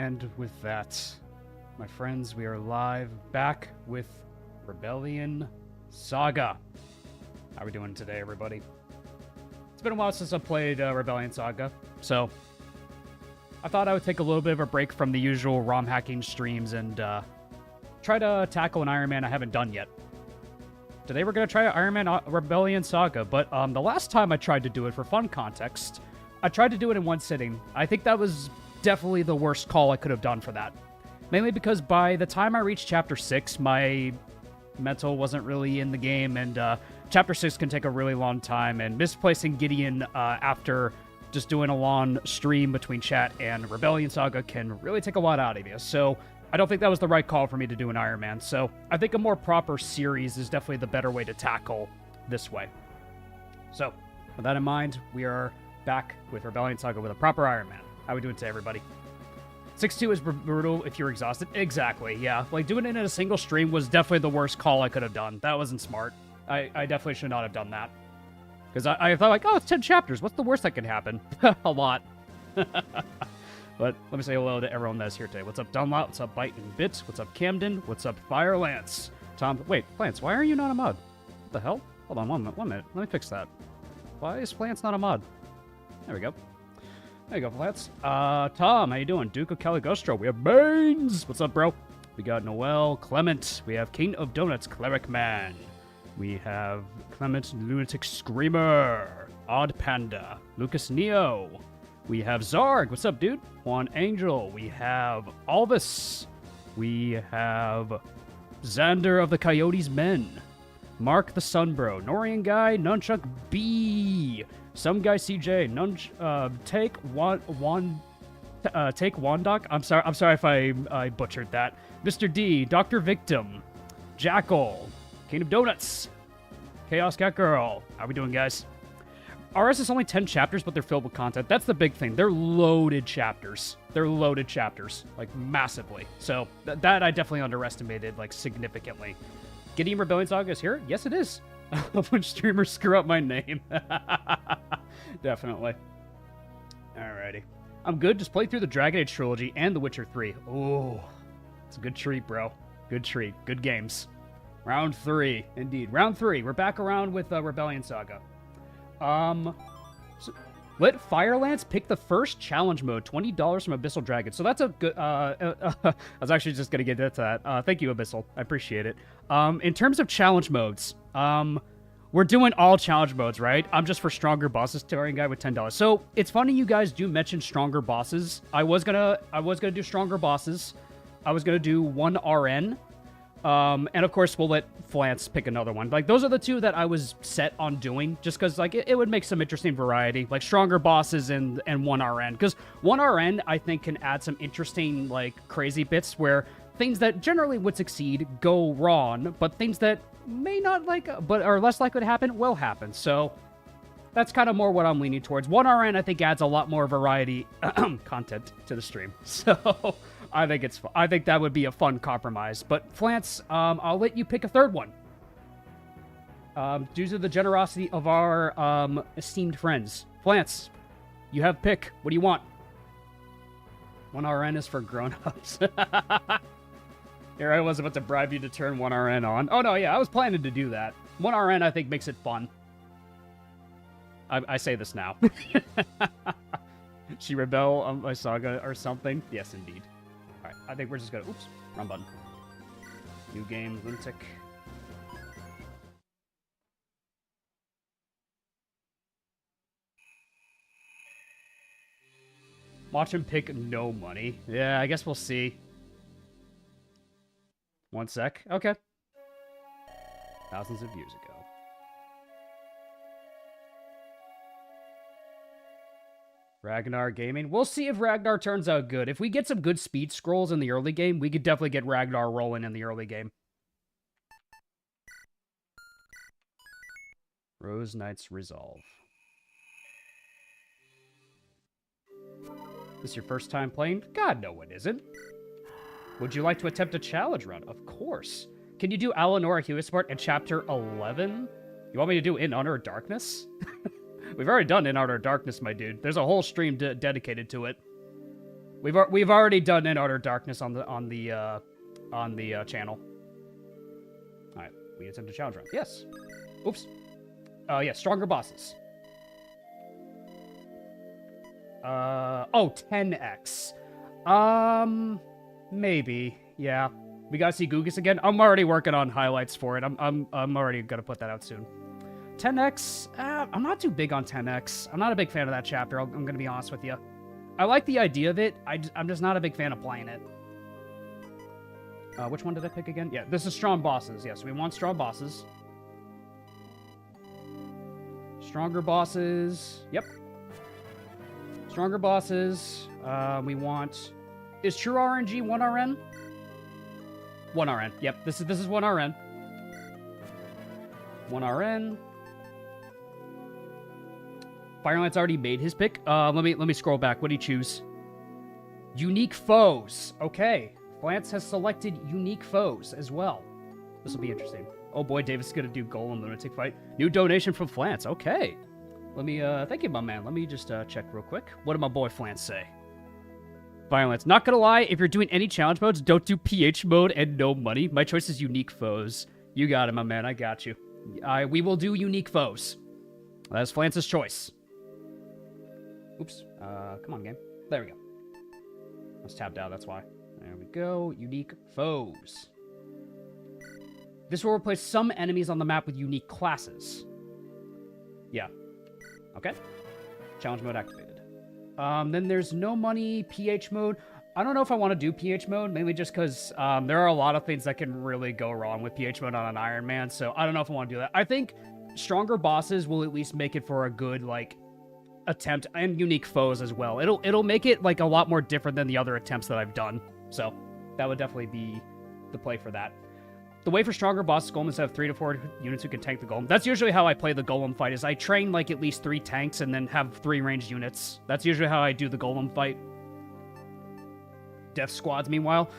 And with that, my friends, we are live back with Rebellion Saga. How are we doing today, everybody? It's been a while since I played Rebellion Saga, so I thought I would take a little bit of a break from the usual ROM hacking streams and try to tackle an Iron Man I haven't done yet. Today we're going to try Iron Man Rebellion Saga, but the last time I tried to do it, for fun context, I tried to do it in one sitting. I think that was definitely the worst call I could have done for that. Mainly because by the time I reached Chapter 6, my mental wasn't really in the game, and Chapter 6 can take a really long time, and misplacing Gideon after just doing a long stream between chat and Rebellion Saga can really take a lot out of you. So I don't think that was the right call for me to do an Iron Man. So I think a more proper series is definitely the better way to tackle this way. So with that in mind, we are back with Rebellion Saga with a proper Iron Man. How are we doing today, everybody? 6-2 is brutal if you're exhausted. Exactly, yeah. Like, doing it in a single stream was definitely the worst call I could have done. That wasn't smart. I definitely should not have done that. Because I thought, like, oh, it's 10 chapters. What's the worst that could happen? A lot. But let me say hello to everyone that's here today. What's up, Dunlop? What's up, Bite and Bits? What's up, Camden? What's up, Fire Lance? Tom, wait, Lance, why are you not a mod? What the hell? Hold on, one minute. Let me fix that. Why is Lance not a mod? There we go. There you go, Lance. Tom, how you doing? Duke of Caligostro. We have Baines. What's up, bro? We got Noel, Clement. We have King of Donuts, Cleric Man. We have Clement, Lunatic Screamer. Odd Panda. Lucas Neo. We have Zarg. What's up, dude? Juan Angel. We have Alvis. We have Xander of the Coyotes Men. Mark the Sunbro. Norian Guy. Nunchuck B. Some guy CJ, take Wandok. I'm sorry if I butchered that. Mr. D, Dr. Victim, Jackal, King of Donuts, Chaos Cat Girl. How we doing, guys? RS is only 10 chapters, but they're filled with content. That's the big thing. They're loaded chapters. Like massively. So that I definitely underestimated, like significantly. Gideon Rebellion Saga is here? Yes, it is. When streamers screw up my name. Definitely. Alrighty. I'm good. Just play through the Dragon Age trilogy and The Witcher 3. Oh, it's a good treat, bro. Good treat. Good games. Round 3. Indeed. Round 3. We're back around with Rebellion Saga. So let Firelance pick the first challenge mode. $20 from Abyssal Dragon. So that's a good... I was actually just going to get to that. Thank you, Abyssal. I appreciate it. In terms of challenge modes... we're doing all challenge modes, right? I'm just for stronger bosses, Terrarian Guy with $10. So it's funny you guys do mention stronger bosses. I was gonna do stronger bosses. I was gonna do one RN. And of course we'll let Flance pick another one. Like those are the two that I was set on doing, just because like it would make some interesting variety, like stronger bosses and one RN. Because one RN I think can add some interesting like crazy bits where things that generally would succeed go wrong, but things that may not but are less likely to happen will happen. So that's kind of more what I'm leaning towards. One RN I think adds a lot more variety content to the stream. So I think that would be a fun compromise. But Flance, I'll let you pick a third one. Due to the generosity of our esteemed friends. Flance, you have pick. What do you want? One RN is for grown-ups. Here I was about to bribe you to turn one RN on. Oh, no, yeah, I was planning to do that. One RN, I think, makes it fun. I say this now. She rebel on my saga or something? Yes, indeed. All right, I think we're just going to... Oops, wrong button. New game, Lunatic. Watch him pick no money. Yeah, I guess we'll see. One sec. Okay. Thousands of years ago. Ragnar Gaming. We'll see if Ragnar turns out good. If we get some good speed scrolls in the early game, we could definitely get Ragnar rolling in the early game. Rose Knight's Resolve. This your first time playing? God, no, it isn't. Would you like to attempt a challenge run? Of course. Can you do Alanora Hewisport in Chapter 11? You want me to do In Honor of Darkness? We've already done In Honor of Darkness, my dude. There's a whole stream dedicated to it. We've already done In Utter Darkness on the channel. All right, we attempt a challenge round. Yes. Oops. Yeah, stronger bosses. 10x. Maybe. Yeah. We gotta see Gugus again. I'm already working on highlights for it. I'm already gonna put that out soon. 10x. I'm not too big on 10x. I'm not a big fan of that chapter. I'm gonna be honest with you. I like the idea of it. I'm just not a big fan of playing it. Which one did I pick again? Yeah, this is strong bosses. Yes, we want strong bosses. Stronger bosses. Yep. Stronger bosses. We want... Is true RNG 1 RN? 1 RN. Yep, this is 1 RN. 1 RN. Fireline's already made his pick. Let me scroll back. What do you choose? Unique foes. Okay. Flance has selected unique foes as well. This will be interesting. Oh boy, Davis is gonna do Golem Lunatic Fight. New donation from Flance. Okay. Let me, thank you, my man. Let me just, check real quick. What did my boy Flance say? Violence. Not gonna lie, if you're doing any challenge modes, don't do PH mode and no money. My choice is unique foes. You got it, my man. I got you. We will do unique foes. That's Flance's choice. Oops. Come on, game. There we go. I was tapped out, that's why. There we go. Unique foes. This will replace some enemies on the map with unique classes. Yeah. Okay. Challenge mode activated. Then there's no money, PH mode. I don't know if I want to do PH mode, mainly just because there are a lot of things that can really go wrong with PH mode on an Iron Man, so I don't know if I want to do that. I think stronger bosses will at least make it for a good, like, attempt, and unique foes as well. It'll make it, like, a lot more different than the other attempts that I've done, so that would definitely be the play for that. The way for stronger bosses Golem is to have 3 to 4 units who can tank the Golem. That's usually how I play the Golem fight, is I train, like, at least 3 tanks and then have 3 ranged units. That's usually how I do the Golem fight. Death Squads, meanwhile.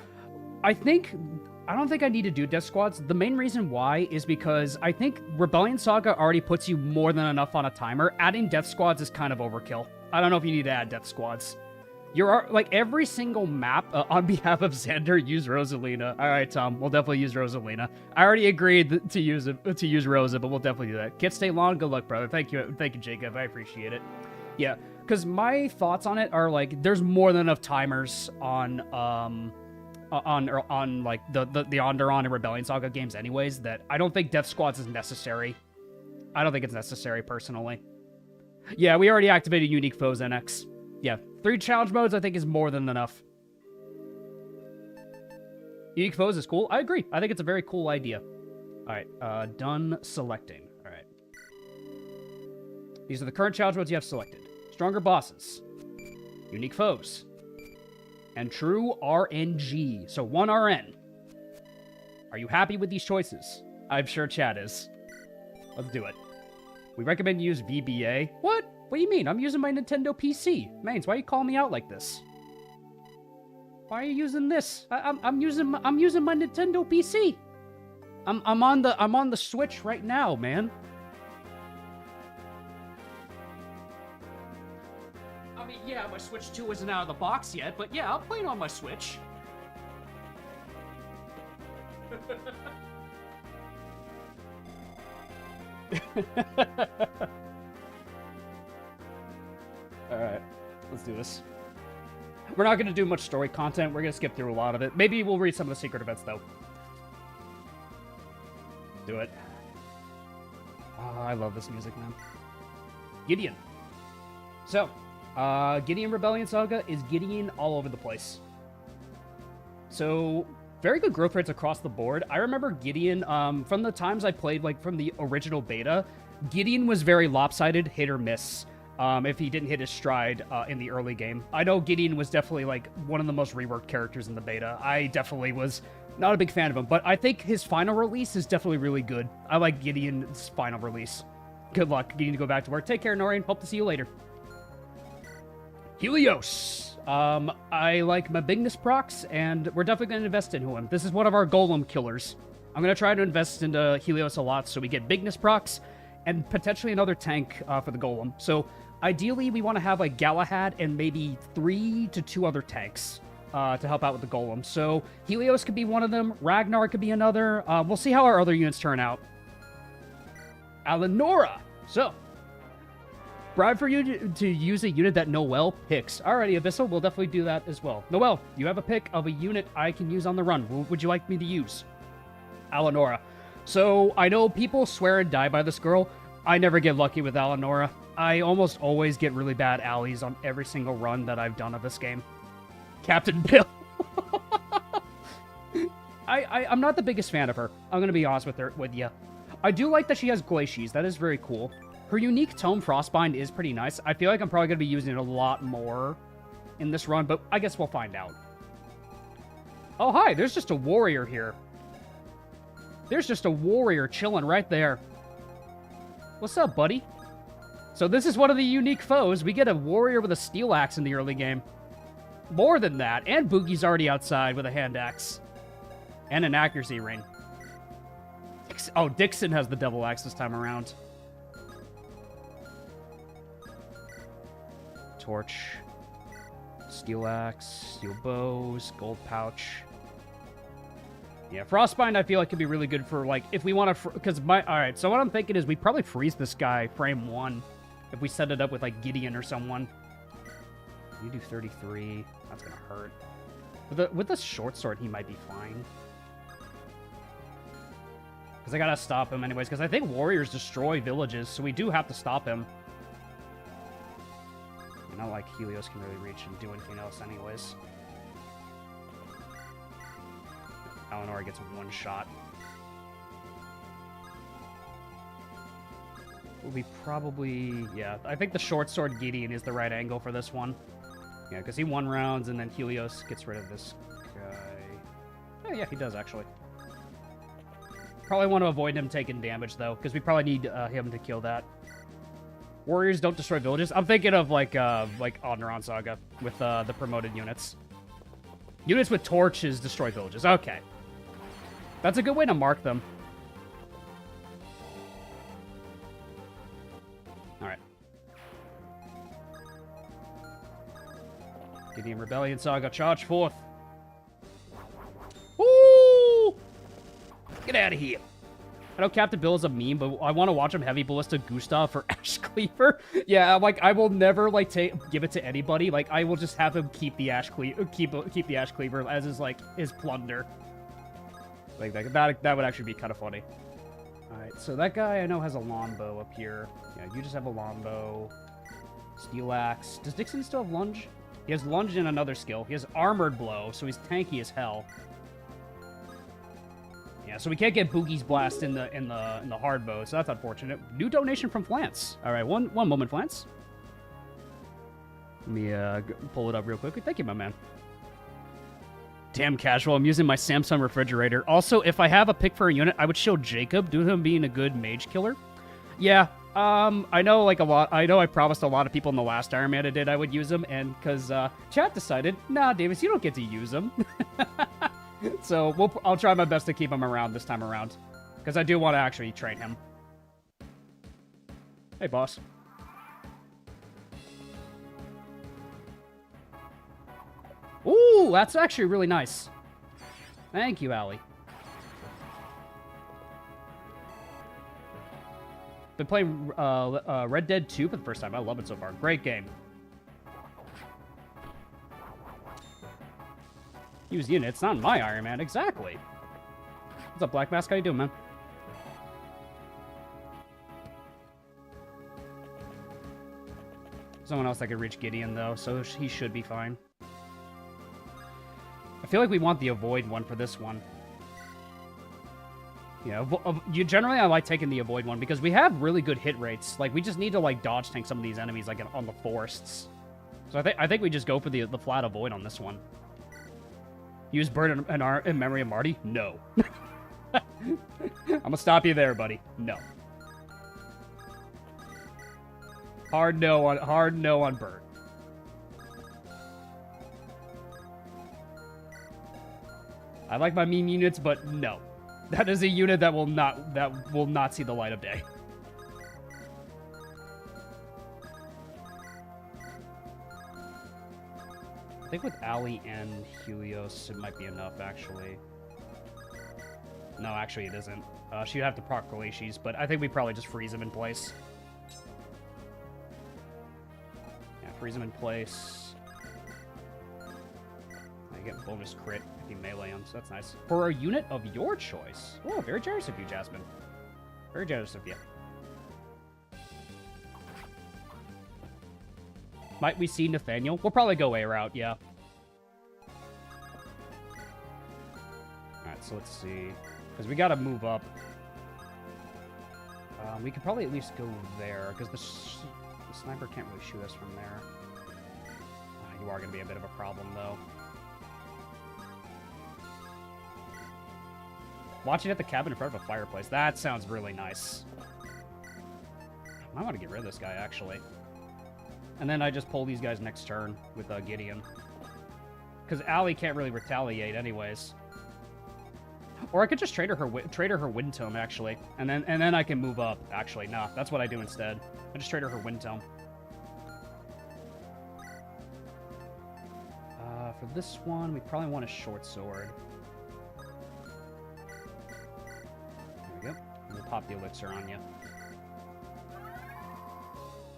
I don't think I need to do Death Squads. The main reason why is because I think Rebellion Saga already puts you more than enough on a timer. Adding Death Squads is kind of overkill. I don't know if you need to add Death Squads. You're, like, every single map, on behalf of Xander, use Rosalina. All right, Tom, we'll definitely use Rosalina. I already agreed to use Rosa, but we'll definitely do that. Can't stay long. Good luck, brother. Thank you, Jacob. I appreciate it. Yeah, because my thoughts on it are, like, there's more than enough timers on like, the Onderon and Rebellion Saga games anyways, that I don't think Death Squads is necessary. I don't think it's necessary, personally. Yeah, we already activated Unique Foes NX. Yeah, 3 challenge modes I think is more than enough. Unique Foes is cool. I agree. I think it's a very cool idea. All right, done selecting. All right. These are the current challenge modes you have selected. Stronger bosses. Unique Foes. And true RNG. So 1 RN. Are you happy with these choices? I'm sure chat is. Let's do it. We recommend you use VBA. What? What do you mean? I'm using my Nintendo PC. Mains, why are you calling me out like this? Why are you using this? I'm using my Nintendo PC. I'm on the Switch right now, man. I mean, yeah, my Switch 2 isn't out of the box yet, but yeah, I'll play it on my Switch. Alright, let's do this. We're not going to do much story content. We're going to skip through a lot of it. Maybe we'll read some of the secret events, though. Do it. Oh, I love this music, man. Gideon. So, Gideon Rebellion Saga is Gideon all over the place. So, very good growth rates across the board. I remember Gideon, from the times I played, like, from the original beta, Gideon was very lopsided, hit or miss. If he didn't hit his stride in the early game. I know Gideon was definitely, like, one of the most reworked characters in the beta. I definitely was not a big fan of him, but I think his final release is definitely really good. I like Gideon's final release. Good luck. Gideon to go back to work. Take care, Noreen. Hope to see you later. Helios. I like my bigness procs, and we're definitely going to invest into him. This is one of our golem killers. I'm going to try to invest into Helios a lot so we get bigness procs and potentially another tank for the golem. So Ideally, we want to have like Galahad and maybe 3 to 2 other tanks to help out with the golem. So Helios could be one of them. Ragnar could be another. We'll see how our other units turn out. Alanora. So, bribe for you to use a unit that Noel picks. Alrighty, Abyssal, we'll definitely do that as well. Noel, you have a pick of a unit I can use on the run. What would you like me to use? Alanora. So, I know people swear and die by this girl. I never get lucky with Alanora. I almost always get really bad allies on every single run that I've done of this game. Captain Bill. I'm not the biggest fan of her. I'm going to be honest with you. I do like that she has Glacies. That is very cool. Her unique Tome Frostbind is pretty nice. I feel like I'm probably going to be using it a lot more in this run, but I guess we'll find out. Oh, hi. There's just a warrior here. There's just a warrior chilling right there. What's up, buddy? So this is one of the unique foes. We get a warrior with a steel axe in the early game. More than that, and Boogie's already outside with a hand axe. And an accuracy ring. Oh, Dixon has the double axe this time around. Torch. Steel axe. Steel bows. Gold pouch. Yeah, Frostbind I feel like could be really good for, like, if we want to... Because Alright, so what I'm thinking is we probably freeze this guy frame 1 if we set it up with, like, Gideon or someone. You do 33. That's going to hurt. With the short sword, he might be fine. Because I got to stop him anyways. Because I think warriors destroy villages, so we do have to stop him. Not like Helios can really reach and do anything else anyways. Alanora gets 1 shot. Will be probably... Yeah, I think the short sword Gideon is the right angle for this one. Yeah, because he 1 rounds, and then Helios gets rid of this guy. Oh, yeah, he does, actually. Probably want to avoid him taking damage, though, because we probably need him to kill that. Warriors don't destroy villages. I'm thinking of, like Rebellion Saga with the promoted units. Units with torches destroy villages. Okay. That's a good way to mark them. Alright. Gideon Rebellion Saga, charge forth. Woo! Get out of here. I know Captain Bill is a meme, but I want to watch him heavy ballista Gustav for Ash Cleaver. Yeah, like I will never like give it to anybody. Like I will just have him keep the Ash Cleaver, keep the Ash Cleaver as his plunder. Like that would actually be kind of funny. All right, so that guy I know has a longbow up here. Yeah, you just have a longbow, steel axe. Does Dixon still have lunge? He has lunge and another skill. He has armored blow, so he's tanky as hell. Yeah, so we can't get Boogie's blast in the hard bow, so that's unfortunate. New donation from Flance. All right, one moment, Flance. Let me pull it up real quickly. Thank you, my man. Damn casual. I'm using my Samsung refrigerator. Also, if I have a pick for a unit, I would show Jacob due to him being a good mage killer. Yeah, I know I promised a lot of people in the last Iron Man I did I would use him, and because chat decided, nah, Davis, you don't get to use him. So I'll try my best to keep him around this time around, because I do want to actually train him. Hey, boss. Ooh, that's actually really nice. Thank you, Allie. Been playing Red Dead 2 for the first time. I love it so far. Great game. Use units, not my Iron Man. Exactly. What's up, Black Mask? How you doing, man? Someone else that could reach Gideon, though, so he should be fine. I feel like we want the avoid one for this one. Yeah, generally I like taking the avoid one because we have really good hit rates. Like, we just need to, like, dodge tank some of these enemies, like, on the forests. So I think we just go for the flat avoid on this one. Use Burn in memory of Marty? No. I'm gonna stop you there, buddy. No. Hard no on Burn. I like my meme units, but no. That is a unit that will not see the light of day. think with Ali and Helios, it might be enough, actually. No, actually it isn't. She'd have to proc Glacies, but I think we probably just freeze him in place. Yeah, freeze him in place. I get bonus crit if you melee him, so that's nice. For a unit of your choice. Oh, very generous of you, Jasmine. Very generous of you. Might we see Nathaniel? We'll probably go A route, yeah. Alright, so let's see. Because we gotta move up. We could probably at least go there, because the sniper can't really shoot us from there. You are going to be a bit of a problem, though. Watching at the cabin in front of a fireplace. That sounds really nice. I might want to get rid of this guy, actually. And then I just pull these guys next turn with Gideon. Because Ali can't really retaliate anyways. Or I could just trade her her Wind Tome, actually. And then I can move up, actually. Nah, that's what I do instead. I just trade her Wind Tome. For this one, we probably want a short sword. There we go. And we'll pop the elixir on you.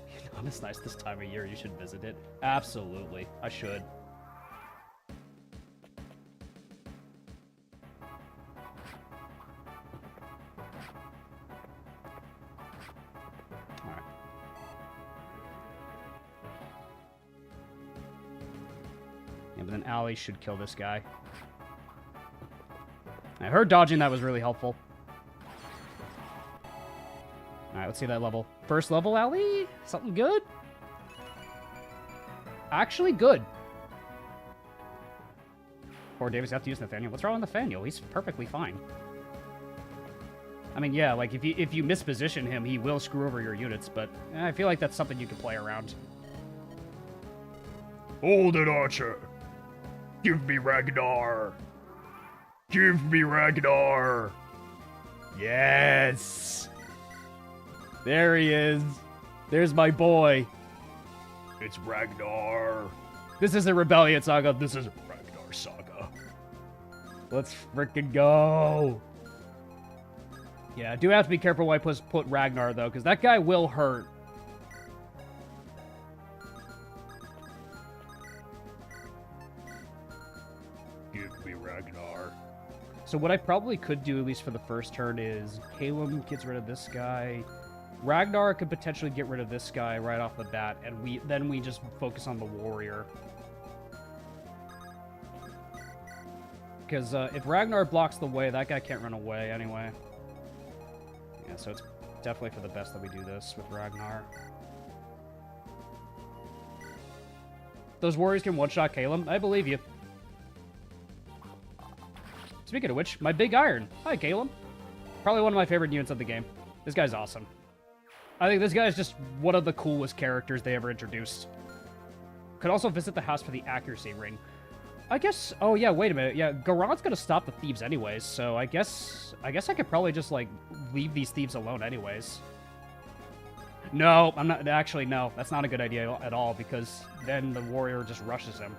You know, it's nice this time of year. You should visit it. Absolutely. I should. But then Ali should kill this guy. Her dodging that was really helpful. Alright, let's see that level. First level, Ali? Something good? Actually good. Poor Davis got to use Nathaniel. What's wrong with Nathaniel? He's perfectly fine. I mean, yeah, like, if you misposition him, he will screw over your units, but I feel like that's something you can play around. Hold it, Archer! Give me Ragnar! Give me Ragnar! Yes! There he is. There's my boy. It's Ragnar. This is a Rebellion Saga. This is a Ragnar Saga. Let's frickin' go. Yeah, I do have to be careful when I put Ragnar, though, because that guy will hurt. Give me Ragnar. So what I probably could do, at least for the first turn, is Caleb gets rid of this guy. Ragnar could potentially get rid of this guy right off the bat, and then we just focus on the warrior. Because if Ragnar blocks the way, that guy can't run away anyway. Yeah, so it's definitely for the best that we do this with Ragnar. Those warriors can one-shot Caleb. I believe you. Speaking of which, my Big Iron. Hi, Caleb. Probably one of my favorite units of the game. This guy's awesome. I think this guy is just one of the coolest characters they ever introduced. Could also visit the house for the accuracy ring. I guess... Oh, yeah, wait a minute. Yeah, Garon's gonna stop the thieves anyways, so I guess I could probably just, like, leave these thieves alone anyways. No, I'm not... Actually, no. That's not a good idea at all, because then the warrior just rushes him.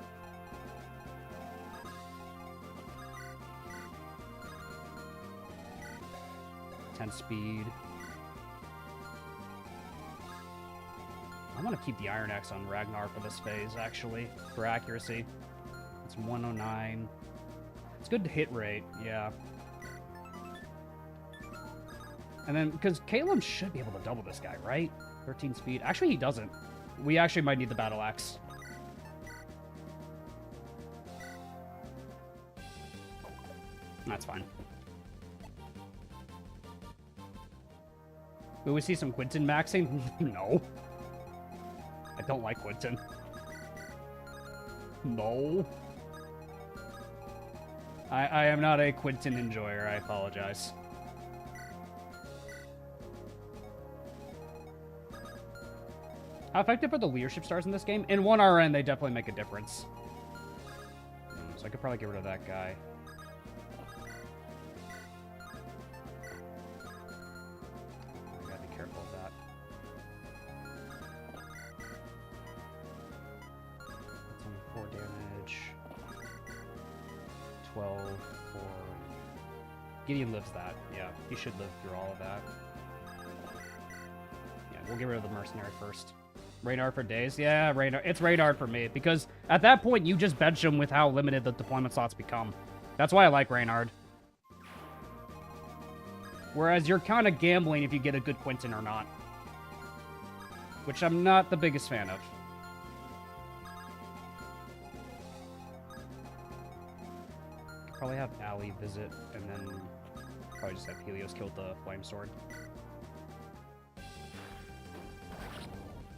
Speed. I want to keep the Iron Axe on Ragnar for this phase, actually, for accuracy. It's 109. It's good to hit rate, yeah. And then, because Caleb should be able to double this guy, right? 13 speed. Actually, he doesn't. We actually might need the Battle Axe. That's fine. Will we see some Quinton maxing? No. I don't like Quinton. No. I am not a Quinton enjoyer. I apologize. How effective are the leadership stars in this game? In 1RN, they definitely make a difference. So I could probably get rid of that guy. 12 for... Gideon lives that. Yeah, he should live through all of that. Yeah, we'll get rid of the mercenary first. Reynard for days? Yeah, Reynard. It's Reynard for me, because at that point, you just bench him with how limited the deployment slots become. That's why I like Reynard. Whereas you're kind of gambling if you get a good Quentin or not. Which I'm not the biggest fan of. Probably have Ali visit, and then probably just have Helios kill the Flame Sword.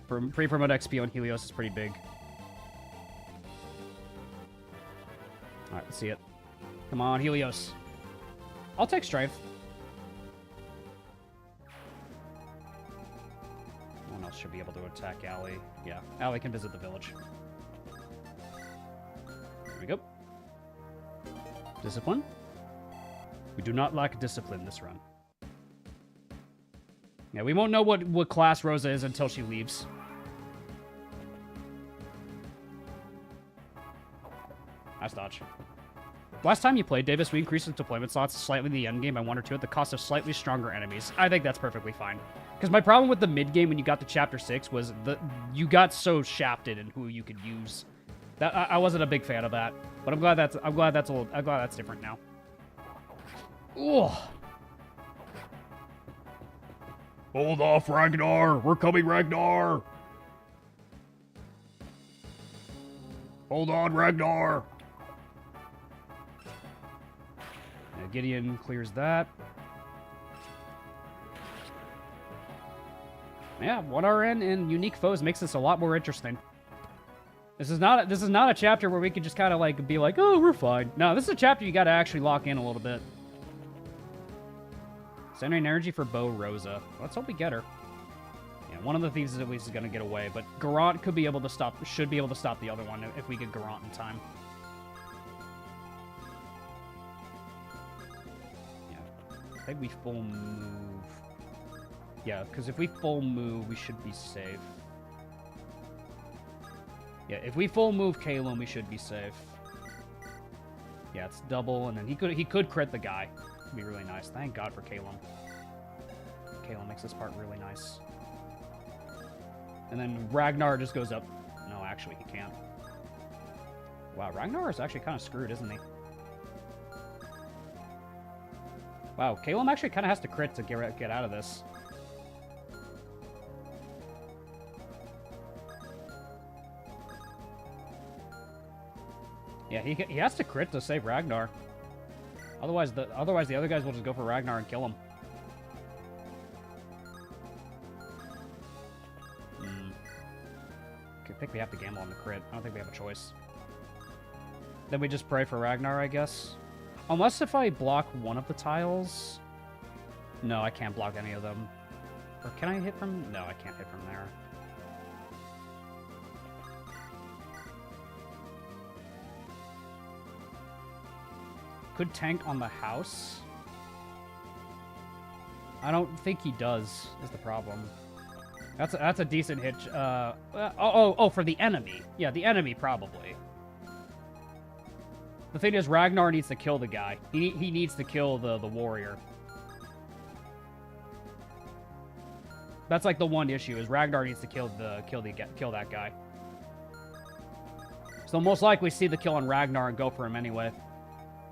Pre-promote XP on Helios is pretty big. Alright, let's see it. Come on, Helios. I'll take Strength. No one else should be able to attack Ali. Yeah, Ali can visit the village. There we go. Discipline? We do not lack discipline this run. Yeah, we won't know what class Rosa is until she leaves. Nice dodge. Last time you played, Davis, we increased the deployment slots slightly in the endgame by 1 or 2 at the cost of slightly stronger enemies. I think that's perfectly fine. Because my problem with the mid-game when you got to Chapter 6 was you got so shafted in who you could use. That I wasn't a big fan of that. But I'm glad that's different now. Ooh. Hold off, Ragnar! We're coming, Ragnar! Hold on, Ragnar! Yeah, Gideon clears that. Yeah, 1 RN and unique foes makes this a lot more interesting. This is not a chapter where we could just kind of like be like, oh, we're fine. No, this is a chapter you got to actually lock in a little bit. Sending energy for Bo Rosa. Let's hope we get her. Yeah, one of the thieves at least is going to get away, but Garant should be able to stop the other one if we get Garant in time. Yeah, I think we full move. Yeah, because if we full move, we should be safe. Yeah, if we full move Kalum, we should be safe. Yeah, it's double, and then he could crit the guy. It'd be really nice. Thank God for Kalum. Kalum makes this part really nice. And then Ragnar just goes up. No, actually, he can't. Wow, Ragnar is actually kind of screwed, isn't he? Wow, Kalum actually kind of has to crit to get out of this. Yeah, he has to crit to save Ragnar. Otherwise the other guys will just go for Ragnar and kill him. I think we have to gamble on the crit. I don't think we have a choice. Then we just pray for Ragnar, I guess. Unless if I block one of the tiles. No, I can't block any of them. Or can I hit from... No, I can't hit from there. Could tank on the house. I don't think he does, is the problem. That's a decent hit. For the enemy. Yeah, the enemy, probably. The thing is, Ragnar needs to kill the guy. He needs to kill the warrior. That's like the one issue, is Ragnar needs to kill that guy. So most likely see the kill on Ragnar and go for him anyway.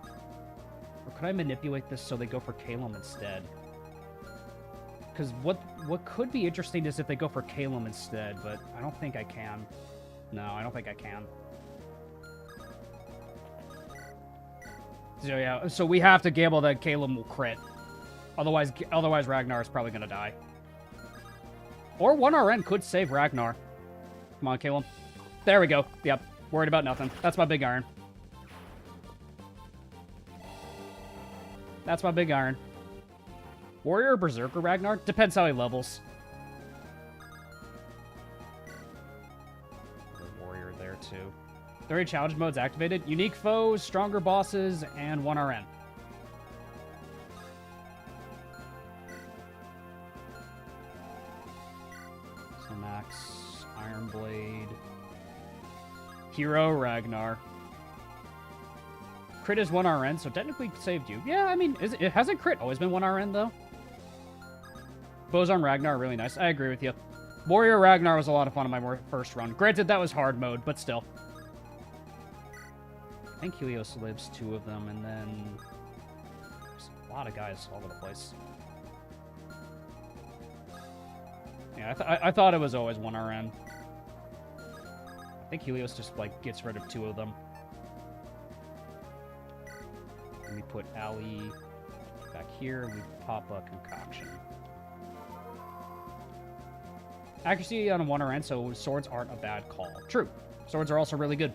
Or could I manipulate this so they go for Kalum instead? Because what could be interesting is if they go for Kalum instead, but I don't think I can. No, I don't think I can. So yeah, so we have to gamble that Kalum will crit. Otherwise Ragnar is probably going to die. Or 1RN could save Ragnar. Come on, Kalum. There we go. Yep, worried about nothing. That's my big iron. That's my big iron. Warrior or Berserker Ragnar? Depends how he levels. Warrior there, too. 30 challenge modes activated. Unique foes, stronger bosses, and 1RN. So Max, Iron Blade. Hero Ragnar. crit is 1 RN, so technically saved you. Yeah, I mean, it hasn't crit always been 1 RN, though? Bozarm Ragnar, really nice. I agree with you. Warrior Ragnar was a lot of fun on my first run. Granted, that was hard mode, but still. I think Helios lives 2 of them, and then... There's a lot of guys all over the place. Yeah, I thought it was always 1 RN. I think Helios just, like, gets rid of 2 of them. And we put Ali back here, and we pop a concoction. Accuracy on a 1 RN, so swords aren't a bad call. True. Swords are also really good.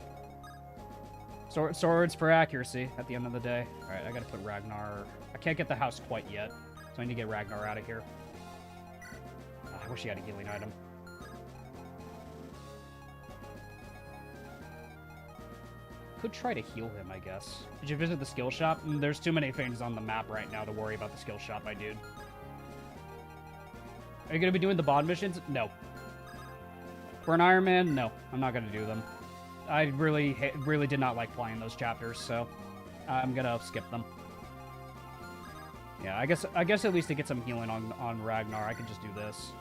Swords for accuracy at the end of the day. Alright, I gotta put Ragnar... I can't get the house quite yet, so I need to get Ragnar out of here. I wish he had a healing item. Could try to heal him, I guess. Did you visit the skill shop? There's too many things on the map right now to worry about the skill shop, my dude. Are you going to be doing the bond missions? No. For an Ironman? No. I'm not going to do them. I really did not like playing those chapters, so I'm going to skip them. Yeah, I guess at least to get some healing on Ragnar, I could just do this.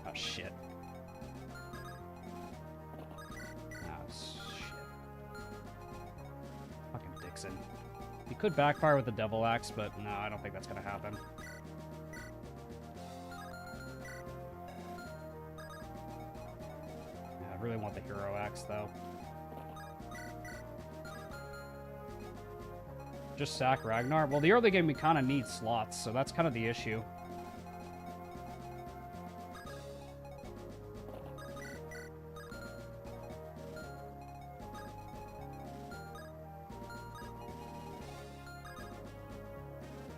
Oh, shit. Oh, shit. Fucking Dixon. He could backfire with the Devil Axe, but no, I don't think that's going to happen. Yeah, I really want the Hero Axe, though. Just sack Ragnar? Well, the early game we kind of need slots, so that's kind of the issue.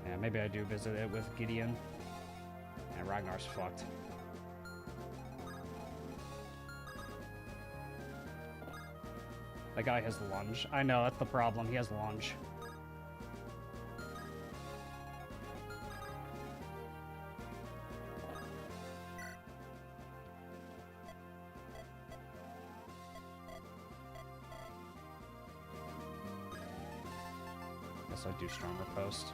Yeah, maybe I do visit it with Gideon. And Ragnar's fucked. That guy has lunge. I know, that's the problem. He has lunge. Guess I'd do stronger post.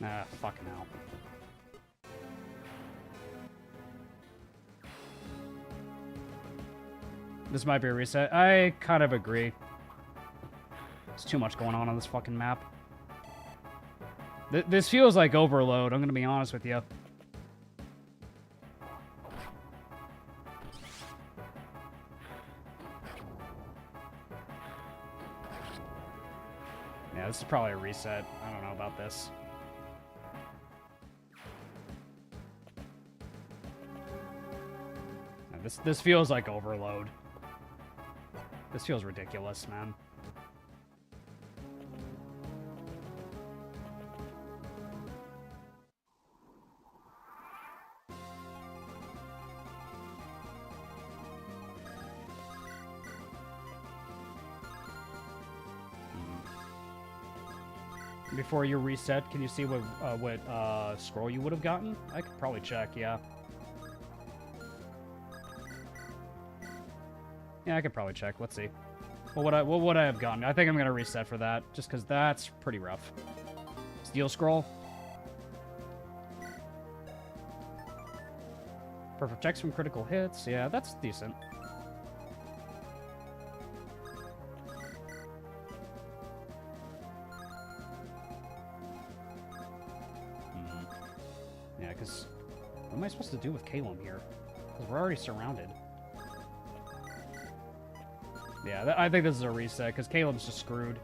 Ah, fucking hell. This might be a reset. I kind of agree. There's too much going on this fucking map. This feels like overload, I'm gonna be honest with you. Yeah, this is probably a reset. I don't know about this. Yeah, this feels like overload. This feels ridiculous, man. Before you reset, can you see what scroll you would have gotten? I could probably check, yeah. Yeah, I could probably check. Let's see. What would I have gotten? I think I'm gonna reset for that, just because that's pretty rough. Steel scroll. Protects from critical hits. Yeah, that's decent. Yeah, because what am I supposed to do with Calum here? Because we're already surrounded. Yeah, I think this is a reset, because Caleb's just screwed.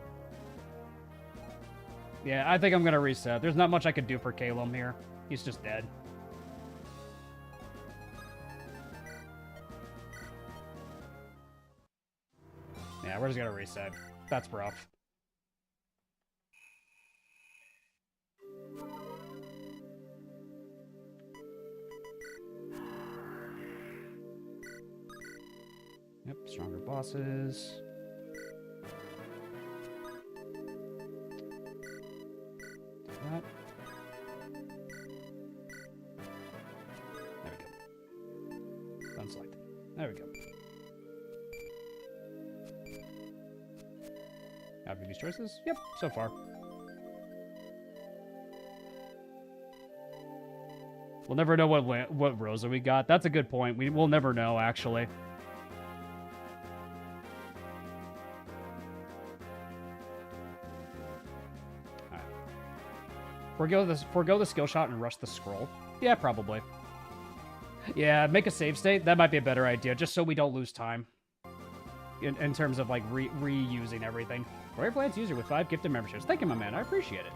Yeah, I think I'm going to reset. There's not much I could do for Caleb here. He's just dead. Yeah, we're just going to reset. That's rough. Yep, stronger bosses. unselect. There we go. After these choices? Yep, so far. We'll never know what Rosa we got. That's a good point. We'll never know, actually. Alright. Forgo the skill shot and rush the scroll. Yeah, probably. Yeah, make a save state. That might be a better idea, just so we don't lose time. In terms of, like, reusing everything. Royal Plans user with 5 gifted memberships. Thank you, my man. I appreciate it.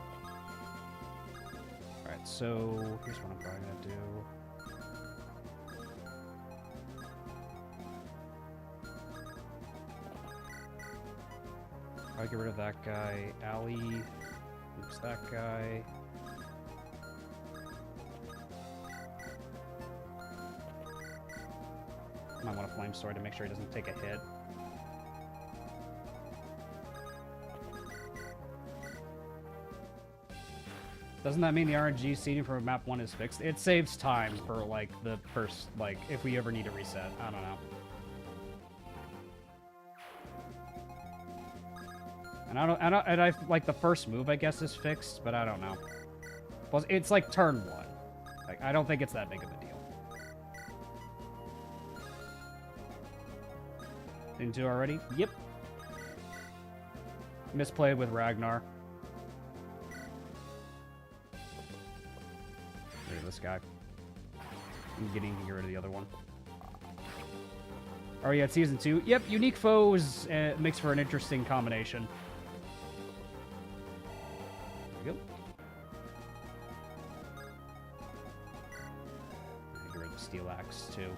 Alright, so here's what I'm probably going to do. I'll get rid of that guy. Ali. Oops, that guy. Might want a flame sword to make sure he doesn't take a hit. Doesn't that mean the RNG seeding for map 1 is fixed? It saves time for, like, the first, like, if we ever need to reset. I don't know. And I like, the first move, I guess, is fixed, but I don't know. Plus, it's, like, turn 1. Like, I don't think it's that big of a deal. Didn't do already? Yep. Misplayed with Ragnar. Look at this guy. I'm getting to get rid of the other one. Oh yeah, it's season 2. Yep, unique foes makes for an interesting combination. There we go. Get rid of the steel axe too.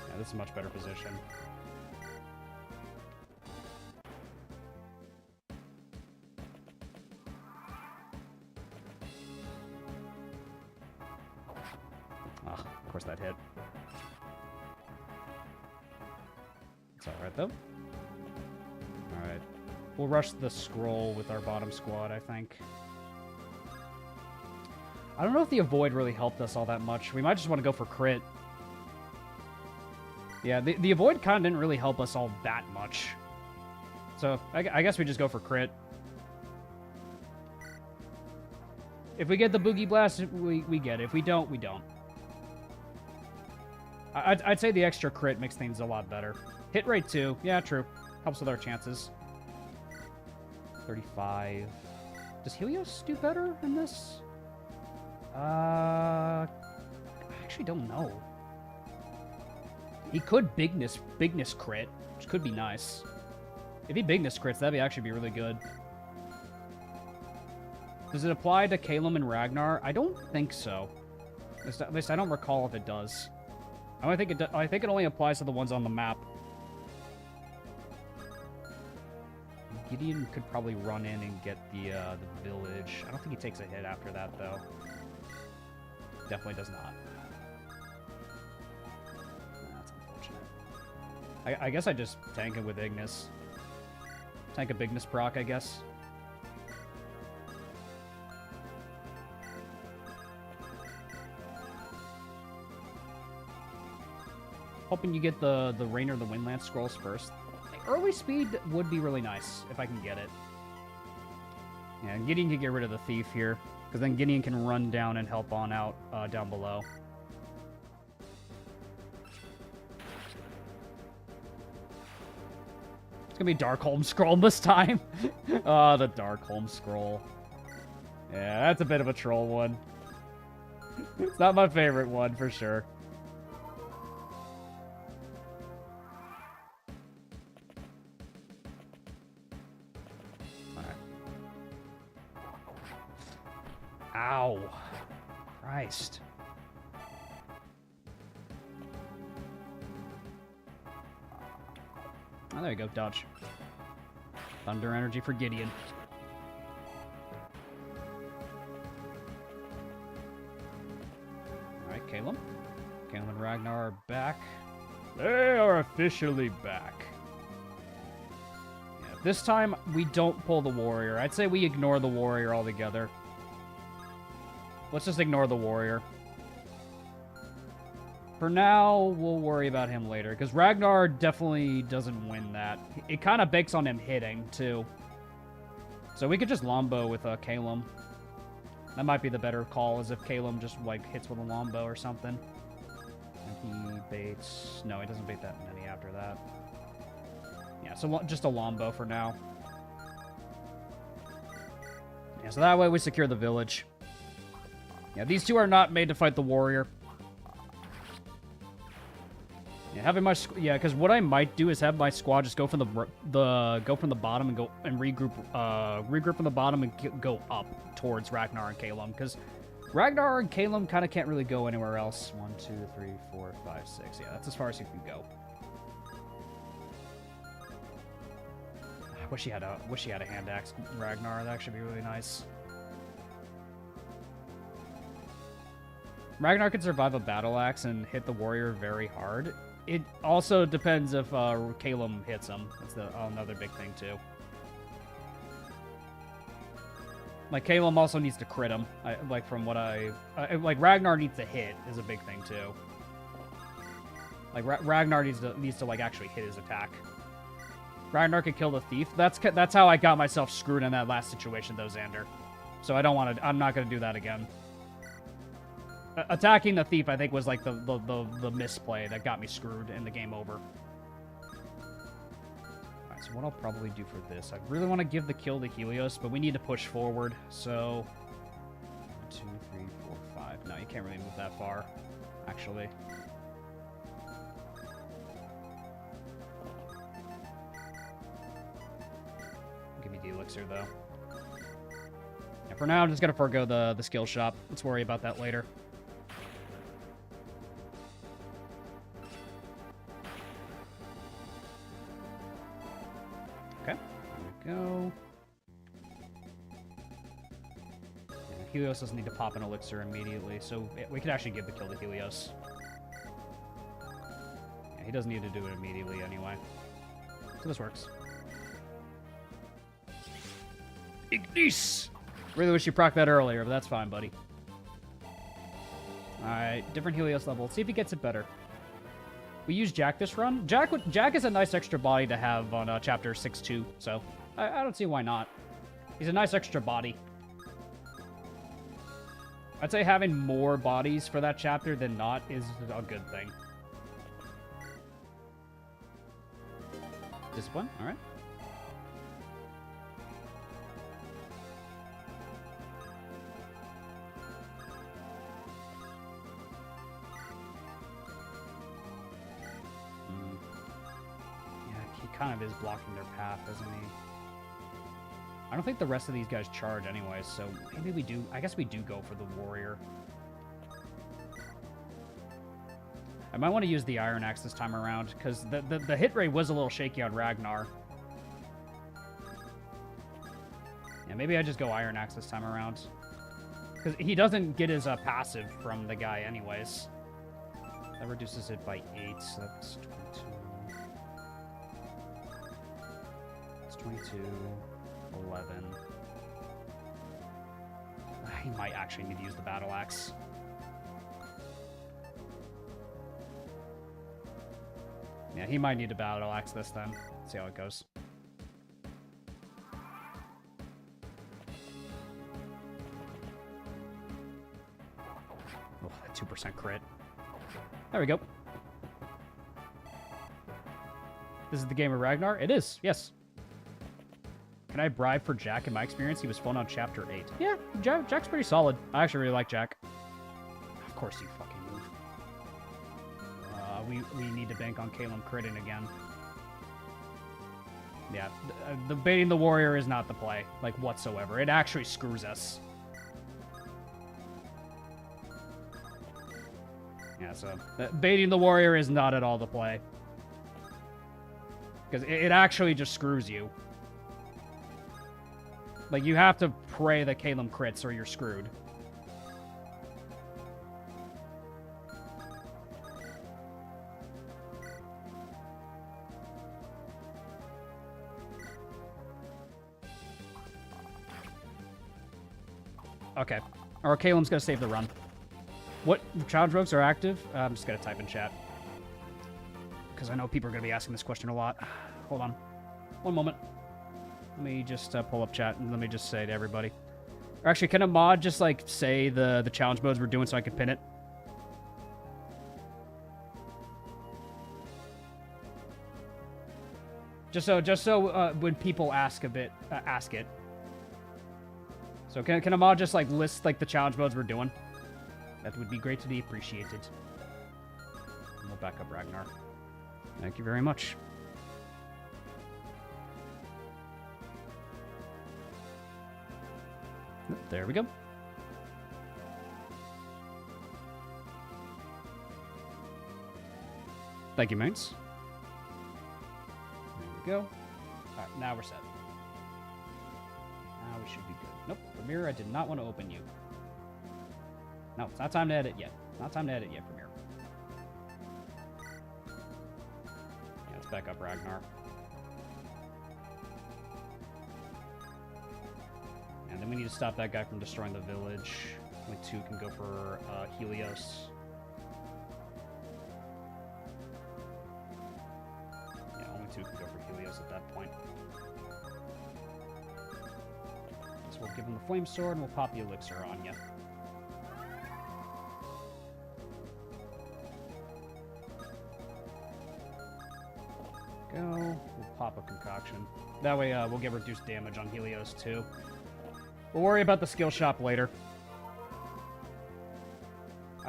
Yeah, this is a much better position. Of course that hit. It's alright though. Alright. We'll rush the scroll with our bottom squad, I think. I don't know if the avoid really helped us all that much. We might just want to go for crit. Yeah, the avoid kind of didn't really help us all that much. So, I guess we just go for crit. If we get the Boogie Blast, we get it. If we don't, we don't. I'd say the extra crit makes things a lot better. Hit rate, too. Yeah, true. Helps with our chances. 35. Does Helios do better in this? I actually don't know. He could bigness crit, which could be nice. If he bigness crits, that'd actually be really good. Does it apply to Calum and Ragnar? I don't think so. At least I don't recall if it does. I think it only applies to the ones on the map. Gideon could probably run in and get the village. I don't think he takes a hit after that, though. Definitely does not. That's unfortunate. I guess I just tank it with Ignis. Tank a Bigness proc, I guess. Hoping you get the Rain or the Windlance scrolls first. Early speed would be really nice, if I can get it. Yeah, and Gideon can get rid of the Thief here, because then Gideon can run down and help on out down below. It's gonna be Darkholm Scroll this time. The Darkholm Scroll. Yeah, that's a bit of a troll one. It's not my favorite one, for sure. Ow. Christ. Oh, there you go, dodge. Thunder energy for Gideon. Alright, Calum. Calum and Ragnar are back. They are officially back. Yeah, this time, we don't pull the warrior. I'd say we ignore the warrior altogether. Let's just ignore the warrior. For now, we'll worry about him later, because Ragnar definitely doesn't win that. It kind of bakes on him hitting, too. So we could just Lombo with Kalem. That might be the better call, as if Kalem just, like, hits with a Lombo or something. And he baits... No, he doesn't bait that many after that. Yeah, so just a Lombo for now. Yeah, so that way we secure the village. Yeah, these two are not made to fight the warrior. Yeah, having my because what I might do is have my squad just go from the bottom and go and regroup from the bottom and go up towards Ragnar and Kalem, because Ragnar and Kalem kind of can't really go anywhere else. 1, 2, 3, 4, 5, 6. Yeah, that's as far as you can go. I wish he had a hand axe, Ragnar. That should be really nice. Ragnar could survive a battle axe and hit the warrior very hard. It also depends if Kalem hits him. That's another big thing, too. Like, Kalem also needs to crit him. Like, Ragnar needs to hit is a big thing, too. Like, Ragnar needs to, like, actually hit his attack. Ragnar could kill the thief. That's how I got myself screwed in that last situation, though, Xander. So I'm not going to do that again. Attacking the thief, I think, was like the misplay that got me screwed in the game over. Alright, so what I'll probably do for this, I really want to give the kill to Helios, but we need to push forward, so... 1, 2, 3, 4, 5. No, you can't really move that far, actually. Give me the elixir, though. Yeah, for now, I'm just going to forego the skill shop. Let's worry about that later. Go. Yeah, Helios doesn't need to pop an elixir immediately, so we could actually give the kill to Helios. Yeah, he doesn't need to do it immediately anyway. So this works. Ignis! Really wish you proc that earlier, but that's fine, buddy. Alright, different Helios level. Let's see if he gets it better. We use Jack this run. Jack is a nice extra body to have on chapter 6-2, so... I don't see why not. He's a nice extra body. I'd say having more bodies for that chapter than not is a good thing. Discipline, alright. Yeah, he kind of is blocking their path, isn't he? I don't think the rest of these guys charge anyway, so maybe we do. I guess we do go for the warrior. I might want to use the Iron Axe this time around, because the hit rate was a little shaky on Ragnar. Yeah, maybe I just go Iron Axe this time around. Because he doesn't get his passive from the guy anyways. That reduces it by 8, so that's 22. It's 22. 11. He might actually need to use the battle axe. Yeah, he might need a battle axe this time. See how it goes. Oh, that 2% crit. There we go. This is the game of Ragnar? It is, yes. Can I bribe for Jack? In my experience, he was fun on Chapter 8. Yeah, Jack's pretty solid. I actually really like Jack. Of course you fucking move. We need to bank on Kalem critting again. Yeah, the baiting the warrior is not the play, like, whatsoever. It actually screws us. Yeah, so baiting the warrior is not at all the play. Because it actually just screws you. Like, you have to pray that Kalem crits or you're screwed. Okay. Or Kalem's gonna save the run. What challenge ropes are active? I'm just gonna type in chat because I know people are gonna be asking this question a lot. Hold on, one moment. Let me just pull up chat and let me just say to everybody. Or actually, can a mod just like say the challenge modes we're doing so I can pin it? Just so when people ask ask it. So can a mod just like list like the challenge modes we're doing? That would be great to be appreciated. And we'll back up Ragnar. Thank you very much. There we go. Thank you, mates. There we go. Alright, now we're set. Now we should be good. Nope, Premiere, I did not want to open you. No, it's not time to edit yet. Not time to edit yet, Premiere. Yeah, let's back up Ragnar. And then we need to stop that guy from destroying the village. Only 2 can go for Helios. Yeah, only 2 can go for Helios at that point. So we'll give him the flame sword and we'll pop the elixir on you. Go. We'll pop a concoction. That way we'll get reduced damage on Helios too. We'll worry about the skill shop later.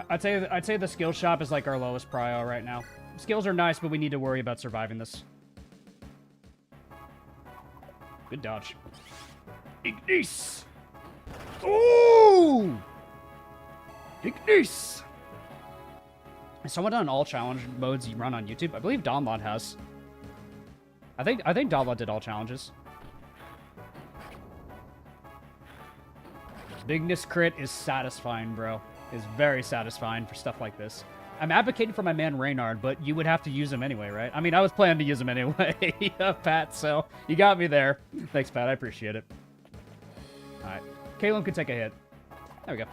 I'd say the skill shop is like our lowest prio right now. Skills are nice, but we need to worry about surviving this. Good dodge. Ignis! Ooh! Ignis! Has someone done all challenge modes you run on YouTube? I believe Donlot has. I think Donlot did all challenges. Bigness crit is satisfying, bro. Is very satisfying for stuff like this. I'm advocating for my man Reynard, but you would have to use him anyway, right? I mean, I was planning to use him anyway, Pat, so you got me there. Thanks, Pat. I appreciate it. All right. Caleb could take a hit. There we go.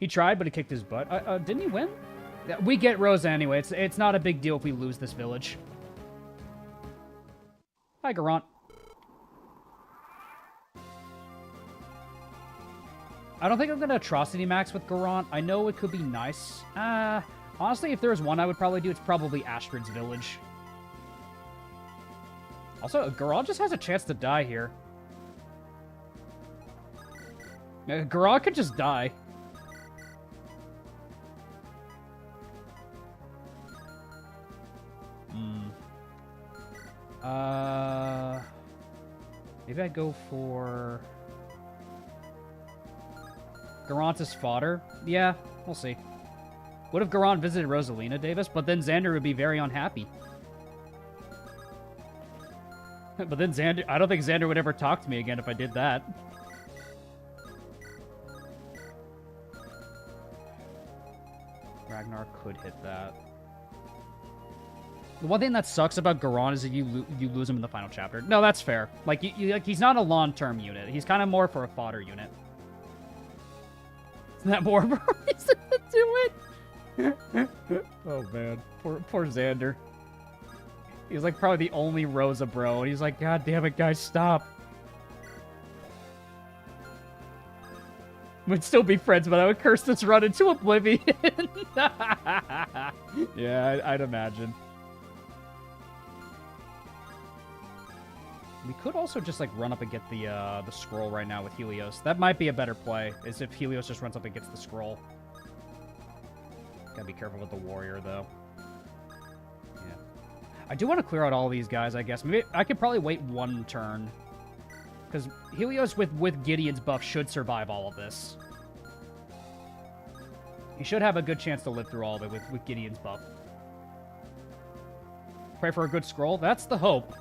He tried, but he kicked his butt. Didn't he win? Yeah, we get Rosa anyway. It's not a big deal if we lose this village. Hi, Garant. I don't think I'm going to Atrocity Max with Garant. I know it could be nice. Honestly, if there was one I would probably do, it's probably Astrid's Village. Also, Garant just has a chance to die here. Garant could just die. Maybe I'd go for... Garant's fodder? Yeah, we'll see. What if Garant visited Rosalina, Davis? But then Xander would be very unhappy. But then Xander... I don't think Xander would ever talk to me again if I did that. Ragnar could hit that. The one thing that sucks about Garant is that you lose him in the final chapter. No, that's fair. Like, he's not a long-term unit. He's kind of more for a fodder unit. Isn't that more of a reason to do it? Oh, man. Poor Xander. He's, like, probably the only Rosa bro, and he's like, God damn it, guys, stop. We'd still be friends, but I would curse this run into oblivion. Yeah, I'd imagine. We could also just, like, run up and get the scroll right now with Helios. That might be a better play, is if Helios just runs up and gets the scroll. Gotta be careful with the warrior, though. Yeah. I do want to clear out all these guys, I guess. Maybe I could probably wait one turn. Because Helios with Gideon's buff should survive all of this. He should have a good chance to live through all of it with Gideon's buff. Pray for a good scroll? That's the hope.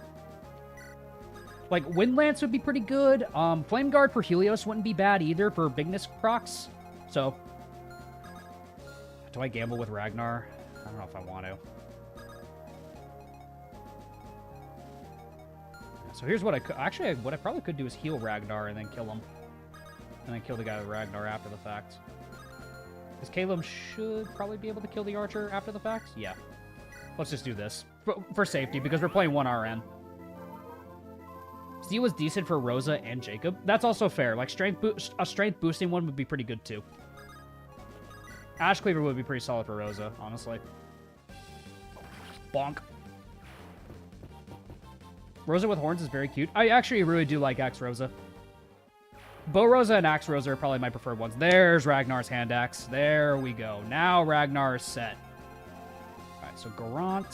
Like, Windlance would be pretty good. Flame Guard for Helios wouldn't be bad either for bigness procs. So, do I gamble with Ragnar? I don't know if I want to. So here's what I could... Actually, what I probably could do is heal Ragnar and then kill him. and then kill the guy with Ragnar after the fact. Because Caleb should probably be able to kill the archer after the fact. Yeah. Let's just do this. For safety, because we're playing 1 RN. Steel was decent for Rosa and Jacob. That's also fair. Like, a strength boosting one would be pretty good, too. Ash Cleaver would be pretty solid for Rosa, honestly. Bonk. Rosa with horns is very cute. I actually really do like Axe Rosa. Bow Rosa and Axe Rosa are probably my preferred ones. There's Ragnar's hand axe. There we go. Now Ragnar is set. Alright, so Garant.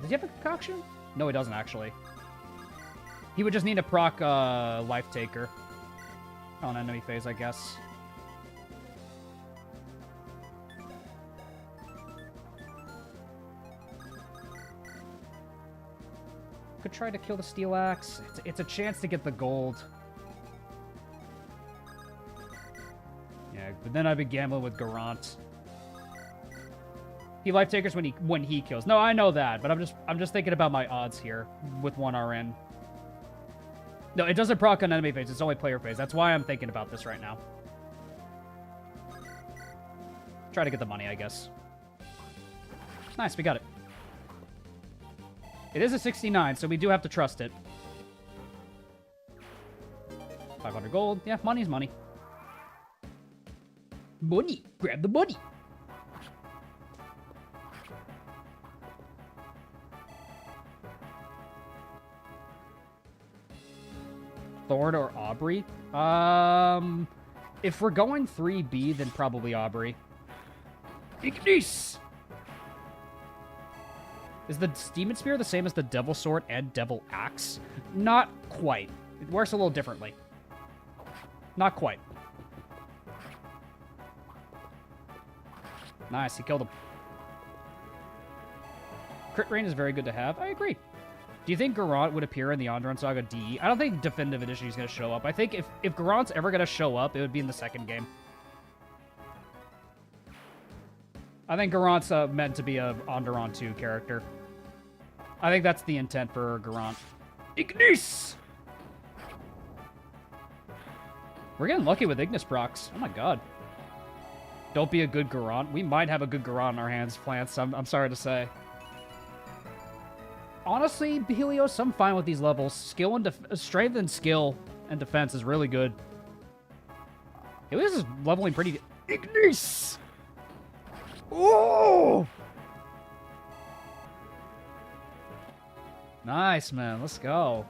Does he have a concoction? No, he doesn't, actually. He would just need to proc Life Taker on enemy phase, I guess. Could try to kill the Steel Axe. It's a chance to get the gold. Yeah, but then I'd be gambling with Garant. He life takers when he kills. No, I know that, but I'm just thinking about my odds here with 1 RN. No, it doesn't proc on enemy phase. It's only player phase. That's why I'm thinking about this right now. Try to get the money, I guess. Nice, we got it. It is a 69, so we do have to trust it. 500 gold. Yeah, money's money. Money! Grab the money! Thorn or Aubrey? If we're going 3B, then probably Aubrey. Ignis! Is the Demon Spear the same as the Devil Sword and Devil Axe? Not quite. It works a little differently. Not quite. Nice, he killed him. Crit Rain is very good to have. I agree. Do you think Garant would appear in the Onderon Saga DE? I don't think Definitive Edition is going to show up. I think if Garant's ever going to show up, it would be in the second game. I think Garant's meant to be a Onderon 2 character. I think that's the intent for Garant. Ignis! We're getting lucky with Ignis procs. Oh my god. Don't be a good Garant. We might have a good Garant in our hands, Plants. I'm sorry to say. Honestly, Helios, I'm fine with these levels. Skill and strength and skill and defense is really good. Helios is leveling pretty good. Ignis! Oh! Nice, man. Let's go.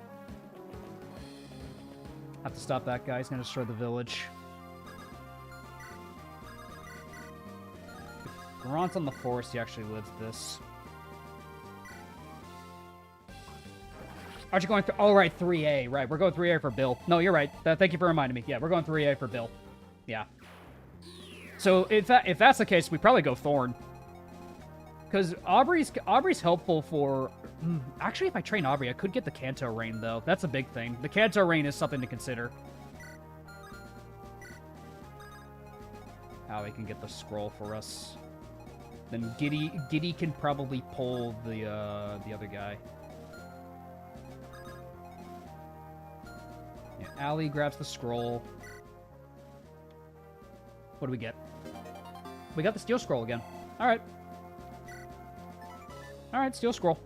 Have to stop that guy. He's going to destroy the village. If Garant's on the forest, he actually lives this. Aren't you going through? Oh, right, 3A. Right, we're going 3A for Bill. No, you're right. Thank you for reminding me. Yeah, we're going 3A for Bill. Yeah. So if that's the case, we probably go Thorn. Because Aubrey's helpful for... Actually, if I train Aubrey, I could get the Kanto Rain, though. That's a big thing. The Kanto Rain is something to consider. How he can get the scroll for us. Then Giddy can probably pull the other guy. Yeah, Ali grabs the scroll. What do we get? We got the Steel Scroll again. Alright. Alright, Steel Scroll.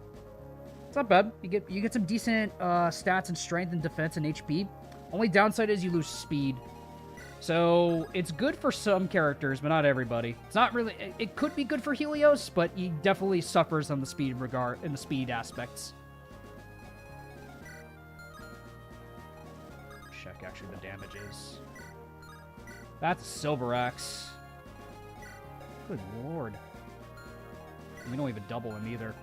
It's not bad. You get some decent stats and strength and defense and HP. Only downside is you lose speed. So, it's good for some characters, but not everybody. It's not really... It could be good for Helios, but he definitely suffers on the speed in the speed aspects. Check actually the damages. That's a Silver Axe. Good lord. We don't even double him either.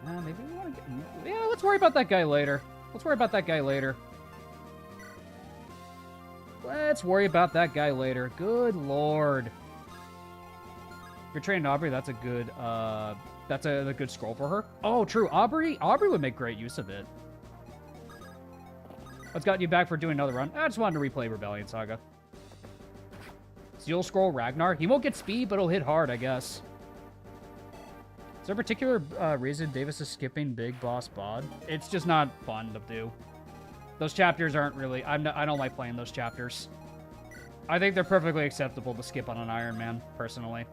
Maybe we want to get... Yeah, let's worry about that guy later. Let's worry about that guy later. Let's worry about that guy later. Good lord. If you're training Aubrey, that's a good good scroll for her. Oh, true. Aubrey would make great use of it. What's gotten you back for doing another run? I just wanted to replay Rebellion Saga. Steel Scroll Ragnar. He won't get speed, but he'll hit hard, I guess. Is there a particular reason Davis is skipping Big Boss Bod? It's just not fun to do. Those chapters aren't really... I don't like playing those chapters. I think they're perfectly acceptable to skip on an Iron Man, personally.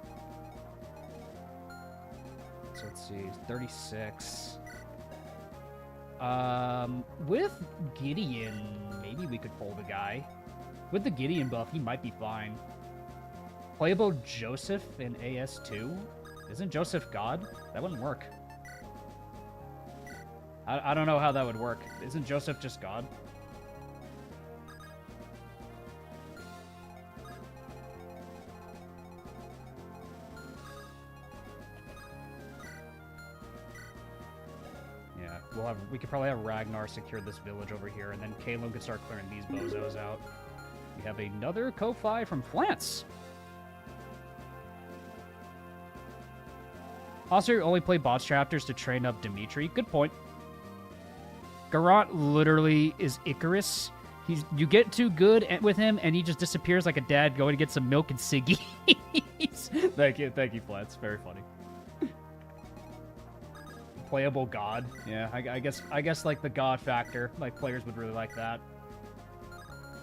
So let's see, 36. With Gideon, maybe we could pull the guy. With the Gideon buff, he might be fine. Playable Joseph in AS2? Isn't Joseph God? That wouldn't work. I don't know how that would work. Isn't Joseph just God? Yeah, we could probably have Ragnar secure this village over here, and then Caleb could start clearing these bozos out. We have another Ko-Fi from France. Also, you only play boss chapters to train up Dimitri. Good point. Garant literally is Icarus. You get too good with him, and he just disappears like a dad going to get some milk and ciggies. Thank you, Flats. Very funny. Playable God. Yeah, I guess like the God factor. Like players would really like that.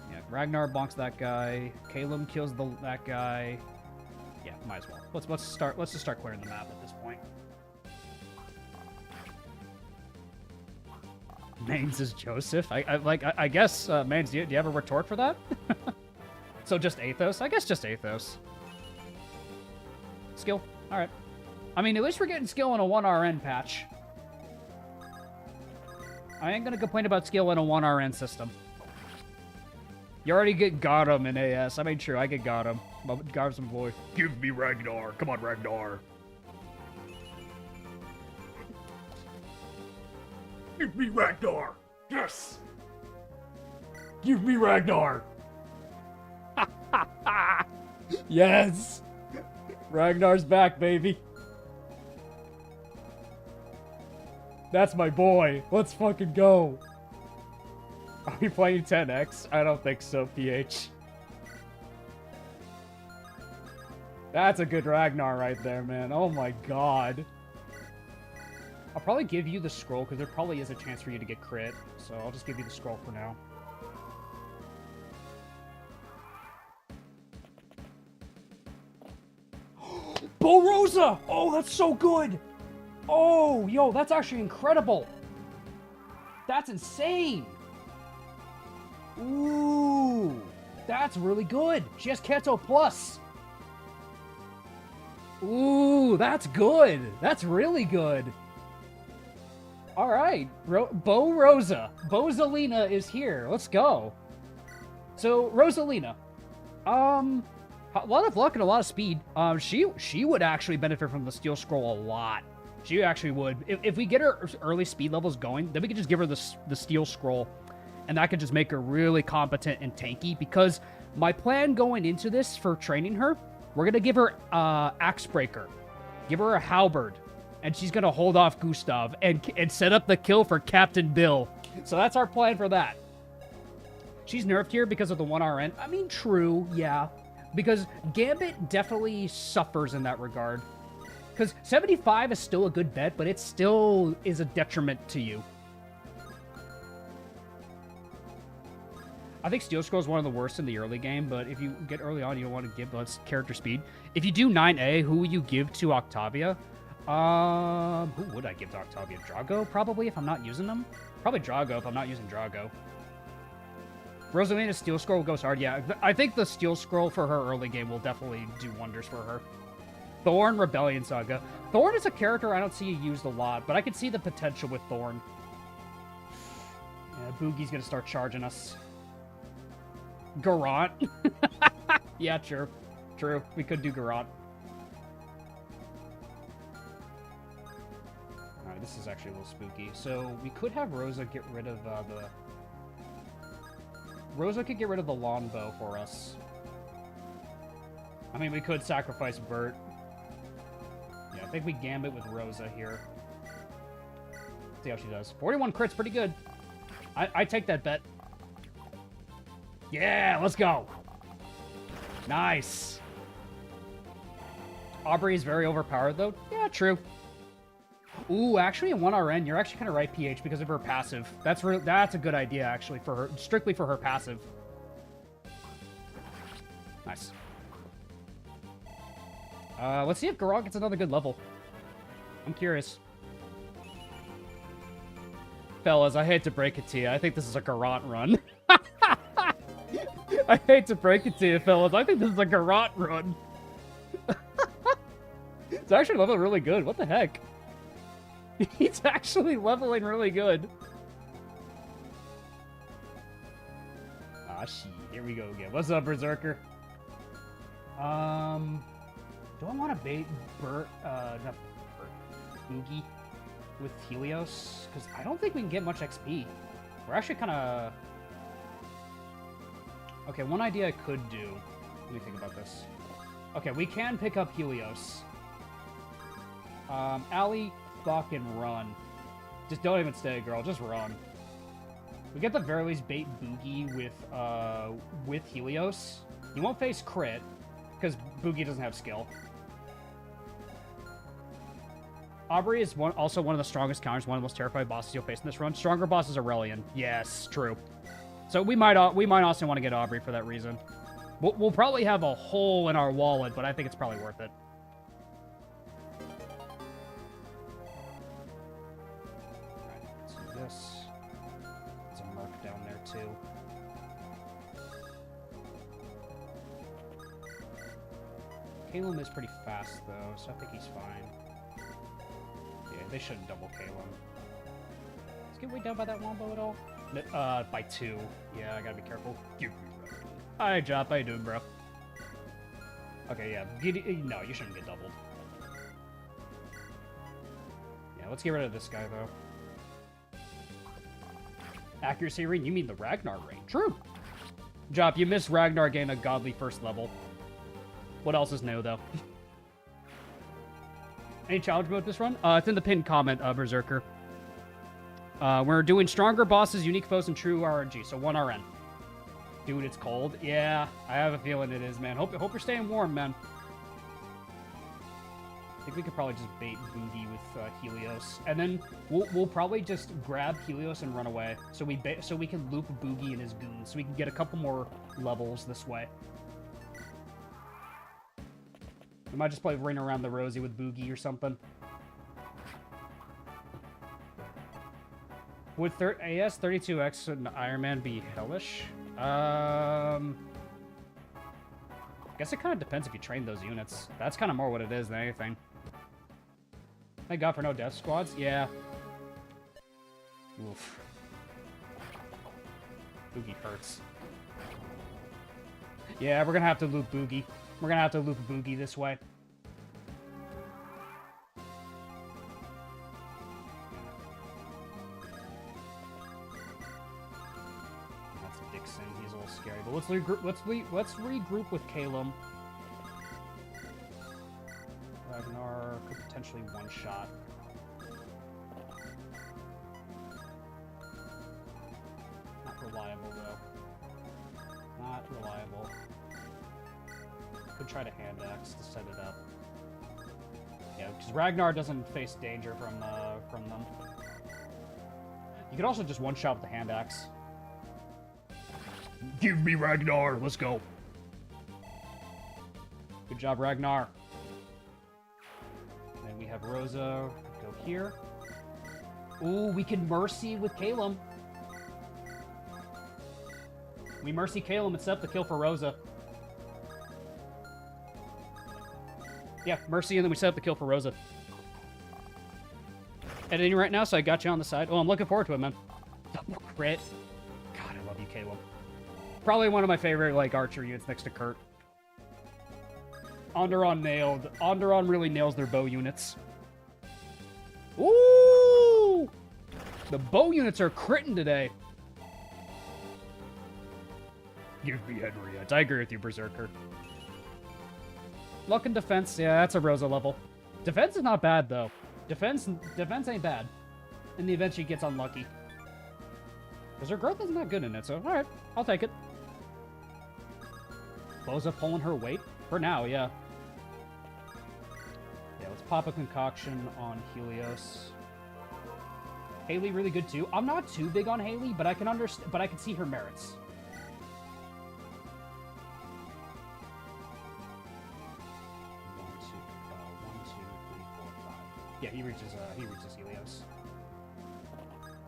Yeah, Ragnar bonks that guy. Caleb kills that guy. Yeah, might as well. Let's just start clearing the map at this point. Mains is Joseph. I guess Mains. Do you have a retort for that? So just Athos? I guess just Athos. Skill. All right. I mean, at least we're getting skill in a 1RN patch. I ain't gonna complain about skill in a 1RN system. You already got him in AS. I made sure I got him. Got some boy. Give me Ragnar. Come on, Ragnar. Give me Ragnar. Yes. Give me Ragnar. Yes. Ragnar's back, baby. That's my boy. Let's fucking go. Are we playing 10x? I don't think so, PH. That's a good Ragnar right there, man. Oh my god. I'll probably give you the scroll, because there probably is a chance for you to get crit. So I'll just give you the scroll for now. Bo Rosa! Oh, that's so good! Oh, yo, that's actually incredible! That's insane! Ooh, that's really good! She has Keto Plus! Ooh, that's good! That's really good! Alright, Bo Rosa. Bozalina is here. Let's go. So, Rosalina. A lot of luck and a lot of speed. She would actually benefit from the Steel Scroll a lot. She actually would. If we get her early speed levels going, then we could just give her the Steel Scroll, and that could just make her really competent and tanky, because my plan going into this for training her, we're going to give her Axe Breaker, give her a Halberd, and she's going to hold off Gustav and set up the kill for Captain Bill. So that's our plan for that. She's nerfed here because of the 1RN. I mean, true, yeah. Because Gambit definitely suffers in that regard. Because 75 is still a good bet, but it still is a detriment to you. I think Steel Scroll is one of the worst in the early game, but if you get early on, you don't want to give less character speed. If you do 9A, who would you give to Octavia? Who would I give to Octavia? Drago, probably, if I'm not using them? Probably Drago if I'm not using Drago. Rosalina's Steel Scroll goes hard. Yeah, I think the Steel Scroll for her early game will definitely do wonders for her. Thorn, Rebellion Saga. Thorn is a character I don't see used a lot, but I can see the potential with Thorn. Yeah, Boogie's gonna start charging us. Garant. Yeah, true. True. We could do Garant. Alright, this is actually a little spooky. So, we could have Rosa get rid of Rosa could get rid of the longbow for us. I mean, we could sacrifice Bert. Yeah, I think we gambit with Rosa here. See how she does. 41 crits, pretty good. I take that bet. Yeah, let's go. Nice. Aubrey is very overpowered, though. Yeah, true. Ooh, actually, in 1RN, you're actually kind of right, PH, because of her passive. That's a good idea, actually, for her, strictly for her passive. Nice. Let's see if Garrote gets another good level. I'm curious. Fellas, I hate to break it to you. I think this is a Garrote run. I hate to break it to you, fellas. I think this is a Garrote run. It's actually leveling really good. What the heck? He's actually leveling really good. Ah, shit. Here we go again. What's up, Berserker? Do I want to bait Boogie with Helios? Because I don't think we can get much XP. We're actually kind of... Okay, one idea I could do... Let me think about this. Okay, we can pick up Helios. Allie, fucking run. Just don't even stay, girl. Just run. We get the very least bait Boogie with Helios. You won't face crit, because Boogie doesn't have skill. Aubrey is also one of the strongest counters, one of the most terrifying bosses you'll face in this run. Stronger boss is Aurelion. Yes, true. So we might also want to get Aubrey for that reason. We'll probably have a hole in our wallet, but I think it's probably worth it. Alright, let's do this. There's a Merc down there, too. Calum is pretty fast, though, so I think he's fine. Yeah, they shouldn't double Calum. Let's get weighed down by that wombo at all? By 2. Yeah, I gotta be careful. Hi, Jop. How you doing, bro? Okay, yeah. No, you shouldn't get doubled. Yeah, let's get rid of this guy, though. Accuracy ring? You mean the Ragnar ring? True. Jop, you missed Ragnar getting a godly first level. What else is new, though? Any challenge mode this run? It's in the pinned comment, Berserker. We're doing stronger bosses, unique foes, and true RNG, so 1RN. Dude, it's cold. Yeah, I have a feeling it is, man. Hope you're staying warm, man. I think we could probably just bait Boogie with Helios, and then we'll probably just grab Helios and run away. So we can loop Boogie and his goons, so we can get a couple more levels this way. We might just play Ring Around the Rosie with Boogie or something. Would AS32X and Ironman be hellish? I guess it kind of depends if you train those units. That's kind of more what it is than anything. Thank God for no death squads. Yeah. Oof. Boogie hurts. Yeah, we're gonna have to loop Boogie. We're gonna have to loop Boogie this way. That's Dixon. He's a little scary, but let's regroup. Let's regroup with Calum. Ragnar could potentially one-shot. Not reliable though. Not reliable. Could try to hand axe to set it up. Yeah, because Ragnar doesn't face danger from them. You could also just one-shot with the hand axe. Give me Ragnar. Let's go. Good job, Ragnar. And then we have Rosa go here. Ooh, we can Mercy with Calum. We Mercy Calum and set up the kill for Rosa. Yeah, Mercy, and then we set up the kill for Rosa. Editing right now, so I got you on the side. Oh, I'm looking forward to it, man. Double crit. God, I love you, Caleb. Probably one of my favorite, like, archer units next to Kurt. Onderon nailed. Onderon really nails their bow units. Ooh! The bow units are critting today. Give me Henriette. I agree with you, Berserker. Luck and defense, yeah, that's a Rosa level. Defense is not bad, though. Defense ain't bad. In the event she gets unlucky. Because her growth isn't that good in it, so alright, I'll take it. Boza pulling her weight? For now, yeah. Yeah, let's pop a concoction on Helios. Haley really good too. I'm not too big on Haley, but I can understand, but I can see her merits. One, two, three, four, five. Yeah, he reaches Helios.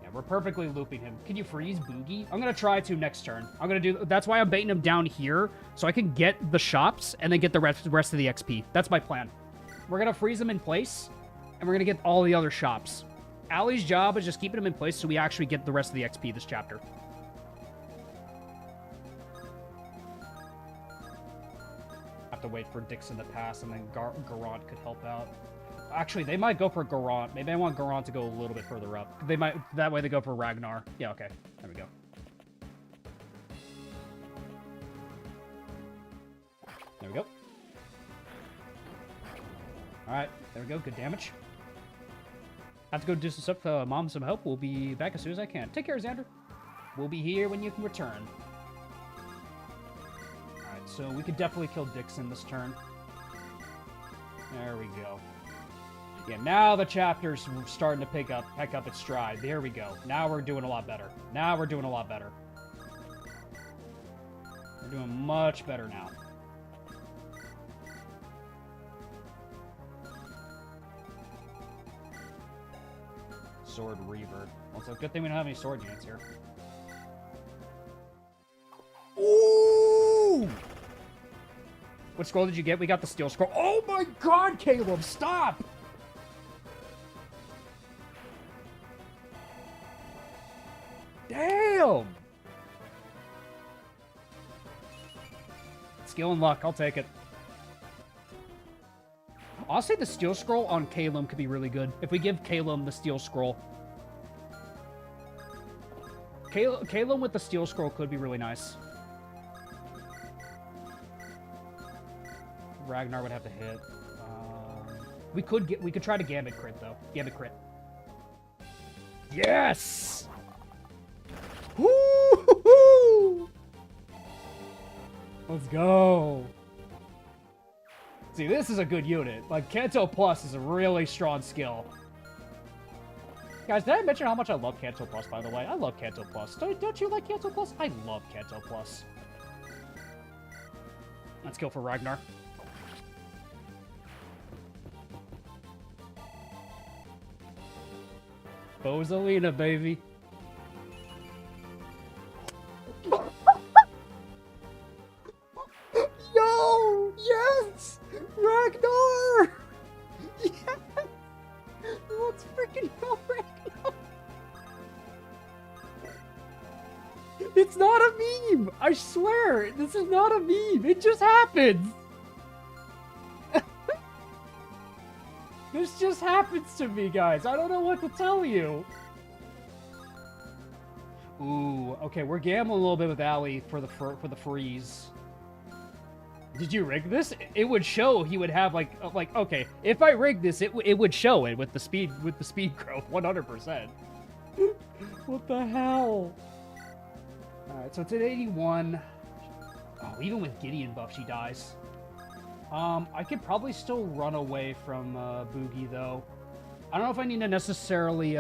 Yeah, we're perfectly looping him. Can you freeze Boogie? I'm gonna try to next turn. That's why I'm baiting him down here, so I can get the shops and then get the rest of the XP. That's my plan. We're gonna freeze him in place, and we're gonna get all the other shops. Allie's job is just keeping him in place so we actually get the rest of the XP this chapter. Have to wait for Dixon to pass, and then Garant could help out. Actually, they might go for Garant. Maybe I want Garant to go a little bit further up. They might. That way they go for Ragnar. Yeah, okay. There we go. There we go. Alright, there we go. Good damage. Have to go do some stuff, mom some help. We'll be back as soon as I can. Take care, Xander. We'll be here when you can return. Alright, so we could definitely kill Dixon this turn. There we go. Yeah, now the chapter's starting to pick up its stride. There we go. Now we're doing a lot better. We're doing much better now. Sword Reaver. Well, it's a good thing we don't have any sword units here. Ooh! What scroll did you get? We got the steel scroll. Oh my god, Caleb, stop! Damn! Skill and luck, I'll take it. I'll say the steel scroll on Calum could be really good. If we give Calum the steel scroll. Calum with the steel scroll could be really nice. Ragnar would have to hit. We could try to Gambit crit though. Gambit crit. Yes! Woo! Let's go. See, this is a good unit. Like, Kanto Plus is a really strong skill. Guys, did I mention how much I love Kanto Plus, by the way? I love Kanto Plus. Don't you like Kanto Plus? I love Kanto Plus. Let's go for Ragnar. Bozalina, baby. Yo! Yes! Ragnar! Yes! Let's freaking go, Ragnar! It's not a meme! I swear! This is not a meme! It just happens! This just happens to me, guys. I don't know what to tell you. Ooh, okay, we're gambling a little bit with Allie for the freeze. Did you rig this? It would show he would have like okay, if I rig this, it would show it with the speed growth 100%. What the hell? All right, so it's at 81. Oh, even with Gideon buff, she dies. I could probably still run away from Boogie though. I don't know if I need to necessarily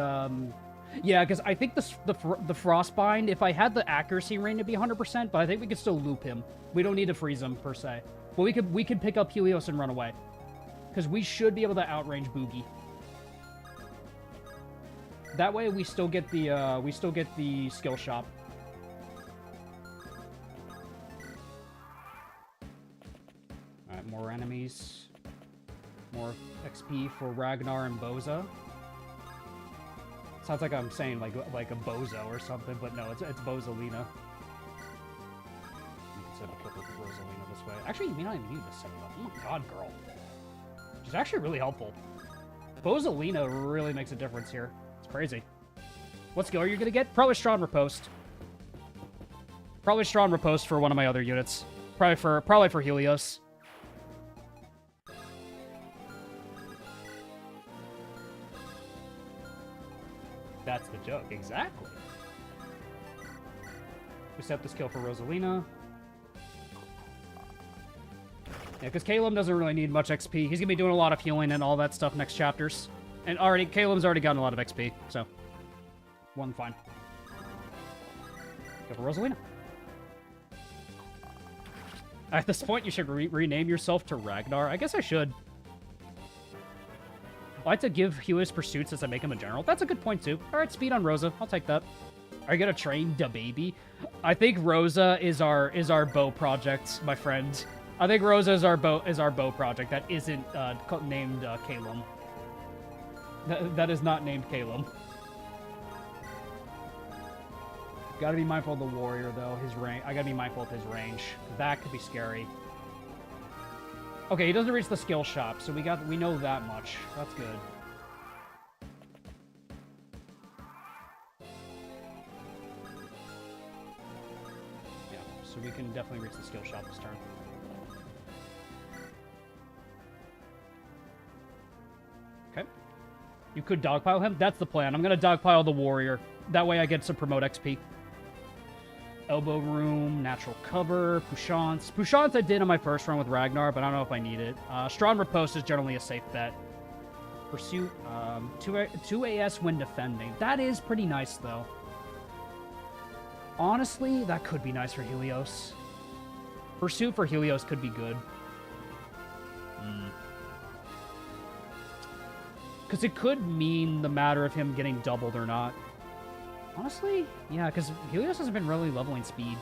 yeah, because I think the Frostbind, if I had the accuracy range to be 100%, but I think we could still loop him. We don't need to freeze him, per se. But we could pick up Helios and run away. Because we should be able to outrange Boogie. That way we still get the skill shop. Alright, more enemies. More XP for Ragnar and Boza. Sounds like I'm saying like a bozo or something, but no, it's Bozalina. You can set up a couple with Rosalina this way. Actually, you may not even need this setup. Oh my god, girl. She's actually really helpful. Bozalina really makes a difference here. It's crazy. What skill are you gonna get? Probably Strong Riposte. Probably Strong Riposte for one of my other units. Probably for Helios. That's the joke, exactly. We set this kill for Rosalina. Yeah, because Caleb doesn't really need much XP. He's gonna be doing a lot of healing and all that stuff next chapters. And Caleb's already gotten a lot of XP, so. One fine. Go for Rosalina. At this point, you should rename yourself to Ragnar. I guess I should. I like to give Helios pursuits as I make him a general. That's a good point, too. All right, speed on Rosa. I'll take that. Are you gonna train da baby? I think Rosa is our bow project, my friend. I think Rosa is our bow project. That isn't named Calum. That is not named Calum. Gotta be mindful of the warrior, though. His range. I gotta be mindful of his range. That could be scary. Okay, he doesn't reach the skill shop, so we know that much. That's good. Yeah, so we can definitely reach the skill shop this turn. Okay. You could dogpile him. That's the plan. I'm gonna dogpile the warrior. That way I get to promote XP. Elbow room, natural cover, Puissance. Puissance I did on my first run with Ragnar, but I don't know if I need it. Strong Riposte is generally a safe bet. Pursuit, 2 AS when defending. That is pretty nice, though. Honestly, that could be nice for Helios. Pursuit for Helios could be good. Because it could mean the matter of him getting doubled or not. Honestly, yeah, because Helios hasn't been really leveling speed.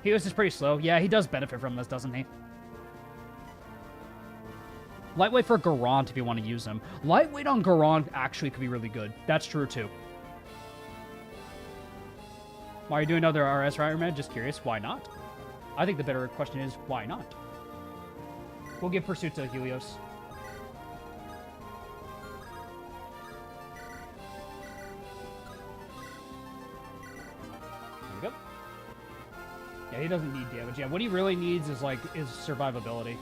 Helios is pretty slow. Yeah, he does benefit from this, doesn't he? Lightweight for Garant if you want to use him. Lightweight on Garant actually could be really good. That's true, too. Why are you doing another RS Ironman? Just curious. Why not? I think the better question is, why not? We'll give Pursuit to Helios. Yeah, he doesn't need damage. Yeah, what he really needs is survivability.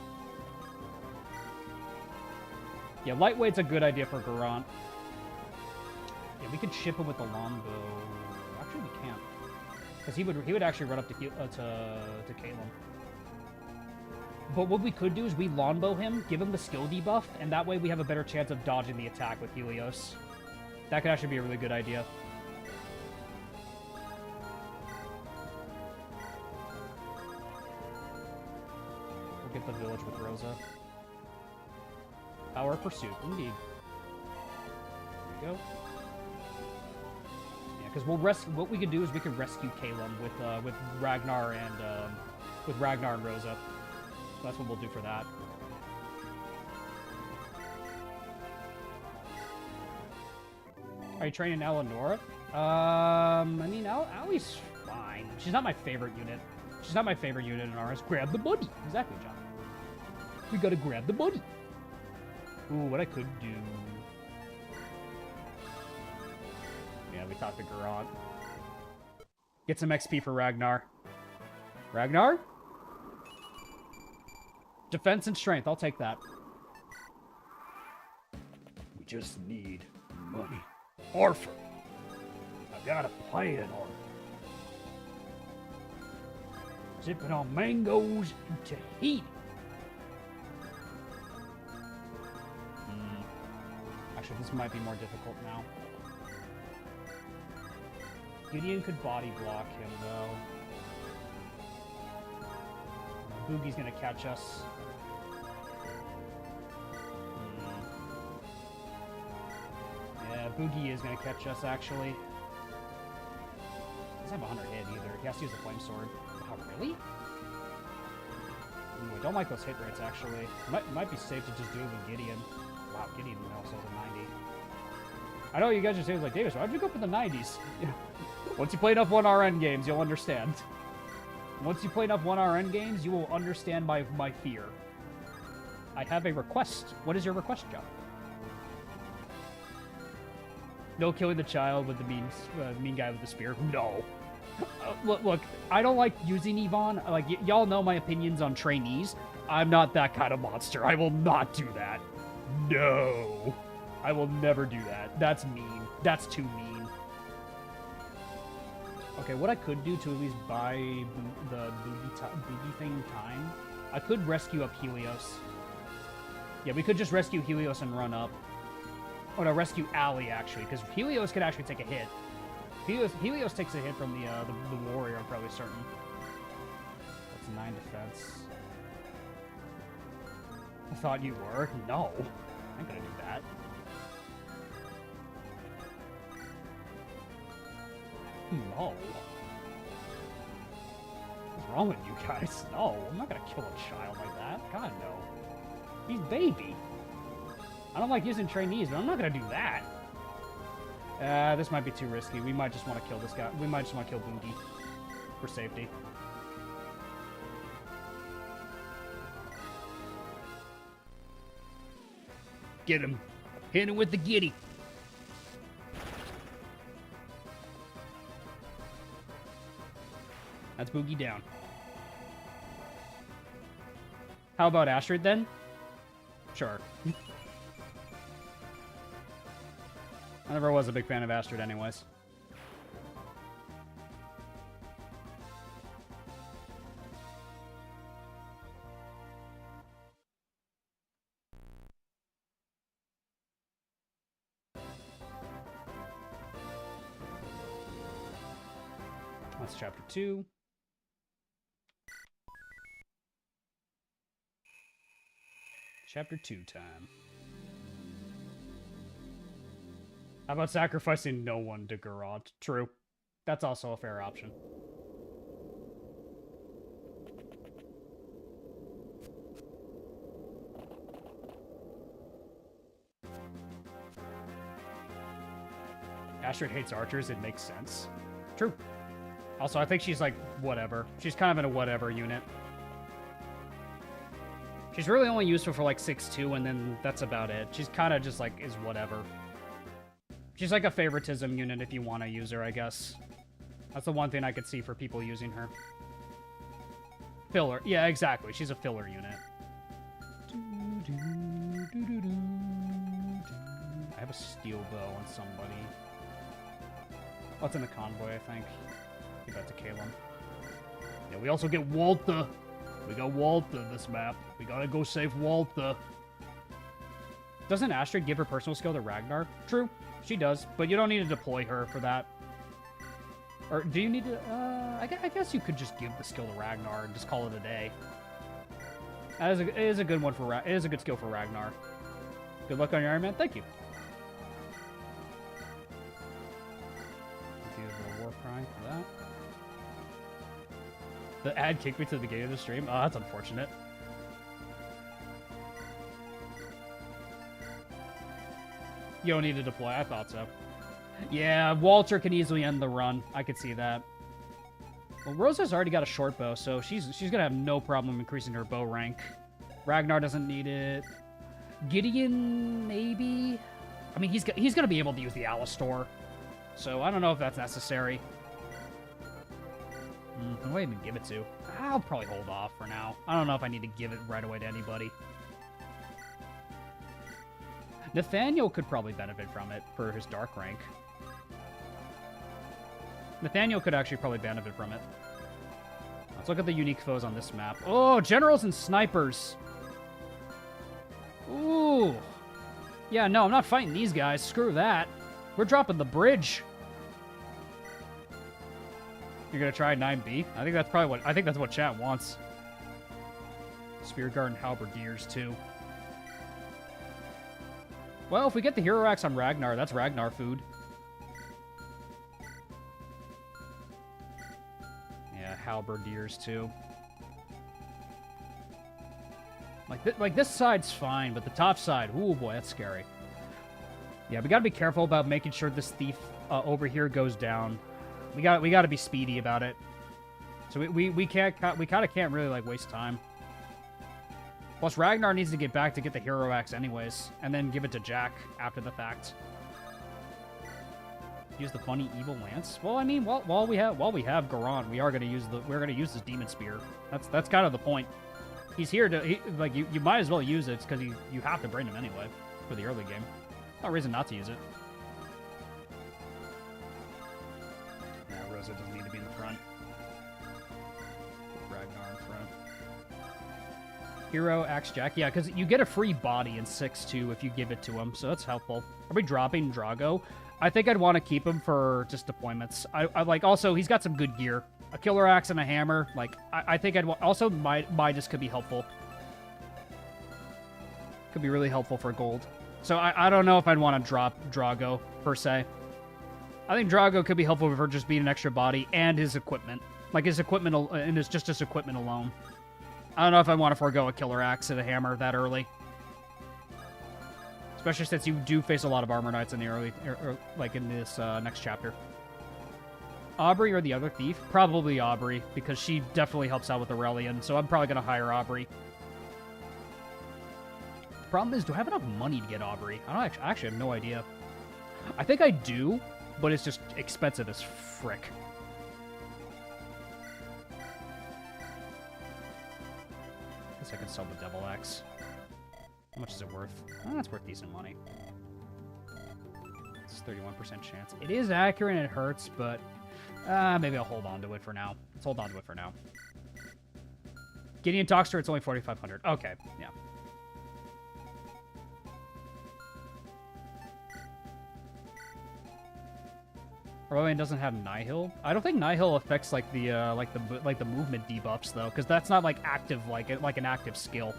Yeah, lightweight's a good idea for Garant. Yeah, we could ship him with the longbow. Actually, we can't, because he would actually run up to Calum. But what we could do is we longbow him, give him the skill debuff, and that way we have a better chance of dodging the attack with Helios. That could actually be a really good idea. Get the village with Rosa. Power of Pursuit, indeed. There we go. Yeah, because what we could do is we could rescue Calum with Ragnar and Rosa. That's what we'll do for that. Are you training Eleonora? I mean, Allie's fine. She's not my favorite unit. She's not my favorite unit in ours. Grab the buddy. Exactly, John. We gotta grab the buddy. Ooh, what I could do. Yeah, we talked to Garant. Get some XP for Ragnar. Ragnar? Defense and strength. I'll take that. We just need money. Orphan. I got a plan, Orphan. Sipping on mangoes and Tahiti. Actually, this might be more difficult now. Gideon could body block him, though. Boogie's gonna catch us. Yeah, Boogie is gonna catch us, actually. He doesn't have 100 hit either. He has to use the flame sword. Wow, really? Ooh, I don't like those hit rates, actually. Might be safe to just do it with Gideon. Wow, Gideon also has a 90. I know you guys are saying, like, Davis, why'd you go for the 90s? Once you play enough 1RN games, you'll understand. Once you play enough 1RN games, you will understand my fear. I have a request. What is your request, John? No killing the child with the mean guy with the spear. No. Look, I don't like using Yvonne. Like, y'all know my opinions on trainees. I'm not that kind of monster. I will not do that. No. I will never do that. That's mean. That's too mean. Okay, what I could do to at least buy the boogie thing time, I could rescue up Helios. Yeah, we could just rescue Helios and run up. Oh no, rescue Allie actually, because Helios could actually take a hit. Helios takes a hit from the warrior, I'm probably certain. That's 9 defense. I thought you were. No. I'm gonna do that. No. What's wrong with you guys? No, I'm not gonna kill a child like that. God, no. He's baby. I don't like using trainees, but I'm not gonna do that. This might be too risky. We might just want to kill this guy. We might just want to kill Boogie for safety. Get him. Hit him with the giddy. That's Boogie down. How about Astrid then? Sure. I never was a big fan of Astrid anyways. That's chapter 2. Chapter 2 time. How about sacrificing no one to Garant? True. That's also a fair option. Astrid hates archers, it makes sense. True. Also, I think she's like, whatever. She's kind of in a whatever unit. She's really only useful for like 6-2, and then that's about it. She's kind of just like, is whatever. She's like a favoritism unit if you want to use her, I guess. That's the one thing I could see for people using her. Filler. Yeah, exactly. She's a filler unit. I have a steel bow on somebody. Oh, it's in the convoy, I think. Give that to Caleb. Yeah, we also get Walther. We got Walther this map. We gotta go save Walther. Doesn't Astrid give her personal skill to Ragnar? True. She does, but you don't need to deploy her for that. Or do you need to? I guess you could just give the skill to Ragnar and just call it a day. It is a good one for it is a good skill for Ragnar. Good luck on your Iron Man. Thank you. A war cry for that. The ad kicked me to the gate of the stream. Oh, that's unfortunate. You don't need to deploy. I thought so. Yeah, Walter can easily end the run. I could see that. Well, Rosa's already got a short bow, so she's gonna have no problem increasing her bow rank. Ragnar doesn't need it. Gideon, maybe? I mean, he's gonna be able to use the Alistor, so I don't know if that's necessary. Who do I even give it to? I'll probably hold off for now. I don't know if I need to give it right away to anybody. Nathaniel could probably benefit from it for his dark rank. Nathaniel could actually probably benefit from it. Let's look at the unique foes on this map. Oh, generals and snipers. Ooh. Yeah, no, I'm not fighting these guys. Screw that. We're dropping the bridge. You're gonna try 9B? I think that's probably I think that's what chat wants. Spearguard and Halberdiers too. Well, if we get the hero axe on Ragnar, that's Ragnar food. Yeah, Halberdiers too. Like this side's fine, but the top side, ooh boy, that's scary. Yeah, we gotta be careful about making sure this thief over here goes down. We gotta be speedy about it. So we kind of can't really like waste time. Plus, Ragnar needs to get back to get the hero axe anyways, and then give it to Jack after the fact. Use the funny evil lance. Well, I mean, while we have Garant, we're gonna use this demon spear. That's kind of the point. He's here to you might as well use it because you have to bring him anyway for the early game. No reason not to use it. Yeah, Rosa doesn't need to be in the front. Put Ragnar in front. Hero, Axe Jack. Yeah, because you get a free body in 6-2 if you give it to him, so that's helpful. Are we dropping Drago? I think I'd want to keep him for just deployments. I like, also, he's got some good gear. A killer axe and a hammer. Like, I think I'd want... Also, Midas could be helpful. Could be really helpful for gold. So I don't know if I'd want to drop Drago, per se. I think Drago could be helpful for just being an extra body and his equipment. Like, his equipment, and it's just his equipment alone. I don't know if I want to forego a killer axe and a hammer that early. Especially since you do face a lot of armor knights in the early... like, in this next chapter. Aubrey or the other thief? Probably Aubrey, because she definitely helps out with Aurelian, so I'm probably going to hire Aubrey. Problem is, do I have enough money to get Aubrey? I actually have no idea. I think I do, but it's just expensive as frick. I guess I can sell the Devil Axe. How much is it worth? Oh, that's worth decent money. It's 31% chance. It is accurate and it hurts, but maybe I'll hold on to it for now. Let's hold on to it for now. Gideon Talkster, it's only 4,500. Okay, yeah. Rebellion doesn't have Nihil. I don't think Nihil affects like the movement debuffs though, because that's not like active like an active skill.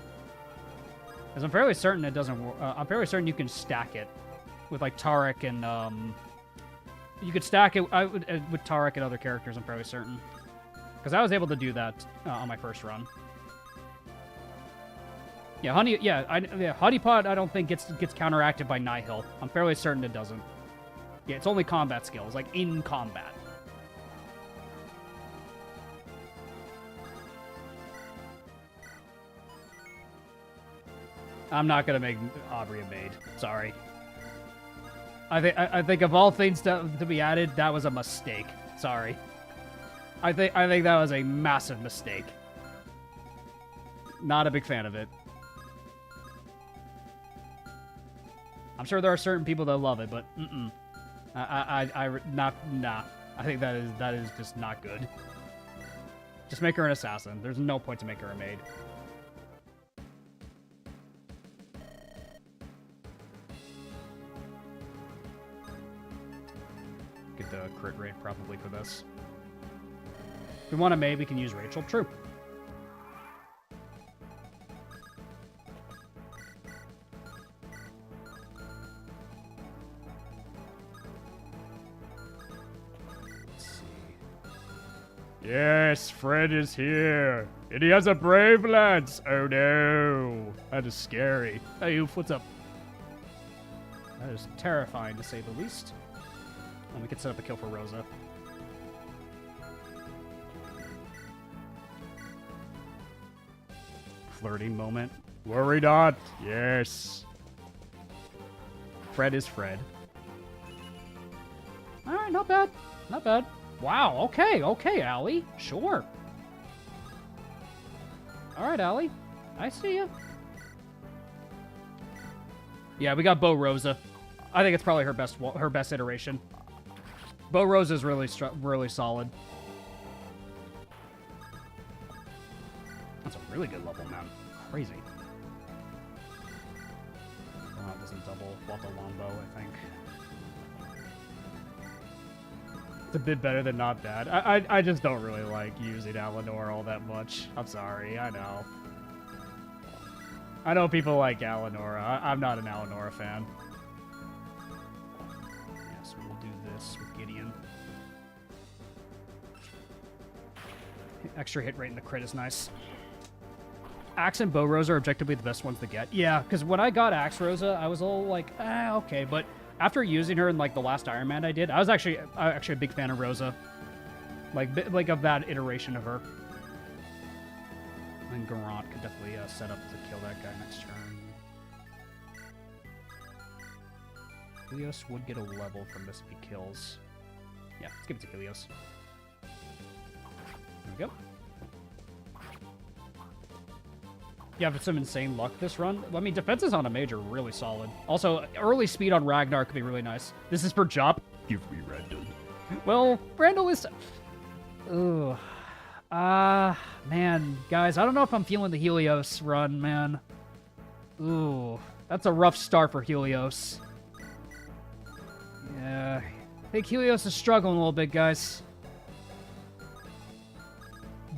Because I'm fairly certain it doesn't. I'm fairly certain you can stack it with like Tarek and you could stack it with Tarek and other characters. I'm fairly certain because I was able to do that on my first run. Yeah, Honeypot I don't think gets counteracted by Nihil. I'm fairly certain it doesn't. Yeah, it's only combat skills, like in combat. I'm not gonna make Aubrey a maid. Sorry. I think of all things to be added, that was a mistake. Sorry. I think that was a massive mistake. Not a big fan of it. I'm sure there are certain people that love it, but nah. I think that is just not good. Just make her an assassin. There's no point to make her a maid. Get the crit rate probably for this. If we want a maid, we can use Rachel. True. Yes, Fred is here. And he has a brave lance. Oh no. That is scary. Hey, Oof, what's up? That is terrifying, to say the least. And we can set up a kill for Rosa. Flirting moment. Worry not. Yes. Fred is Fred. Alright, not bad. Not bad. Wow, okay, Allie. Sure. Alright, Allie. I see you. Yeah, we got Bo Rosa. I think it's probably her best iteration. Bo Rosa is really solid. That's a really good level, man. Crazy. Oh, it doesn't double Watalombo, I think. It's a bit better than not bad. I just don't really like using Alinor all that much. I'm sorry, I know. I know people like Alinor. I'm not an Alinor fan. Yes, we'll do this with Gideon. Extra hit rate in the crit is nice. Axe and Bow Rosa are objectively the best ones to get. Yeah, because when I got Axe Rosa, I was all like, okay, but after using her in like the last Ironman I did, I was actually a big fan of Rosa. Like of that iteration of her. And Garant could definitely set up to kill that guy next turn. Helios would get a level from this if he kills. Yeah, let's give it to Helios. There we go. Yeah, but some insane luck this run. I mean, defenses on a mage are really solid. Also, early speed on Ragnar could be really nice. This is for Jop. Give me Randall. Well, Randall is... Ugh. Man, guys, I don't know if I'm feeling the Helios run, man. Ooh, that's a rough start for Helios. Yeah, I think Helios is struggling a little bit, guys.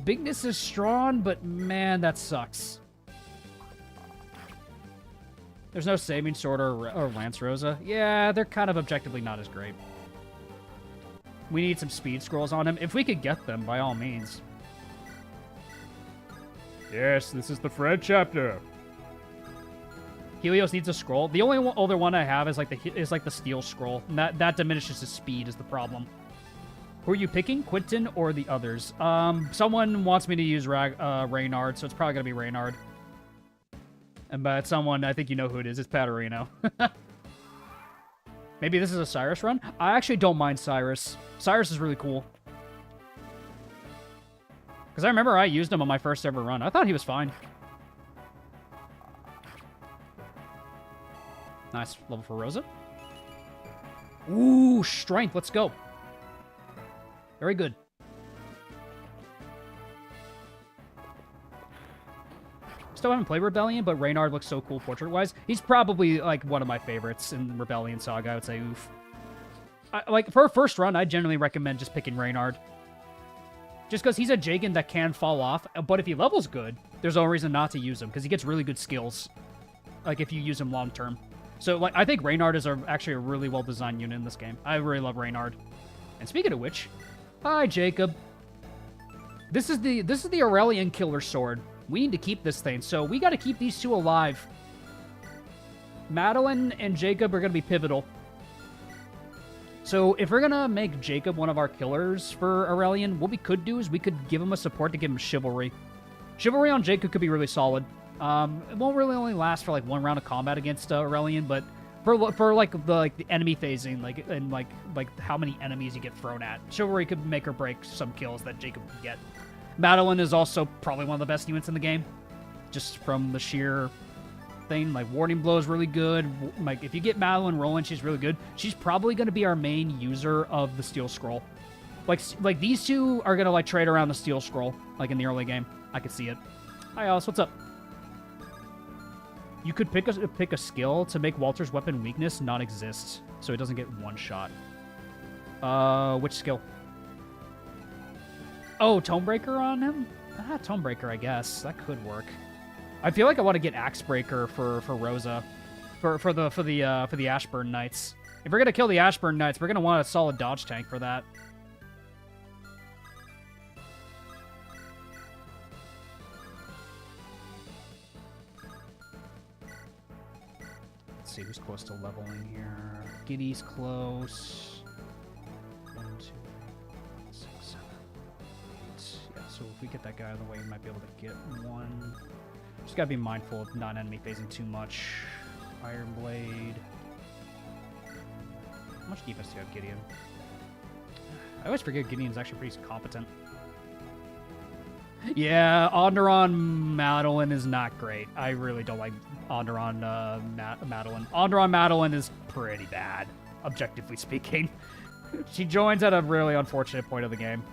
Bigness is strong, but man, that sucks. There's no Saving Sword or Lance Rosa. Yeah, they're kind of objectively not as great. We need some speed scrolls on him. If we could get them, by all means. Yes, this is the Fred chapter. Helios needs a scroll. The only other one I have is like the steel scroll, and that diminishes his speed is the problem. Who are you picking, Quentin or the others? Someone wants me to use Reynard, so it's probably gonna be Reynard. And by someone, I think you know who it is. It's Paterino. Maybe this is a Cyrus run? I actually don't mind Cyrus. Cyrus is really cool. Because I remember I used him on my first ever run. I thought he was fine. Nice. Level 4 Rosa. Ooh, strength. Let's go. Very good. Still haven't played Rebellion, but Reynard looks so cool portrait-wise. He's probably, like, one of my favorites in Rebellion Saga, I would say. Oof. Like, for a first run, I generally recommend just picking Reynard. Just because he's a Jagan that can fall off, but if he levels good, there's no reason not to use him, because he gets really good skills. Like, if you use him long-term. So, like, I think Reynard is actually a really well-designed unit in this game. I really love Reynard. And speaking of which, hi, Jacob. This is the Aurelian Killer Sword. We need to keep this thing, so we got to keep these two alive. Madeline and Jacob are going to be pivotal. So if we're going to make Jacob one of our killers for Aurelian, what we could do is we could give him a support to give him Chivalry. Chivalry on Jacob could be really solid. It won't really only last for like one round of combat against Aurelian, but for like the enemy phasing, like how many enemies you get thrown at, Chivalry could make or break some kills that Jacob could get. Madeline is also probably one of the best units in the game, just from the sheer thing. Like, Warding Blow is really good. Like, if you get Madeline rolling, she's really good. She's probably going to be our main user of the Steel Scroll. Like these two are going to, like, trade around the Steel Scroll, like, in the early game. I could see it. Hi, Alice. What's up? You could pick a skill to make Walter's weapon weakness non-exist, so it doesn't get one shot. Which skill? Oh, Tomebreaker on him? Tomebreaker, I guess. That could work. I feel like I want to get Axebreaker for Rosa. For the Ashburn Knights. If we're gonna kill the Ashburn Knights, we're gonna want a solid dodge tank for that. Let's see who's close to leveling here. Giddy's close. 1, 2, 3, 4, 5, 6, 7, 8. Yeah, so if we get that guy out of the way, we might be able to get one. Just gotta be mindful of non-enemy phasing too much. Iron Blade. How much defense do you have, Gideon? I always forget Gideon's actually pretty competent. Yeah, Onderon Madeline is not great. I really don't like Onderon Madeline. Onderon Madeline is pretty bad, objectively speaking. She joins at a really unfortunate point of the game.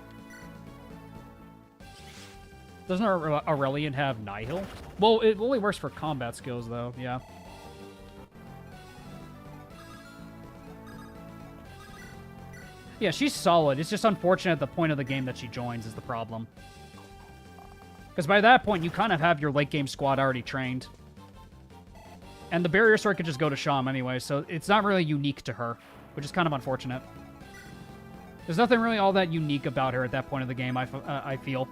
Doesn't Aurelian have Nihil? Well, it only works for combat skills, though, yeah. Yeah, she's solid. It's just unfortunate at the point of the game that she joins is the problem. Because by that point, you kind of have your late-game squad already trained. And the Barrier Sword could just go to Sham anyway, so it's not really unique to her, which is kind of unfortunate. There's nothing really all that unique about her at that point of the game, I feel.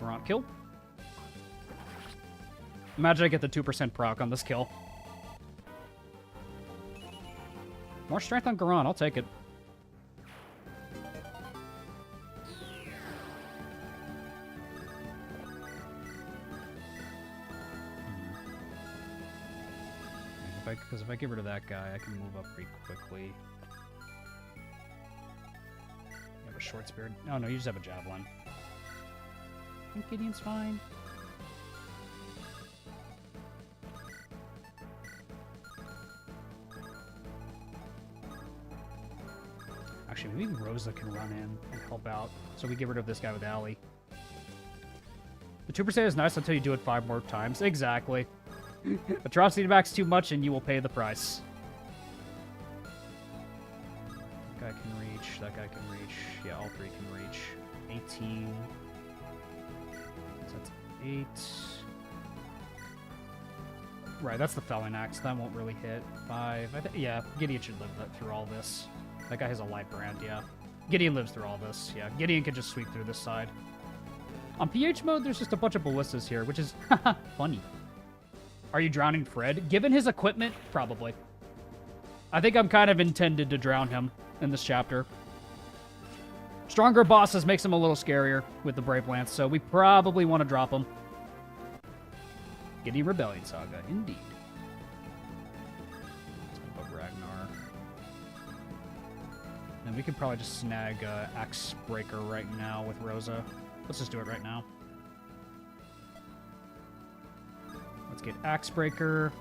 Garant kill. Imagine I get the 2% proc on this kill. More strength on Garant, I'll take it. Because if I get rid of that guy, I can move up pretty quickly. You have a short spear. Oh no, you just have a javelin. I think Gideon's fine. Actually, maybe Rosa can run in and help out. So we get rid of this guy with Allie. The 2% is nice until you do it 5 more times. Exactly. Atrocity max too much and you will pay the price. That guy can reach. That guy can reach. Yeah, all 3 can reach. 18. So that's 8. Right, that's the Felling Axe. That won't really hit. 5. Yeah, Gideon should live through all this. That guy has a light brand, yeah. Gideon lives through all this, yeah. Gideon can just sweep through this side. On PH mode, there's just a bunch of ballistas here, which is funny. Are you drowning Fred? Given his equipment, probably. I think I'm kind of intended to drown him in this chapter. Stronger bosses makes him a little scarier with the Brave Lance, so we probably want to drop him. Gideon Rebellion Saga, indeed. Let's put Ragnar. And we could probably just snag Axe Breaker right now with Rosa. Let's just do it right now. Let's get Axe Breaker.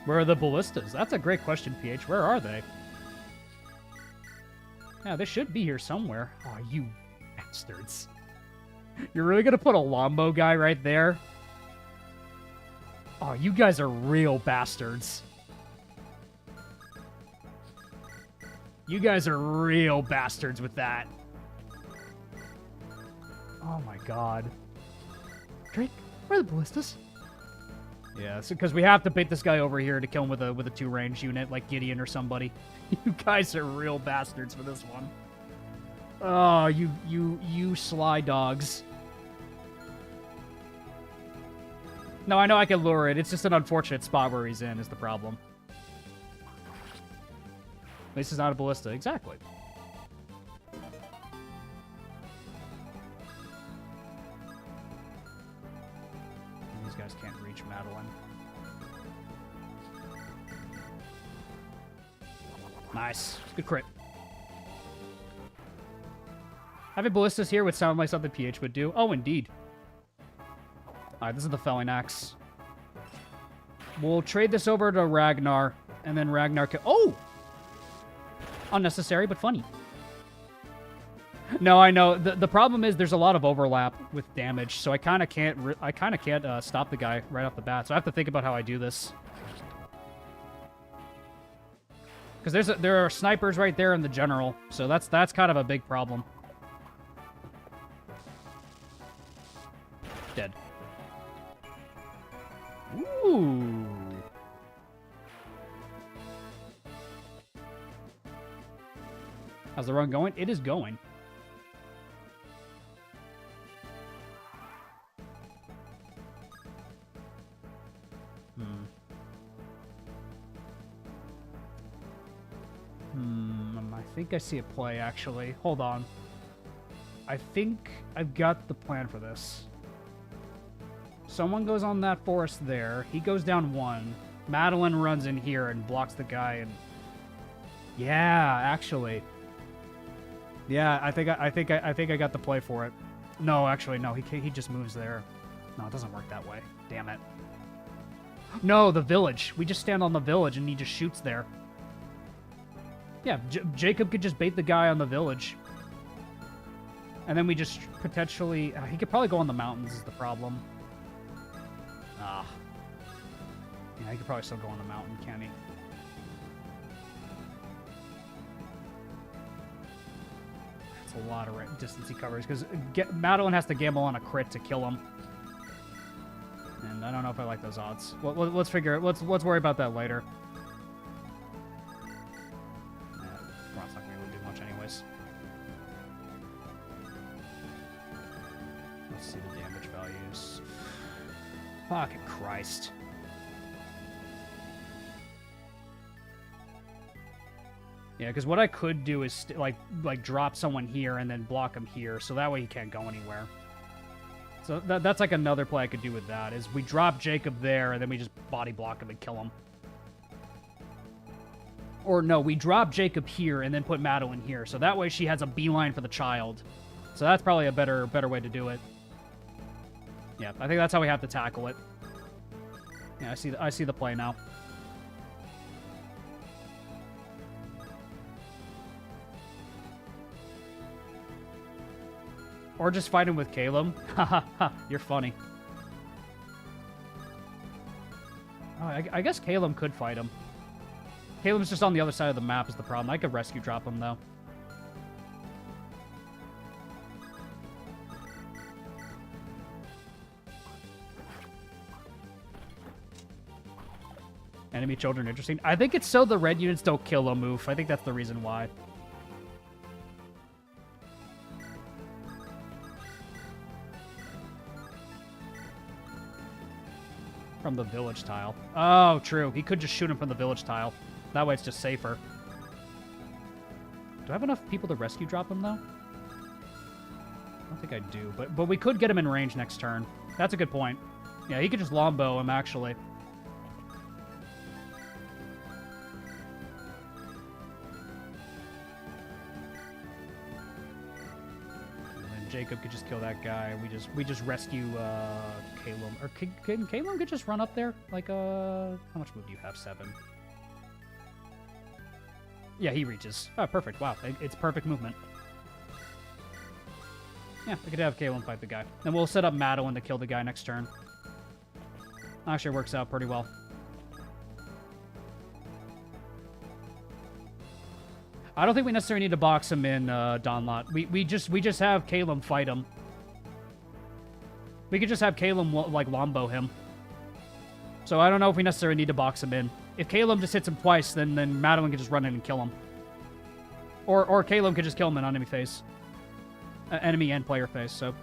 Where are the ballistas? That's a great question, PH. Where are they? Yeah, they should be here somewhere. Oh, you bastards. You're really gonna put a Lombo guy right there? Oh, you guys are real bastards. You guys are real bastards with that. Oh my god. Drake, where are the ballistas? Yeah, so because we have to bait this guy over here to kill him with a 2-range unit like Gideon or somebody. You guys are real bastards for this one. Oh, you sly dogs. No, I know I can lure it. It's just an unfortunate spot where he's in is the problem. At least it's not a ballista. Exactly. These guys can't reach Madeline. Nice. Good crit. Having ballistas here would sound like something PH would do. Oh, indeed. Alright, this is the Felling Axe. We'll trade this over to Ragnar, and then Ragnar can... Oh! Unnecessary, but funny. No, I know. The problem is there's a lot of overlap with damage, so I kind of can't stop the guy right off the bat. So I have to think about how I do this. Because there are snipers right there in the general, so that's kind of a big problem. Dead. Ooh. How's the run going? It is going. I think I see a play, actually. Hold on. I think I've got the plan for this. Someone goes on that forest there. He goes down 1. Madeline runs in here and blocks the guy. And yeah, actually. Yeah, I think I got the play for it. No, actually, no. He just moves there. No, it doesn't work that way. Damn it. No, the village. We just stand on the village and he just shoots there. Yeah, Jacob could just bait the guy on the village. And then we just potentially... he could probably go on the mountains is the problem. Ah. Yeah, he could probably still go on the mountain, can't he? That's a lot of distance he covers, because Madeline has to gamble on a crit to kill him. And I don't know if I like those odds. Well, let's figure it. Let's worry about that later. Ron's not going to be able to do much anyways. Let's see the damage values. Fucking Christ. Yeah, because what I could do is like drop someone here and then block him here, so that way he can't go anywhere. So that's like another play I could do with that, is we drop Jacob there, and then we just body block him and kill him. Or no, we drop Jacob here and then put Madeline here, so that way she has a beeline for the child. So that's probably a better way to do it. Yeah, I think that's how we have to tackle it. Yeah, I see the play now. Or just fight him with Caleb. Haha, you're funny. Oh, I guess Caleb could fight him. Caleb's just on the other side of the map is the problem. I could rescue drop him, though. Enemy children interesting. I think it's so the red units don't kill a move. I think that's the reason why. From the village tile. Oh, true. He could just shoot him from the village tile. That way it's just safer. Do I have enough people to rescue drop him, though? I don't think I do, but we could get him in range next turn. That's a good point. Yeah, he could just longbow him, actually. Jacob could just kill that guy. We just rescue Caleb. Or can Caleb could just run up there? Like how much move do you have? 7. Yeah, he reaches. Oh, perfect. Wow, it's perfect movement. Yeah, we could have Caleb fight the guy. Then we'll set up Madeline to kill the guy next turn. Actually, works out pretty well. I don't think we necessarily need to box him in, Donlot. We just have Caleb fight him. We could just have Caleb, like, lombo him. So I don't know if we necessarily need to box him in. If Caleb just hits him twice, then Madeline could just run in and kill him. Or Caleb could just kill him in enemy phase. Enemy and player phase, so...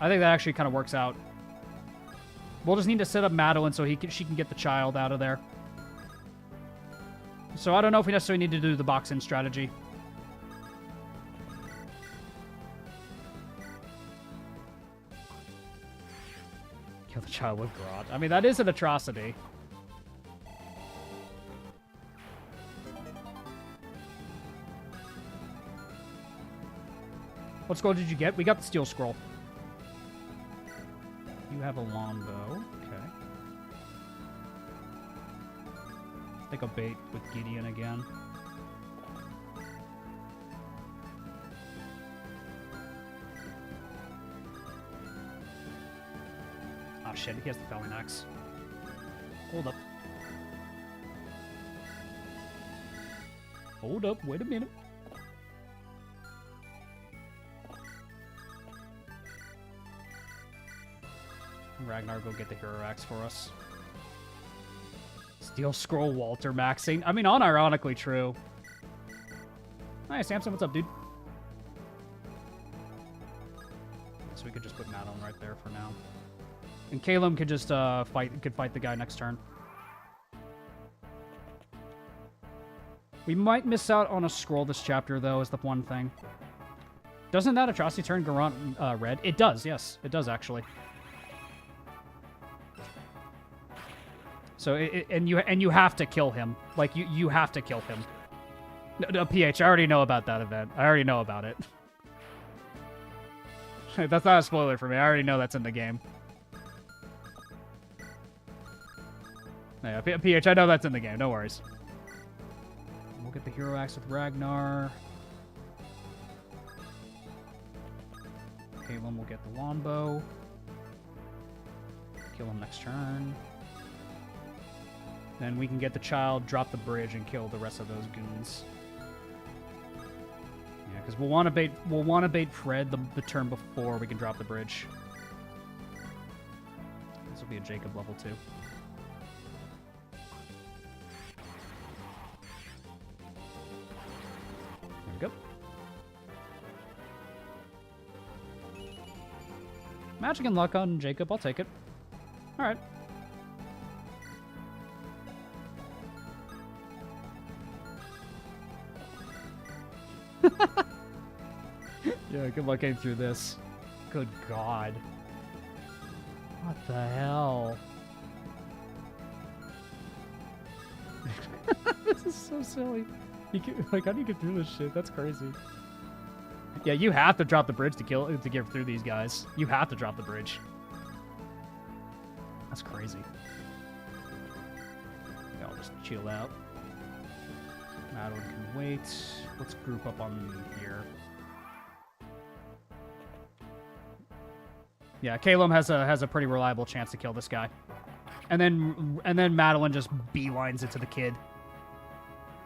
I think that actually kind of works out. We'll just need to set up Madeline so she can get the child out of there. So I don't know if we necessarily need to do the box-in strategy. Kill the child with Garrote. I mean, that is an atrocity. What scroll did you get? We got the steel scroll. You have a longbow. Okay. Take a bait with Gideon again. Oh shit, he has the felling axe. Hold up. Hold up, wait a minute. Ragnar, go get the hero axe for us. Steel Scroll Walter maxing. I mean, unironically true. Hi, Samson. What's up, dude? So we could just put Madeline right there for now. And Caleb could just fight the guy next turn. We might miss out on a scroll this chapter, though, is the one thing. Doesn't that atrocity turn Garrote red? It does, yes. It does, actually. So, and you have to kill him. Like, you have to kill him. No, PH, I already know about that event. I already know about it. That's not a spoiler for me. I already know that's in the game. Yeah, PH, I know that's in the game. No worries. We'll get the hero axe with Ragnar. Caleb will get the longbow. Kill him next turn. Then we can get the child, drop the bridge, and kill the rest of those goons. Yeah, because we'll want to bait Fred the turn before we can drop the bridge. This will be a Jacob level 2. There we go. Magic and luck on Jacob. I'll take it. All right. Yeah, good luck getting through this. Good God. What the hell? This is so silly. Like, how do you get through this shit? That's crazy. Yeah, you have to drop the bridge to get through these guys. You have to drop the bridge. That's crazy. Yeah, I'll just chill out. Madeline can wait. Let's group up on here. Yeah, Calum has a pretty reliable chance to kill this guy. And then Madeline just beelines it to the kid.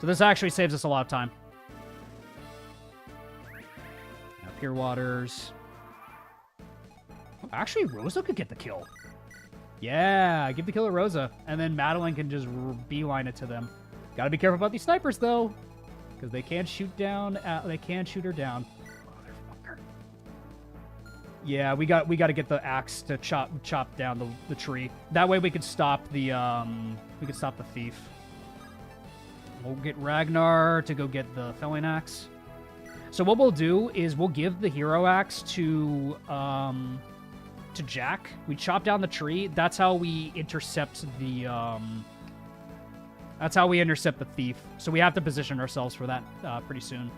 So this actually saves us a lot of time. Now, Pure Waters. Oh, actually, Rosa could get the kill. Yeah, give the kill to Rosa. And then Madeline can just beeline it to them. Gotta be careful about these snipers, though. Because they can't shoot down. They can't shoot her down. Motherfucker. Yeah, we got to get the axe to chop down the tree. That way we could stop the thief. We'll get Ragnar to go get the felling axe. So what we'll do is we'll give the hero axe to Jack. We chop down the tree. That's how we intercept the thief. So we have to position ourselves for that pretty soon.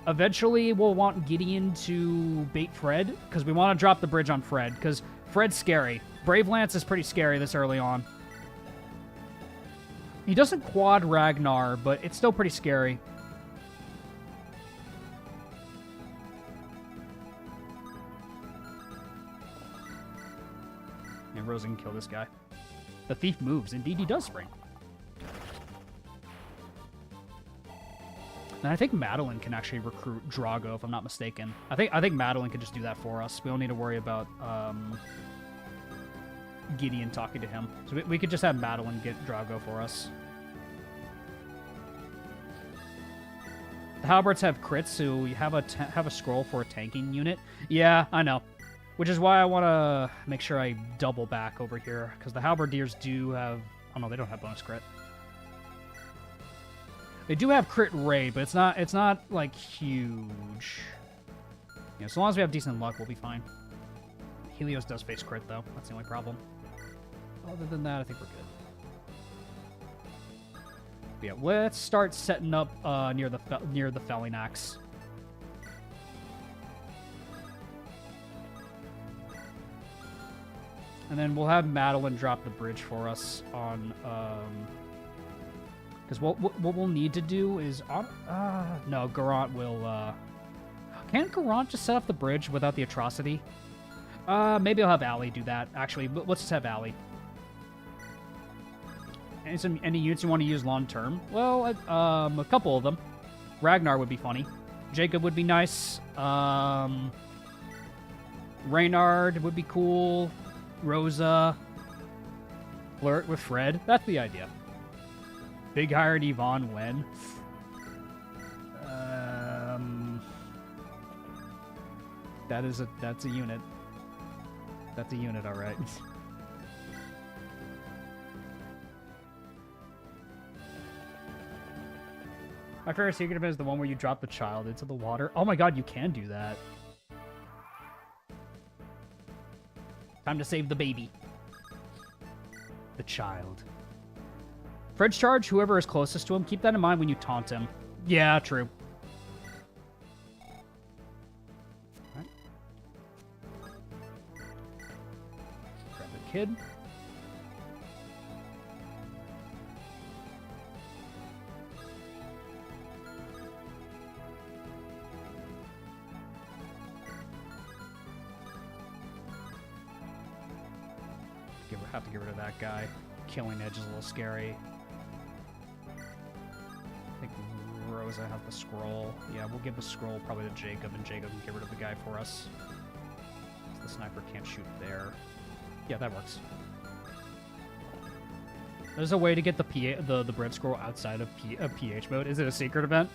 Eventually, we'll want Gideon to bait Fred, because we want to drop the bridge on Fred, because Fred's scary. Brave Lance is pretty scary this early on. He doesn't quad Ragnar, but it's still pretty scary. And Rosa can kill this guy. The thief moves. Indeed, he does spring. And I think Madeline can actually recruit Drago, if I'm not mistaken. I think Madeline can just do that for us. We don't need to worry about Gideon talking to him. So we could just have Madeline get Drago for us. The Halberds have crits, so you have a scroll for a tanking unit. Yeah, I know. Which is why I want to make sure I double back over here, because the Halberdiers do have... Oh, no, they don't have bonus crit. They do have crit raid, but it's not like huge. Yeah, so long as we have decent luck, we'll be fine. Helios does face crit though. That's the only problem. Other than that, I think we're good. But yeah, let's start setting up near the felling axe. And then we'll have Madeline drop the bridge for us on because what we'll need to do is... no, Garant will... Can't Garant just set up the bridge without the atrocity? Maybe I'll have Allie do that. Actually, let's just have Allie. Any units you want to use long-term? Well, a couple of them. Ragnar would be funny. Jacob would be nice. Reynard would be cool. Rosa. Flirt with Fred. That's the idea. Big hired Yvonne when? That's a unit. That's a unit, all right. My favorite secret event is the one where you drop the child into the water. Oh my god, you can do that. Time to save the baby. The child. Fred's charge, whoever is closest to him, keep that in mind when you taunt him. Yeah, true. Right. Grab the kid. Have to get rid of that guy. Killing Edge is a little scary. I think Rosa has the scroll. Yeah, we'll give the scroll probably to Jacob, and Jacob can get rid of the guy for us. The sniper can't shoot there. Yeah, that works. There's a way to get the bread scroll outside of PH mode. Is it a secret event?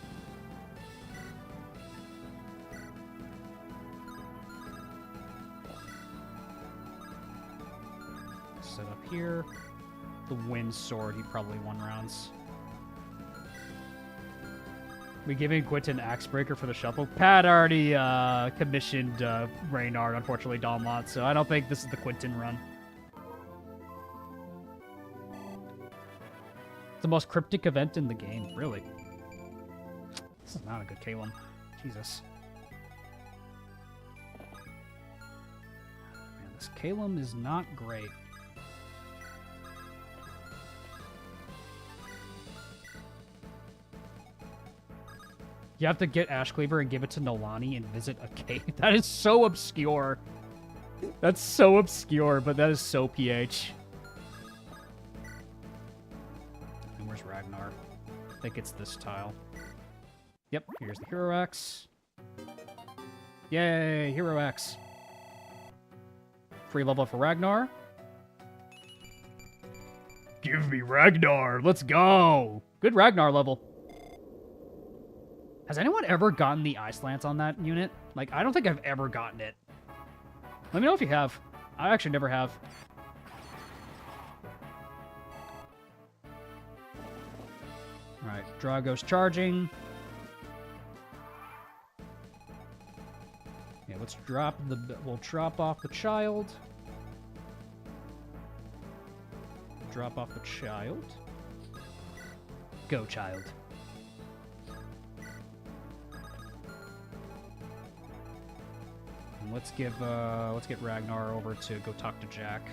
Set up here. The wind sword, he probably won rounds. We giving Quentin Axebreaker for the shuffle. Pat already commissioned Reynard, unfortunately, Donlot, so I don't think this is the Quentin run. It's the most cryptic event in the game, really. This is not a good Calum. Jesus. Because Calum is not great. You have to get Ashcleaver and give it to Nolani and visit a cave. That is so obscure. That's so obscure, but that is so PH. And where's Ragnar? I think it's this tile. Yep, here's the Hero Axe. Yay, Hero Axe. Free level for Ragnar. Give me Ragnar, let's go! Good Ragnar level. Has anyone ever gotten the Ice Lance on that unit? Like, I don't think I've ever gotten it. Let me know if you have. I actually never have. Alright, Drago's charging. Yeah, let's drop the... We'll drop off the child. Drop off the child. Go, child. And let's get Ragnar over to go talk to Jack.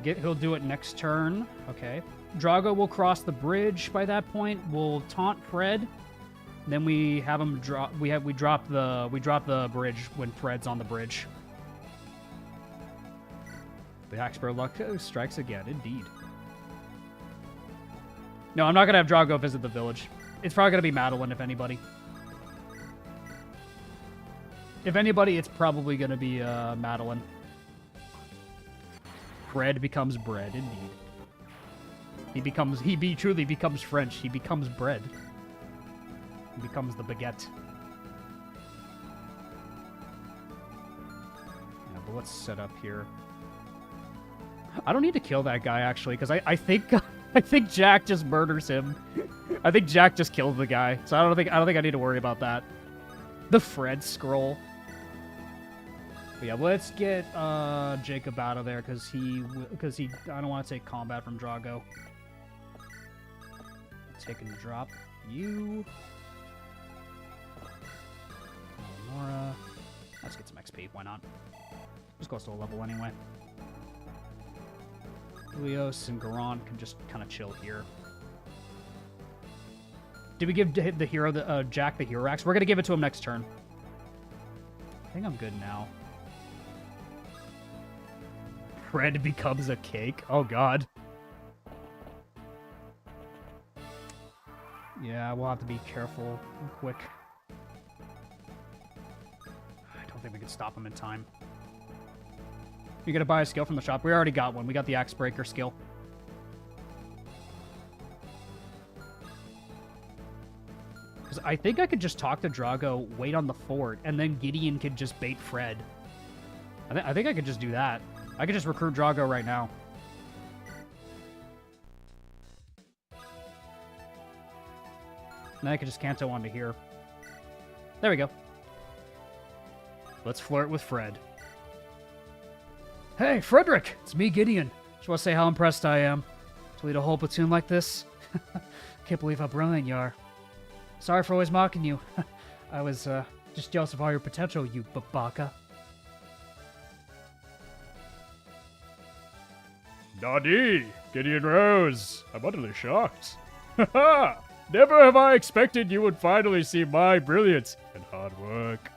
He'll do it next turn. Okay. Drago will cross the bridge by that point. We'll taunt Fred. Then we have him drop. We drop the bridge when Fred's on the bridge. The Haxburg luck strikes again, indeed. No, I'm not gonna have Drago visit the village. It's probably gonna be Madeline, if anybody. If anybody, it's probably gonna be Madeline. Bread becomes bread, indeed. He truly becomes French. He becomes bread. He becomes the baguette. Yeah, but let's set up here. I don't need to kill that guy, actually, because I think I think Jack just murders him. I think Jack just killed the guy, so I don't think I need to worry about that. The Fred scroll. But yeah, let's get Jacob out of there because he I don't want to take combat from Drago. Take and drop you. Nora. Let's get some XP. Why not? Just goes to a level anyway. Leos and Garon can just kind of chill here. Did we give the hero Jack the Hero Axe? We're gonna give it to him next turn. I think I'm good now. Bread becomes a cake. Oh god. Yeah, we'll have to be careful and quick. I don't think we can stop him in time. You gotta buy a skill from the shop. We already got one. We got the Axe Breaker skill. Because I think I could just talk to Drago, wait on the fort, and then Gideon could just bait Fred. I think I could just do that. I could just recruit Drago right now. And then I could just Canto onto here. There we go. Let's flirt with Fred. Hey, Frederick! It's me, Gideon. Just want to say how impressed I am. To lead a whole platoon like this? Can't believe how brilliant you are. Sorry for always mocking you. I was just jealous of all your potential, you babaka. Nadi! Gideon Rose! I'm utterly shocked. Haha! Never have I expected you would finally see my brilliance and hard work.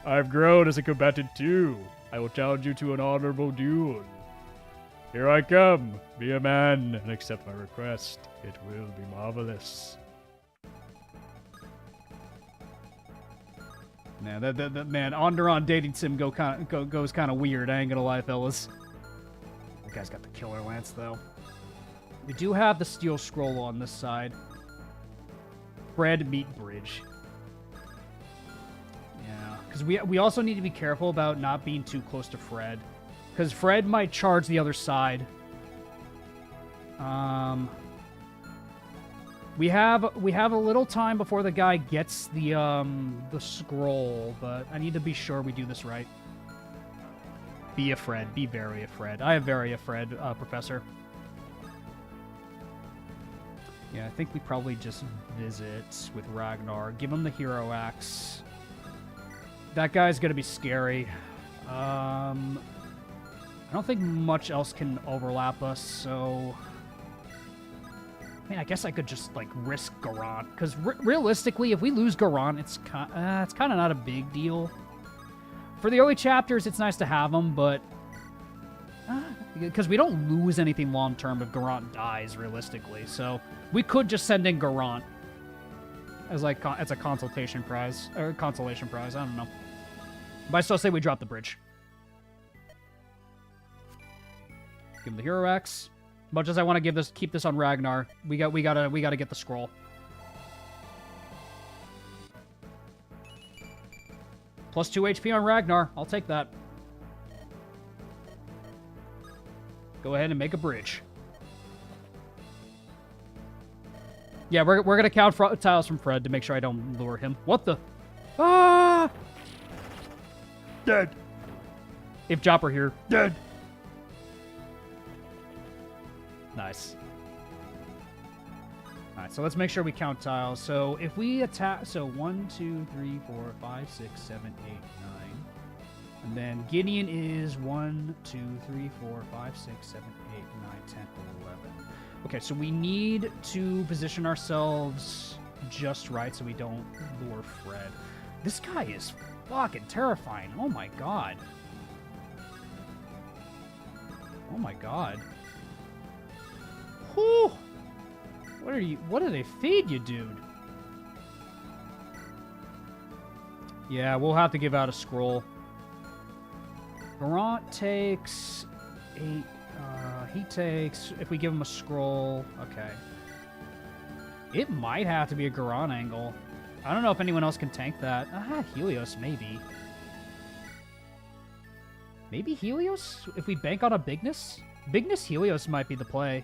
I've grown as a combatant too. I will challenge you to an honorable duel. Here I come. Be a man and accept my request. It will be marvelous. Man, that man, Onderon dating sim goes kind of weird. I ain't gonna lie, fellas. That guy's got the killer lance though. We do have the steel scroll on this side. Bread meat bridge. Yeah, because we also need to be careful about not being too close to Fred, because Fred might charge the other side. We have a little time before the guy gets the scroll, but I need to be sure we do this right. Be a Fred. Be very a Fred. I am very a Fred, Professor. Yeah, I think we probably just visit with Ragnar. Give him the Hero Axe. That guy's gonna be scary. I don't think much else can overlap us, so... I mean, I guess I could just, like, risk Garant. Because realistically, if we lose Garant, it's kind of not a big deal. For the early chapters, it's nice to have them, but... Because we don't lose anything long-term if Garant dies, realistically. So, we could just send in Garant as, like, as a consultation prize. Or consolation prize, I don't know. But I still say we drop the bridge. Give him the Hero Axe. Much as I want to keep this on Ragnar, we gotta get the scroll. Plus 2 HP on Ragnar. I'll take that. Go ahead and make a bridge. Yeah, we're gonna count tiles from Fred to make sure I don't lure him. What the? Ah! Dead. If Jop were here, dead. Nice. Alright, so let's make sure we count tiles. So if we attack... So 1, 2, 3, 4, 5, 6, 7, 8, 9. And then Gideon is 1, 2, 3, 4, 5, 6, 7, 8, 9, 10, 11. Okay, so we need to position ourselves just right so we don't lure Fred. This guy is fucking terrifying. Oh my god. Oh my god. Whew. What do they feed you, dude? Yeah, we'll have to give out a scroll. Garant takes 8. He takes... If we give him a scroll... Okay. It might have to be a Garant angle. I don't know if anyone else can tank that. Helios, maybe. Maybe Helios? If we bank on a Bigness? Bigness Helios might be the play.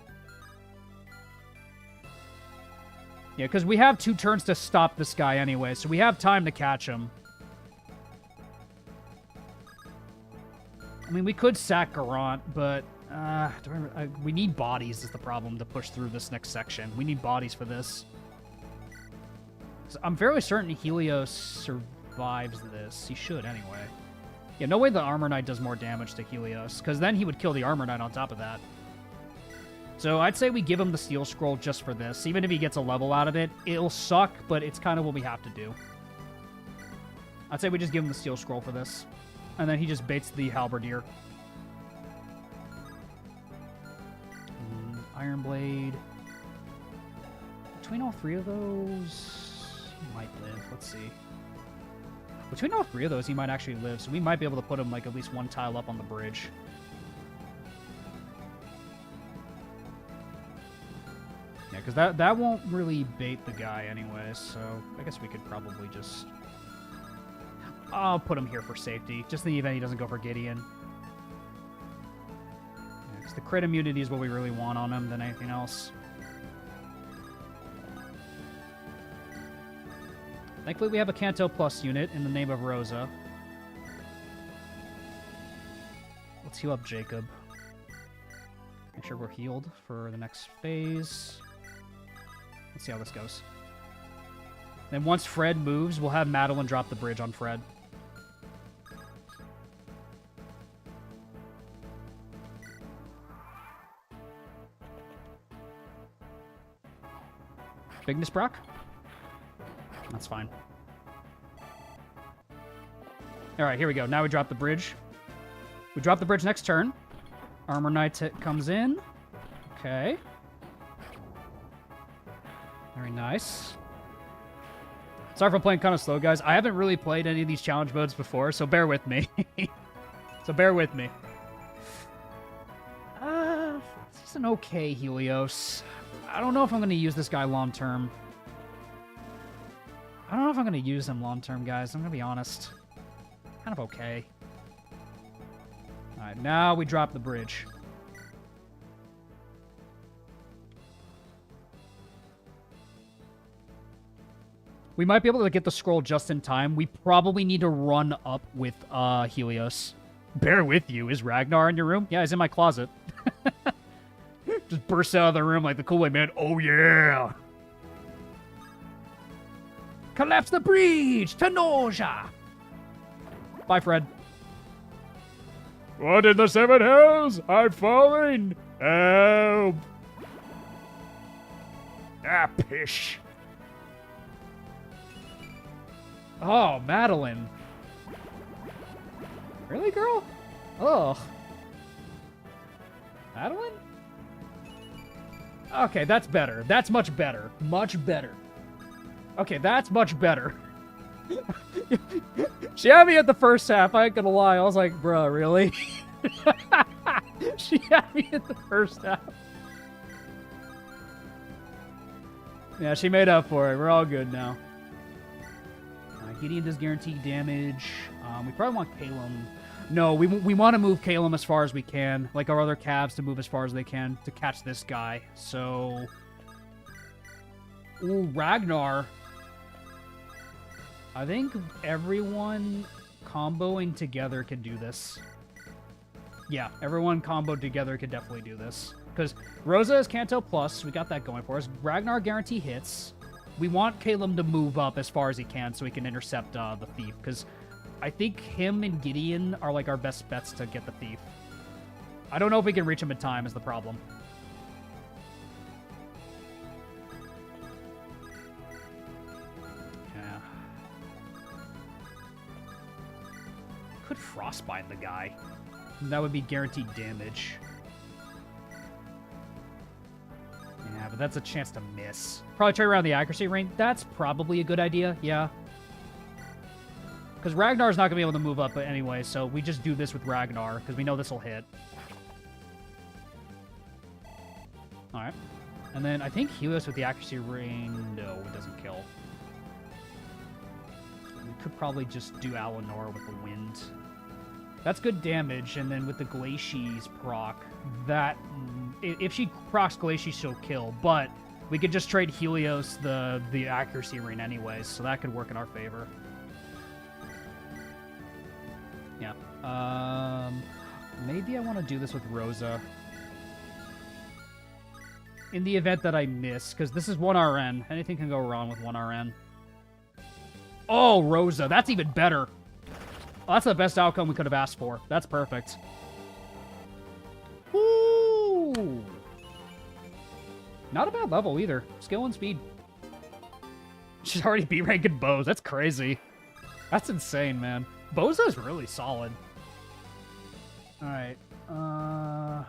Yeah, because we have 2 turns to stop this guy anyway, so we have time to catch him. I mean, we could sack Garant, but we need bodies is the problem to push through this next section. We need bodies for this. So I'm fairly certain Helios survives this. He should, anyway. Yeah, no way the Armor Knight does more damage to Helios, because then he would kill the Armor Knight on top of that. So I'd say we give him the Steel Scroll just for this. Even if he gets a level out of it, it'll suck, but it's kind of what we have to do. I'd say we just give him the Steel Scroll for this. And then he just baits the Halberdier. Iron Blade. Between all 3 of those, he might live. Let's see. Between all 3 of those, he might actually live. So we might be able to put him like at least 1 tile up on the bridge. Yeah, because that won't really bait the guy anyway, so I guess we could probably just... I'll put him here for safety, just in the event he doesn't go for Gideon. Yeah, because the crit immunity is what we really want on him than anything else. Thankfully, we have a Canto Plus unit in the name of Rosa. Let's heal up Jacob. Make sure we're healed for the next phase. Let's see how this goes. Then once Fred moves, we'll have Madeline drop the bridge on Fred. Bigness Brock? That's fine. Alright, here we go. Now we drop the bridge. We drop the bridge next turn. Armor Knight comes in. Okay. Very nice. Sorry for playing kind of slow, guys. I haven't really played any of these challenge modes before, so bear with me. So bear with me. It's an okay Helios. I don't know if I'm going to use this guy long term. I don't know if I'm going to use him long term, guys. I'm going to be honest. Kind of okay. Alright, now we drop the bridge. We might be able to get the scroll just in time. We probably need to run up with Helios. Bear with you. Is Ragnar in your room? Yeah, he's in my closet. Just bursts out of the room like the Kool-Aid Man. Oh, yeah. Collapse the breach! Tanoja! Bye, Fred. What in the seven hells? I'm falling! Help! Ah, pish. Oh, Madeline. Really, girl? Ugh. Madeline? Okay, that's better. That's much better. Much better. Okay, that's much better. She had me at the first half, I ain't gonna lie. I was like, bruh, really? She had me at the first half. Yeah, she made up for it. We're all good now. Gideon does guaranteed damage. We probably want Calum. No, we want to move Calum as far as we can. Like our other calves to move as far as they can to catch this guy. So... Ooh, Ragnar. I think everyone comboing together can do this. Yeah, everyone comboed together could definitely do this. Because Rosa is Kanto Plus. We got that going for us. Ragnar guarantee hits. We want Calum to move up as far as he can so he can intercept the thief. Because I think him and Gideon are like our best bets to get the thief. I don't know if we can reach him in time is the problem. Yeah. Could frostbite the guy. That would be guaranteed damage. Yeah, but that's a chance to miss. Probably try around the accuracy range. That's probably a good idea, yeah. Because Ragnar's not going to be able to move up anyway, so we just do this with Ragnar, because we know this will hit. Alright. And then I think Helios with the accuracy range... No, it doesn't kill. We could probably just do Alinor with the wind. That's good damage, and then with the Glacies proc, that... If she procs Glacies, she'll kill, but we could just trade Helios the accuracy ring anyways, so that could work in our favor. Yeah. Maybe I want to do this with Rosa. In the event that I miss, because this is 1 RN. Anything can go wrong with 1 RN. Oh, Rosa. That's even better. Oh, that's the best outcome we could have asked for. That's perfect. Woo! Not a bad level either. Skill and speed. She's already B-ranked in bows. That's crazy. That's insane, man. Bozo's really solid. Alright. Yeah,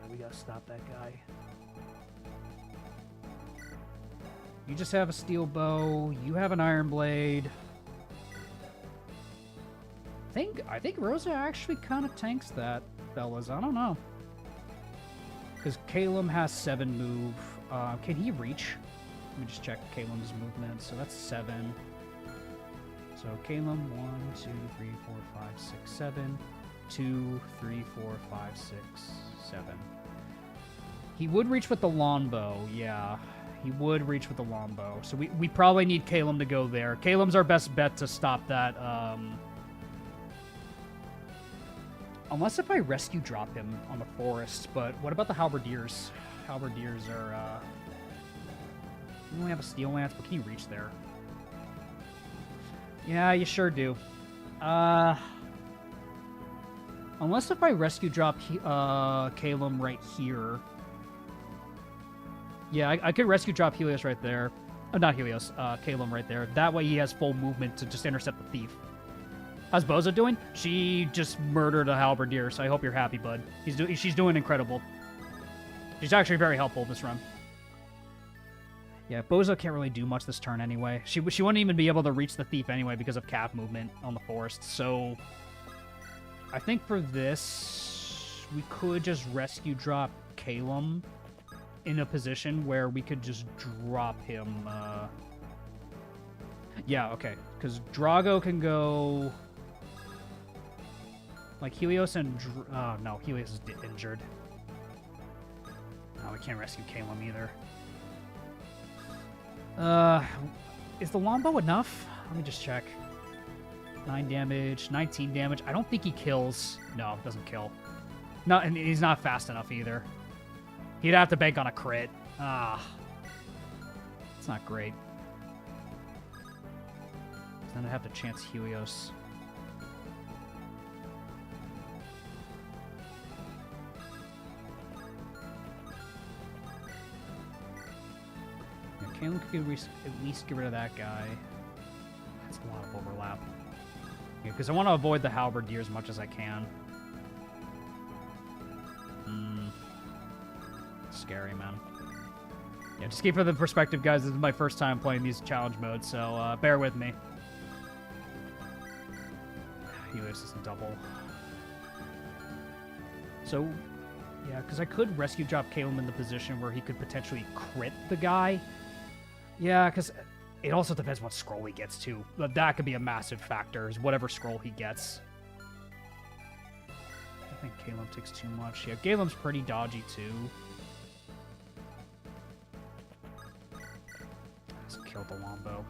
we gotta stop that guy. You just have a steel bow. You have an iron blade. I think Rosa actually kind of tanks that, fellas. I don't know. Because Calum has 7 move. Can he reach? Let me just check Calum's movement. So that's 7. So Calum, 1, 2, 3, 4, 5, 6, 7. 2, 3, 4, 5, 6, 7. He would reach with the longbow, yeah. He would reach with the longbow. So we probably need Calum to go there. Calum's our best bet to stop that. Unless if I rescue drop him on the forest. But what about the halberdiers? Halberdiers are... We only have a steel lance, but can you reach there? Yeah, you sure do. Unless if I rescue drop Calum right here. Yeah, I could rescue drop Helios right there. Oh, not Helios, Calum right there. That way he has full movement to just intercept the thief. How's Boza doing? She just murdered a halberdier, so I hope you're happy, bud. She's doing incredible. She's actually very helpful this run. Yeah, Bozo can't really do much this turn anyway. She wouldn't even be able to reach the thief anyway because of cap movement on the forest. So I think for this, we could just rescue drop Calum in a position where we could just drop him. Yeah, okay. Because Drago can go... Like Helios and... Oh, no. Helios is injured. No, we can't rescue Calum either. Is the longbow enough? Let me just check. 9 damage, 19 damage. I don't think he kills. No, it doesn't kill. No, and he's not fast enough either. He'd have to bank on a crit. It's not great. Then I'd have to chance Helios. Caleb could at least get rid of that guy. That's a lot of overlap. Yeah, because I want to avoid the halberdier as much as I can. Scary, man. Yeah, just keep for the perspective, guys. This is my first time playing these challenge modes, so bear with me. Helios is a double. So, yeah, because I could rescue drop Caleb in the position where he could potentially crit the guy. Yeah, because it also depends what scroll he gets, too. That could be a massive factor, is whatever scroll he gets. I think Caleb takes too much. Yeah, Caleb's pretty dodgy, too. Let's kill the Wombo.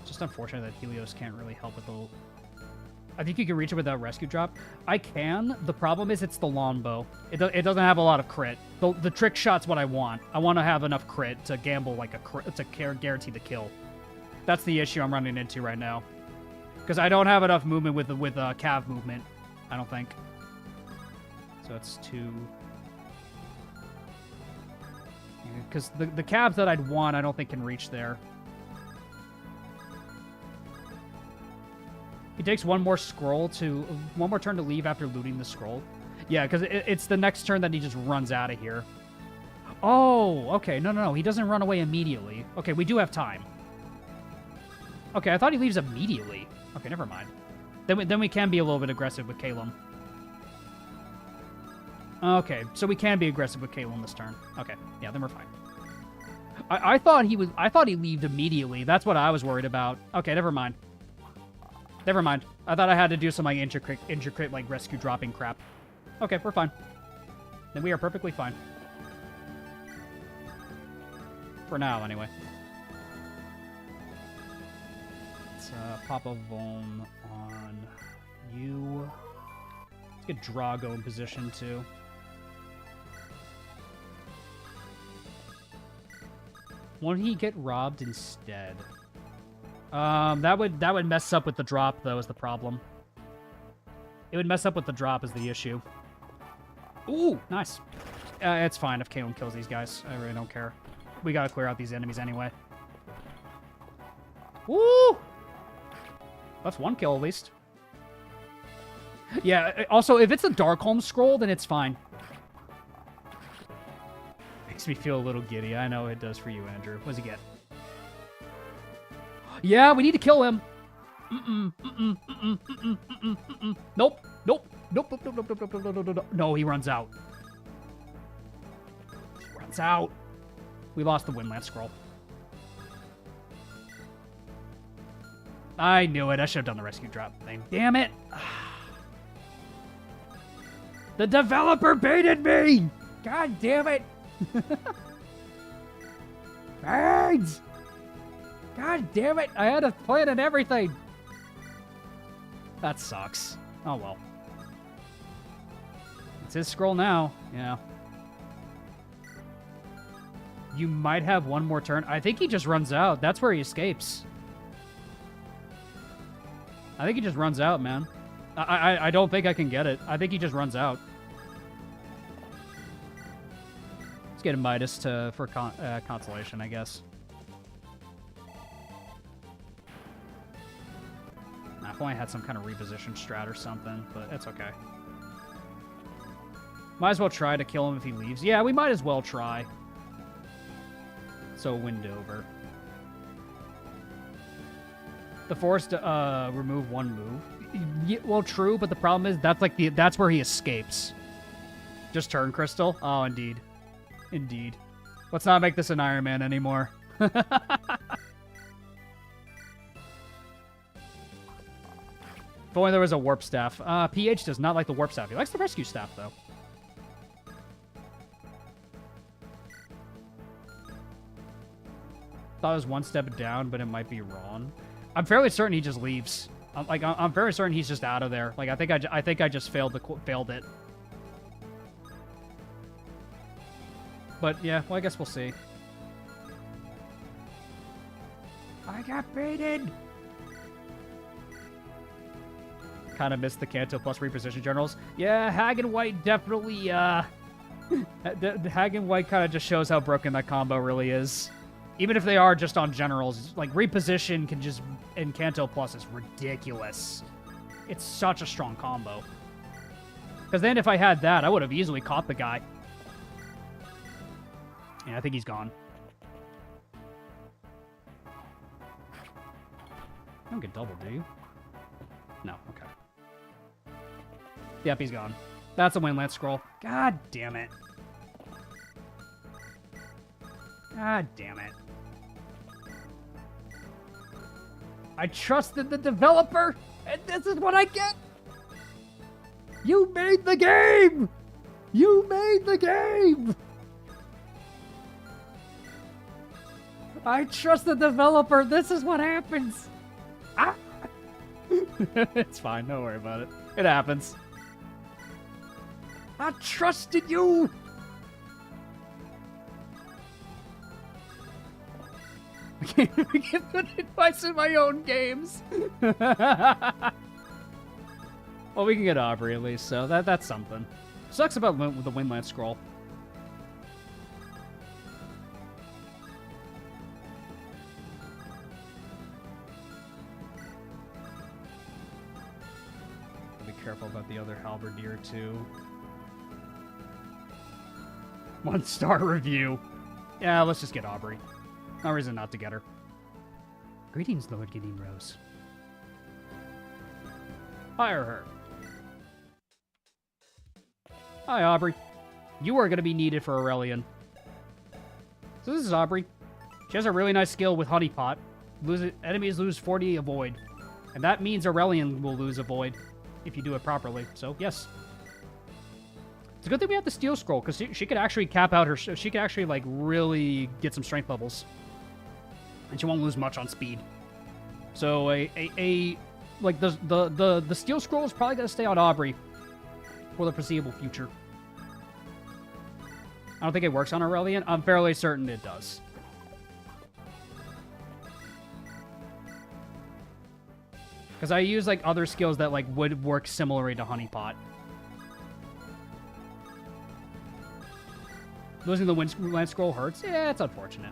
Just unfortunate that Helios can't really help with the... I think you can reach it without rescue drop. I can. The problem is it's the longbow. It doesn't have a lot of crit. The trick shot's what I want. I want to have enough crit to gamble like a crit to guarantee the kill. That's the issue I'm running into right now. Because I don't have enough movement with cav movement. I don't think. So it's 2. Because the cabs that I'd want, I don't think can reach there. He takes one more turn to leave after looting the scroll. Yeah, because it's the next turn that he just runs out of here. Oh, okay. No. He doesn't run away immediately. Okay, we do have time. Okay, I thought he leaves immediately. Okay, never mind. Then we can be a little bit aggressive with Caleb. Okay, so we can be aggressive with Caleb this turn. Okay, yeah, then we're fine. I thought he leaved immediately. That's what I was worried about. Okay, never mind. Never mind. I thought I had to do some like intricate like rescue dropping crap. Okay, we're fine. Then we are perfectly fine. For now, anyway. Let's pop a Vom on you. Let's get Drago in position too. Won't he get robbed instead? That would mess up with the drop, though, is the problem. It would mess up with the drop is the issue. Ooh, nice. It's fine if Caleb kills these guys. I really don't care. We gotta clear out these enemies anyway. Woo! That's one kill, at least. Yeah, also, if it's a Darkholm scroll, then it's fine. Makes me feel a little giddy. I know it does for you, Andrew. What does he get? Yeah, we need to kill him. Nope. No, he runs out. He runs out. We lost the Windlance scroll. I knew it. I should have done the rescue drop thing. Damn it. The developer baited me. God damn it. Birds. God damn it! I had a plan and everything! That sucks. Oh well. It's his scroll now. Yeah. You might have one more turn. I think he just runs out. That's where he escapes. I think he just runs out, man. I don't think I can get it. I think he just runs out. Let's get a Midas for consolation, I guess. If only I had some kind of reposition strat or something, but it's okay. Might as well try to kill him if he leaves. Yeah, we might as well try. So Windover. The forest remove one move. Yeah, well, true, but the problem is that's where he escapes. Just turn crystal. Oh, indeed, indeed. Let's not make this an Iron Man anymore. If only there was a warp staff. PH does not like the warp staff. He likes the rescue staff, though. Thought it was one step down, but it might be wrong. I'm fairly certain he just leaves. I'm very certain he's just out of there. Like I think I just failed it. But yeah, well I guess we'll see. I got baited. Kind of missed the Kanto plus reposition generals. Yeah, Hag and White definitely The Hag and White kind of just shows how broken that combo really is. Even if they are just on generals, like reposition can just in Kanto Plus is ridiculous. It's such a strong combo. Because then if I had that, I would have easily caught the guy. Yeah, I think he's gone. You don't get double, do you? No, okay. Yep, he's gone. That's a Windland Scroll. God damn it. God damn it. I trusted the developer, and this is what I get! You made the game! You made the game! I trust the developer, this is what happens! Ah! It's fine, don't worry about it. It happens. I trusted you! I can't put advice in my own games. Well, we can get Aubrey at least, so that's something. Sucks about the Windland Scroll. Be careful about the other halberdier too. 1-star review. Yeah, let's just get Aubrey. No reason not to get her. Greetings, Lord Gideon Rose. Hire her. Hi, Aubrey. You are going to be needed for Aurelion. So this is Aubrey. She has a really nice skill with Honeypot. Enemies lose 40 avoid. And that means Aurelion will lose avoid if you do it properly. So, yes. It's a good thing we have the Steel Scroll, because she could actually cap out her... She could actually, like, really get some strength levels. And she won't lose much on speed. So, like, the Steel Scroll is probably going to stay on Aubrey for the foreseeable future. I don't think it works on Aurelion. I'm fairly certain it does. Because I use, like, other skills that, like, would work similarly to Honeypot. Losing the Windland Scroll hurts? Yeah, it's unfortunate.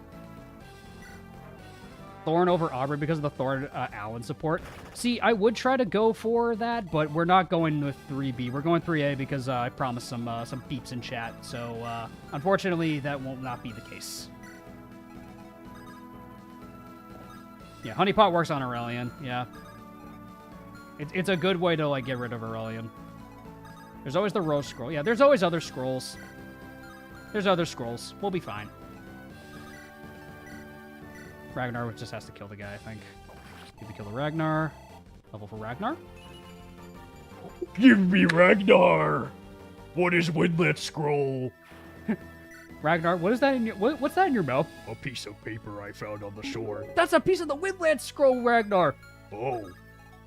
Thorn over Aubrey because of the Thorn Allen support. See, I would try to go for that, but we're not going with 3B. We're going 3A because I promised some peeps in chat. So, unfortunately, that will not be the case. Yeah, Honeypot works on Aurelion. Yeah. It's a good way to, like, get rid of Aurelion. There's always the Rose Scroll. Yeah, there's always other scrolls. There's other scrolls. We'll be fine. Ragnar just has to kill the guy, I think. Need to kill the Ragnar. Level for Ragnar. Give me Ragnar! What is Windlet Scroll? Ragnar, what is that in your... What's that in your mouth? A piece of paper I found on the shore. That's a piece of the Windland Scroll, Ragnar! Oh,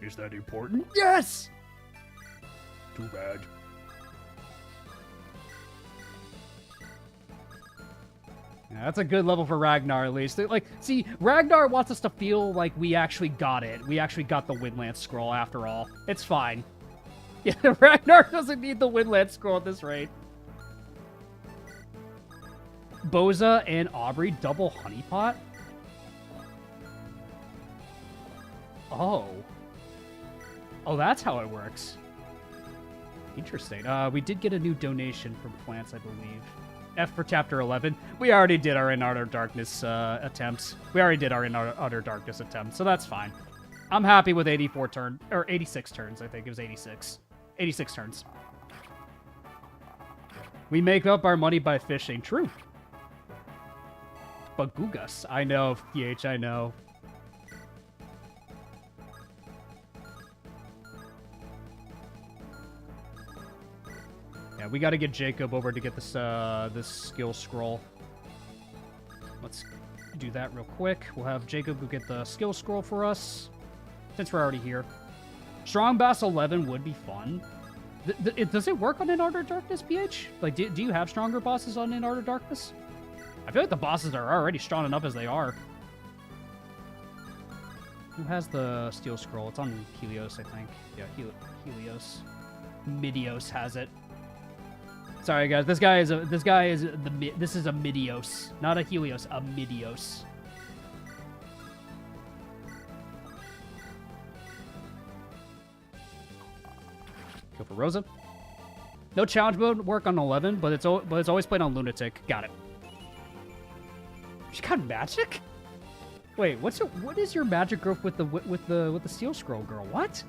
is that important? Yes! Too bad. Yeah, that's a good level for Ragnar, at least. Like, see, Ragnar wants us to feel like we actually got it. We actually got the Windland Scroll, after all. It's fine. Yeah, Ragnar doesn't need the Windland Scroll at this rate. Boza and Aubrey double Honeypot? Oh. Oh, that's how it works. Interesting. We did get a new donation from Plants, I believe. F for Chapter 11. We already did our In Utter Darkness attempt. We already did our In Utter Darkness attempt, so that's fine. I'm happy with 84 turns, or 86 turns, I think. It was 86. 86 turns. We make up our money by fishing. True. But Gugas. I know, PH, I know. Yeah, we got to get Jacob over to get this this skill scroll. Let's do that real quick. We'll have Jacob go get the skill scroll for us, since we're already here. Strong Bass 11 would be fun. Does it work on In Utter Darkness, PH? Like, do you have stronger bosses on In Utter Darkness? I feel like the bosses are already strong enough as they are. Who has the steel scroll? It's on Helios, I think. Yeah, Helios. Midios has it. Sorry, guys. This is a Midios, not a Helios, a Midios. Go for Rosa. No challenge mode work on 11, but it's always played on Lunatic. Got it. She got magic? Wait, what is your magic growth with the Steel Scroll girl? What?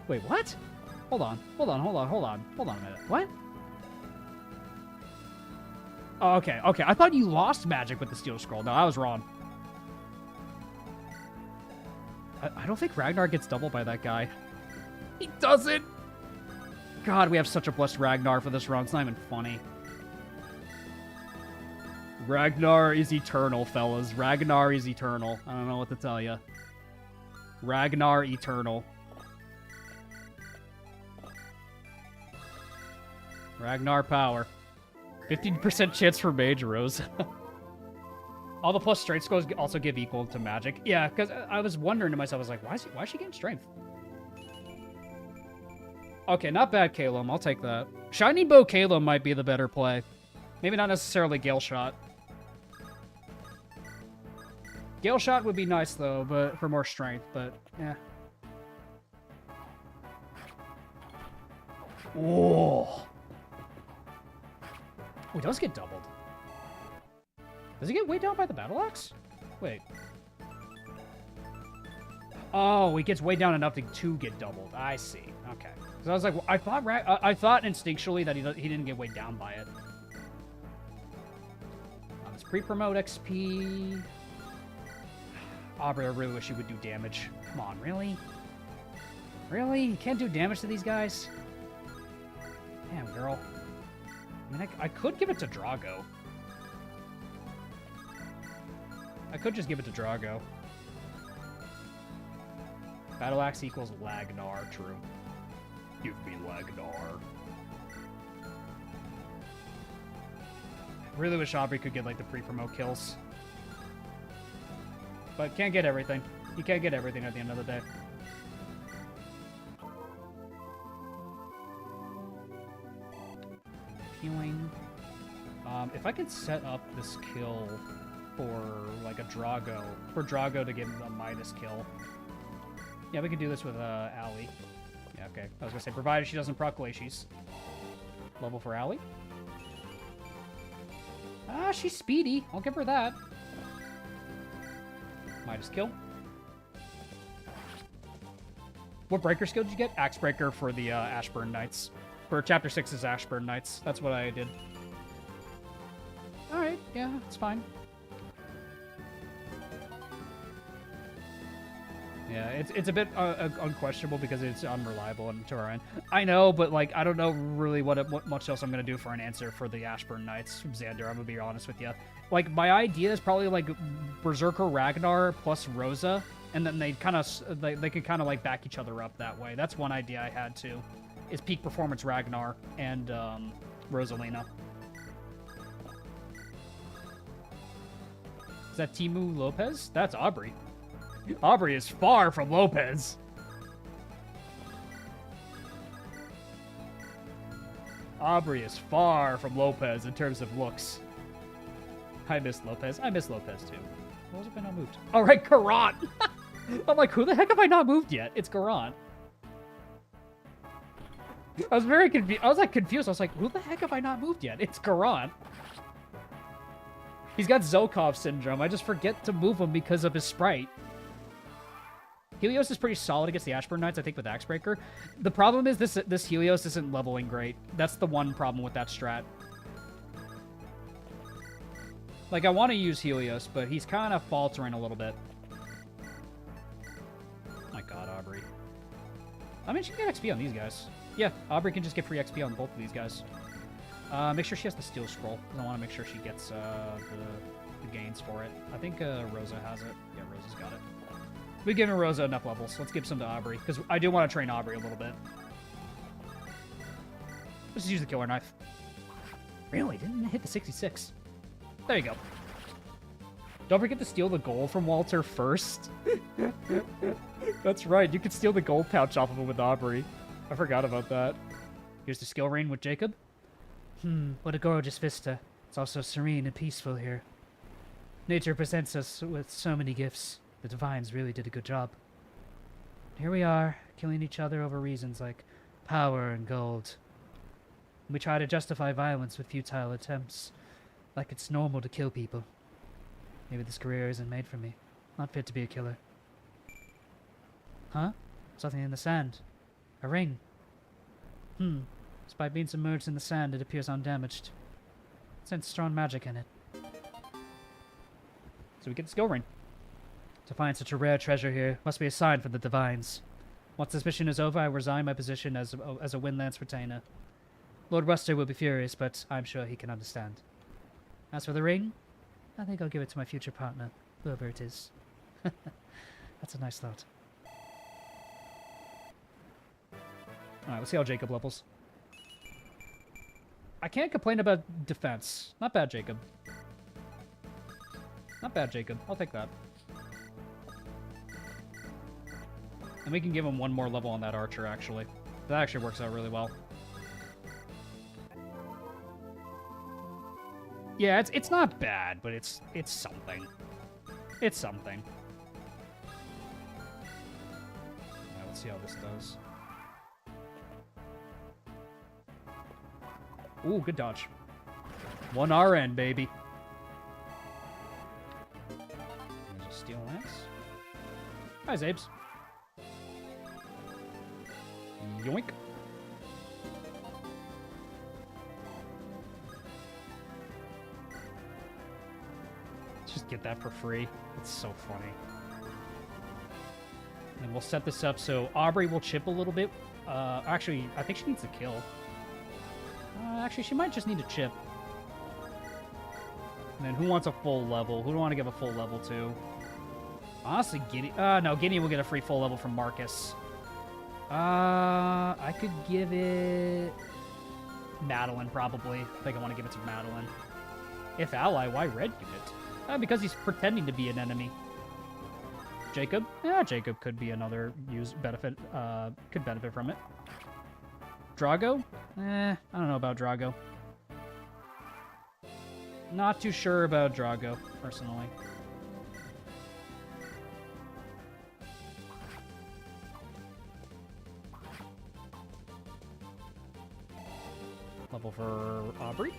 Wait, what? Hold on a minute. What? Oh, okay. I thought you lost magic with the Steel Scroll. No, I was wrong. I don't think Ragnar gets doubled by that guy. He doesn't. God, we have such a blessed Ragnar for this run. It's not even funny. Ragnar is eternal, fellas. Ragnar is eternal. I don't know what to tell you. Ragnar eternal. Ragnar power. 15% chance for Mage Rose. All the plus strength scores also give equal to magic. Yeah, because I was wondering to myself, I was like, why is she getting strength? Okay, not bad, Calum. I'll take that. Shining Bow Calum might be the better play. Maybe not necessarily Gale Shot. Gale Shot would be nice, though, but for more strength, but, yeah. Oh. He does get doubled. Does he get weighed down by the Battle Axe? Wait. Oh, he gets weighed down enough to get doubled. I see. Okay. So I was like, I thought instinctually that he didn't get weighed down by it. Let's pre-promote XP. Aubrey, I really wish you would do damage. Come on, really? Really? You can't do damage to these guys? Damn, girl. I mean, I could give it to Drago. I could just give it to Drago. Battle Axe equals Lagnar, true. Give me Lagnar. I really wish Aubrey could get, like, the pre-promote kills. But can't get everything. You can't get everything at the end of the day. Healing. If I could set up this kill for, like, a Drago. For Drago to get a Midas kill. Yeah, we could do this with, Allie. Yeah, okay. I was gonna say, provided she doesn't proc Glacies. Level for Allie. Ah, she's speedy. I'll give her that. Midas kill. What breaker skill did you get? Axe Breaker for the Ashburn Knights. For Chapter 6's Ashburn Knights. That's what I did. Alright, yeah, it's fine. Yeah, it's a bit unquestionable because it's unreliable in Turin. I know, but, like, I don't know really what much else I'm going to do for an answer for the Ashburn Knights from Xander. I'm going to be honest with you. Like, my idea is probably, like, Berserker Ragnar plus Rosa, and then they kind of, they could kind of, like, back each other up that way. That's one idea I had, too, is peak performance Ragnar and Rosalina. Is that Timu Lopez? That's Aubrey. Aubrey is far from Lopez. Aubrey is far from Lopez in terms of looks. I miss Lopez. I miss Lopez, too. What was it I not moved? All right, Garant. I'm like, who the heck have I not moved yet? It's Garant. I was very confused. I was, like, confused. I was like, who the heck have I not moved yet? It's Garant. He's got Zokov syndrome. I just forget to move him because of his sprite. Helios is pretty solid against the Ashburn Knights, I think, with Axebreaker. The problem is this Helios isn't leveling great. That's the one problem with that strat. Like, I want to use Helios, but he's kind of faltering a little bit. My god, Aubrey. I mean, she can get XP on these guys. Yeah, Aubrey can just get free XP on both of these guys. Make sure she has the Steel Scroll, because I want to make sure she gets the gains for it. I think Rosa has it. Yeah, Rosa's got it. We've given Rosa enough levels. Let's give some to Aubrey, because I do want to train Aubrey a little bit. Let's just use the Killer Knife. Really? Didn't hit the 66. There you go. Don't forget to steal the gold from Walter first. That's right. You can steal the gold pouch off of him with Aubrey. I forgot about that. Here's the skill rain with Jacob. What a gorgeous vista. It's also serene and peaceful here. Nature presents us with so many gifts. The Divines really did a good job. Here we are, killing each other over reasons like power and gold. We try to justify violence with futile attempts, like it's normal to kill people. Maybe this career isn't made for me. Not fit to be a killer. Huh? Something in the sand. A ring. Despite being submerged in the sand, it appears undamaged. Sense strong magic in it. So we get the skill ring. To find such a rare treasure here must be a sign from the Divines. Once this mission is over, I resign my position as a Windlands retainer. Lord Ruster will be furious, but I'm sure he can understand. As for the ring, I think I'll give it to my future partner, whoever it is. That's a nice thought. Alright, let's see how Jacob levels. I can't complain about defense. Not bad, Jacob. Not bad, Jacob. I'll take that. And we can give him one more level on that archer, actually. That actually works out really well. Yeah, it's not bad, but it's something. It's something. Yeah, let's see how this does. Ooh, good dodge. 1 RN, baby. There's a steel lance. Hi, Zabes. Yoink. Just get that for free. It's so funny. And we'll set this up so Aubrey will chip a little bit. Actually, I think she needs a kill. Actually, she might just need a chip. And then who wants a full level? Who do I want to give a full level to? Honestly, Gideon. No, Gideon will get a free full level from Marcus. I could give it... Madeline, probably. I think I want to give it to Madeline. If ally, why red unit? Because he's pretending to be an enemy. Jacob? Yeah, Jacob could be another could benefit from it. Drago? I don't know about Drago. Not too sure about Drago, personally. Level for Aubrey.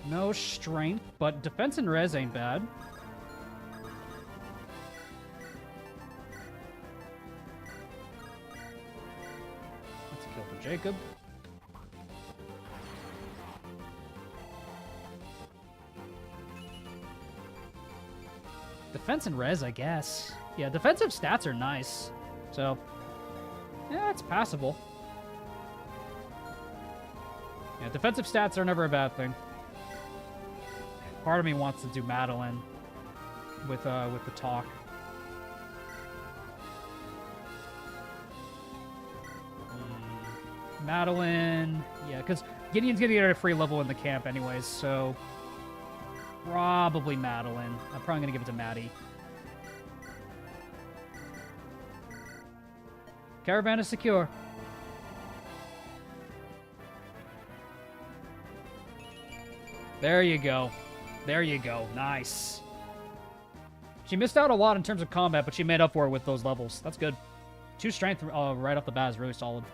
No strength, but defense and res ain't bad. That's a kill for Jacob. Defense and res, I guess. Yeah, defensive stats are nice. So, yeah, it's passable. Yeah, defensive stats are never a bad thing. Part of me wants to do Madeline with the talk. Madeline, yeah, because Gideon's gonna get a free level in the camp anyways, so probably Madeline. I'm probably gonna give it to Maddie. Caravan is secure. There you go. There you go. Nice. She missed out a lot in terms of combat, but she made up for it with those levels. That's good. 2 strength right off the bat is really solid.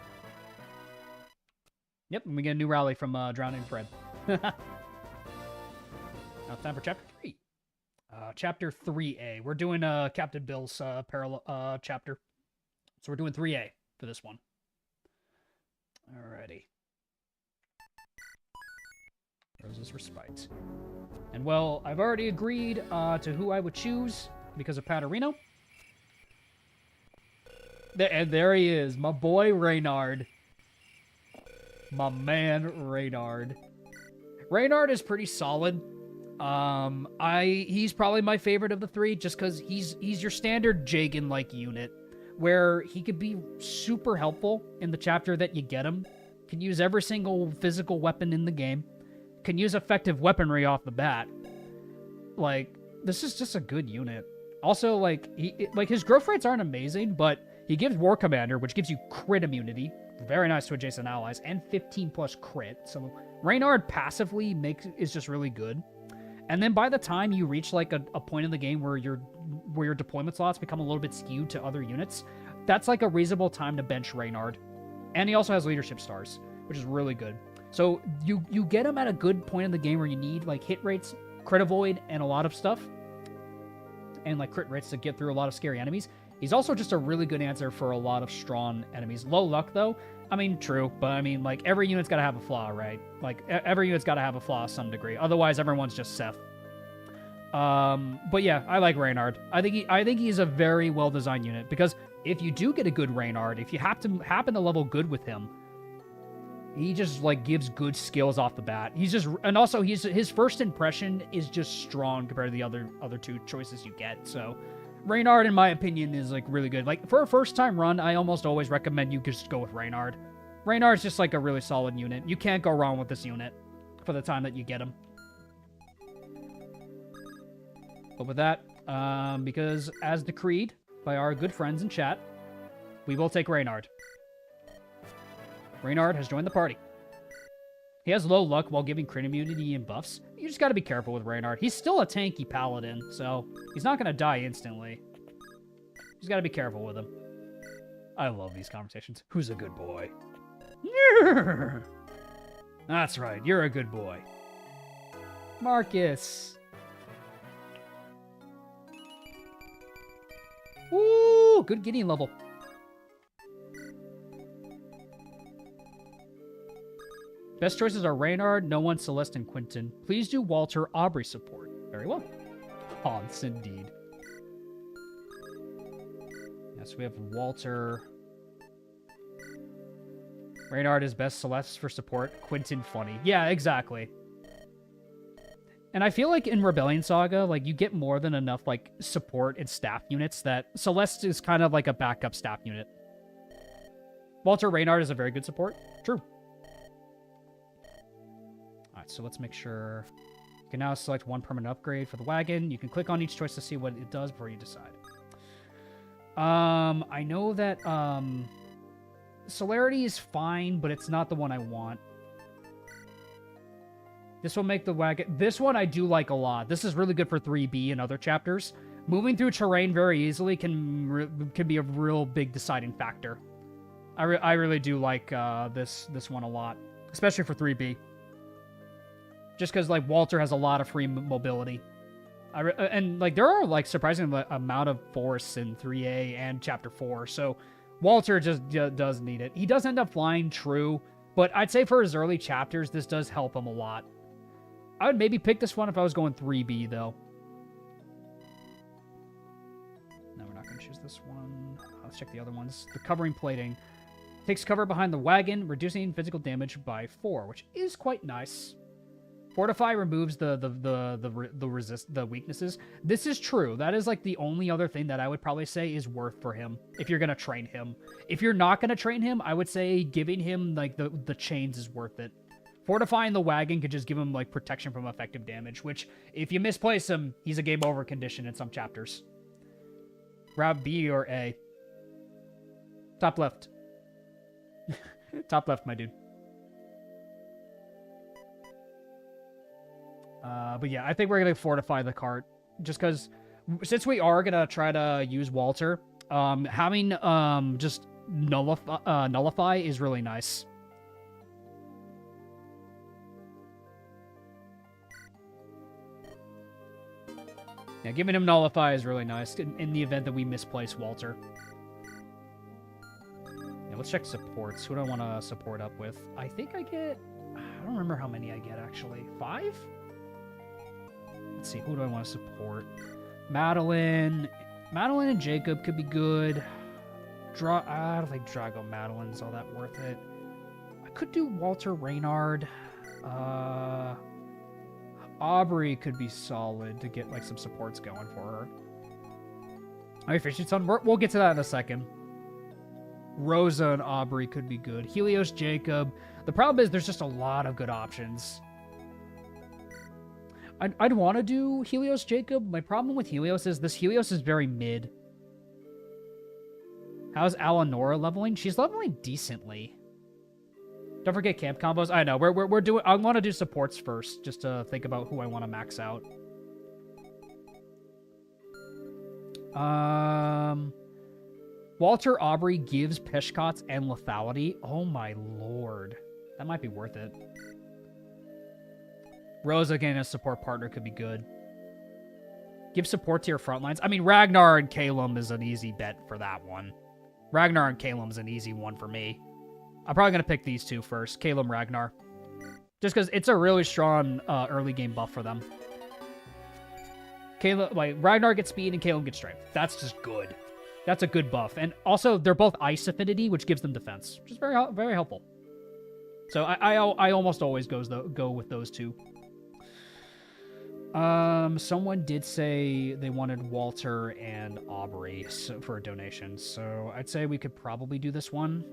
Yep, and we get a new rally from Drowning Fred. Now it's time for Chapter 3. Chapter 3A. We're doing Captain Bill's chapter. So we're doing 3A for this one. Alrighty. Rose's Respite. And well, I've already agreed to who I would choose because of Paterino. And there he is, my boy Reynard. My man Reynard. Reynard is pretty solid. He's probably my favorite of the 3 just because he's your standard Jagan-like unit where he could be super helpful in the chapter that you get him. Can use every single physical weapon in the game. Can use effective weaponry off the bat. Like, this is just a good unit. Also, like, his growth rates aren't amazing, but He gives War Commander, which gives you crit immunity. Very nice to adjacent allies, and 15 plus crit. So Reynard passively is just really good. And then by the time you reach like a point in the game where your deployment slots become a little bit skewed to other units, that's like a reasonable time to bench Reynard. And he also has leadership stars, which is really good. So you get him at a good point in the game where you need like hit rates, crit avoid, and a lot of stuff. And like crit rates to get through a lot of scary enemies. He's also just a really good answer for a lot of strong enemies. Low luck, though. I mean, true, but I mean, like, every unit's got to have a flaw, right? Like, every unit's got to have a flaw to some degree. Otherwise, everyone's just Seth. But yeah, I like Reynard. I think he's a very well-designed unit, because if you do get a good Reynard, if you happen to level good with him, he just, like, gives good skills off the bat. And also, his first impression is just strong compared to the other two choices you get, so... Reynard, in my opinion, is, like, really good. Like, for a first-time run, I almost always recommend you just go with Reynard. Reynard's just, like, a really solid unit. You can't go wrong with this unit for the time that you get him. But with that, because as decreed by our good friends in chat, we will take Reynard. Reynard has joined the party. He has low luck while giving crit immunity and buffs. You just gotta be careful with Reynard. He's still a tanky paladin, so he's not gonna die instantly. You just gotta be careful with him. I love these conversations. Who's a good boy? That's right, you're a good boy. Marcus. Woo! Good Gideon level. Best choices are Reynard, No One, Celeste, and Quentin. Please do Walter Aubrey support. Very well. Hans, indeed. Yes, we have Walter. Reynard is best, Celeste for support, Quentin funny. Yeah, exactly. And I feel like in Rebellion Saga, like, you get more than enough, like, support and staff units that Celeste is kind of like a backup staff unit. Walter Reynard is a very good support. True. Alright, so let's make sure... You can now select one permanent upgrade for the wagon. You can click on each choice to see what it does before you decide. I know that, Celerity is fine, but it's not the one I want. This will make the wagon... This one I do like a lot. This is really good for 3B and other chapters. Moving through terrain very easily can be a real big deciding factor. I really do like this one a lot, especially for 3B. Just because, like, Walter has a lot of free mobility. And, like, there are, like, surprising amount of forests in 3A and Chapter 4, so Walter just does need it. He does end up flying, true, but I'd say for his early chapters, this does help him a lot. I would maybe pick this one if I was going 3B, though. No, we're not going to choose this one. Let's check the other ones. The covering plating. Takes cover behind the wagon, reducing physical damage by 4, which is quite nice. Fortify removes the weaknesses. This is true. That is like the only other thing that I would probably say is worth for him if you're gonna train him. If you're not gonna train him, I would say giving him like the chains is worth it. Fortifying the wagon could just give him like protection from effective damage, which if you misplace him, he's a game over condition in some chapters. Grab B or A. Top left. Top left, my dude. But yeah, I think we're going to fortify the cart. Just because, since we are going to try to use Walter, having just nullify is really nice. Yeah, giving him nullify is really nice in the event that we misplace Walter. Yeah, let's check supports. Who do I want to support up with? I think I get... I don't remember how many I get, actually. 5? Let's see, who do I want to support? Madeline and Jacob could be good. I don't think Drago Madeline's all that worth it. I could do Walter Reynard. Aubrey could be solid to get like some supports going for her. Alright, Fishy Son, we'll get to that in a second. Rosa and Aubrey could be good. Helios, Jacob. The problem is there's just a lot of good options. I'd want to do Helios Jacob. My problem with Helios is this Helios is very mid. How's Alanora leveling? She's leveling decently. Don't forget camp combos. I know, we're doing... I want to do supports first, just to think about who I want to max out. Walter Aubrey gives Peshkots and lethality. Oh my lord. That might be worth it. Rosa getting a support partner could be good. Give support to your front lines. I mean, Ragnar and Calum is an easy bet for that one. Ragnar and Calum is an easy one for me. I'm probably going to pick these two first. Calum, Ragnar. Just because it's a really strong early game buff for them. Ragnar gets speed and Calum gets strength. That's just good. That's a good buff. And also, they're both ice affinity, which gives them defense, which is very, very helpful. So I almost always go with those two. Someone did say they wanted Walter and Aubrey for a donation, so I'd say we could probably do this one.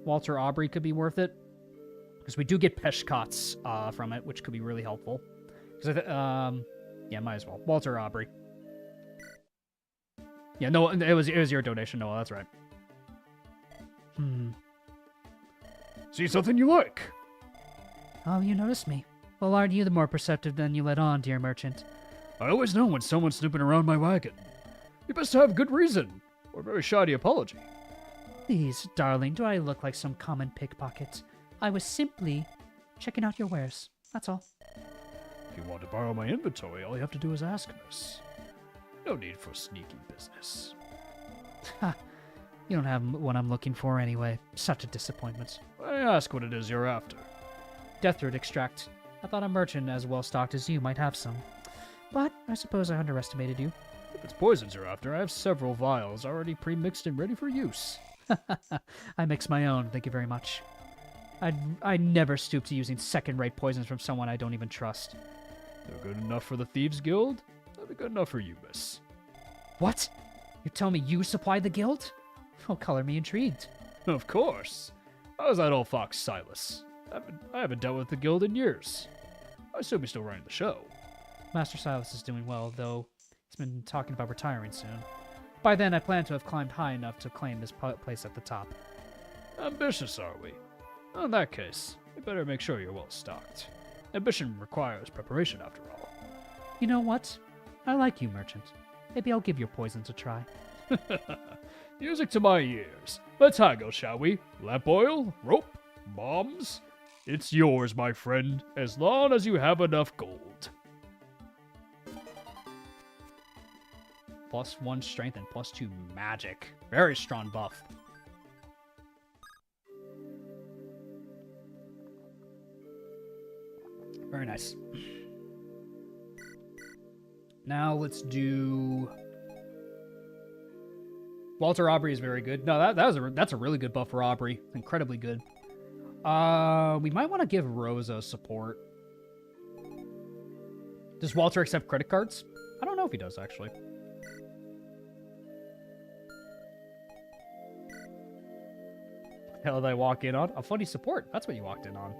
Walter Aubrey could be worth it, because we do get Peshkots from it, which could be really helpful. Yeah, might as well. Walter Aubrey. Yeah, no, it was your donation, Noah. That's right. See something you like? Oh, you noticed me. Well, aren't you the more perceptive than you let on, dear merchant? I always know when someone's snooping around my wagon. You best have good reason, or a very shoddy apology. Please, darling, do I look like some common pickpocket? I was simply checking out your wares. That's all. If you want to borrow my inventory, all you have to do is ask, miss. No need for sneaky business. Ha! You don't have what I'm looking for anyway. Such a disappointment. I ask what it is you're after. Deathroot extract. I thought a merchant as well stocked as you might have some. But I suppose I underestimated you. If it's poisons you're after, I have several vials already pre-mixed and ready for use. I mix my own, thank you very much. I'd never stoop to using second-rate poisons from someone I don't even trust. They're good enough for the Thieves Guild. They'll be good enough for you, miss. What? You tell me you supply the guild? Oh, color me intrigued. Of course. How's that old fox Silas? I haven't dealt with the guild in years. I assume he's still running the show. Master Silas is doing well, though he's been talking about retiring soon. By then, I plan to have climbed high enough to claim his place at the top. Ambitious, are we? In that case, you better make sure you're well stocked. Ambition requires preparation, after all. You know what? I like you, merchant. Maybe I'll give your poisons a try. Music to my ears. Let's haggle, shall we? Lamp oil? Rope? Bombs? It's yours, my friend, as long as you have enough gold. +1 strength and +2 magic. Very strong buff. Very nice. Now let's do... Walter Aubrey is very good. No, that's a really good buff for Aubrey. Incredibly good. We might want to give Rosa support. Does Walter accept credit cards? I don't know if he does, actually. Hell did I walk in on? A funny support. That's what you walked in on.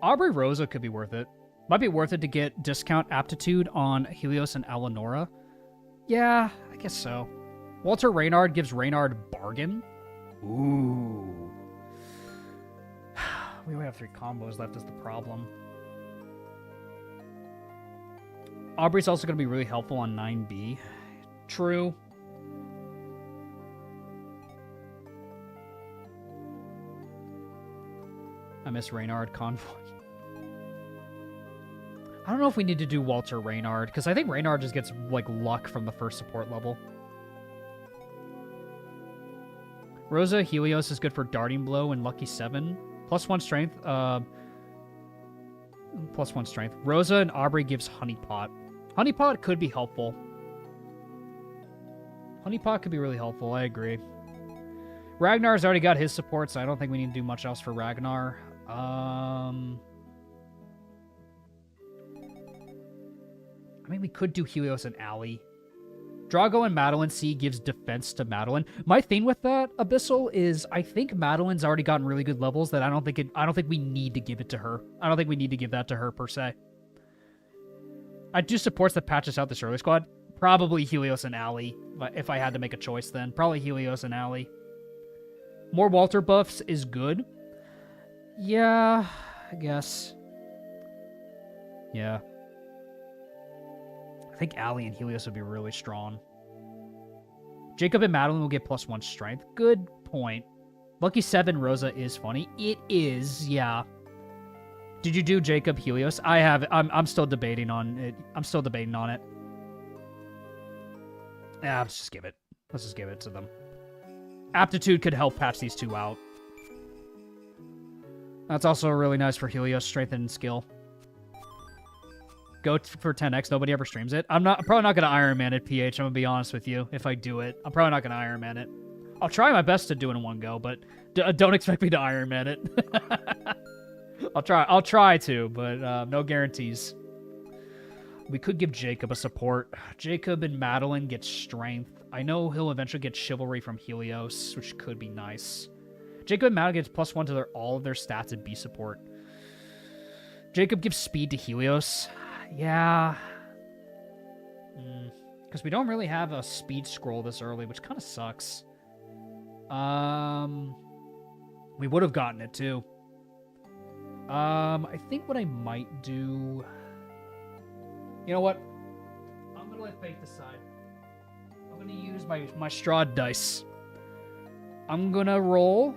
Aubrey Rosa could be worth it. Might be worth it to get discount aptitude on Helios and Alanora. Yeah, I guess so. Walter Reynard gives Reynard bargain. Ooh. We only have 3 combos left is the problem. Aubrey's also going to be really helpful on 9B. True. I miss Reynard Convoy. I don't know if we need to do Walter Reynard, because I think Reynard just gets, like, luck from the first support level. Rosa Helios is good for Darting Blow and Lucky 7. +1 strength. +1 strength. Rosa and Aubrey gives Honeypot. Honeypot could be helpful. Honeypot could be really helpful, I agree. Ragnar's already got his support, so I don't think we need to do much else for Ragnar. I mean, we could do Helios and Allie. Drago and Madeline C gives defense to Madeline. My thing with that, Abyssal, is I think Madeline's already gotten really good levels that I don't think we need to give it to her. I don't think we need to give that to her, per se. I do supports that patches out this early squad. Probably Helios and Allie, if I had to make a choice then. Probably Helios and Allie. More Walter buffs is good. Yeah, I guess. Yeah. I think Allie and Helios would be really strong. Jacob and Madeline will get +1 strength. Good point. Lucky 7 Rosa is funny. It is, yeah. Did you do Jacob Helios? I have. I'm still debating on it. Yeah, let's just give it. Let's just give it to them. Aptitude could help patch these two out. That's also really nice for Helios, strength and skill. Go for 10x. Nobody ever streams it. I'm probably not gonna Ironman it, PH. I'm gonna be honest with you. If I do it, I'm probably not gonna Ironman it. I'll try my best to do it in one go, but don't expect me to Ironman it. I'll try to, but no guarantees. We could give Jacob a support. Jacob and Madeline get strength. I know he'll eventually get chivalry from Helios, which could be nice. Jacob and Madeline gets +1 to all of their stats at B support. Jacob gives speed to Helios. Yeah. Because we don't really have a speed scroll this early, which kind of sucks. We would have gotten it too. I think what I might do... You know what? I'm going to let fate decide. I'm going to use my straw dice. I'm going to roll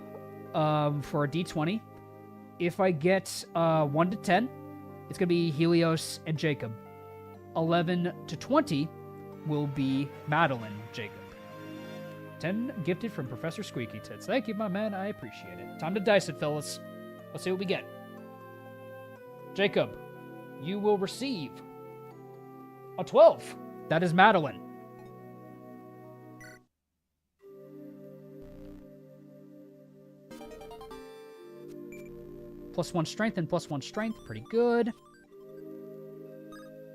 for a d20. If I get 1 to 10, it's going to be Helios and Jacob. 11 to 20 will be Madeline, Jacob. 10 gifted from Professor Squeaky Tits. Thank you, my man. I appreciate it. Time to dice it, fellas. Let's see what we get. Jacob, you will receive a 12. That is Madeline. +1 strength and +1 strength. Pretty good.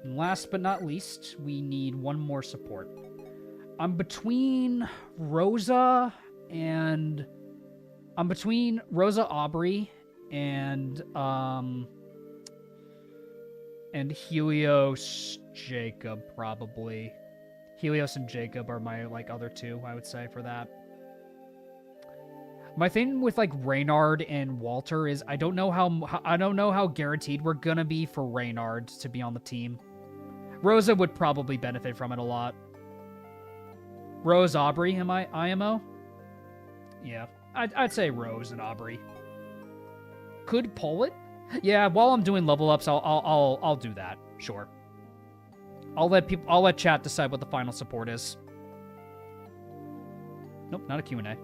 And last but not least, we need one more support. I'm between Rosa, Aubrey, and Helios Jacob, probably. Helios and Jacob are my other two, I would say, for that. My thing with Reynard and Walter is I don't know how guaranteed we're gonna be for Reynard to be on the team. Rosa would probably benefit from it a lot. Rose, Aubrey, IMO? Yeah, I'd say Rose and Aubrey. Could pull it? Yeah, while I'm doing level ups, I'll do that. Sure. I'll let chat decide what the final support is. Nope, not a Q&A.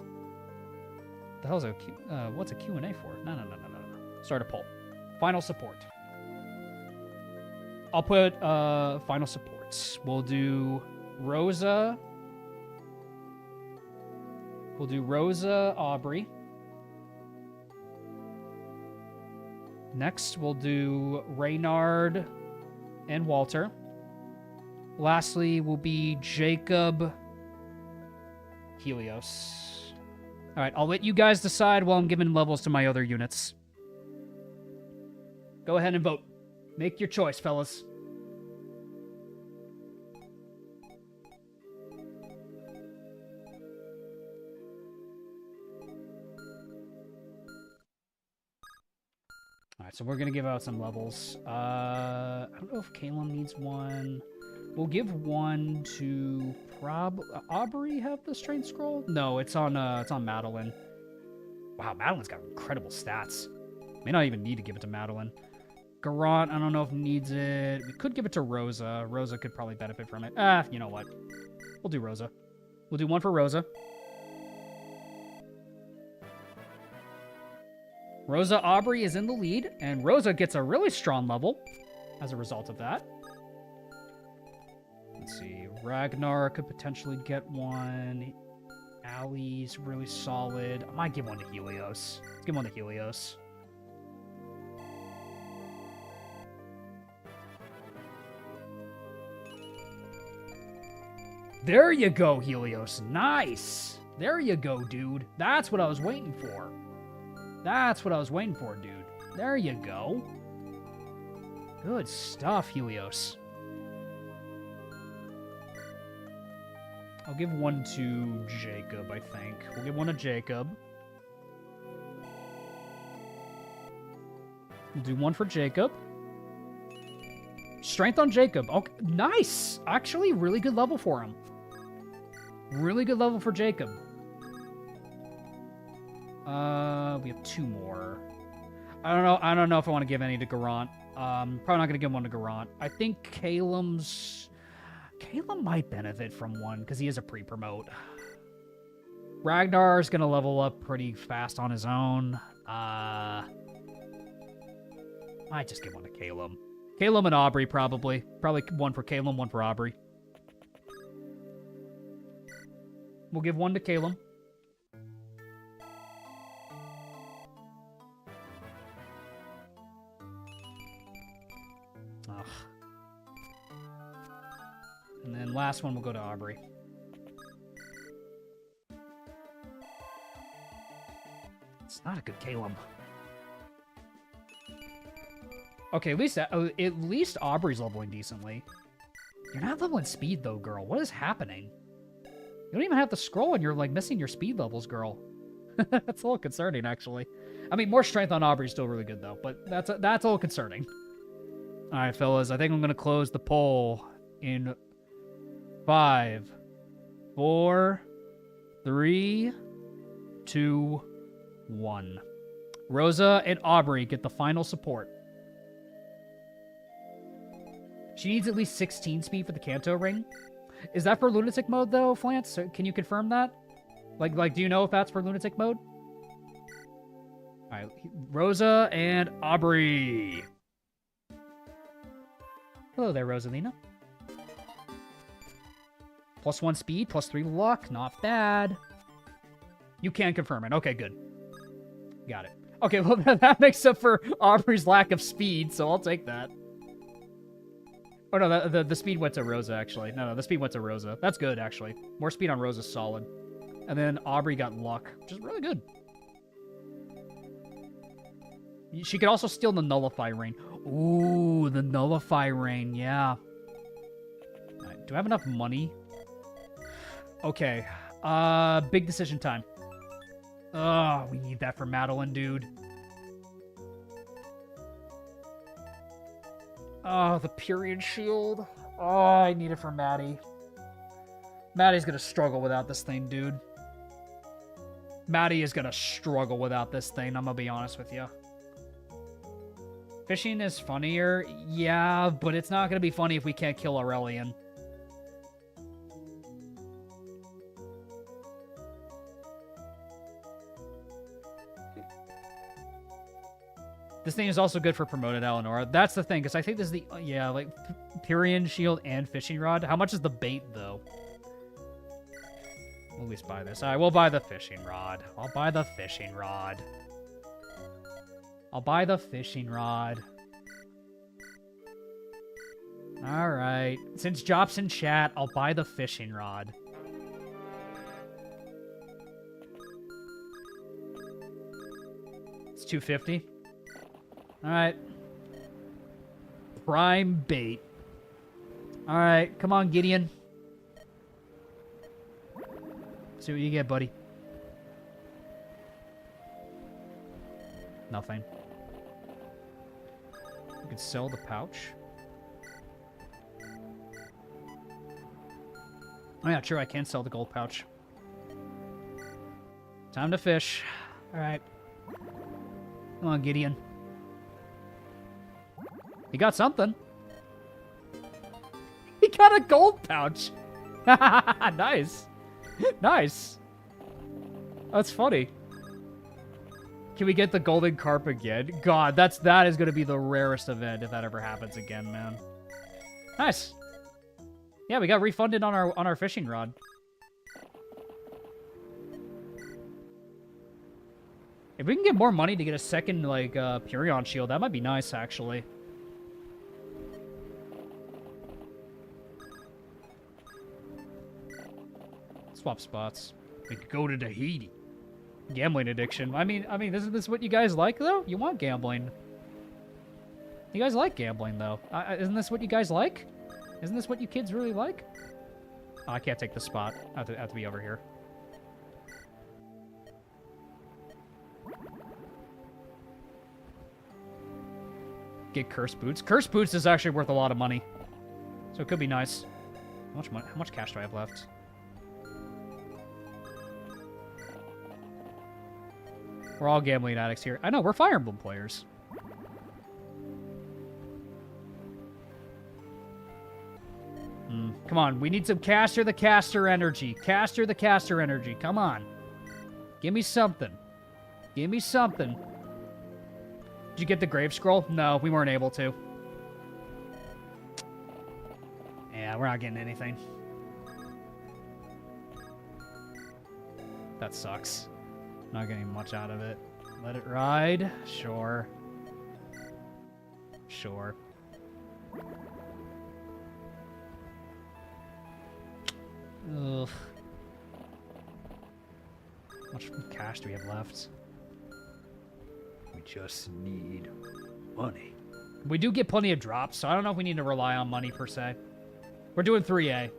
The hell's a Q? What's a Q&A for? No. Start a poll. Final support. I'll put final supports. We'll do Rosa. We'll do Rosa, Aubrey. Next, we'll do Reynard and Walter. Lastly, will be Jacob, Helios. All right, I'll let you guys decide while I'm giving levels to my other units. Go ahead and vote. Make your choice, fellas. Alright, so we're going to give out some levels. I don't know if Caleb needs one. We'll give one to Aubrey have the strength scroll? No, it's on Madeline. Wow, Madeline's got incredible stats. May not even need to give it to Madeline. Garant, I don't know if needs it. We could give it to Rosa. Rosa could probably benefit from it. You know what? We'll do Rosa. We'll do one for Rosa. Rosa Aubrey is in the lead, and Rosa gets a really strong level as a result of that. Let's see. Ragnar could potentially get one. Allie's really solid. I might give one to Helios. Let's give one to Helios. There you go, Helios. Nice. There you go, dude. That's what I was waiting for. That's what I was waiting for, dude. There you go. Good stuff, Helios. I'll give one to Jacob, I think. We'll give one to Jacob. We'll do one for Jacob. Strength on Jacob. Okay, nice. Actually, really good level for him. Really good level for Jacob. We have 2 more. I don't know if I want to give any to Garant. Probably not going to give one to Garant. I think Calum might benefit from one because he is a pre-promote. Ragnar's going to level up pretty fast on his own. Might just give one to Calum. Calum and Aubrey, probably. Probably one for Calum, one for Aubrey. We'll give one to Calum. Ugh. And then last one will go to Aubrey. It's not a good Calum. Okay, at least Aubrey's leveling decently. You're not leveling speed, though, girl. What is happening? You don't even have to scroll and you're, like, missing your speed levels, girl. That's a little concerning, actually. I mean, more strength on Aubrey's still really good, though, but that's a little concerning. All right, fellas, I think I'm going to close the poll in 5, 4, 3, 2, 1. Rosa and Aubrey get the final support. She needs at least 16 speed for the Kanto ring. Is that for Lunatic Mode, though, Flance? So can you confirm that? Like, do you know if that's for Lunatic Mode? All right, Rosa and Aubrey. Hello there, Rosalina. +1 speed, +3 luck. Not bad. You can confirm it. Okay, good. Got it. Okay, well, that makes up for Aubrey's lack of speed, so I'll take that. Oh, no, the speed went to Rosa, actually. No, the speed went to Rosa. That's good, actually. More speed on Rosa's solid. And then Aubrey got luck, which is really good. She could also steal the Nullify Ring. Ooh, the Nullify Ring, yeah. Right, do I have enough money? Okay. Big decision time. Oh, we need that for Madeline, dude. Oh, the period shield. Oh, I need it for Maddie. Maddie's gonna struggle without this thing, dude. Maddie is gonna struggle without this thing, I'm gonna be honest with you. Fishing is funnier, yeah, but it's not gonna be funny if we can't kill Aurelian. This thing is also good for promoted Eleanor. That's the thing, because I think this is the... Yeah, like, Pyrian Shield and Fishing Rod. How much is the bait, though? We'll at least buy this. Alright, we'll buy the Fishing Rod. I'll buy the Fishing Rod. I'll buy the Fishing Rod. Alright. Since Jop's in chat, I'll buy the Fishing Rod. It's $250. Alright. Prime bait. Alright, come on, Gideon. See what you get, buddy. Nothing. You could sell the pouch. Oh yeah, true, I can sell the gold pouch. Time to fish. Alright. Come on, Gideon. He got something. He got a gold pouch. Nice. Nice. That's funny. Can we get the golden carp again? God, that is going to be the rarest event if that ever happens again, man. Nice. Yeah, we got refunded on our fishing rod. If we can get more money to get a second, like, Pyrion shield, that might be nice, actually. Swap spots. We could go to Tahiti. Gambling addiction. I mean, isn't this what you guys like, though? You want gambling. You guys like gambling, though. Isn't this what you guys like? Isn't this what you kids really like? Oh, I can't take the spot. I have to be over here. get Cursed Boots. Cursed Boots is actually worth a lot of money. So it could be nice. How much cash do I have left? We're all gambling addicts here. I know, we're Fire Emblem players. Come on, we need some Caster the Caster energy. Caster the Caster energy. Come on. Give me something. Give me something. Did you get the Grave Scroll? No, we weren't able to. Yeah, we're not getting anything. That sucks. Not getting much out of it. Let it ride? Sure. Sure. Ugh. How much cash do we have left? We just need money. We do get plenty of drops, so I don't know if we need to rely on money per se. We're doing 3A.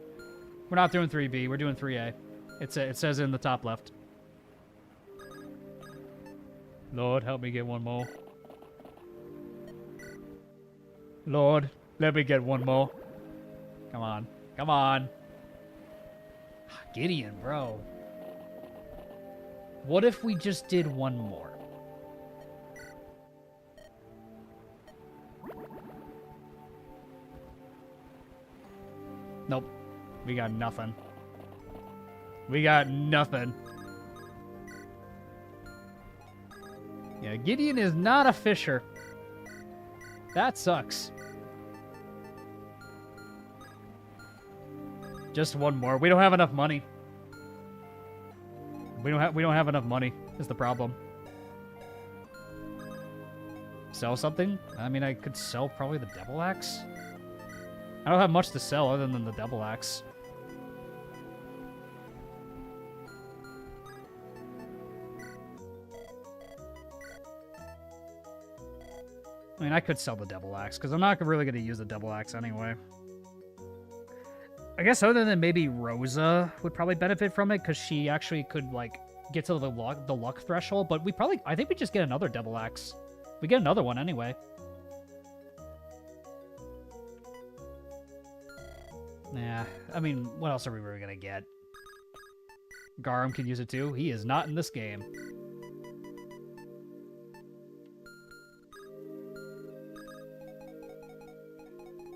We're not doing 3B. We're doing 3A. It says in the top left. Lord, help me get one more. Lord, let me get one more. Come on. Come on. Gideon, bro. What if we just did one more? Nope. We got nothing. We got nothing. Yeah, Gideon is not a fisher. That sucks. Just one more. We don't have enough money. We don't have enough money is the problem. Sell something? I mean, I could sell probably the Devil Axe. I don't have much to sell other than the Devil Axe. I mean, I could sell the Devil Axe, because I'm not really going to use the Devil Axe anyway. I guess other than maybe Rosa would probably benefit from it, because she actually could, like, get to the luck threshold, but I think we just get another Devil Axe. We get another one anyway. Yeah, I mean, what else are we really going to get? Garum can use it too. He is not in this game.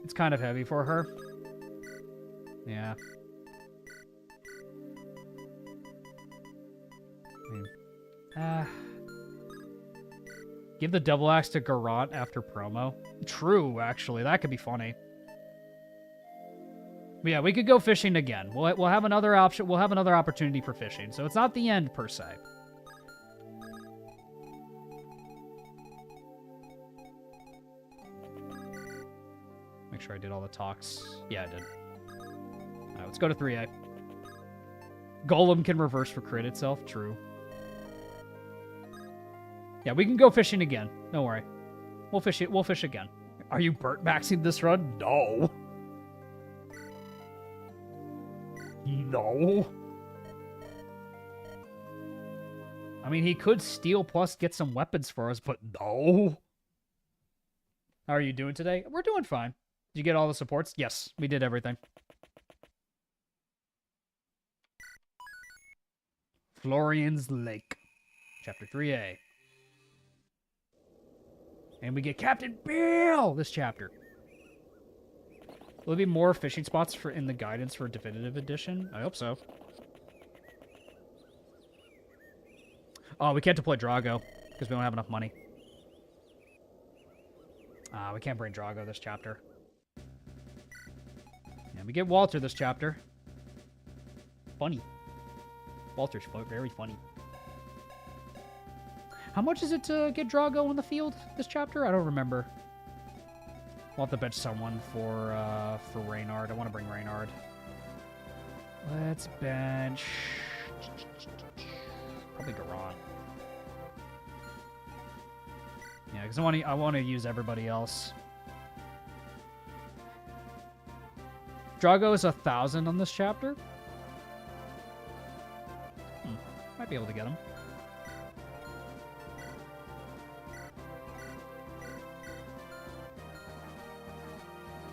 It's kind of heavy for her. Yeah. I mean, give the Devil Axe to Garant after promo. True, actually. That could be funny. But yeah, we could go fishing again. We'll have another option. We'll have another opportunity for fishing. So it's not the end, per se. Make sure I did all the talks. Yeah, I did. Alright, let's go to 3A. Golem can reverse for crit itself. True. Yeah, we can go fishing again. Don't worry. We'll fish it. We'll fish again. Are you burnt maxing this run? No. No. I mean, he could steal plus get some weapons for us, but no. How are you doing today? We're doing fine. Did you get all the supports? Yes, we did everything. Florian's Lake. Chapter 3A. And we get Captain Bill this chapter. Will there be more fishing spots in the guidance for Definitive Edition? I hope so. Oh, we can't deploy Drago because we don't have enough money. We can't bring Drago this chapter. Yeah, we get Walter this chapter. Funny. Walter's very funny. How much is it to get Drago on the field this chapter? I don't remember. We'll have to bench someone for Reynard. I want to bring Reynard. Let's bench... probably Garant. Yeah, because I want to use everybody else. Drago is 1,000 on this chapter. Might be able to get him.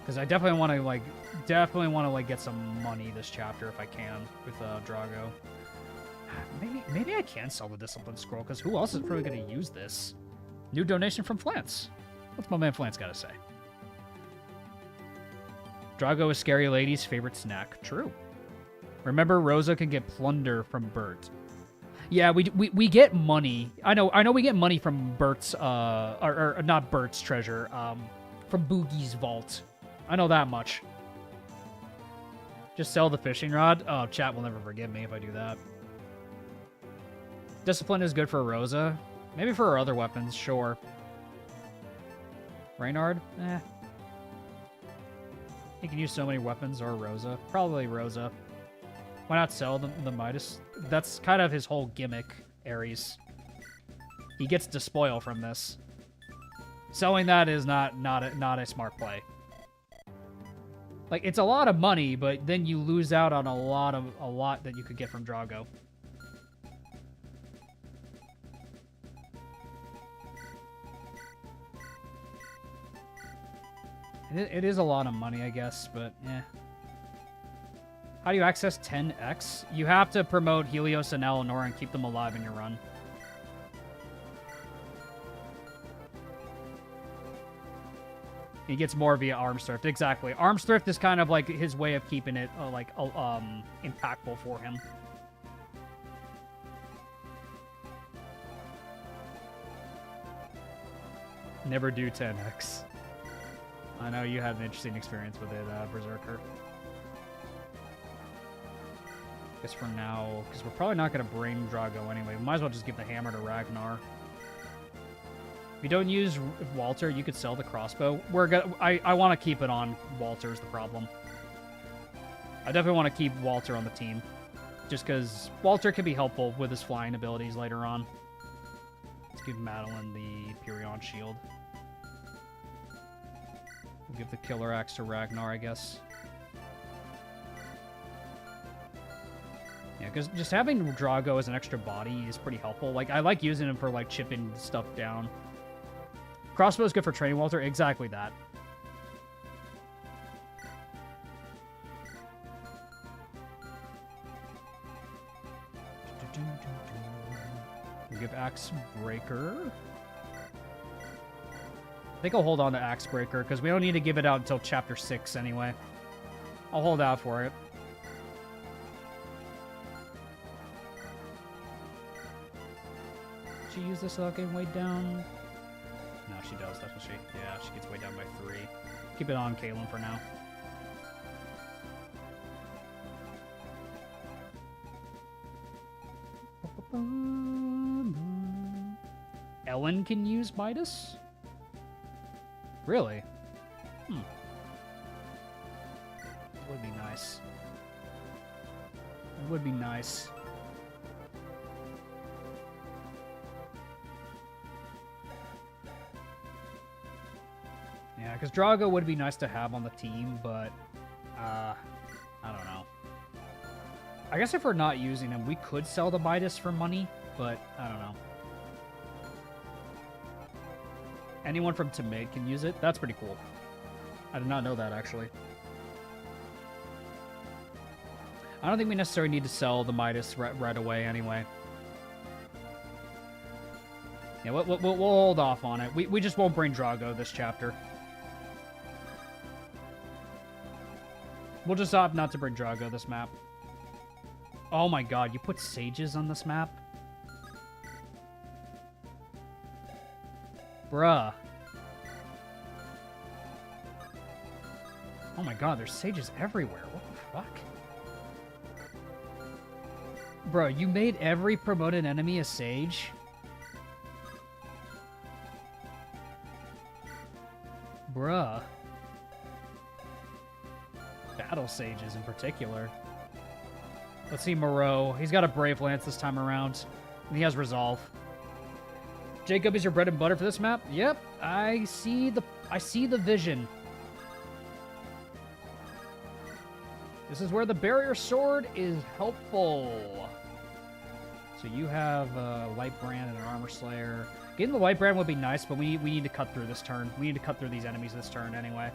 Because I definitely want to like get some money this chapter if I can with Drago. Maybe I can sell the Discipline Scroll, because who else is probably going to use this? New donation from Flance. What's my man Flance got to say? Drago is Scary Lady's favorite snack. True. Remember, Rosa can get plunder from Bert. Yeah, we get money. I know we get money from Bert's, or not Bert's treasure, from Boogie's vault. I know that much. Just sell the fishing rod? Oh, chat will never forgive me if I do that. Discipline is good for Rosa. Maybe for her other weapons, sure. Reynard? Eh. He can use so many weapons, or Rosa. Probably Rosa. Why not sell the Midas? That's kind of his whole gimmick, Ares. He gets despoil from this. Selling that is not a smart play. Like, it's a lot of money, but then you lose out on a lot that you could get from Drago. It is a lot of money, I guess, but eh. How do you access 10x? You have to promote Helios and Eleanor and keep them alive in your run. He gets more via Arms Thrift. Exactly. Arms Thrift is kind of like his way of keeping it impactful for him. Never do 10x. I know you had an interesting experience with it, Berserker. Guess for now, because we're probably not going to bring Drago anyway. We might as well just give the hammer to Ragnar. If you don't use Walter, you could sell the crossbow. I want to keep it on Walter is the problem. I definitely want to keep Walter on the team. Just because Walter can be helpful with his flying abilities later on. Let's give Madeline the Purion shield. We'll give the Killer Axe to Ragnar, I guess. Yeah, because just having Drago as an extra body is pretty helpful. Like, I like using him for, like, chipping stuff down. Crossbow is good for training Walter. Exactly that. We'll give Axe Breaker. I think I'll hold on to Axe Breaker, because we don't need to give it out until Chapter 6 anyway. I'll hold out for it. She use this without getting weighed down? No, she does, doesn't she? Yeah, she gets weighed down by 3. Keep it on Caitlyn for now. Ellen can use Midas? Really? Hmm. It would be nice. It would be nice. Yeah, because Drago would be nice to have on the team, but, I don't know. I guess if we're not using him, we could sell the Midas for money, but I don't know. Anyone from Timid can use it? That's pretty cool. I did not know that, actually. I don't think we necessarily need to sell the Midas right away anyway. Yeah, we'll hold off on it. We just won't bring Drago this chapter. We'll just opt not to bring Drago this map. Oh my god, you put sages on this map? Bruh. Oh my god, there's sages everywhere. What the fuck? Bro, you made every promoted enemy a sage? Bruh. Battle sages in particular. Let's see Moreau. He's got a Brave Lance this time around. And he has Resolve. Jacob, is your bread and butter for this map? Yep, I see the vision. This is where the barrier sword is helpful. So you have Light Brand and an Armor Slayer. Getting the Light Brand would be nice, but we need to cut through this turn. We need to cut through these enemies this turn anyway.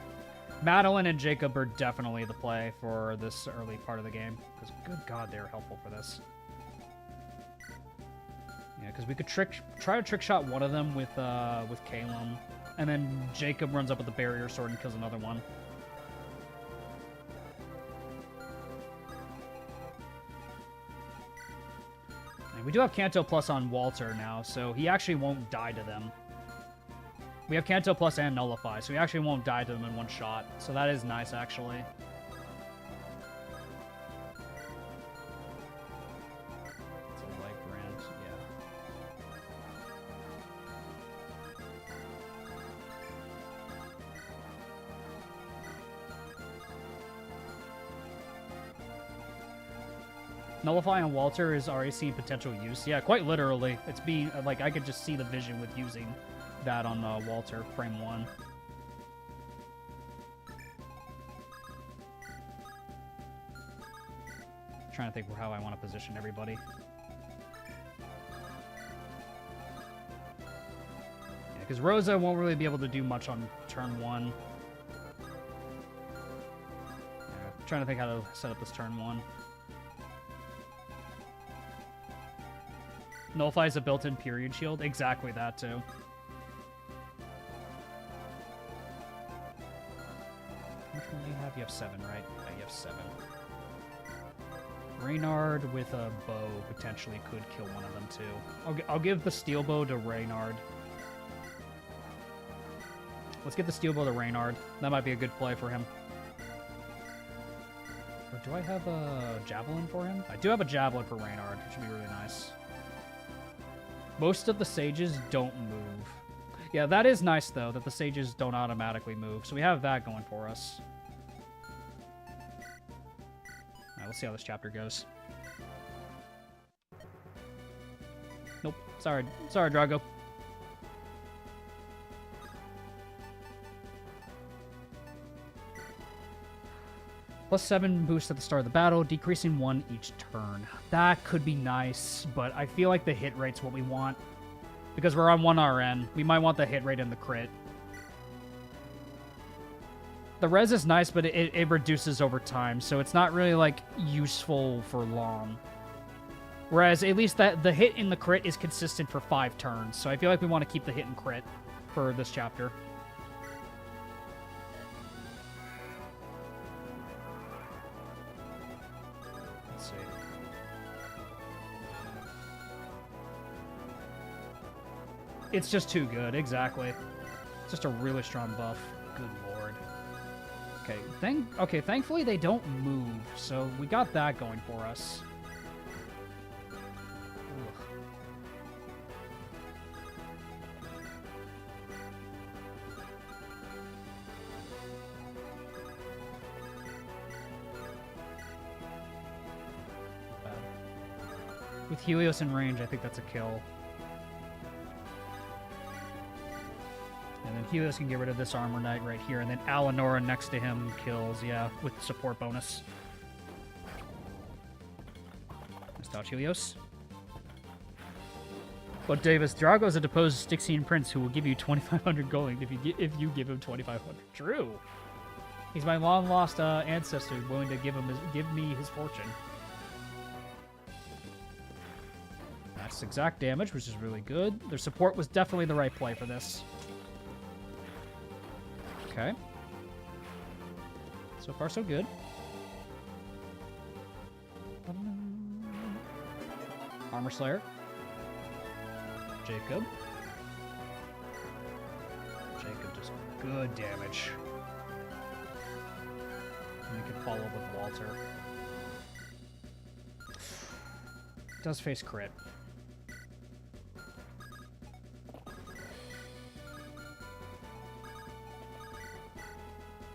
Madeline and Jacob are definitely the play for this early part of the game. Because, good God, they're helpful for this. Yeah, because we could try to trick shot one of them with Calum, and then Jacob runs up with the barrier sword and kills another one. And we do have Canto Plus on Walter now, so he actually won't die to them. We have Canto Plus and Nullify, so he actually won't die to them in one shot. So that is nice, actually. It's a light brand, yeah. Nullify on Walter is already seeing potential use. Yeah, quite literally. It's being, like, I could just see the vision with using that on Walter, frame 1. Trying to think how I want to position everybody. Yeah, because Rosa won't really be able to do much on turn 1. Yeah, trying to think how to set up this turn 1. Nullify is a built-in period shield. Exactly that, too. Which one do you have? You have 7, right? Yeah, you have 7. Reynard with a bow potentially could kill one of them, too. I'll give the steel bow to Reynard. Let's get the steel bow to Reynard. That might be a good play for him. Or do I have a javelin for him? I do have a javelin for Reynard, which would be really nice. Most of the sages don't move. Yeah, that is nice, though, that the sages don't automatically move. So we have that going for us. Alright, let's see how this chapter goes. Nope. Sorry, Drago. +7 boost at the start of the battle, decreasing 1 each turn. That could be nice, but I feel like the hit rate's what we want. Because we're on 1 RN, we might want the hit rate and the crit. The res is nice, but it reduces over time, so it's not really, like, useful for long. Whereas, at least the hit and the crit is consistent for 5 turns, so I feel like we want to keep the hit and crit for this chapter. It's just too good, exactly. It's just a really strong buff. Good lord. Okay, thankfully they don't move, so we got that going for us. Ugh. With Helios in range, I think that's a kill. And then Helios can get rid of this Armor Knight right here, and then Alanora next to him kills, yeah, with the support bonus. Nice dodge, Helios. But Davis, Drago's a deposed Styxian prince who will give you 2,500 gold if you give him 2,500. True. He's my long-lost ancestor willing to give me his fortune. That's exact damage, which is really good. Their support was definitely the right play for this. Okay. So far, so good. Armor Slayer. Jacob. Jacob just good damage. And we can follow up with Walter. Does face crit.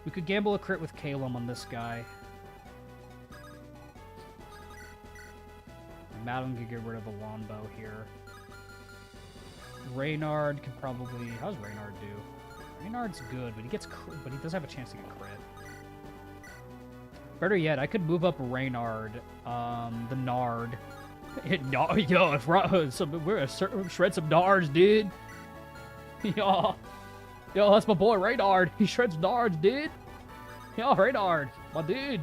We could gamble a crit with Calum on this guy. And Madeline could get rid of the longbow here. Reynard can probably... How's Reynard do? Reynard's good, but he does have a chance to get crit. Better yet, I could move up Reynard, the Nard. Yo, we're shred some Nards, dude. Yo, that's my boy Reynard. He shreds Nards, dude. Yo, Reynard, my dude.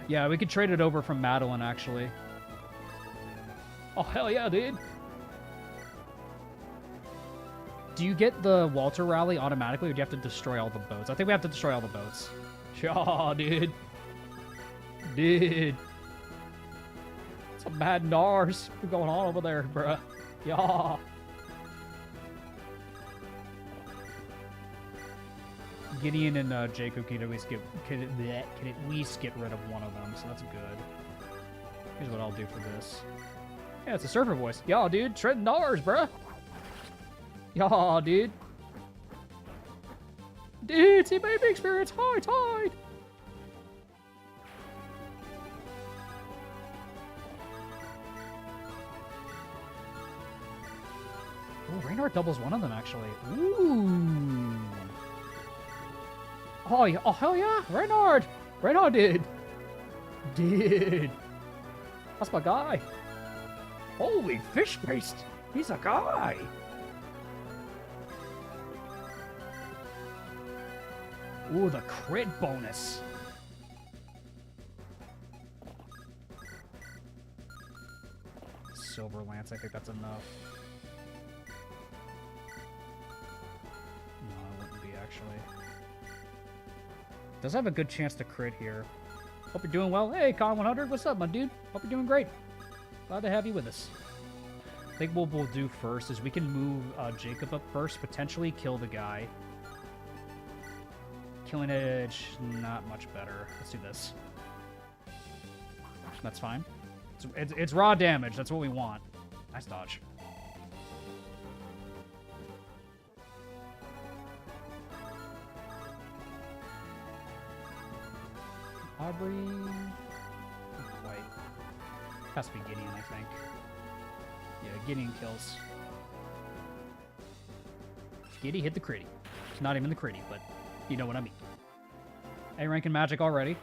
Yeah, we could trade it over from Madeline, actually. Oh, hell yeah, dude. Do you get the Walter rally automatically, or do you have to destroy all the boats? I think we have to destroy all the boats. Shaw, dude. Dude. Some mad Nars going on over there, bruh. Yeah. Gideon and Jacob can at least get rid of one of them, so that's good. Here's what I'll do for this. Yeah, it's a surfer voice. Y'all, dude, treading Nars, bruh. Y'all, dude. Dude, see baby experience high tide. Oh, Reynard doubles one of them, actually. Ooh. Oh, hell yeah. Reynard. Reynard, dude. Dude. That's my guy. Holy fish paste. He's a guy. Ooh, the crit bonus. Silver Lance, I think that's enough. No, it wouldn't be, actually. Does have a good chance to crit here. Hope you're doing well. Hey, Con100, what's up, my dude? Hope you're doing great. Glad to have you with us. I think what we'll do first is we can move Jacob up first, potentially kill the guy. Killing Edge, not much better. Let's do this. That's fine. It's raw damage. That's what we want. Nice dodge. Aubrey... Not quite. Has to be Gideon, I think. Yeah, Gideon kills. Giddy hit the critty. It's not even the critty, but you know what I mean. A rank in magic already.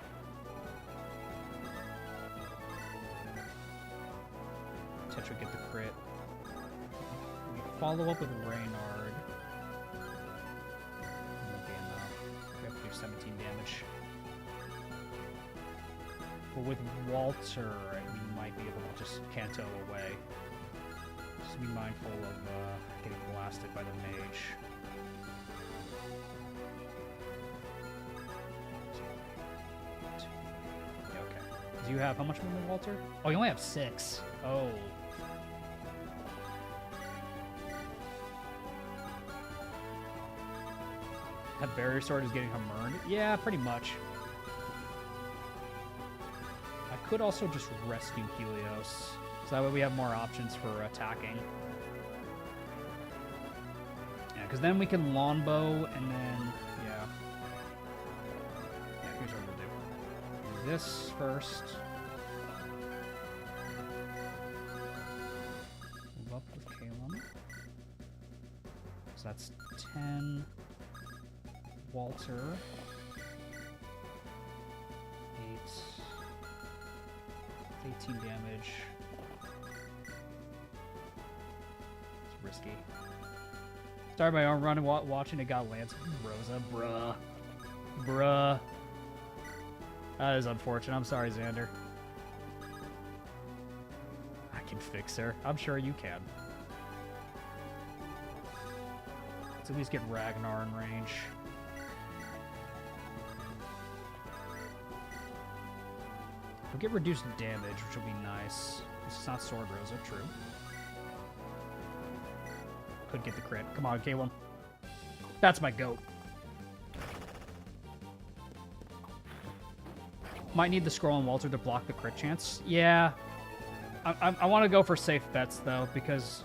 Tetra get the crit. We follow up with Reynard. Won't be enough. We have to do 17 damage. But with Walter, we might be able to just Kanto away. Just be mindful of getting blasted by the mage. Yeah, okay. Do you have how much movement, Walter? Oh, you only have 6. Oh. That barrier sword is getting hammered? Yeah, pretty much. I could also just rescue Helios, so that way we have more options for attacking. Yeah, because then we can longbow, and then, yeah. Yeah, here's what we'll do. Do this first. Move up with Calum. So that's 10. Walter. 8. 18 damage. It's risky. Started my own run and watching it got Lance Rosa. Bruh. That is unfortunate. I'm sorry, Xander. I can fix her. I'm sure you can. Let's at least get Ragnar in range. We'll get reduced damage, which will be nice. This is not Sword Rosa, true. Could get the crit. Come on, Caleb. That's my goat. Might need the scroll on Walter to block the crit chance. Yeah. I want to go for safe bets, though, because...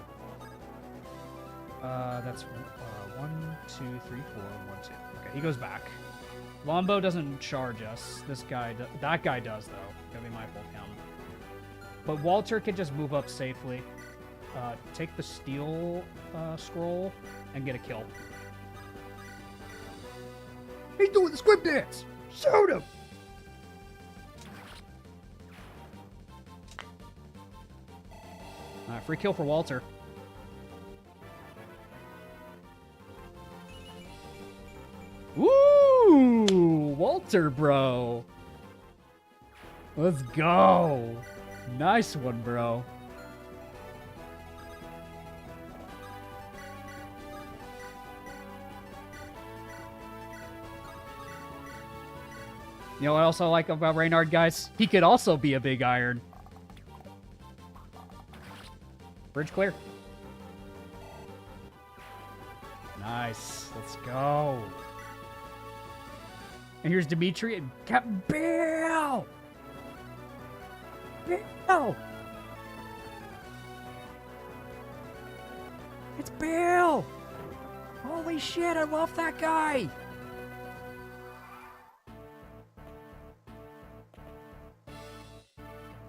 that's 1, 2, 3, 4, 1, 2. Okay, he goes back. Lombo doesn't charge us. This guy, that guy does, though. Gotta be mindful of him. But Walter can just move up safely. Take the steel scroll and get a kill. He's doing the squib dance! Shoot him! Alright, free kill for Walter. Walter, bro. Let's go. Nice one, bro. You know what else I like about Reynard, guys? He could also be a big iron. Bridge clear. Nice. Let's go. And here's Dimitri and Captain Bill! Bill! It's Bill! Holy shit, I love that guy!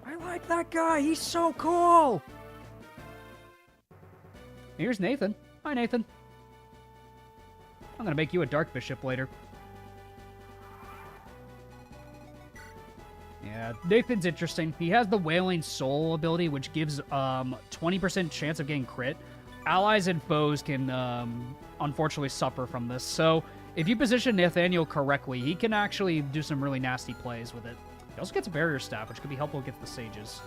I like that guy, he's so cool! Here's Nathan. Hi, Nathan. I'm gonna make you a Dark Bishop later. Yeah, Nathan's interesting. He has the Wailing Soul ability, which gives 20% chance of getting crit. Allies and foes can unfortunately suffer from this. So if you position Nathaniel correctly, he can actually do some really nasty plays with it. He also gets a Barrier Staff, which could be helpful against the Sages.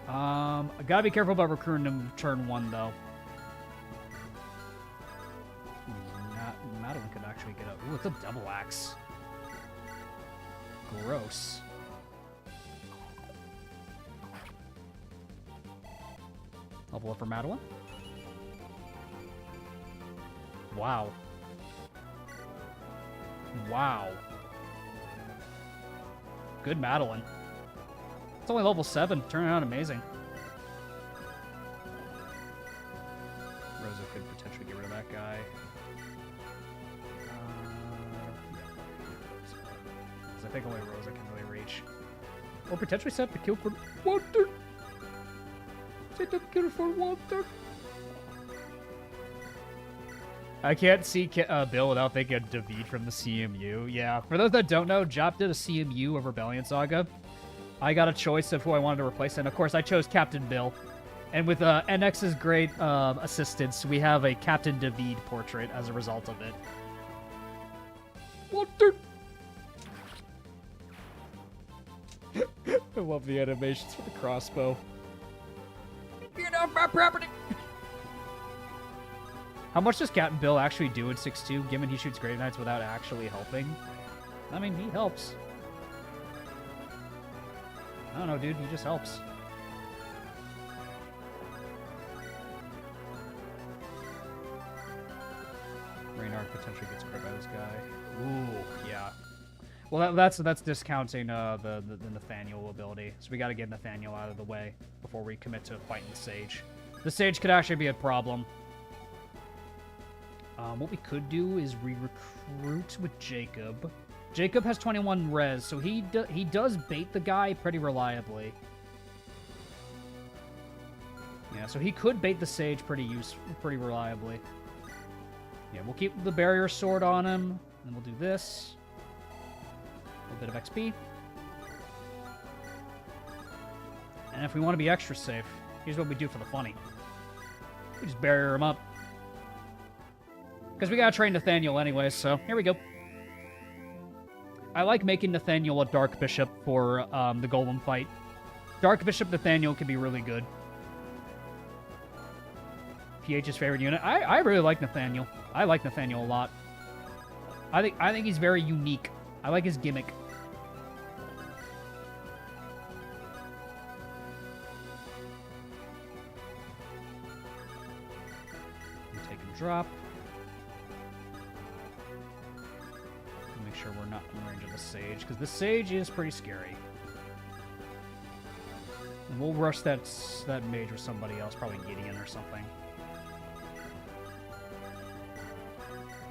I gotta be careful about recruiting him turn 1, though. Madeline could actually get a... Ooh, it's a double axe. Gross. Level up for Madeline. Wow. Wow. Good Madeline. It's only level 7. Turning out amazing. Rosa could potentially get rid of that guy. I think only Rosa can really reach. Or potentially set the kill for Walter. Set the kill for Walter. I can't see Bill without thinking of David from the CMU. Yeah, for those that don't know, Jop did a CMU of Rebellion Saga. I got a choice of who I wanted to replace, and of course I chose Captain Bill. And with NX's great assistance, we have a Captain David portrait as a result of it. Walter! I love the animations for the crossbow. Get off my property! How much does Captain Bill actually do in 6-2, given he shoots Grave Knights without actually helping? I mean, he helps. I don't know, dude. He just helps. Reynard potentially gets crit by this guy. Ooh, yeah. Well, that's discounting the Nathaniel ability. So we got to get Nathaniel out of the way before we commit to fighting the Sage. The Sage could actually be a problem. What we could do is re-recruit with Jacob. Jacob has 21 res, so he does bait the guy pretty reliably. Yeah, so he could bait the Sage pretty reliably. Yeah, we'll keep the Barrier Sword on him, and then we'll do this. A little bit of XP. And if we want to be extra safe, here's what we do for the funny. We just barrier him up. Because we gotta train Nathaniel anyway, so here we go. I like making Nathaniel a Dark Bishop for the Golem fight. Dark Bishop Nathaniel can be really good. PH's favorite unit. I really like Nathaniel. I like Nathaniel a lot. I think he's very unique. I like his gimmick. Take a drop. Make sure we're not in range of the Sage, because the Sage is pretty scary. And we'll rush that mage with somebody else, probably Gideon or something.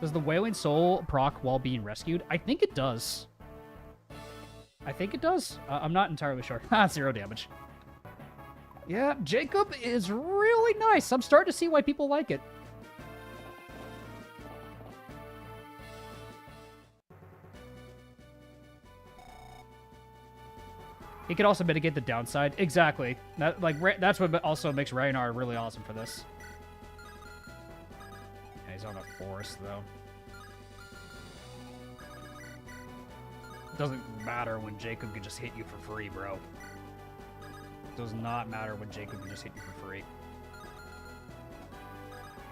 Does the Wailing Soul proc while being rescued? I think it does. I think it does. I'm not entirely sure. 0 damage. Yeah, Jacob is really nice. I'm starting to see why people like it. He could also mitigate the downside. Exactly. That's what also makes Reynard really awesome for this. Yeah, he's on a forest, though. doesn't matter when Jacob can just hit you for free, bro. Does not matter when Jacob can just hit you for free.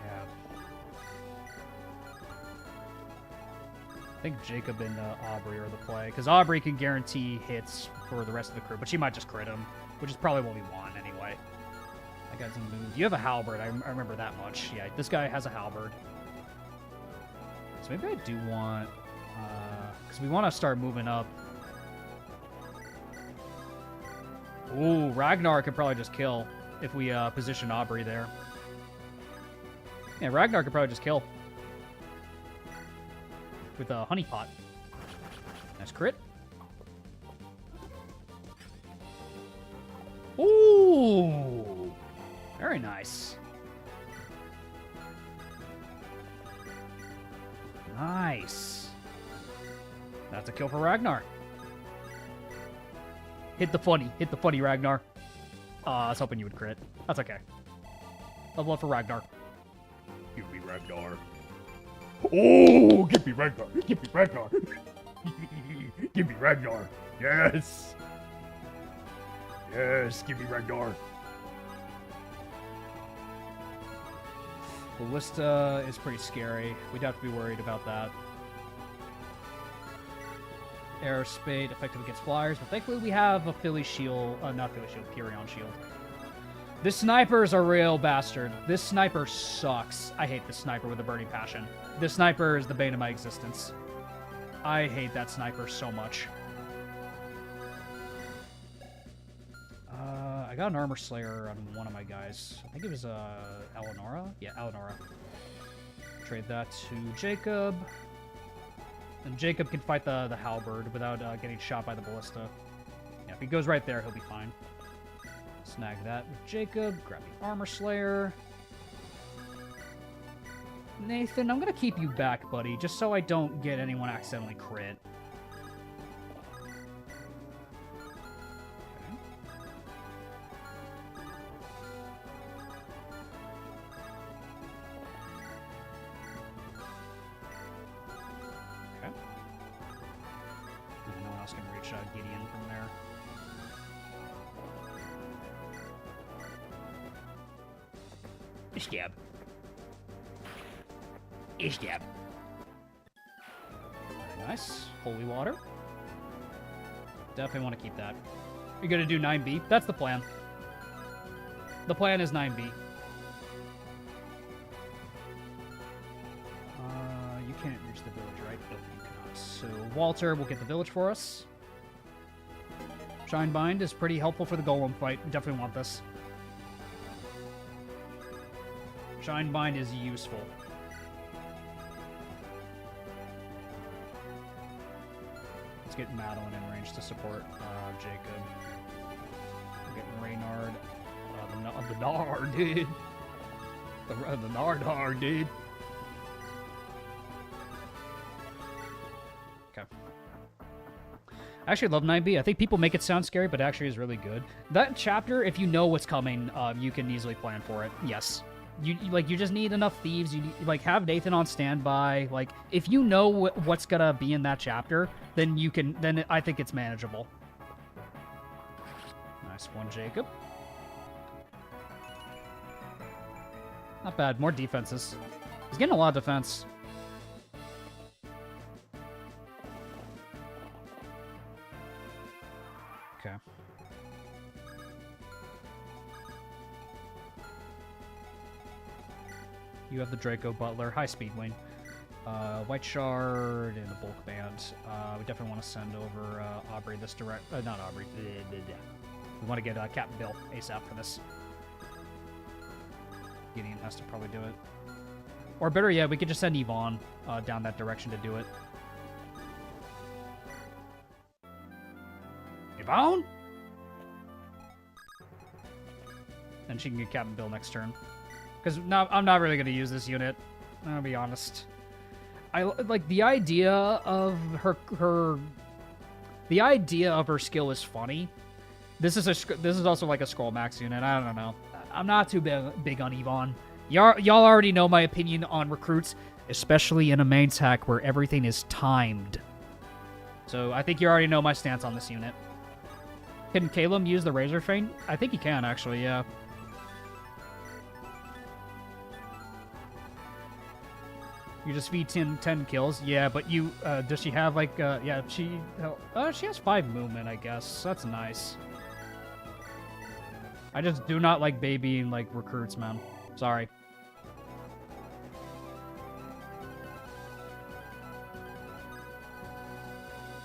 Yeah. I think Jacob and Aubrey are the play, because Aubrey can guarantee hits for the rest of the crew, but she might just crit him, which is probably what we want anyway. That guy's a move. You have a halberd, I remember that much. Yeah, this guy has a halberd. So maybe I do want... because we want to start moving up. Ooh, Ragnar could probably just kill if we position Aubrey there. Yeah, Ragnar could probably just kill. With a honeypot. Nice crit. Ooh! Very nice. Nice. That's a kill for Ragnar. Hit the funny, Ragnar. I was hoping you would crit. That's okay. Level up for Ragnar. Give me Ragnar. Oh, give me Ragnar. Give me Ragnar. Give me Ragnar. Yes. Yes, give me Ragnar. Ballista is pretty scary. We'd have to be worried about that. Aerospade, effective against flyers, but thankfully we have a Philly shield, not Philly shield, Purion shield. This sniper is a real bastard. This sniper sucks. I hate this sniper with a burning passion. This sniper is the bane of my existence. I hate that sniper so much. I got an armor slayer on one of my guys. I think it was Eleonora? Yeah, Eleonora. Trade that to Jacob. And Jacob can fight the halberd without getting shot by the ballista. Yeah, if he goes right there, he'll be fine. Snag that with Jacob. Grab the armor slayer. Nathan, I'm gonna keep you back, buddy, just so I don't get anyone accidentally crit. Okay. No one else can reach Gideon from there. Stab. Stab. Very nice. Holy water. Definitely want to keep that. You're going to do 9B? That's the plan. The plan is 9B. You can't reach the village, right? No, you cannot. So Walter will get the village for us. Shinebind is pretty helpful for the golem fight. We definitely want this. Shinebind is useful. Let's get Madeline in range to support Jacob. We're getting Reynard. The Nard, dude. The Nardar, dude. Okay. I actually love 9B. I think people make it sound scary, but it actually is really good. That chapter, if you know what's coming, you can easily plan for it. Yes. You just need enough thieves. You like have Nathan on standby. Like if you know what's gonna be in that chapter, then you can. Then I think it's manageable. Nice one, Jacob. Not bad. More defenses. He's getting a lot of defense. Okay. You have the Draco Butler, high speed wing, White Shard, and the bulk band. We definitely want to send over Aubrey this direct. Not Aubrey. We want to get Captain Bill ASAP for this. Gideon has to probably do it. Or better yet, we could just send Yvonne down that direction to do it. Yvonne? And she can get Captain Bill next turn. Because I'm not really going to use this unit. I'll be honest. I like the idea of the idea of her skill is funny. This is also like a Scroll Max unit. I don't know. I'm not too big on Yvonne. Y'all already know my opinion on recruits, especially in a main attack where everything is timed. So I think you already know my stance on this unit. Can Caleb use the Razor Feint? I think he can, actually, yeah. You just feed 10 kills? Yeah, but you, does she have, like, yeah, she has 5 movement, I guess. That's nice. I just do not like babying, like, recruits, man. Sorry.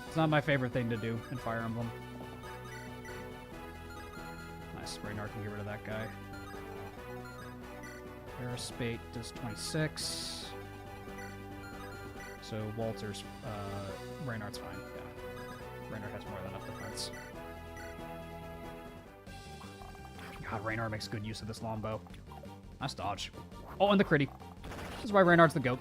It's not my favorite thing to do in Fire Emblem. Nice, Ragnar can get rid of that guy. Aerospate does 26. So Walter's, Reynard's fine, yeah. Reynard has more than enough defense. God, Reynard makes good use of this longbow. Nice dodge. Oh, and the critty. This is why Reynard's the GOAT.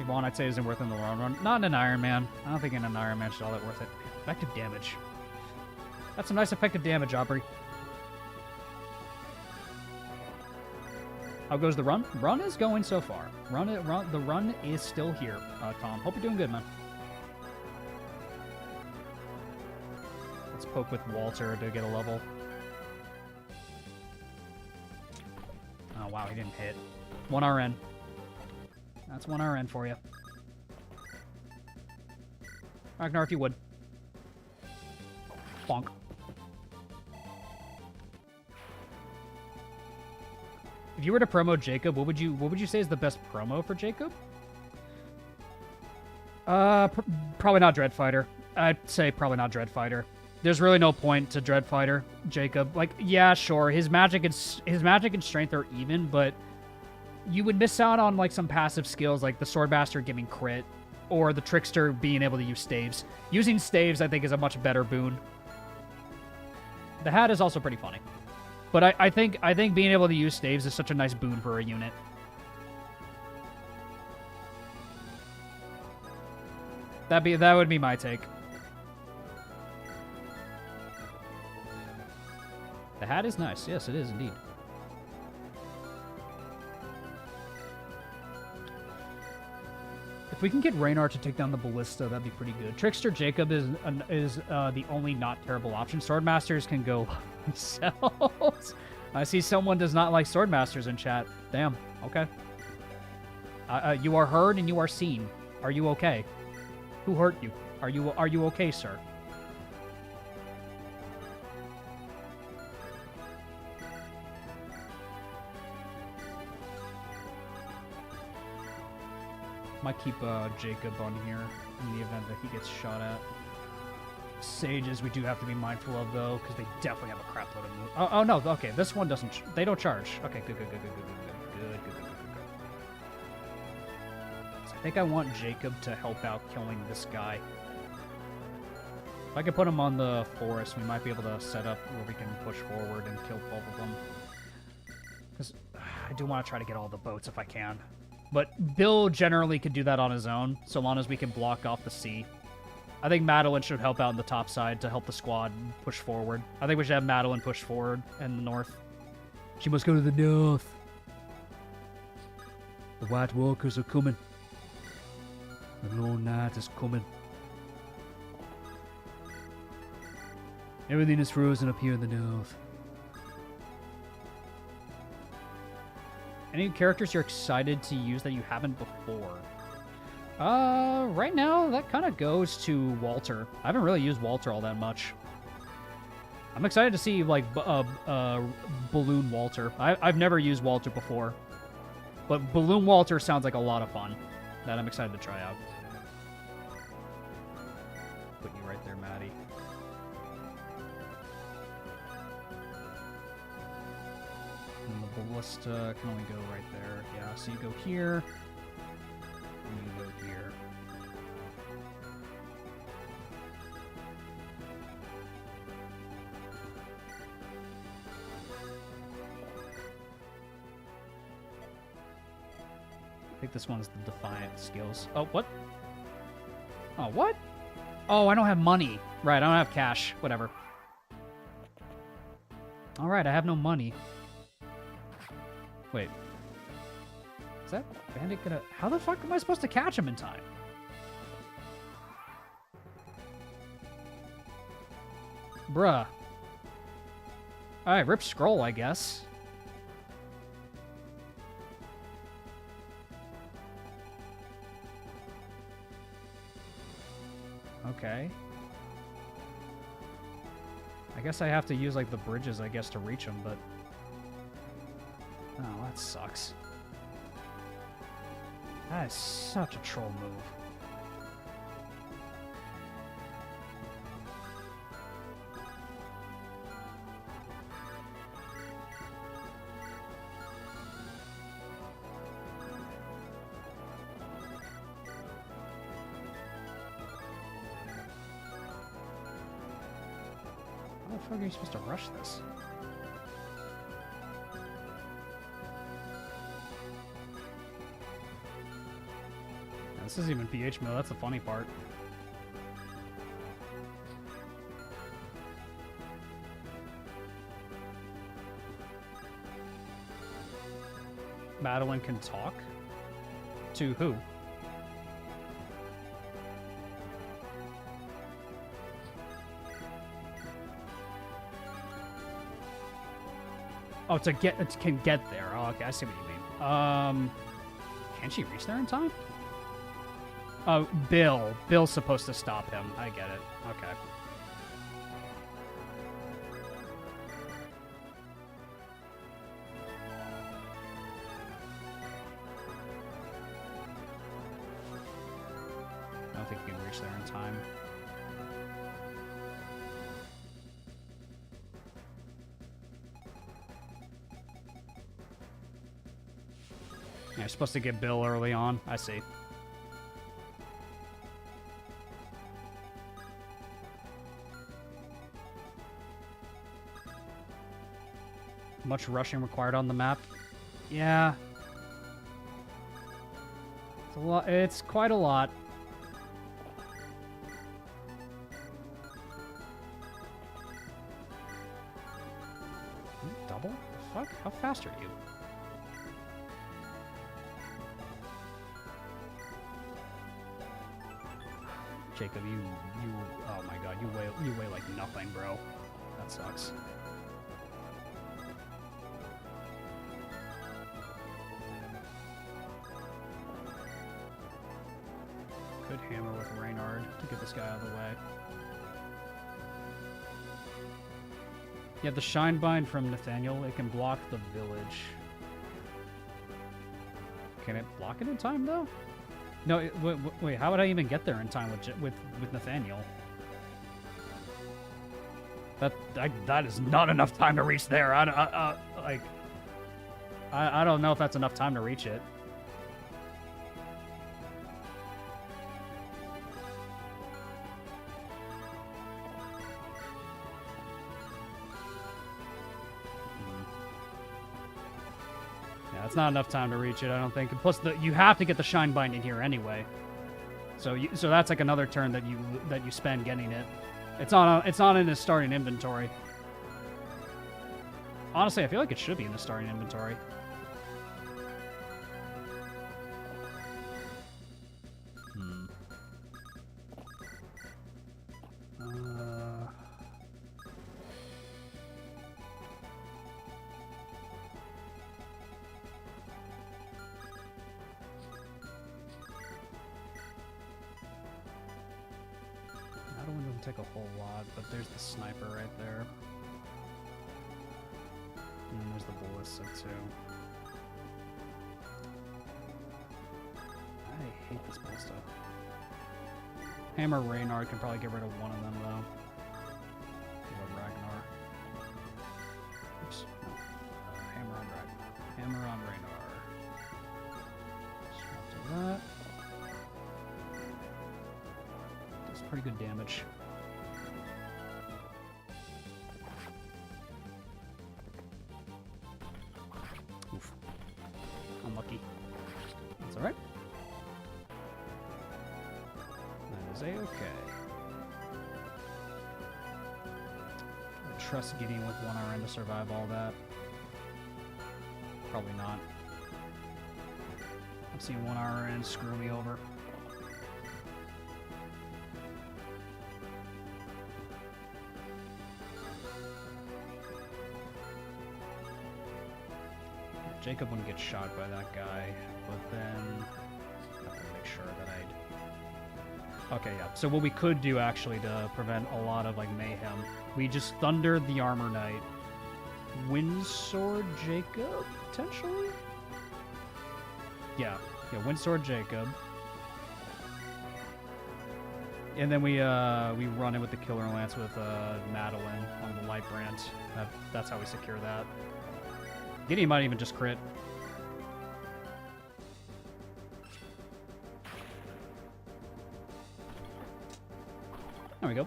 One I'd say isn't worth it in the long run. Not in an Iron Man. I don't think in an Iron Man should all that worth it. Effective damage. That's some nice effective damage, Aubrey. How goes the run? Run is going so far. The run is still here, Tom. Hope you're doing good, man. Let's poke with Walter to get a level. Oh, wow, he didn't hit. 1 RN. That's 1 RN for you. Ragnar, if you would. Bonk. If you were to promo Jacob, what would you say is the best promo for Jacob? Probably not Dreadfighter. I'd say probably not Dreadfighter. There's really no point to Dreadfighter Jacob. Like, yeah, sure, his magic and strength are even, but you would miss out on, like, some passive skills, like the Swordmaster giving crit, or the Trickster being able to use staves. Using staves, I think, is a much better boon. The hat is also pretty funny. But I think being able to use staves is such a nice boon for a unit. That would be my take. The hat is nice. Yes, it is indeed. If we can get Raynar to take down the Ballista, that'd be pretty good. Trickster Jacob is the only not terrible option. Swordmasters can go themselves. I see someone does not like Swordmasters in chat. Damn. Okay. You are heard and you are seen. Are you okay? Who hurt you? Are you okay, sir? Might keep Jacob on here in the event that he gets shot at. Sages we do have to be mindful of, though, because they definitely have a crap load of move. Oh, no, okay, this one doesn't... they don't charge. Okay, good. So I think I want Jacob to help out killing this guy. If I can put him on the forest, we might be able to set up where we can push forward and kill both of them. Because I do want to try to get all the boats if I can. But Bill generally could do that on his own, so long as we can block off the sea. I think Madeline should help out on the top side to help the squad push forward. I think we should have Madeline push forward in the north. She must go to the north. The White Walkers are coming. The Lone Knight is coming. Everything is frozen up here in the north. Any characters you're excited to use that you haven't before? Right now, that kind of goes to Walter. I haven't really used Walter all that much. I'm excited to see, like, Balloon Walter. I've never used Walter before. But Balloon Walter sounds like a lot of fun that I'm excited to try out. Put you right there, Maddie. And the Ballista can only go right there. Yeah, so you go here. And you go here. I think this one's the Defiant skills. Oh, what? Oh, what? Oh, I don't have money. Right, I don't have cash. Whatever. Alright, I have no money. Wait. Is that bandit gonna... How the fuck am I supposed to catch him in time? Bruh. Alright, rip scroll, I guess. Okay. I guess I have to use, like, the bridges, I guess, to reach him, but... Oh, that sucks. That is such a troll move. How the fuck are you supposed to rush this? This isn't even PH mill, that's the funny part. Madeline can talk? To who? Oh, to get it can get there. Oh, okay, I see what you mean. Can she reach there in time? Oh, Bill. Bill's supposed to stop him. I get it. Okay. I don't think you can reach there in time. Yeah, you're supposed to get Bill early on. I see. Much rushing required on the map. Yeah. It's a lot. It's quite a lot. Double? The fuck? How fast are you? Jacob, oh my god, you weigh like nothing, bro. That sucks. Could hammer with Reynard to get this guy out of the way. Yeah, the Shinebind from Nathaniel, it can block the village. Can it block it in time, though? No, wait, how would I even get there in time with Nathaniel? That is not enough time to reach there. I don't know if that's enough time to reach it. It's not enough time to reach it, I don't think. And plus, you have to get the Shinebind in here anyway. So that's like another turn that you spend getting it. It's not in his starting inventory. Honestly, I feel like it should be in the starting inventory. Take a whole lot, but there's the sniper right there. And then there's the ballista too. I hate this ballista. Hammer Reynard can probably get rid of one of them though. Or Ragnar. Oops. No. Hammer on Ragnar. Hammer on Reynard. Swap to that. Does pretty good damage. Unlucky. That's alright. That is a-okay. I trust Gideon with 1 RN to survive all that. Probably not. I'm seeing one RN screw me over. Jacob wouldn't get shot by that guy, but then I have to make sure that I'd... Okay, yeah. So what we could do, actually, to prevent a lot of, like, mayhem, we just Thunder the Armor Knight. Windsword Jacob, potentially? Yeah, Windsword Jacob. And then we run in with the Killer Lance with Madeline on the Light Brand. That's how we secure that. Gideon might even just crit. There we go.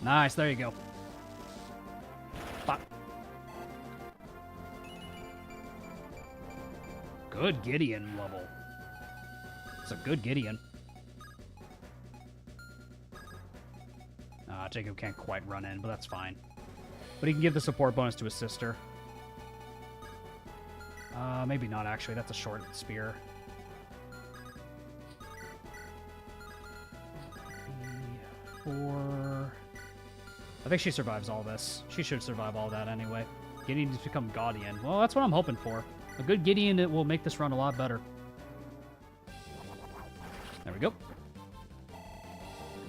Nice, there you go. Pop. Good Gideon level. It's a good Gideon. Jacob can't quite run in, but that's fine. But he can give the support bonus to his sister. Maybe not, actually. That's a short spear. 3, 4... I think she survives all this. She should survive all that anyway. Gideon to become Gaudian. Well, that's what I'm hoping for. A good Gideon will make this run a lot better. There we go.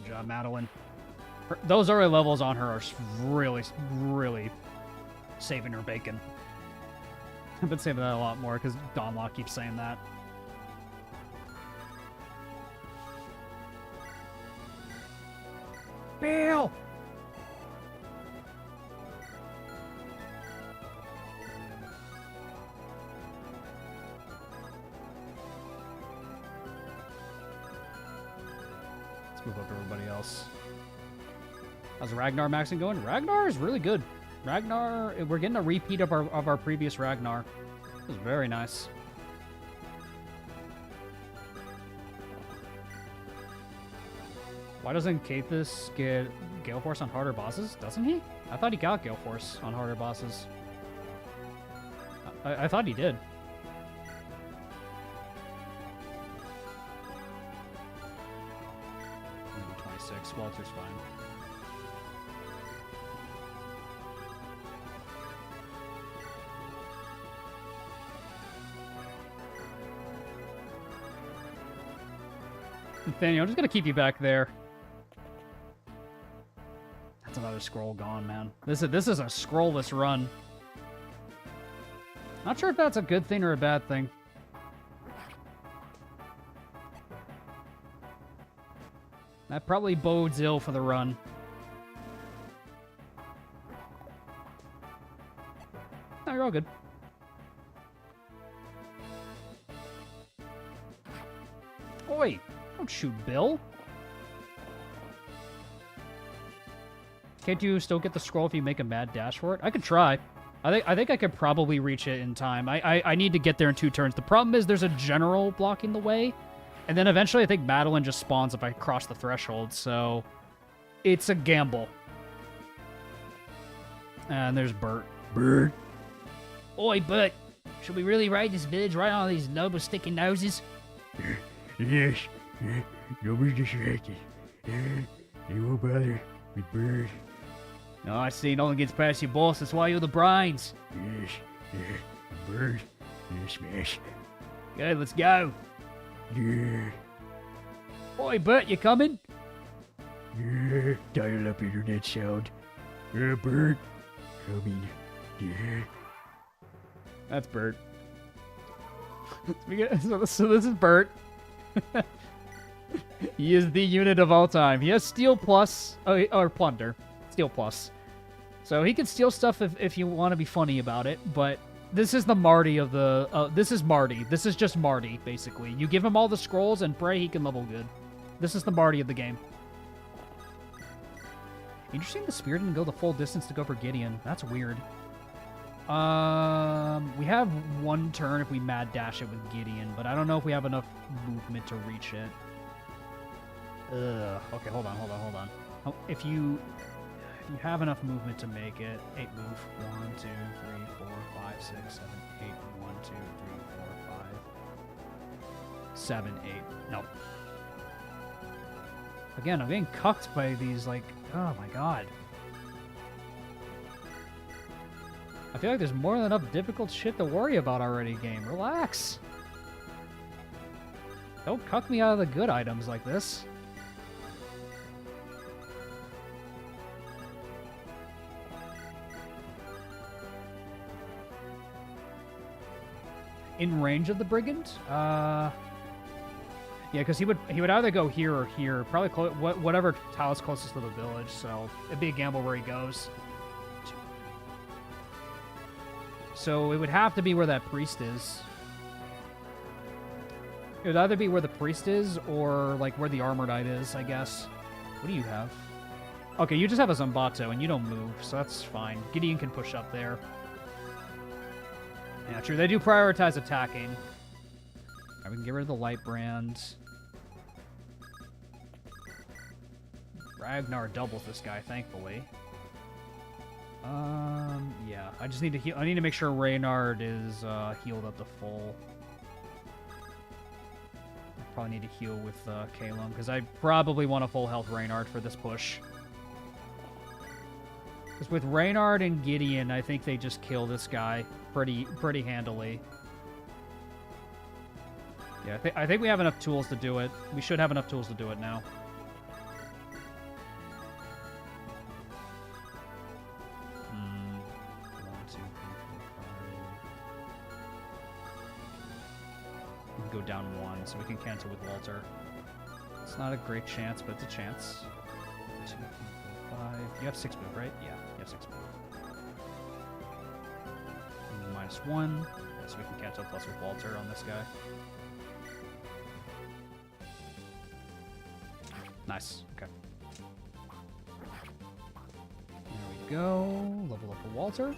Good job, Madeline. Those early levels on her are really, really saving her bacon. I've been saying that a lot more because Dawnlock keeps saying that. Bill! Let's move up everybody else. How's Ragnar maxing going? Ragnar is really good. Ragnar, we're getting a repeat of our previous Ragnar. This is very nice. Why doesn't Kathis get Gale Force on harder bosses? Doesn't he? I thought he got Gale Force on harder bosses. I thought he did. Maybe 26. Walter's fine. Nathaniel, I'm just gonna keep you back there. That's another scroll gone, man. This is a scrollless run. Not sure if that's a good thing or a bad thing. That probably bodes ill for the run. No, you're all good. Oi! Don't shoot Bill. Can't you still get the scroll if you make a mad dash for it? I could try. I think I could probably reach it in time. I need to get there in 2 turns. The problem is there's a general blocking the way. And then eventually I think Madeline just spawns if I cross the threshold. So it's a gamble. And there's Bert. Bert. Oi, Bert. Should we really ride this village right on these noble sticky noses? Yes. Nobody's distracted. You won't bother with Bird. No, I see. No one gets past your boss. That's why you're the brines. Yes. Bird. Smash. Good, let's go. Yeah. Oi, Bert, you coming? Yeah. Dial up internet sound. Bird. Coming. Yeah. That's Bert. So this is Bert. He is the unit of all time. He has Steel Plus, or Plunder. Steel Plus. So he can steal stuff if you want to be funny about it, but this is the Marty of the... this is Marty. This is just Marty, basically. You give him all the scrolls and pray he can level good. This is the Marty of the game. Interesting the spear didn't go the full distance to go for Gideon. That's weird. We have 1 turn if we mad dash it with Gideon, but I don't know if we have enough movement to reach it. Okay, hold on. Oh, if you have enough movement to make it, 8 move. 1, 2, 3, 4, 5, 6, 7, 8 move. 2, 3, 4, 5, 7, 8. No. Again, I'm getting cucked by these, like, oh my god. I feel like there's more than enough difficult shit to worry about already, game. Relax. Don't cuck me out of the good items like this. In range of the brigand? Yeah, because he would either go here or here. Probably whatever tile is closest to the village, so it'd be a gamble where he goes. So it would have to be where that priest is. It would either be where the priest is or, like, where the armor knight is, I guess. What do you have? Okay, you just have a Zambato, and you don't move, so that's fine. Gideon can push up there. Yeah, true. They do prioritize attacking. Alright, we can get rid of the light brand. Ragnar doubles this guy, thankfully. Yeah. I just need to heal. I need to make sure Reynard is healed up to full. I probably need to heal with Calum, because I probably want a full health Reynard for this push. Because with Reynard and Gideon, I think they just kill this guy pretty handily. Yeah, I think we have enough tools to do it. We should have enough tools to do it now. Go down 1, so we can cancel with Walter. It's not a great chance, but it's a chance. 2, 3, 4, 5. You have 6 move, right? Yeah, you have 6 move. -1, so we can cancel plus with Walter on this guy. Nice. Okay. There we go. Level up for Walter.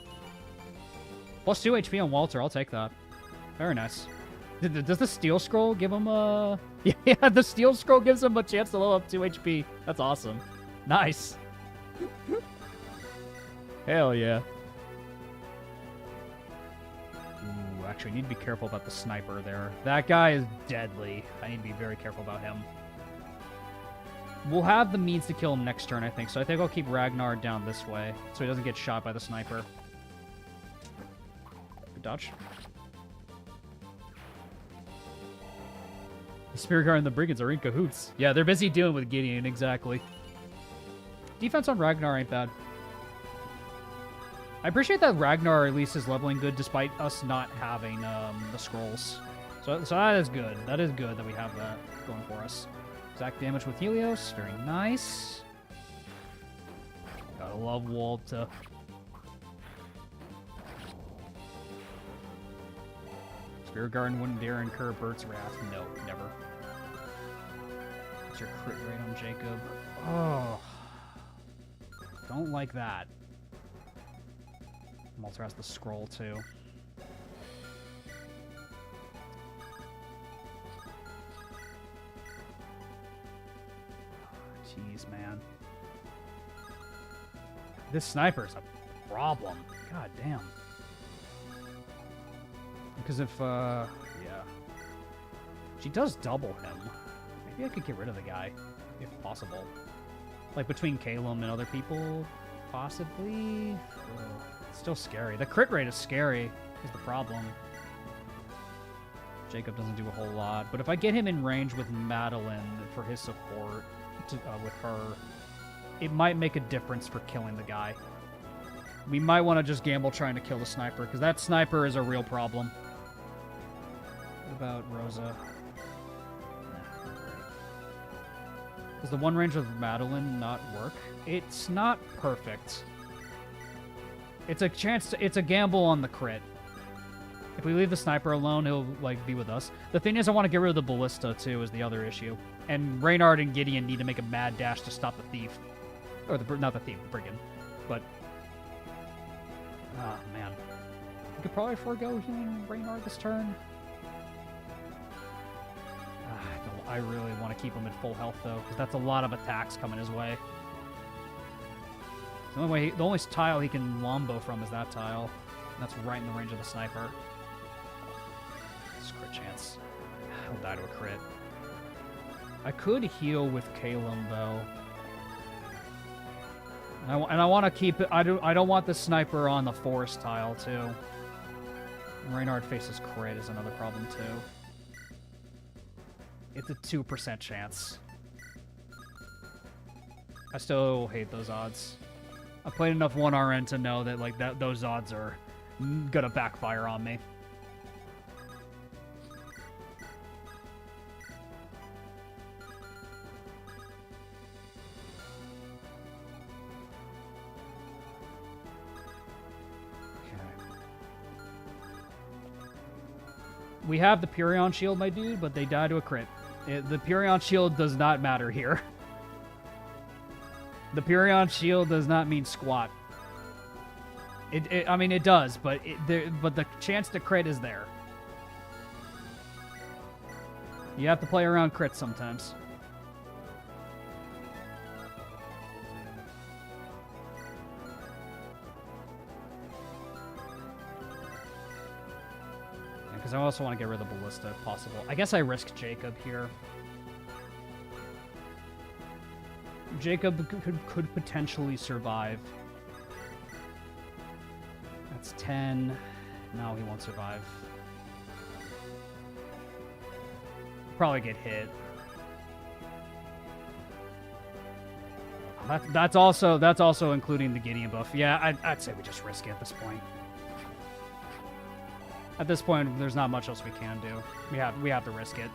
Plus 2 HP on Walter. I'll take that. Very nice. Does the Steel Scroll give him a... Yeah, the Steel Scroll gives him a chance to level up 2 HP. That's awesome. Nice. Hell yeah. Ooh, actually, I need to be careful about the sniper there. That guy is deadly. I need to be very careful about him. We'll have the means to kill him next turn, I think. So I think I'll keep Ragnar down this way so he doesn't get shot by the sniper. Good dodge. The Spirit Guard and the Brigands are in cahoots. Yeah, they're busy dealing with Gideon, exactly. Defense on Ragnar ain't bad. I appreciate that Ragnar at least is leveling good despite us not having the scrolls. So that is good. That is good that we have that going for us. Exact damage with Helios. Very nice. Gotta love Walter. Spirit Garden wouldn't dare incur Bert's wrath. No, never. What's your crit rate on Jacob? Oh. Don't like that. Walter has the scroll, too. Jeez, man. This sniper's a problem. God damn. Because if, yeah. She does double him. Maybe I could get rid of the guy, if possible. Like, between Calum and other people, possibly? Ugh, it's still scary. The crit rate is scary, is the problem. Jacob doesn't do a whole lot. But if I get him in range with Madeline for his support with her, it might make a difference for killing the guy. We might want to just gamble trying to kill the sniper, because that sniper is a real problem. What about Rosa? Does the one range with Madeline not work? It's not perfect. It's a chance to, it's a gamble on the crit. If we leave the sniper alone, he'll like be with us. The thing is, I want to get rid of the ballista too, is the other issue. And Reynard and Gideon need to make a mad dash to stop the thief. Or not the thief, the brigand. But oh man. We could probably forego healing Reynard this turn. I really want to keep him at full health though, because that's a lot of attacks coming his way. The only tile he can lombo from is that tile. And that's right in the range of the sniper. just crit chance. He'll die to a crit. I could heal with Calum though. And I want to keep it. I don't want the sniper on the forest tile too. Reynard faces crit is another problem too. It's a 2% chance. I still hate those odds. I played enough 1RN to know that like those odds are gonna backfire on me. We have the Purion shield, my dude, but they die to a crit. The Purion shield does not matter here. The Purion shield does not mean squat. I mean, it does, but the chance to crit is there. You have to play around crits sometimes. Because I also want to get rid of the ballista if possible. I guess I risk Jacob here. Jacob could potentially survive. That's 10. No, he won't survive. Probably get hit. That's also including the Gideon buff. Yeah, I'd say we just risk it at this point. At this point, there's not much else we can do. We have to risk it.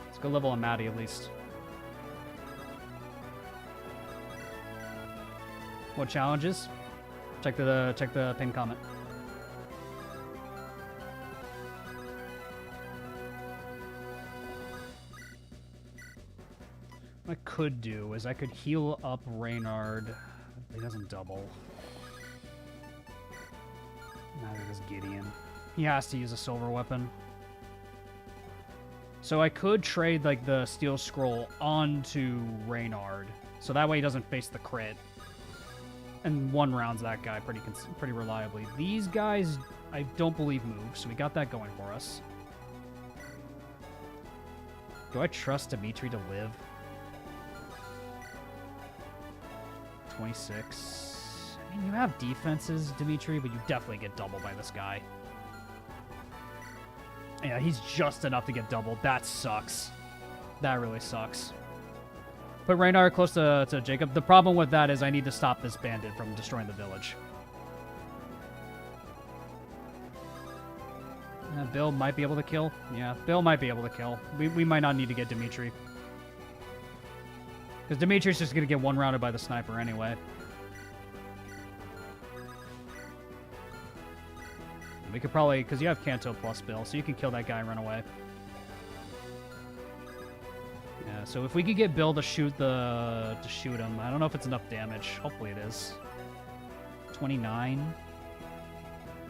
Let's go level on Maddie at least. What challenges? Check the pinned comment. What I could do is I could heal up Reynard. He doesn't double. Neither does Gideon. He has to use a silver weapon. So I could trade like the steel scroll onto Reynard, so that way he doesn't face the crit. And one rounds that guy pretty reliably. These guys, I don't believe move, so we got that going for us. Do I trust Dimitri to live? 26. I mean, you have defenses, Dimitri, but you definitely get doubled by this guy. Yeah, he's just enough to get doubled. That sucks. That really sucks. Put Reynard close to Jacob. The problem with that is I need to stop this bandit from destroying the village. Bill might be able to kill. Yeah, Bill might be able to kill. We might not need to get Dimitri. Because Dimitri's just going to get one-rounded by the sniper anyway. And we could probably... Because you have Kanto plus Bill, so you can kill that guy and run away. Yeah, so if we could get Bill to shoot him, I don't know if it's enough damage. Hopefully it is. 29?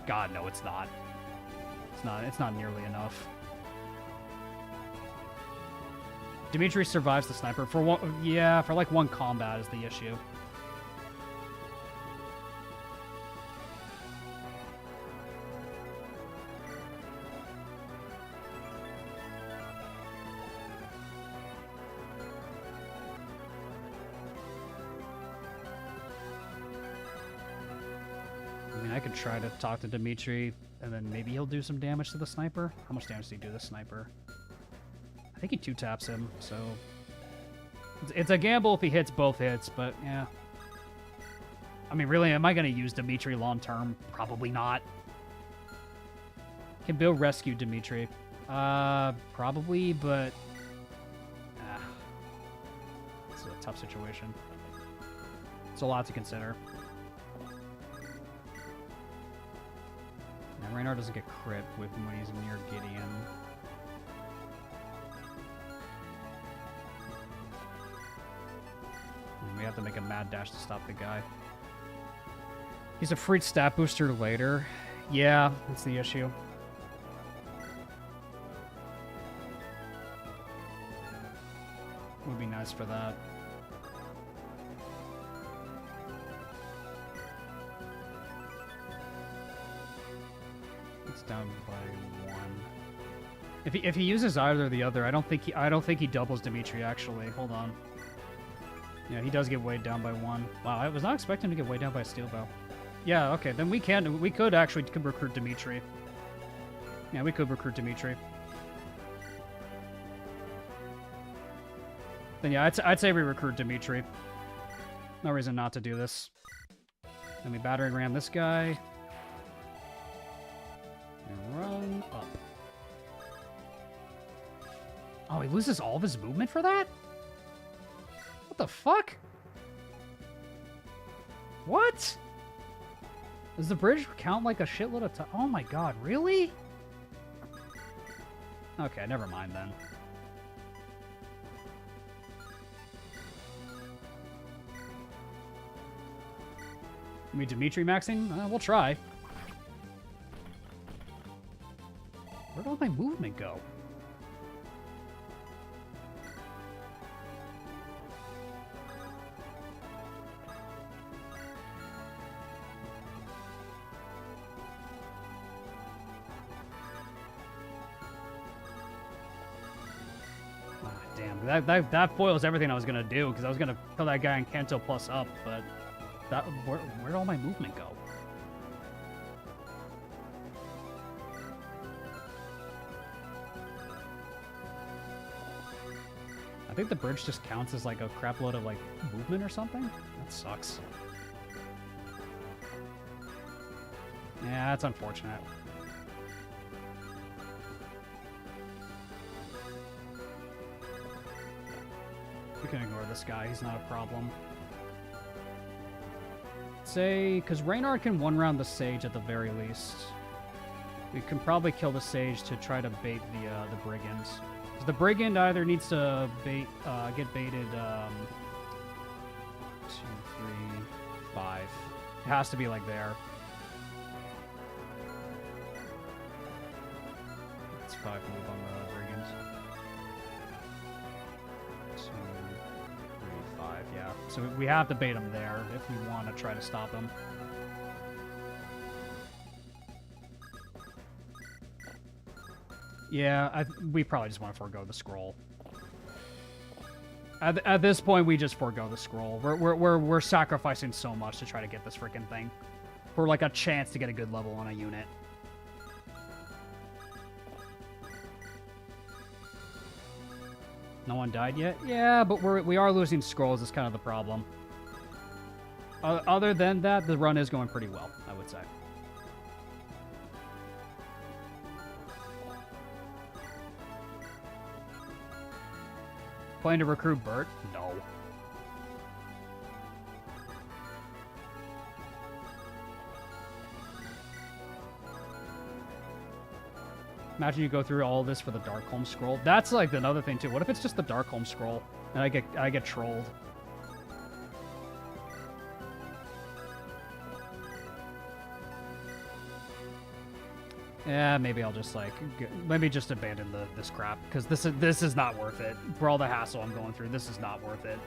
God, no, it's not. It's not nearly enough. Dimitri survives the sniper for one. Yeah, for like one combat is the issue. I mean, I could try to talk to Dimitri, and then maybe he'll do some damage to the sniper. How much damage did he do to the sniper? I think he two-taps him, so... It's a gamble if he hits both hits, but yeah. I mean, really, am I going to use Dimitri long-term? Probably not. Can Bill rescue Dimitri? Probably, but... It's a tough situation. It's a lot to consider. And Reynard doesn't get crit when he's near Gideon. We have to make a mad dash to stop the guy. He's a free stat booster later. Yeah, that's the issue. Would be nice for that. It's down by 1. If he uses either or the other, I don't think he doubles Dimitri actually. Hold on. Yeah, he does get weighed down by 1. Wow, I was not expecting to get weighed down by a steel bow. Yeah, okay, then we could actually recruit Dimitri. Yeah, we could recruit Dimitri. Then yeah, I'd say we recruit Dimitri. No reason not to do this. Then we battering ram this guy. And run up. Oh, he loses all of his movement for that? What the fuck? What? Does the bridge count like a shitload of time? Oh my god, really? Okay, never mind then. I mean, Dimitri maxing? We'll try. Where'd all my movement go? Damn, that foils everything I was gonna do, because I was gonna kill that guy in Kanto plus up, but where'd all my movement go? I think the bridge just counts as like a crap load of like movement or something? That sucks. Yeah, that's unfortunate. We can ignore this guy, he's not a problem. Say, because Reynard can one-round the Sage at the very least. We can probably kill the Sage to try to bait the Brigand. 'Cause the Brigand either needs to get baited, 2, 3, 5. It has to be like there. It's 5 move on the Brigand. 2, 3, 5, yeah. So we have to bait him there if we want to try to stop him. Yeah, we probably just want to forego the scroll. At this point, we just forego the scroll. We're sacrificing so much to try to get this freaking thing for like a chance to get a good level on a unit. No one died yet? Yeah, but we are losing scrolls is kind of the problem. Other than that, the run is going pretty well, I would say. Plan to recruit Bert? No. Imagine you go through all this for the Darkholm scroll. That's like another thing too. What if it's just the Darkholm scroll and I get trolled? Yeah, maybe I'll just like maybe just abandon this crap because this is not worth it for all the hassle I'm going through. This is not worth it.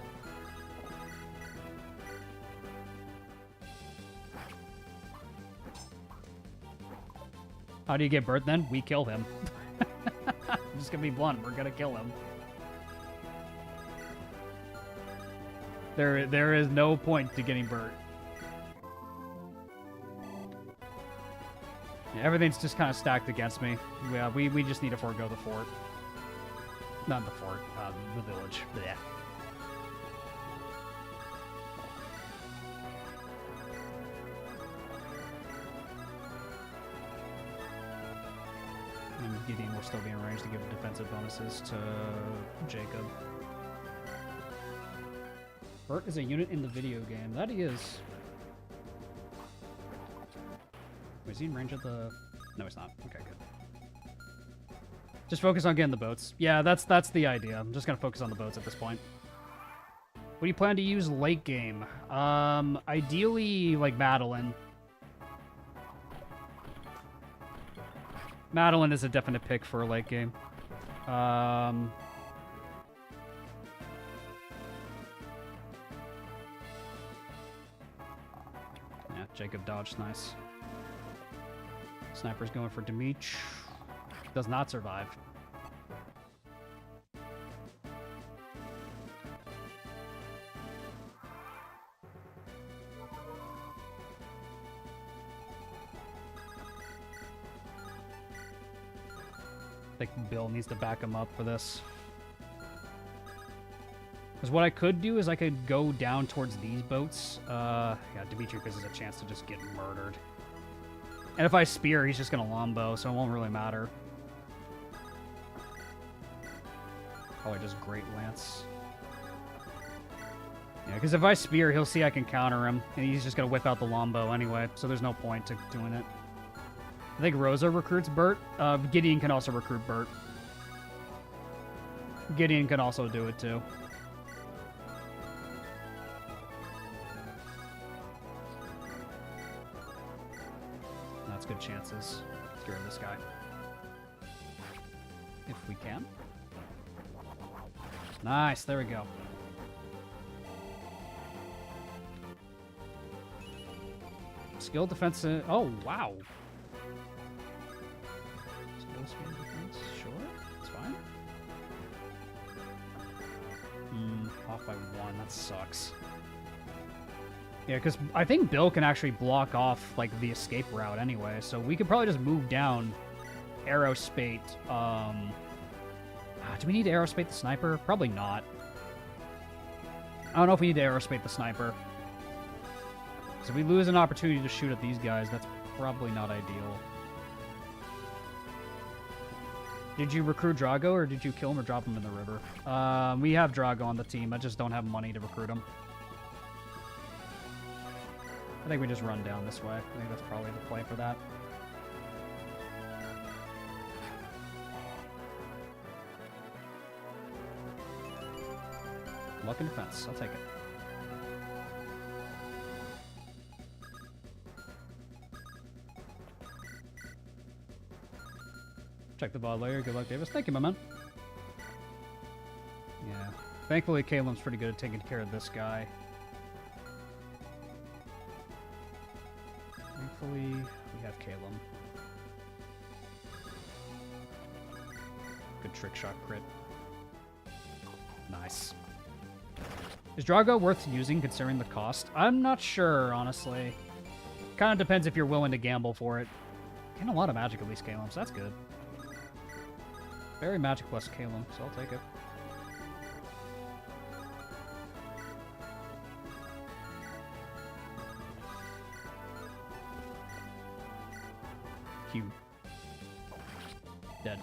How do you get Bert then? We kill him. I'm just gonna be blunt. We're gonna kill him. There is no point to getting Bert. Yeah, everything's just kind of stacked against me. Yeah, we just need to forego the fort. Not the fort, the village. Yeah. And Gideon will still be in range to give defensive bonuses to Jacob. Bert is a unit in the video game. That he is. Is he in range of the... No, he's not. Okay, good. Just focus on getting the boats. Yeah, that's the idea. I'm just gonna focus on the boats at this point. What do you plan to use late game? Ideally, like Madeline. Madeline is a definite pick for a late game. Yeah, Jacob dodged, nice. Sniper's going for Dimitri. Does not survive. I think Bill needs to back him up for this. Because what I could do is I could go down towards these boats. Yeah, Dimitri gives us a chance to just get murdered. And if I spear, he's just going to lombo, so it won't really matter. Probably just Great Lance. Yeah, because if I spear, he'll see I can counter him, and he's just going to whip out the lombo anyway, so there's no point to doing it. I think Rosa recruits Bert. Gideon can also recruit Bert. Gideon can also do it, too. That's good chances. Let's get rid of this guy. If we can. Nice, there we go. Skill defense. Oh, wow. Skill speed defense. Sure, it's fine. Off by 1. That sucks. Yeah, because I think Bill can actually block off like the escape route anyway, so we could probably just move down Aerospate. Do we need to Aerospate the sniper? Probably not. I don't know if we need to Aerospate the sniper. So if we lose an opportunity to shoot at these guys, that's probably not ideal. Did you recruit Drago, or did you kill him or drop him in the river? We have Drago on the team. I just don't have money to recruit him. I think we just run down this way. I think that's probably the play for that. Luck and defense. I'll take it. Check the bot layer. Good luck, Davis. Thank you, my man. Yeah. Thankfully, Caleb's pretty good at taking care of this guy. Thankfully, we have Caleb. Good trick shot crit. Nice. Is Drago worth using considering the cost? I'm not sure, honestly. Kind of depends if you're willing to gamble for it. Getting a lot of magic, at least, Caleb, so that's good. Very magic plus Caleb, so I'll take it. Cute. Dead.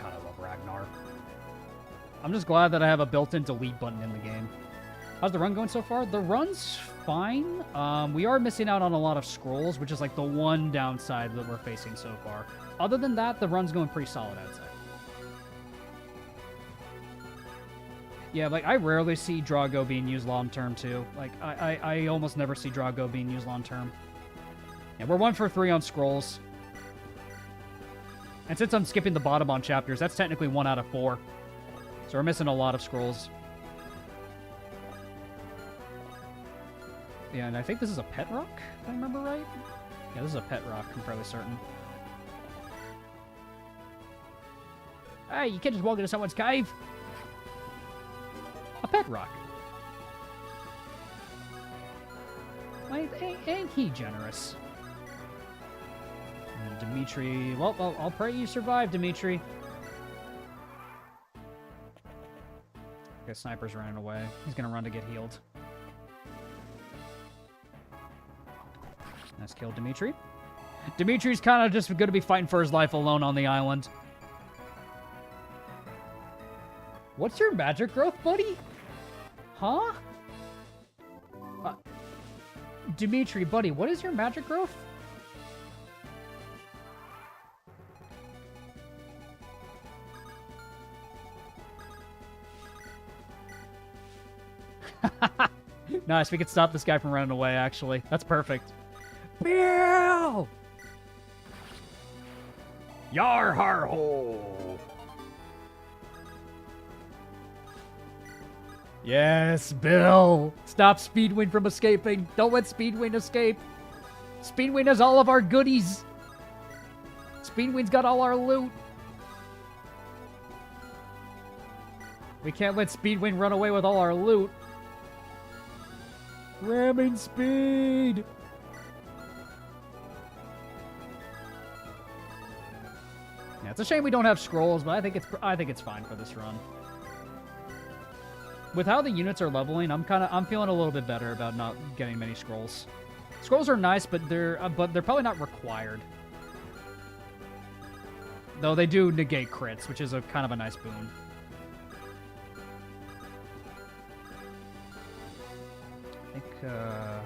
God, I love Ragnar. I'm just glad that I have a built-in delete button in the game. How's the run going so far? The run's fine. We are missing out on a lot of scrolls, which is like the one downside that we're facing so far. Other than that, the run's going pretty solid, I'd say. Yeah, like, I rarely see Drago being used long-term, too. Like, I almost never see Drago being used long-term. Yeah, we're 1 for 3 on scrolls. And since I'm skipping the Baudimon chapters, that's technically 1 out of 4. So we're missing a lot of scrolls. Yeah, and I think this is a pet rock, if I remember right. Yeah, this is a pet rock, I'm fairly certain. Hey, you can't just walk into someone's cave. A pet rock. Like, ain't he generous? And Dimitri, well, I'll pray you survive, Dimitri. Okay, sniper's running away. He's gonna run to get healed. Nice kill, Dimitri. Dimitri's kind of just gonna be fighting for his life alone on the island. What's your magic growth, buddy? Huh? Dimitri, buddy, what is your magic growth? Nice, we could stop this guy from running away, actually. That's perfect. Bill! Yar har ho! Yes, Bill! Stop Speedwing from escaping! Don't let Speedwing escape! Speedwing has all of our goodies! Speedwing's got all our loot. We can't let Speedwing run away with all our loot. Ramming speed. Yeah, it's a shame we don't have scrolls, but I think it's fine for this run. With how the units are leveling, I'm feeling a little bit better about not getting many scrolls. Scrolls are nice, but they're probably not required. Though they do negate crits, which is a kind of a nice boon. I think no.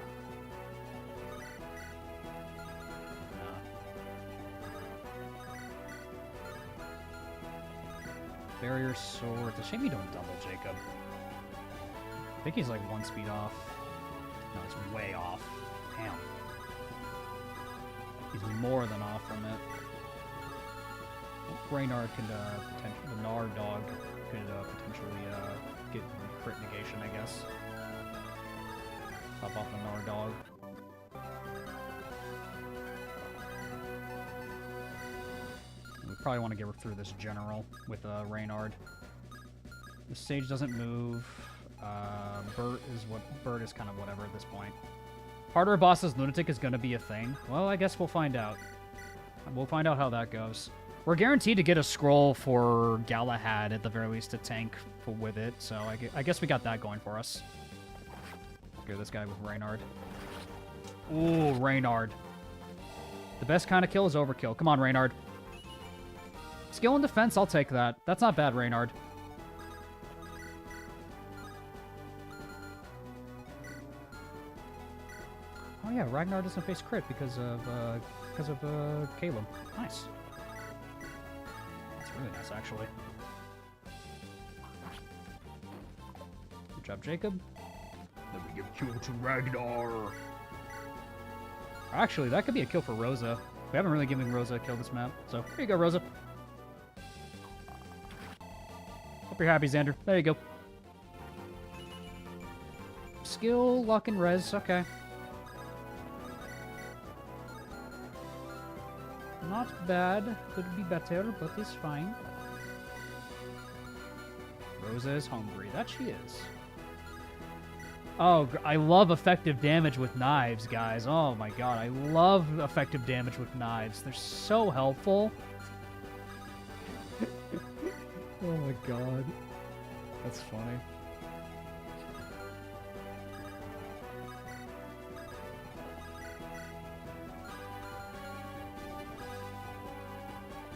Barrier sword. It's a shame you don't double, Jacob. I think he's like 1 speed off. No, it's way off. Damn. He's more than off from it. Reynard could potentially, the Nard dog could potentially get crit negation, I guess. Pop off the Nard dog. We probably want to get through this general with Reynard. The stage doesn't move. Bert is kind of whatever at this point. Harder bosses Lunatic is going to be a thing. Well, I guess we'll find out. We'll find out how that goes. We're guaranteed to get a scroll for Galahad, at the very least, to tank with it, so I guess we got that going for us. Go this guy with Reynard. Ooh, Reynard. The best kind of kill is overkill. Come on, Reynard. Skill and defense, I'll take that. That's not bad, Reynard. Oh yeah, Ragnar doesn't face crit because of Caleb. Nice. That's really nice, actually. Good job, Jacob. Let me give kill to Ragnar. Actually, that could be a kill for Rosa. We haven't really given Rosa a kill this map, so here you go, Rosa. Hope you're happy, Xander. There you go. Skill, luck, and res. Okay. Not bad. Could be better, but it's fine. Rosa is hungry. That she is. Oh, I love effective damage with knives, guys. Oh my god, I love effective damage with knives. They're so helpful. Oh my god. That's funny.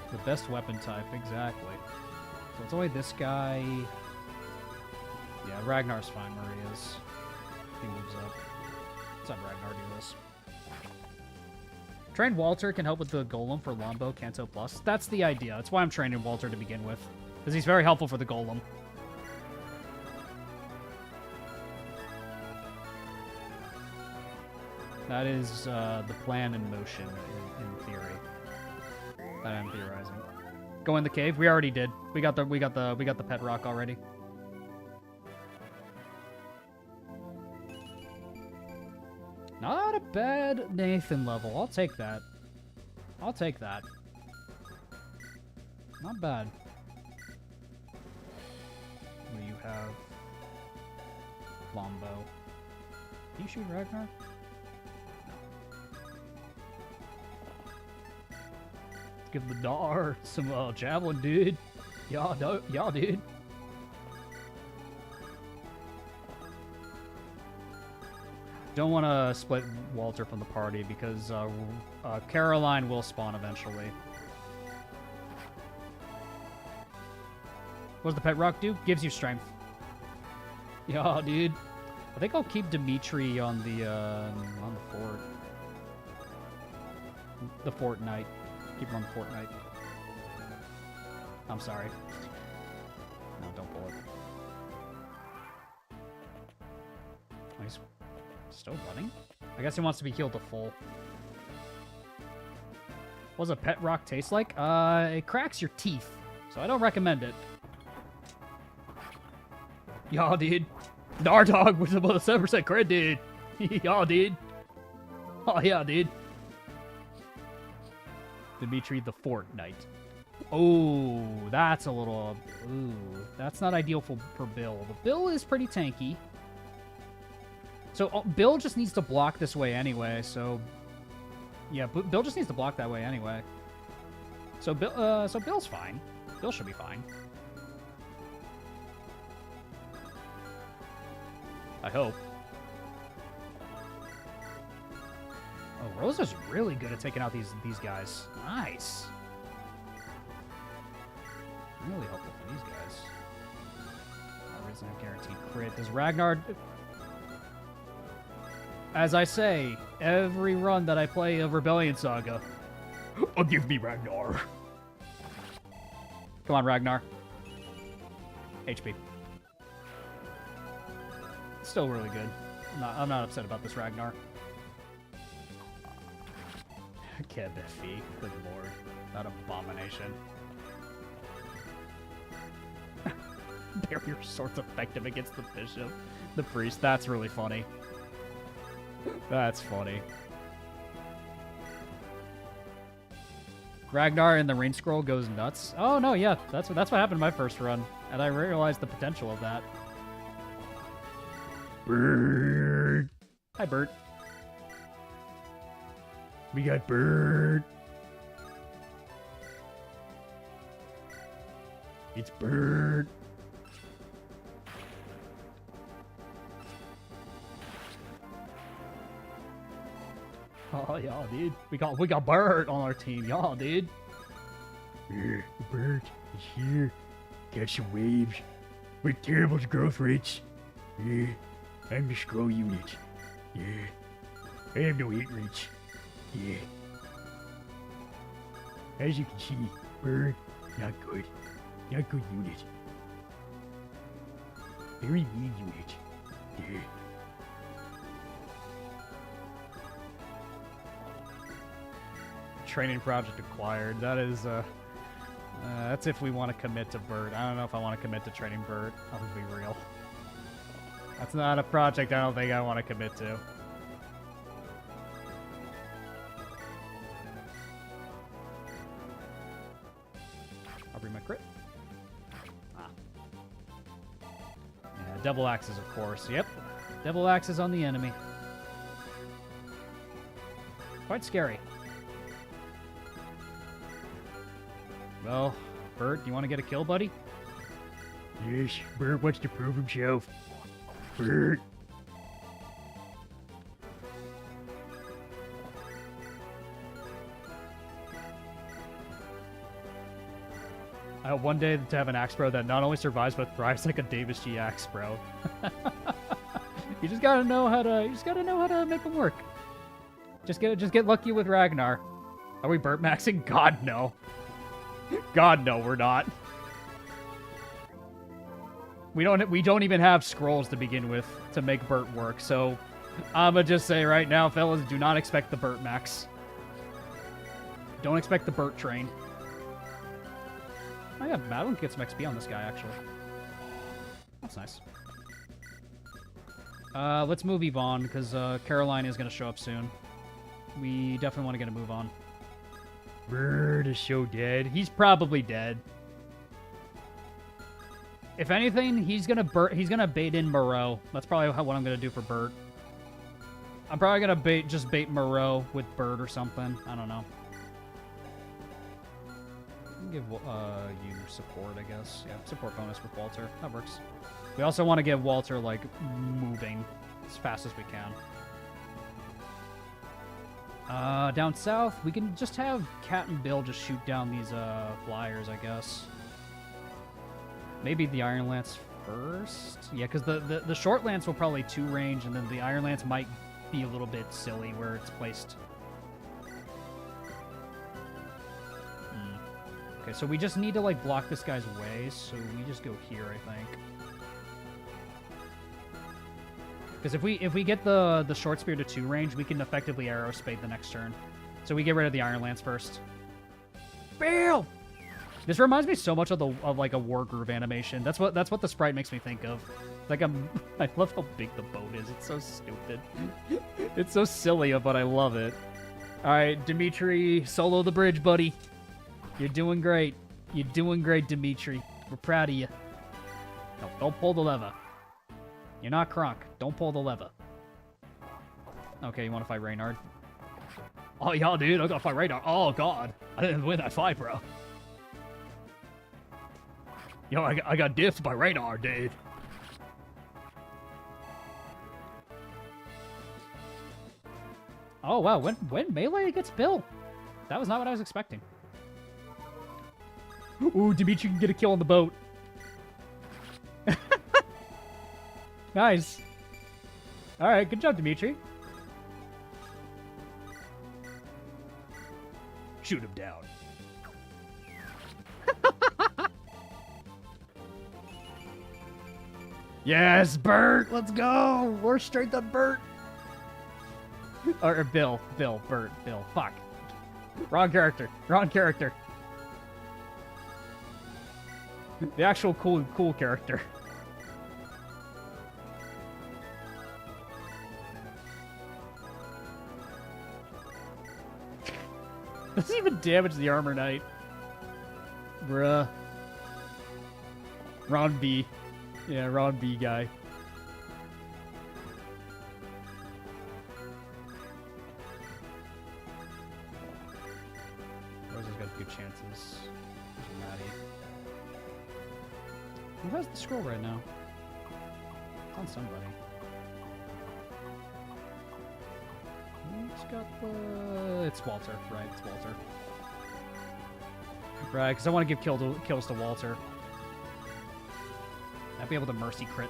The best weapon type, exactly. So it's only this guy. Yeah, Ragnar's fine where he is. He moves up. Let's have Ragnar do this. Trained Walter can help with the Golem for Lombo, Kanto Plus. That's the idea. That's why I'm training Walter to begin with. Because he's very helpful for the Golem. That is the plan in motion, in theory. That I'm theorizing. Go in the cave. We already did. We got the pet rock already. Not a bad Nathan level. I'll take that. I'll take that. Not bad. You have Lombo. Can you shoot Ragnar? Give the Dar some javelin, dude. Y'all, dude. Don't want to split Walter from the party because Caroline will spawn eventually. What does the pet rock do? Gives you strength. Yeah, dude. I think I'll keep Dimitri on the fort. The Fortnite. Keep him on the Fortnite. I'm sorry. No, don't pull it. Oh, he's still running? I guess he wants to be healed to full. What does a pet rock taste like? It cracks your teeth, so I don't recommend it. Y'all, dude. Nardog with about a 7% crit, dude. Y'all, dude. Oh, yeah, dude. Dimitri the Fortnite. Oh, that's a little... Ooh, that's not ideal for Bill. But Bill is pretty tanky. So Bill just needs to block this way anyway, so... Yeah, Bill just needs to block that way anyway. So Bill's fine. Bill should be fine. I hope. Oh, Rosa's really good at taking out these guys. Nice. I'm really hopeful for these guys. Oh, it's not guaranteed crit. Does Ragnar... As I say, every run that I play of Rebellion Saga, oh, give me Ragnar. Come on, Ragnar. HP. Still really good. I'm not upset about this Ragnar. Kebefi, good lord. That abomination. Barrier Sword's effective against the bishop. The priest, that's really funny. That's funny. Ragnar in the rain scroll goes nuts. Oh no, yeah, that's what happened in my first run, and I realized the potential of that. Bird. Hi, Bert. We got Bird. It's Bird. Oh, yeah, dude. We got Bert on our team, y'all, dude. Yeah, Bert is here. Got some waves. With terrible growth rates. Yeah, I'm the scroll unit. Yeah. I have no hit rates. Yeah. As you can see, Bert, not good. Not good unit. Very mean unit. Yeah. Training project acquired. That is, that's if we want to commit to Bert. I don't know if I want to commit to training Bert. I'll be real. That's not a project I don't think I want to commit to. I'll bring my crit. Ah. Yeah, double axes, of course. Yep. Double axes on the enemy. Quite scary. Well, Bert, you want to get a kill, buddy? Yes, Bert wants to prove himself. Bert. I hope one day to have an axe bro that not only survives but thrives like a Davis G axe bro. You just gotta know how to make them work. Just get lucky with Ragnar. Are we Bert maxing? God no. God, no, we're not. We don't even have scrolls to begin with to make Bert work, so I'ma just say right now, fellas, do not expect the Bert max. Don't expect the Bert train. Oh yeah, Madeline gets some XP on this guy, actually. That's nice. Let's move Yvonne, because Caroline is going to show up soon. We definitely want to get a move on. Bird is so dead. He's probably dead. If anything, he's gonna bait in Moreau. That's probably what I'm gonna do for Bert. I'm probably gonna bait Moreau with Bert or something. I don't know. Give you support, I guess. Yeah, support bonus with Walter. That works. We also want to get Walter like moving as fast as we can. Down south, we can just have Cat and Bill just shoot down these, flyers, I guess. Maybe the Iron Lance first? Yeah, because the Short Lance will probably 2 range, and then the Iron Lance might be a little bit silly where it's placed. Okay, so we just need to, like, block this guy's way, so we just go here, I think. Because if we get the short spear to 2 range, we can effectively arrow spade the next turn. So we get rid of the Iron Lance first. Bill! This reminds me so much of like a War Groove animation. That's what the sprite makes me think of. Like I love how big the boat is. It's so stupid. It's so silly, but I love it. All right, Dimitri, solo the bridge, buddy. You're doing great. You're doing great, Dimitri. We're proud of you. No, don't pull the lever. You're not Kronk. Don't pull the lever. Okay, you want to fight Reynard? Oh, yeah, dude. I'm going to fight Reynard. Oh, God. I didn't win that fight, bro. Yo, I got diffed by Reynard, dude. Oh, wow. When Melee gets Bill? That was not what I was expecting. Ooh, Dimitri can get a kill on the boat. Nice. All right, good job, Dimitri. Shoot him down. Yes, Bert, let's go. We're straight to Bert. Or Bill, Bert, Bill. Fuck. Wrong character. The actual cool character. Doesn't even damage the armor knight. Bruh. Ron B. Yeah, Ron B guy. Rosa's got good chances. Maddie. Who has the scroll right now? It's on somebody. Who's got the... It's Walter, right? It's Walter. Right, because I want to give kills to Walter. I'd be able to mercy crit.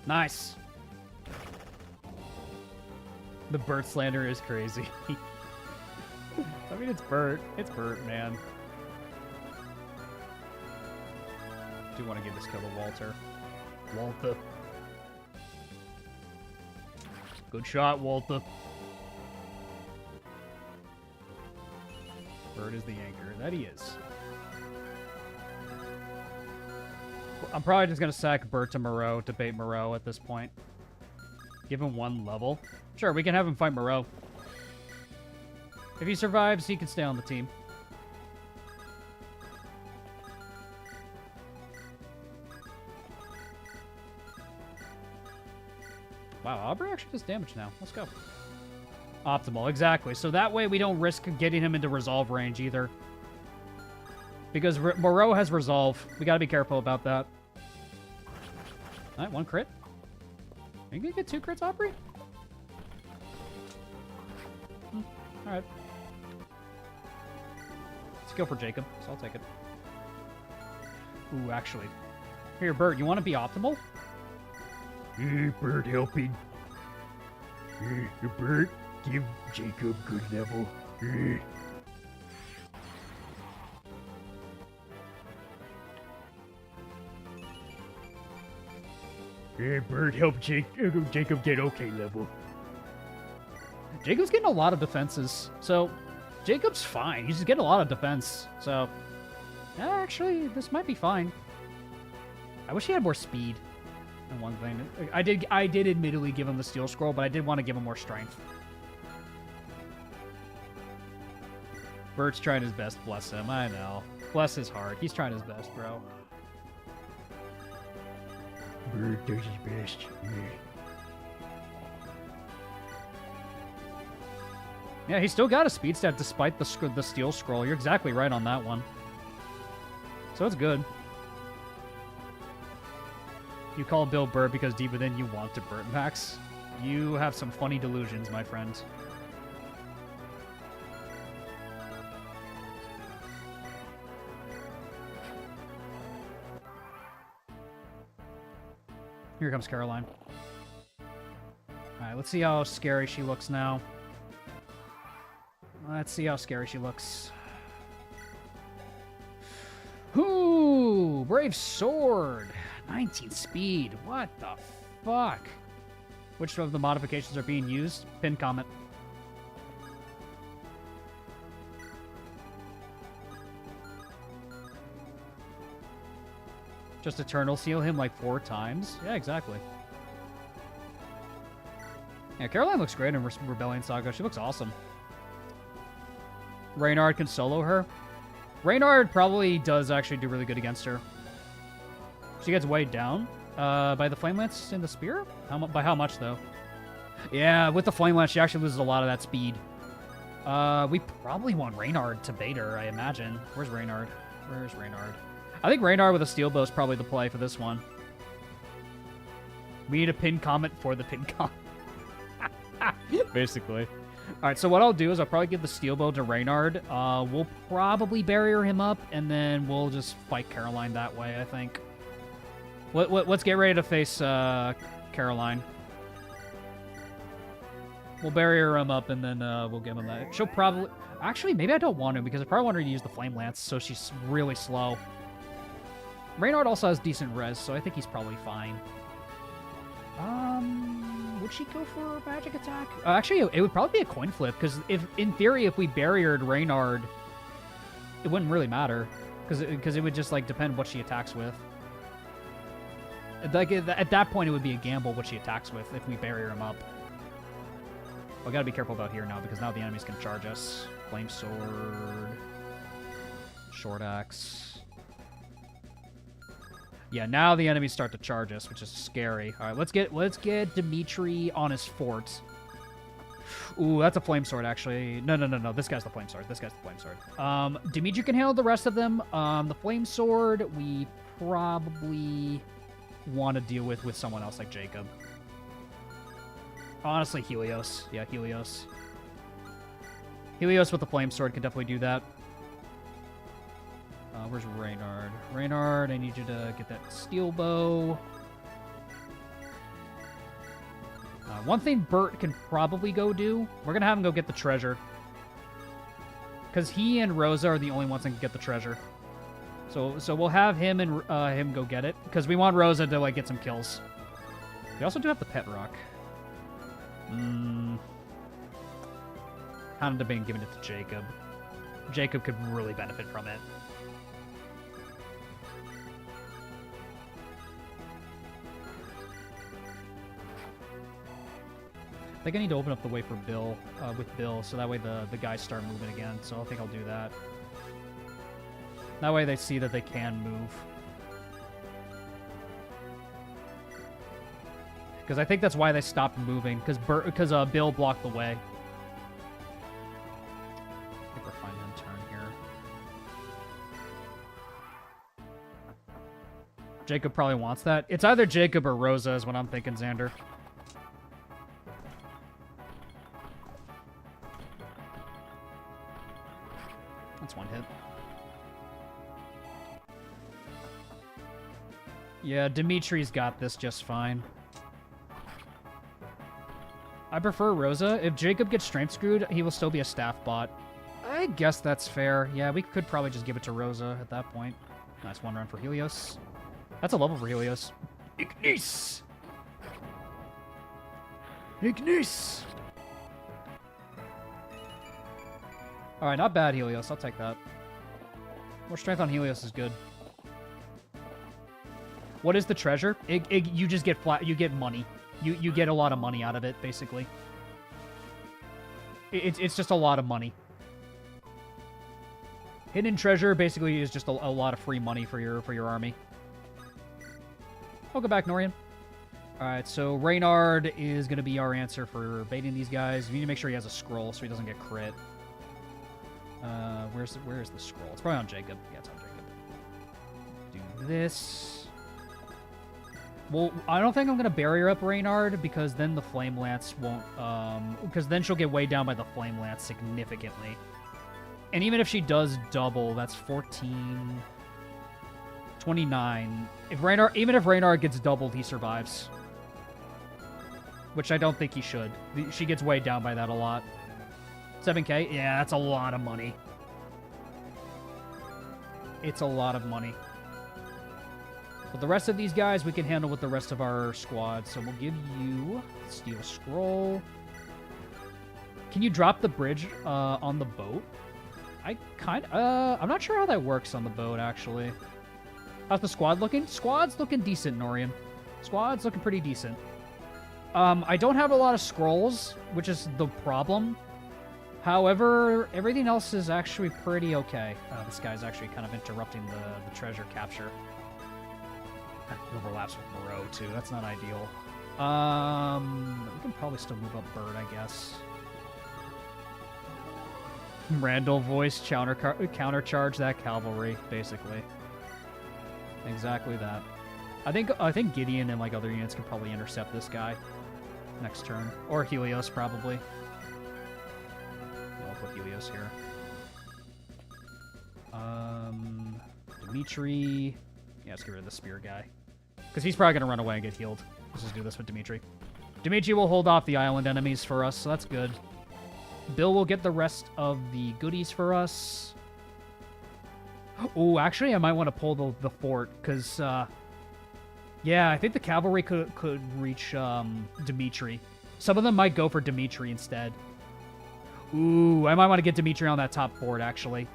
Nice! The Bert slander is crazy. I mean, it's Bert. It's Bert, man. I do want to give this kill to Walter. Walter. Good shot, Walter. Bert is the anchor. That he is. I'm probably just going to sack Bert to Moreau to bait Moreau at this point. Give him one level. Sure, we can have him fight Moreau. If he survives, he can stay on the team. Wow, Aubrey actually does damage now. Let's go. Optimal, exactly. So that way we don't risk getting him into resolve range either. Because Moreau has resolve. We gotta be careful about that. Alright, one crit. Are you gonna get 2 crits, Aubrey? Alright. Let's go for Jacob, so I'll take it. Ooh, actually. Here, Bert, you want to be optimal? Hey, Bert helping. Hey, Bert, give Jacob good level. Hey. Hey, Bert, help Jacob get okay level. Jacob's getting a lot of defenses, so Jacob's fine. He's just getting a lot of defense, so actually, this might be fine. I wish he had more speed. And one thing, I did admittedly give him the steel scroll, but I did want to give him more strength. Bert's trying his best, bless him. I know. Bless his heart. He's trying his best, bro. Bert does his best. Yeah, he's still got a speed stat despite the steel scroll. You're exactly right on that one. So it's good. You call Bill Bert because deep within you want to Bert Max. You have some funny delusions, my friend. Here comes Caroline. Alright, let's see how scary she looks now. Let's see how scary she looks. Ooh, Brave Sword. 19 speed. What the fuck? Which of the modifications are being used? Pin comment. Just Eternal Seal him like 4 times? Yeah, exactly. Yeah, Caroline looks great in Rebellion Saga. She looks awesome. Reynard can solo her. Reynard probably does actually do really good against her. She gets weighed down by the Flame Lance and the Spear? By how much, though? Yeah, with the Flame Lance, she actually loses a lot of that speed. We probably want Reynard to bait her, I imagine. Where's Reynard? Where's Reynard? I think Reynard with a Steel Bow is probably the play for this one. We need a pin comment for the pin comment. Basically. Alright, so what I'll do is I'll probably give the Steel Bow to Reynard. We'll probably barrier him up, and then we'll just fight Caroline that way, I think. Let's get ready to face Caroline. We'll barrier him up, and then we'll give him that. She'll probably... Actually, maybe I don't want to, because I probably want her to use the Flame Lance, so she's really slow. Reynard also has decent res, so I think he's probably fine. Would she go for a magic attack? Actually, it would probably be a coin flip, because in theory, if we barriered Reynard, it wouldn't really matter, because it would just, like, depend what she attacks with. Like, at that point, it would be a gamble what she attacks with if we barrier him up. We gotta be careful about here now, because now the enemies can charge us. Flame Sword. Short Axe. Yeah, now the enemies start to charge us, which is scary. All right, let's get Dimitri on his fort. Ooh, that's a Flame Sword, actually. No. This guy's the Flame Sword. Dimitri can handle the rest of them. The Flame Sword, we probably want to deal with someone else like Jacob. Honestly, Helios. Yeah, Helios. Helios with the Flame Sword can definitely do that. Where's Reynard? Reynard, I need you to get that Steel Bow. One thing Bert can probably go do, we're going to have him go get the treasure. Because he and Rosa are the only ones that can get the treasure. So we'll have him and him go get it. Because we want Rosa to, like, get some kills. We also do have the Pet Rock. Kind of debating giving it to Jacob. Jacob could really benefit from it. I think I need to open up the way for Bill, with Bill, so that way the guys start moving again. So I think I'll do that. That way they see that they can move. Because I think that's why they stopped moving, because Bill blocked the way. I think we're fine on turn here. Jacob probably wants that. It's either Jacob or Rosa is what I'm thinking, Xander. That's one hit. Yeah, Dimitri's got this just fine. I prefer Rosa. If Jacob gets strength screwed, he will still be a staff bot. I guess that's fair. Yeah, we could probably just give it to Rosa at that point. Nice one run for Helios. That's a level for Helios. Ignis! Ignis! Alright, not bad, Helios. I'll take that. More strength on Helios is good. What is the treasure? You just get you get money. You get a lot of money out of it, basically. It's just a lot of money. Hidden treasure basically is just a lot of free money for your army. Welcome back, Norian. Alright, so Reynard is going to be our answer for baiting these guys. We need to make sure he has a scroll so he doesn't get crit. Where is the scroll? It's probably on Jacob. Yeah, it's on Jacob. Do this. Well, I don't think I'm going to barrier up Reynard, because then the Flame Lance won't... because then she'll get weighed down by the Flame Lance significantly. And even if she does double, that's 14... 29. Even if Reynard gets doubled, he survives. Which I don't think he should. She gets weighed down by that a lot. 7k? Yeah, that's a lot of money. It's a lot of money. But the rest of these guys we can handle with the rest of our squad. So we'll give you Steel Scroll. Can you drop the bridge on the boat? I'm not sure how that works on the boat, actually. How's the squad looking? Squad's looking decent, Norian. Squad's looking pretty decent. I don't have a lot of scrolls, which is the problem. However, everything else is actually pretty okay. This guy's actually kind of interrupting the treasure capture. It overlaps with Moreau, too. That's not ideal. We can probably still move up Bird, I guess. Randall voice countercharge that cavalry, basically. Exactly that. I think Gideon and like other units can probably intercept this guy next turn, or Helios probably. I'll put Helios here. Dimitri. Yeah, let's get rid of the spear guy, because he's probably gonna run away and get healed. Let's just do this with Dimitri. Dimitri will hold off the island enemies for us, so that's good. Bill will get the rest of the goodies for us. Oh, actually, I might want to pull the fort, because, yeah, I think the cavalry could reach Dimitri. Some of them might go for Dimitri instead. Ooh, I might want to get Dimitri on that top fort, actually.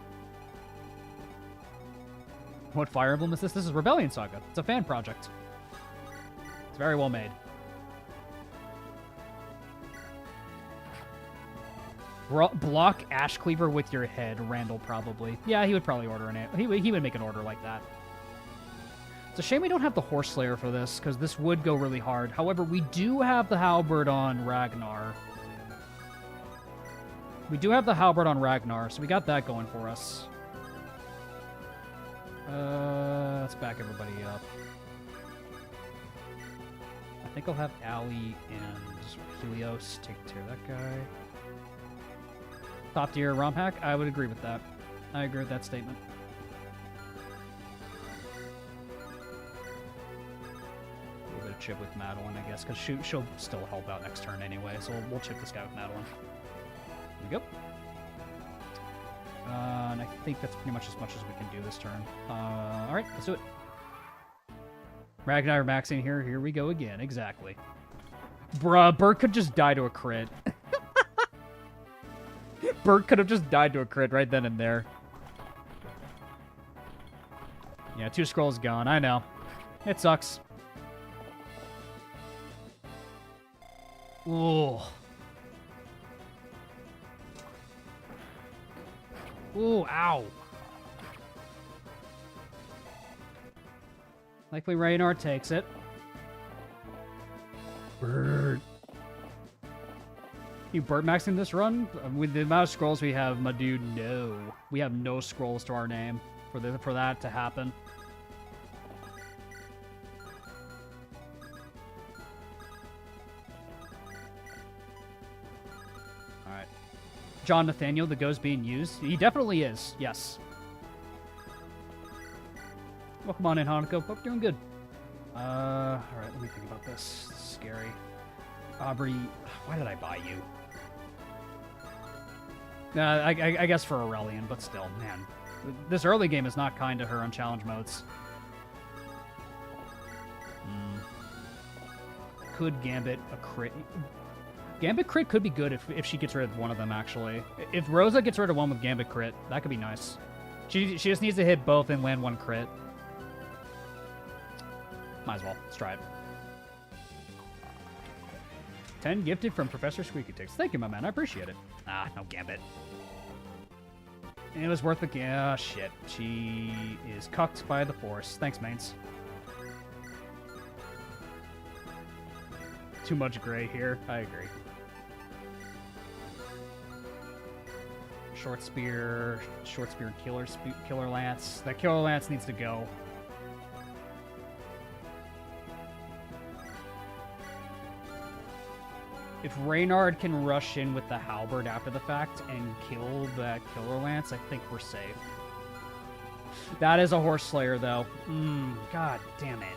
What Fire Emblem is this? This is Rebellion Saga. It's a fan project. It's very well made. Block Ash Cleaver with your head, Randall probably. Yeah, he would probably order an... He would make an order like that. It's a shame we don't have the Horse Slayer for this, because this would go really hard. However, we do have the Halberd on Ragnar. We do have the Halberd on Ragnar, so we got that going for us. Let's back everybody up. I think I'll have Allie and Helios take care of that guy. Top tier ROM hack? I would agree with that. I agree with that statement. A little bit of chip with Madeline, I guess, because she'll still help out next turn anyway, so we'll chip this guy with Madeline. There we go. And I think that's pretty much as we can do this turn. Alright, let's do it. Ragnar maxing here. Here we go again. Exactly. Bruh, Bert could just die to a crit. Bert could have just died to a crit right then and there. Yeah, 2 scrolls gone. I know. It sucks. Ooh. Ooh, ow. Likely Ragnar takes it. Bird. You bird maxing this run? With the amount of scrolls we have, my dude, no. We have no scrolls to our name for that to happen. Alright. John Nathaniel, the ghost being used? He definitely is, yes. Welcome on in, Hanako. Hope you're doing good. Alright, let me think about this. This is scary. Aubrey, why did I buy you? I guess for Aurelian, but still, man. This early game is not kind to her on challenge modes. Could Gambit a crit? Gambit crit could be good if she gets rid of one of them, actually. If Rosa gets rid of one with Gambit crit, that could be nice. She just needs to hit both and land one crit. Might as well. Let's try it. 10 gifted from Professor Squeaky Ticks. Thank you, my man. I appreciate it. Ah, no Gambit. It was worth the... Ah, shit. She is cucked by the Force. Thanks, mains. Too much gray here. I agree. Short spear, killer lance. That killer lance needs to go. If Reynard can rush in with the halberd after the fact and kill that killer lance, I think we're safe. That is a horse slayer, though. God damn it.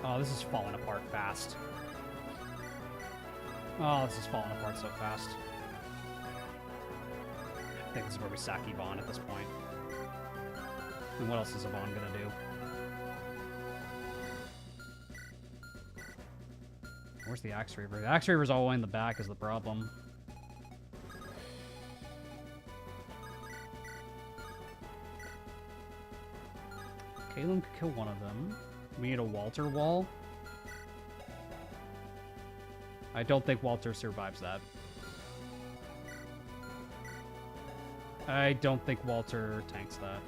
Oh, this is falling apart fast. Oh, this is falling apart so fast. I think this is where we sack Yvonne at this point. And what else is Yvonne gonna do? Where's the Axe Reaver? The Axe Reaver's all the way in the back is the problem. Caleb could kill one of them. We need a Walter wall. I don't think Walter survives that. I don't think Walter tanks that.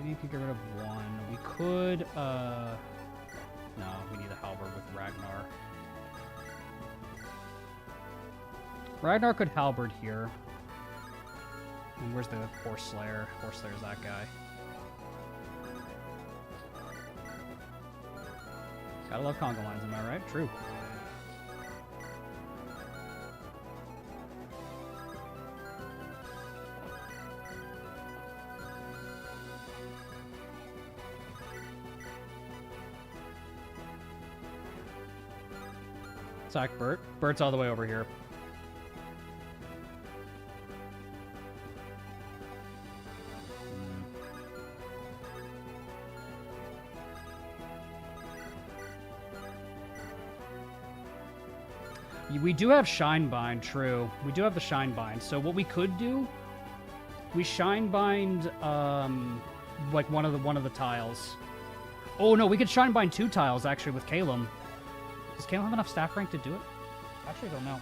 You could get rid of one. We could, no, we need a halberd with Ragnar. Ragnar could halberd here. And where's the Horse Slayer? Horse Slayer's that guy. Gotta love conga lines, am I right? True. Sack Bert. Bert's all the way over here. We do have Shinebind, true. We do have the Shinebind. So what we could do, we Shinebind, like one of the tiles. Oh no, we could Shinebind 2 tiles actually with Calum. Does Calum have enough staff rank to do it? Actually, I don't know.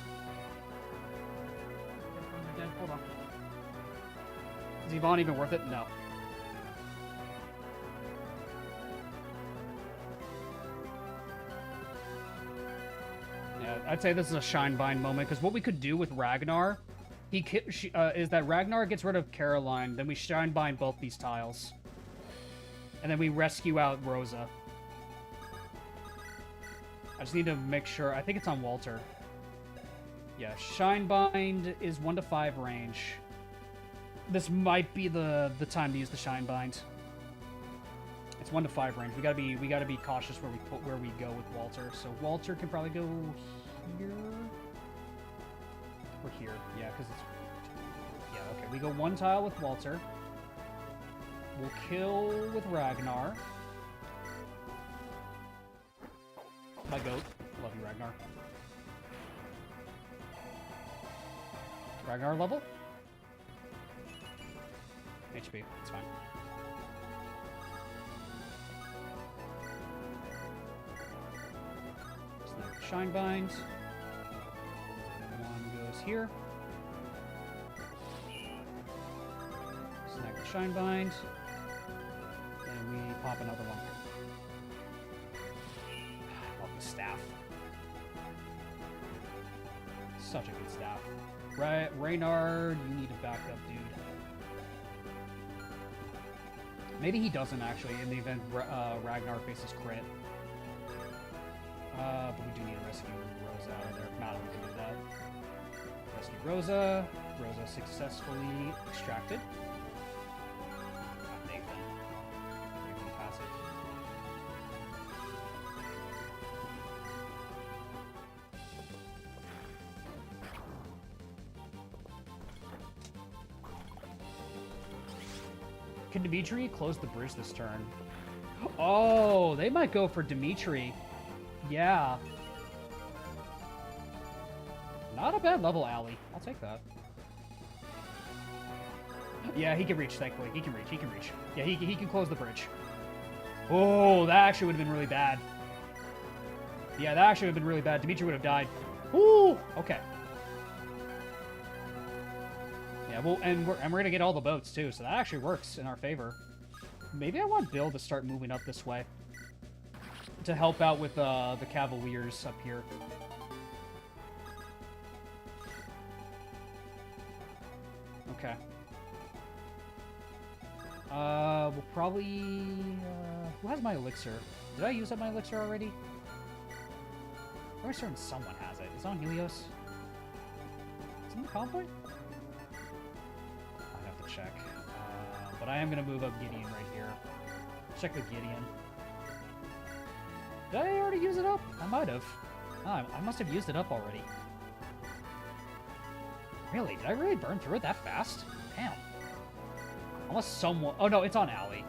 Hold on. Is Yvonne even worth it? No. Yeah, I'd say this is a Shinebind moment, because what we could do with Ragnar is that Ragnar gets rid of Caroline, then we Shinebind both these tiles. And then we rescue out Rosa. I just need to make sure. I think it's on Walter. Yeah, Shinebind is 1 to 5 range. This might be the time to use the Shinebind. It's 1 to 5 range. We gotta be cautious where we go with Walter. So Walter can probably go here or here. Yeah, because it's okay. We go 1 tile with Walter. We'll kill with Ragnar. My goat. Love you, Ragnar. Ragnar level? HP. It's fine. Shinebind. One goes here. Snag the Shinebind. And we pop another one. Love the staff. Such a good staff. Reynard, you need a backup, dude. Maybe he doesn't actually in the event Ragnar faces crit. But we do need to rescue Rosa out of there. If not, we can do that. Rescue Rosa. Rosa successfully extracted. Nathan. Nathan passive. Can Dimitri close the bridge this turn? Oh, they might go for Dimitri. Yeah. Not a bad level alley. I'll take that. Yeah, he can reach, thankfully. He can reach. Yeah, he can close the bridge. Oh, that actually would have been really bad. Yeah, that actually would have been really bad. Dimitri would have died. Ooh, okay. Yeah, well, and we're gonna get all the boats too, so that actually works in our favor. Maybe I want Bill to start moving up this way to help out with the Cavaliers up here. Okay. We'll probably... who has my elixir? Did I use up my elixir already? I'm pretty certain someone has it. Is it on Helios? Is it in the convoy? I have to check. But I am going to move up Gideon right here. Check the Gideon. Did I already use it up? I might have. Oh, I must have used it up already. Really? Did I really burn through it that fast? Damn. Unless someone... Oh, no, it's on Allie.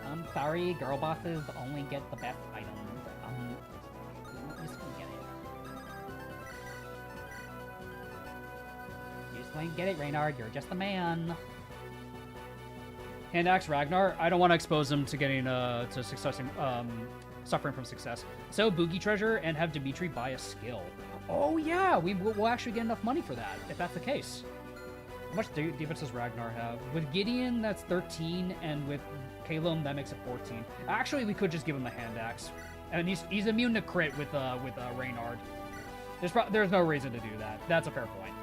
I'm sorry, girl bosses only get the best items. You just won't get it. You just won't get it, Reynard. You're just a man. Hand Axe Ragnar. I don't want to expose him to getting to success, suffering from success. So Boogie Treasure and have Dimitri buy a skill. Oh yeah, we'll actually get enough money for that if that's the case. How much defense does Ragnar have? With Gideon, that's 13, and with Calum, that makes it 14. Actually, we could just give him a Hand Axe, and he's immune to crit with Reynard. There's no reason to do that. That's a fair point.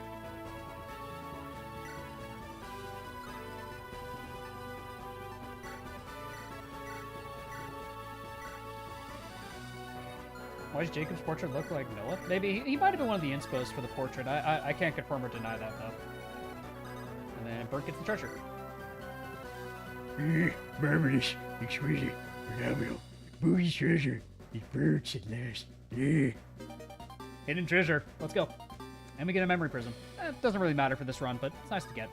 Why does Jacob's portrait look like Noah? Maybe he might have been one of the inspos for the portrait. I can't confirm or deny that, though. And then Bert gets the treasure. Marvelous, exquisite, phenomenal. Boogie's treasure is Bert's at last. Yeah. Hidden treasure. Let's go. And we get a memory prism. It doesn't really matter for this run, but it's nice to get.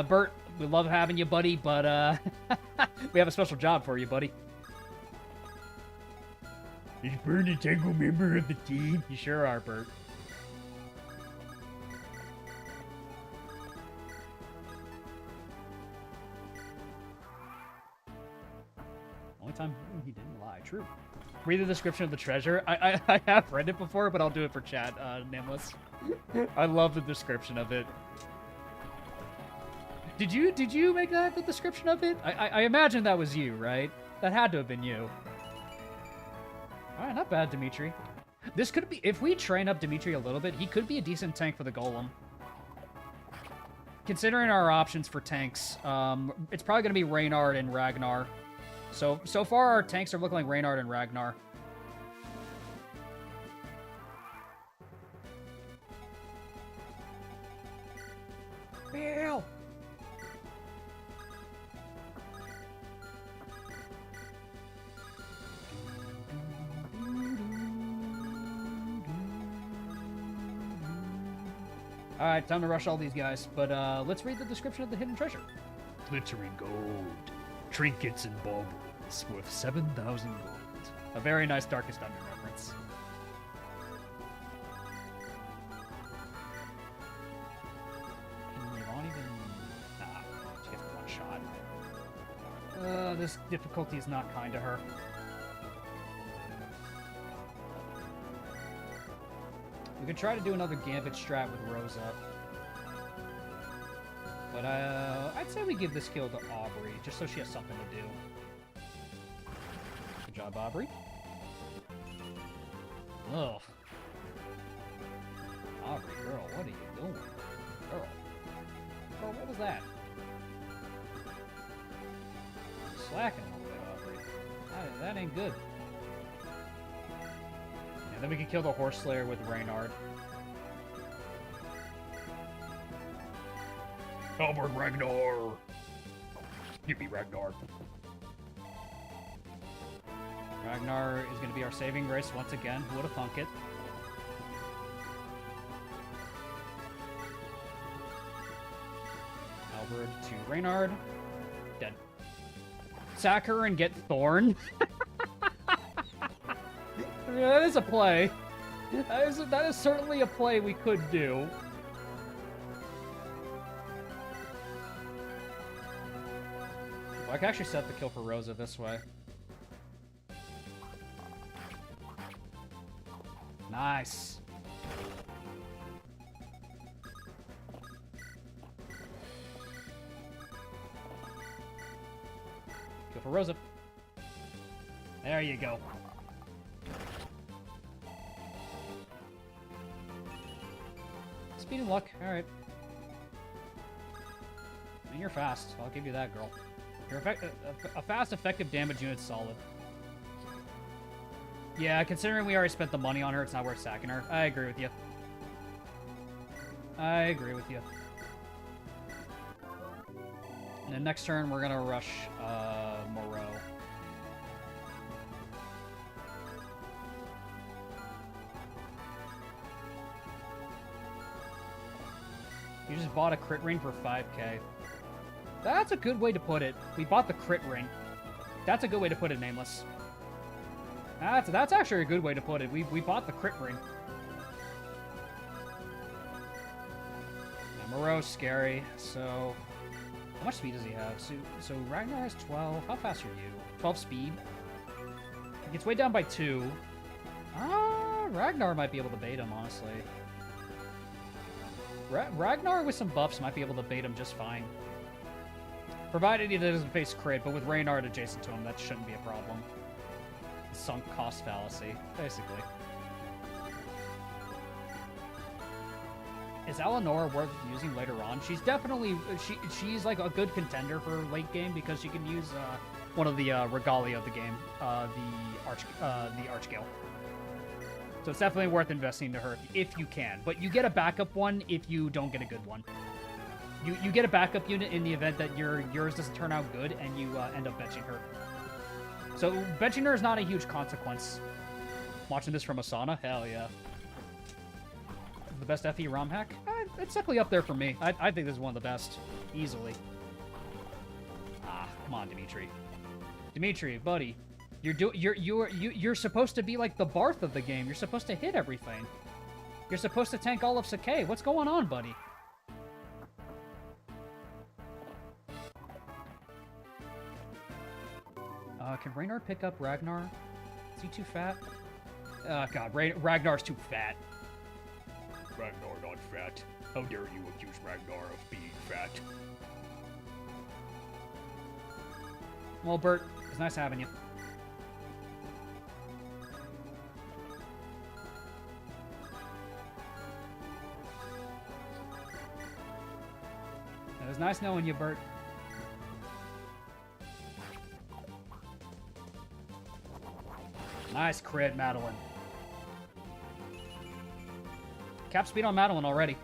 Bert, we love having you, buddy, but we have a special job for you, buddy. Is Bert a Tango member of the team? You sure are, Bert. Only time he didn't lie. True. Read the description of the treasure. I have read it before, but I'll do it for chat, Nameless. I love the description of it. Did you make that the description of it? I imagine that was you, right? That had to have been you. Alright, not bad, Dimitri. This could be, if we train up Dimitri a little bit, he could be a decent tank for the Golem. Considering our options for tanks, it's probably going to be Reynard and Ragnar. So far our tanks are looking like Reynard and Ragnar. Bill! Alright, time to rush all these guys, but let's read the description of the hidden treasure. Glittering gold, trinkets and baubles worth 7,000 gold. A very nice Darkest Dungeon reference. Can Yvonne even... Nah, she gets one shot. This difficulty is not kind to her. We could try to do another Gambit strat with Rosa. But I'd say we give this kill to Aubrey, just so she has something to do. Good job, Aubrey. Ugh. Aubrey, girl, what are you doing? Girl. Girl, what was that? Slacking a little bit, Aubrey. That ain't good. And then we can kill the Horse Slayer with Reynard. Albert Ragnar! Give me Ragnar. Ragnar is going to be our saving grace once again. Who would have thunk it? Albert to Reynard. Dead. Sack her and get Thorn. That is a play. That is certainly a play we could do. Well, I can actually set the kill for Rosa this way. Nice. Kill for Rosa. There you go. Speed and luck. Alright. And you're fast. I'll give you that, girl. You're a fast, effective damage unit's solid. Yeah, considering we already spent the money on her, it's not worth sacking her. I agree with you. I agree with you. And then next turn, we're gonna rush Moreau. You just bought a crit ring for 5k. That's a good way to put it. We bought the crit ring. That's a good way to put it, Nameless. That's actually a good way to put it. We bought the crit ring. Yeah, Moreau's scary, so... How much speed does he have? So Ragnar has 12. How fast are you? 12 speed. He gets way down by 2. Ragnar might be able to bait him, honestly. Ragnar with some buffs might be able to bait him just fine. Provided he doesn't face crit, but with Reynard adjacent to him, that shouldn't be a problem. Sunk cost fallacy, basically. Is Eleanor worth using later on? She's definitely she's like a good contender for late game because she can use one of the regalia of the game, the Archgale. So it's definitely worth investing to her if you can. But you get a backup one if you don't get a good one. You get a backup unit in the event that yours doesn't turn out good and you end up benching her. So benching her is not a huge consequence. Watching this from Asana? Hell yeah. The best FE ROM hack? It's definitely up there for me. I think this is one of the best. Easily. Come on, Dimitri. Dimitri, buddy. You're supposed to be like the Barth of the game. You're supposed to hit everything. You're supposed to tank all of Sakai. What's going on, buddy? Can Reynard pick up Ragnar? Is he too fat? God, Ragnar's too fat. Ragnar not fat. How dare you accuse Ragnar of being fat? Well, Bert, it's nice having you. It was nice knowing you, Bert. Nice crit, Madeline. Cap speed on Madeline already.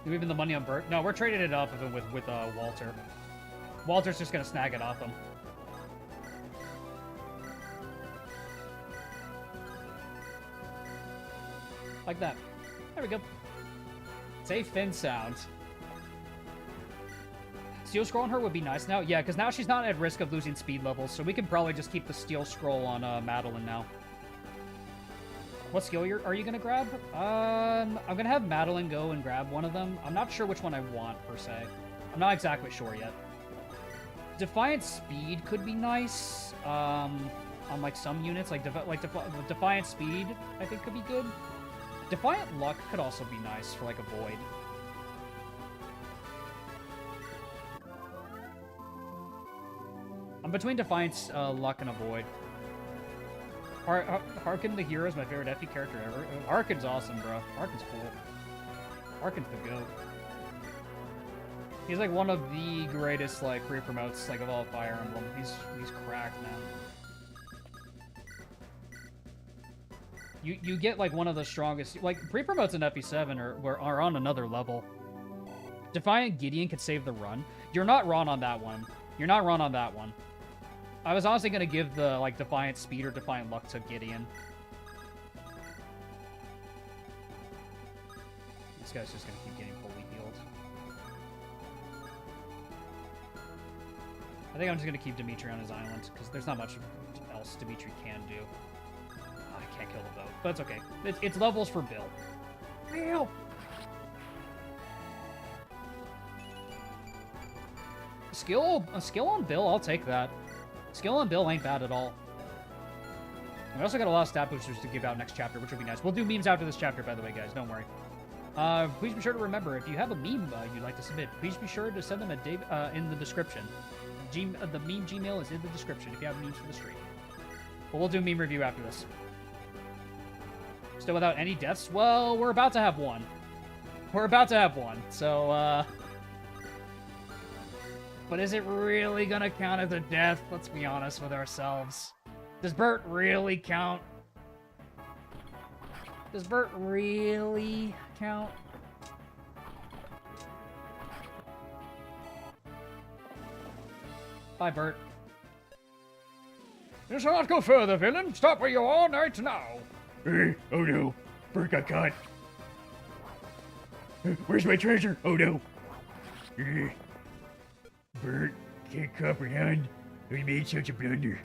Do we even the money on Bert? No, we're trading it up with Walter. Walter's just gonna snag it off him. Like that. There we go. Say Finn sound. Steel Scroll on her would be nice now. Yeah, because now she's not at risk of losing speed levels, so we can probably just keep the Steel Scroll on Madeline now. What skill are you going to grab? I'm going to have Madeline go and grab one of them. I'm not sure which one I want, per se. I'm not exactly sure yet. Defiant Speed could be nice on, like, some units. Like Defiant Speed, I think, could be good. Defiant Luck could also be nice for, like, a Void. I'm between Defiance, Luck, and a Void. Harkin the Hero is my favorite FE character ever. Harkin's awesome, bro. Harkin's cool. Harkin's the GOAT. He's, like, one of the greatest, like, pre-promotes, like, of all Fire Emblem. He's cracked, man. You get, like, one of the strongest... Like, pre-promotes in FE7 are on another level. Defiant Gideon could save the run. You're not wrong on that one. You're not wrong on that one. I was honestly going to give the, like, Defiant Speed or Defiant Luck to Gideon. This guy's just going to keep getting fully healed. I think I'm just going to keep Dimitri on his island, because there's not much else Dimitri can do. I can't kill the boat, but it's okay. It's levels for Bill. Bill! A skill on Bill, I'll take that. Skill on Bill ain't bad at all. We also got a lot of stat boosters to give out next chapter, which will be nice. We'll do memes after this chapter, by the way, guys. Don't worry. Please be sure to remember, if you have a meme you'd like to submit, please be sure to send them in the description. The meme Gmail is in the description if you have memes for the stream. But we'll do a meme review after this. Still without any deaths? Well, we're about to have one. We're about to have one, so, But is it really gonna count as a death? Let's be honest with ourselves. Does Bert really count? Does Bert really count? Bye, Bert. You shall not go further, villain. Stop where you are right now. Oh no, Bert got caught. Where's my treasure? Oh no. Bert, can't comprehend. We made such a blunder.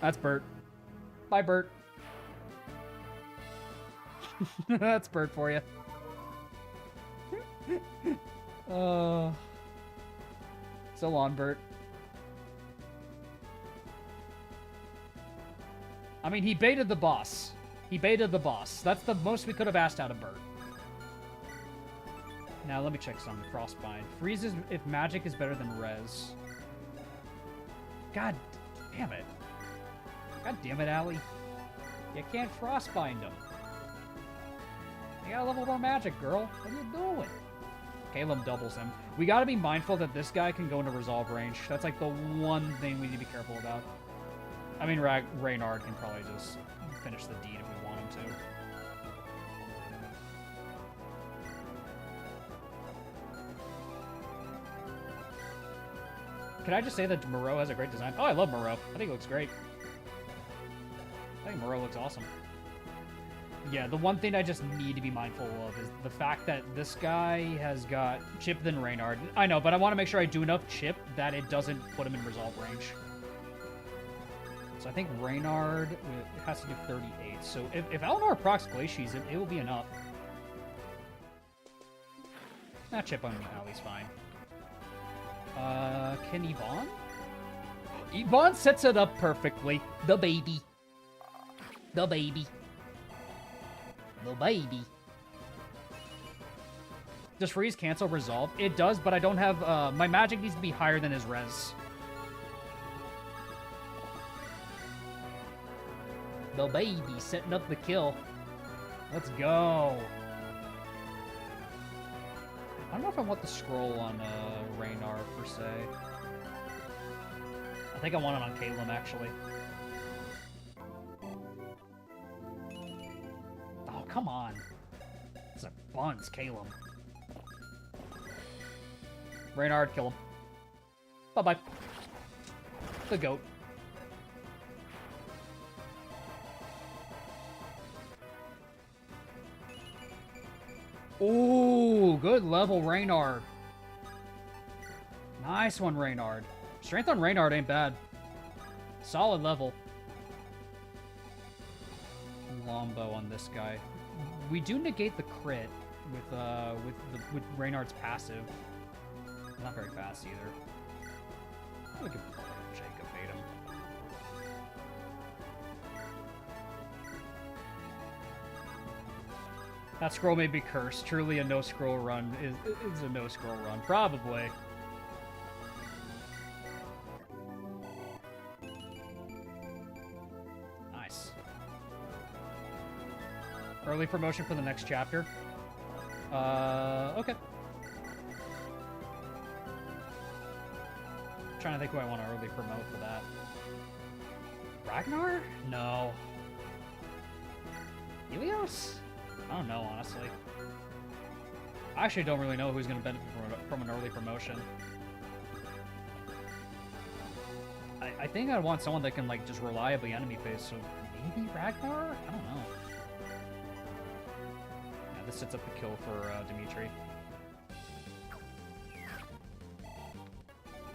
That's Bert. Bye, Bert. That's bird for you. So long, Bert. I mean, he baited the boss. He baited the boss. That's the most we could have asked out of Bert. Now, let me check some. Frostbind. Freezes if magic is better than res. God damn it. God damn it, Allie. You can't frostbind him. You gotta level more magic, girl. What are you doing? Caleb doubles him. We gotta be mindful that this guy can go into resolve range. That's like the one thing we need to be careful about. I mean, Reynard can probably just finish the deed if we want him to. Can I just say that Moreau has a great design? Oh, I love Moreau. I think it looks great. I think Moreau looks awesome. Yeah, the one thing I just need to be mindful of is the fact that this guy has got chip than Reynard. I know, but I want to make sure I do enough chip that it doesn't put him in resolve range. So I think Reynard has to do 38. So if Eleanor procs Glacies, it will be enough. Not chip on Allie's fine. Can Yvonne? Yvonne sets it up perfectly. The baby. The baby. The baby. Does freeze cancel resolve? It does, but I don't have, my magic needs to be higher than his res. The baby setting up the kill. Let's go. I don't know if I want the scroll on Reynard per se. I think I want it on Caleb actually. Oh, come on. It's a buns, Caleb. Reynard, kill him. Bye-bye. The goat. Ooh, good level, Reynard. Nice one, Reynard. Strength on Reynard ain't bad. Solid level. Lombo on this guy. We do negate the crit with Reynard's passive. Not very fast either. We could play Jacob bait him. That scroll may be cursed. Truly a no-scroll run is a no-scroll run. Probably. Nice. Early promotion for the next chapter. Okay. Trying to think who I want to early promote for that. Ragnar? No. Helios? I don't know, honestly. I actually don't really know who's going to benefit from an early promotion. I think I want someone that can, like, just reliably enemy face, so maybe Ragnar? I don't know. Yeah, this sets up the kill for Dimitri.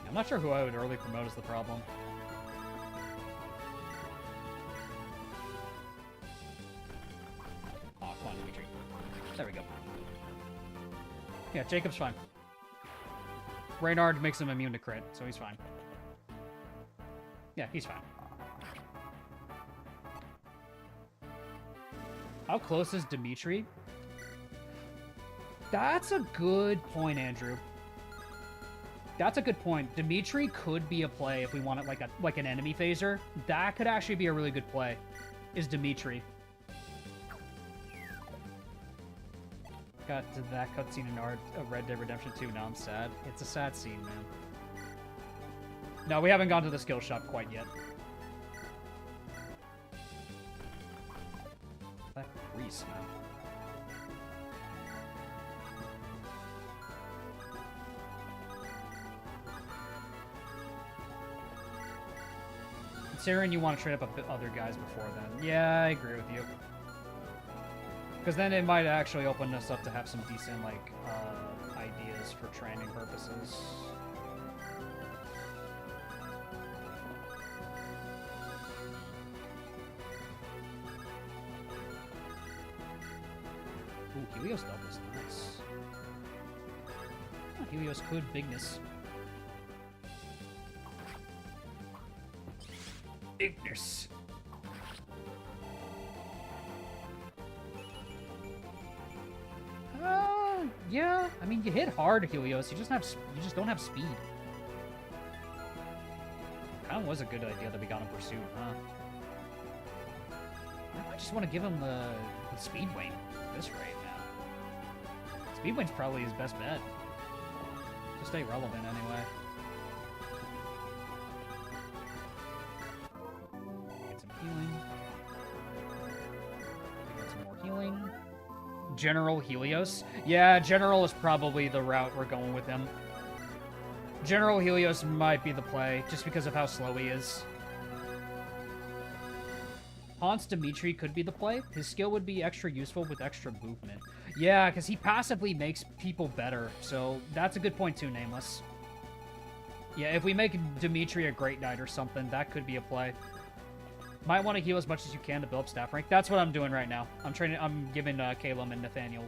I'm not sure who I would early promote is the problem. Oh, come on, Dimitri. There we go. Yeah, Jacob's fine. Reynard makes him immune to crit, so he's fine. Yeah, he's fine. How close is Dimitri? That's a good point, Andrew. That's a good point. Dimitri could be a play if we want it like an enemy phaser. That could actually be a really good play. Is Dimitri. Got to that cutscene in Red Dead Redemption 2. Now I'm sad. It's a sad scene, man. No, we haven't gone to the skill shop quite yet. That grease, man. Considering you want to trade up other guys before then. Yeah, I agree with you. Because then it might actually open us up to have some decent, like, ideas for training purposes. Ooh, Helios doubles. Nice. Oh, Helios could bigness. Ignis. Yeah. I mean, you hit hard, Helios. You just don't have speed. Kind of was a good idea that we got him Pursuit, huh? I just want to give him the Speed Wing at this rate, man. Speed Wing's probably his best bet. To stay relevant, anyway. Get some healing. Get some more healing. General Helios? Yeah, General is probably the route we're going with him. General Helios might be the play, just because of how slow he is. Hans Dimitri could be the play. His skill would be extra useful with extra movement. Yeah, because he passively makes people better, so that's a good point too, Nameless. Yeah, if we make Dimitri a Great Knight or something, that could be a play. Might want to heal as much as you can to build up staff rank. That's what I'm doing right now. I'm giving Caleb and Nathaniel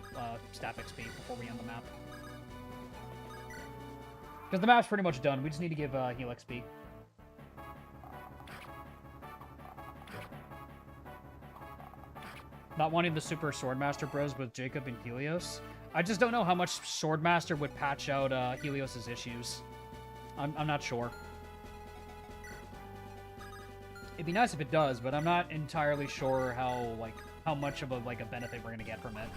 staff XP before we end the map. Because the map's pretty much done. We just need to give heal XP. Not wanting the Super Swordmaster bros with Jacob and Helios. I just don't know how much Swordmaster would patch out Helios's issues. I'm not sure. It'd be nice if it does, but I'm not entirely sure how much of a benefit we're gonna get from it.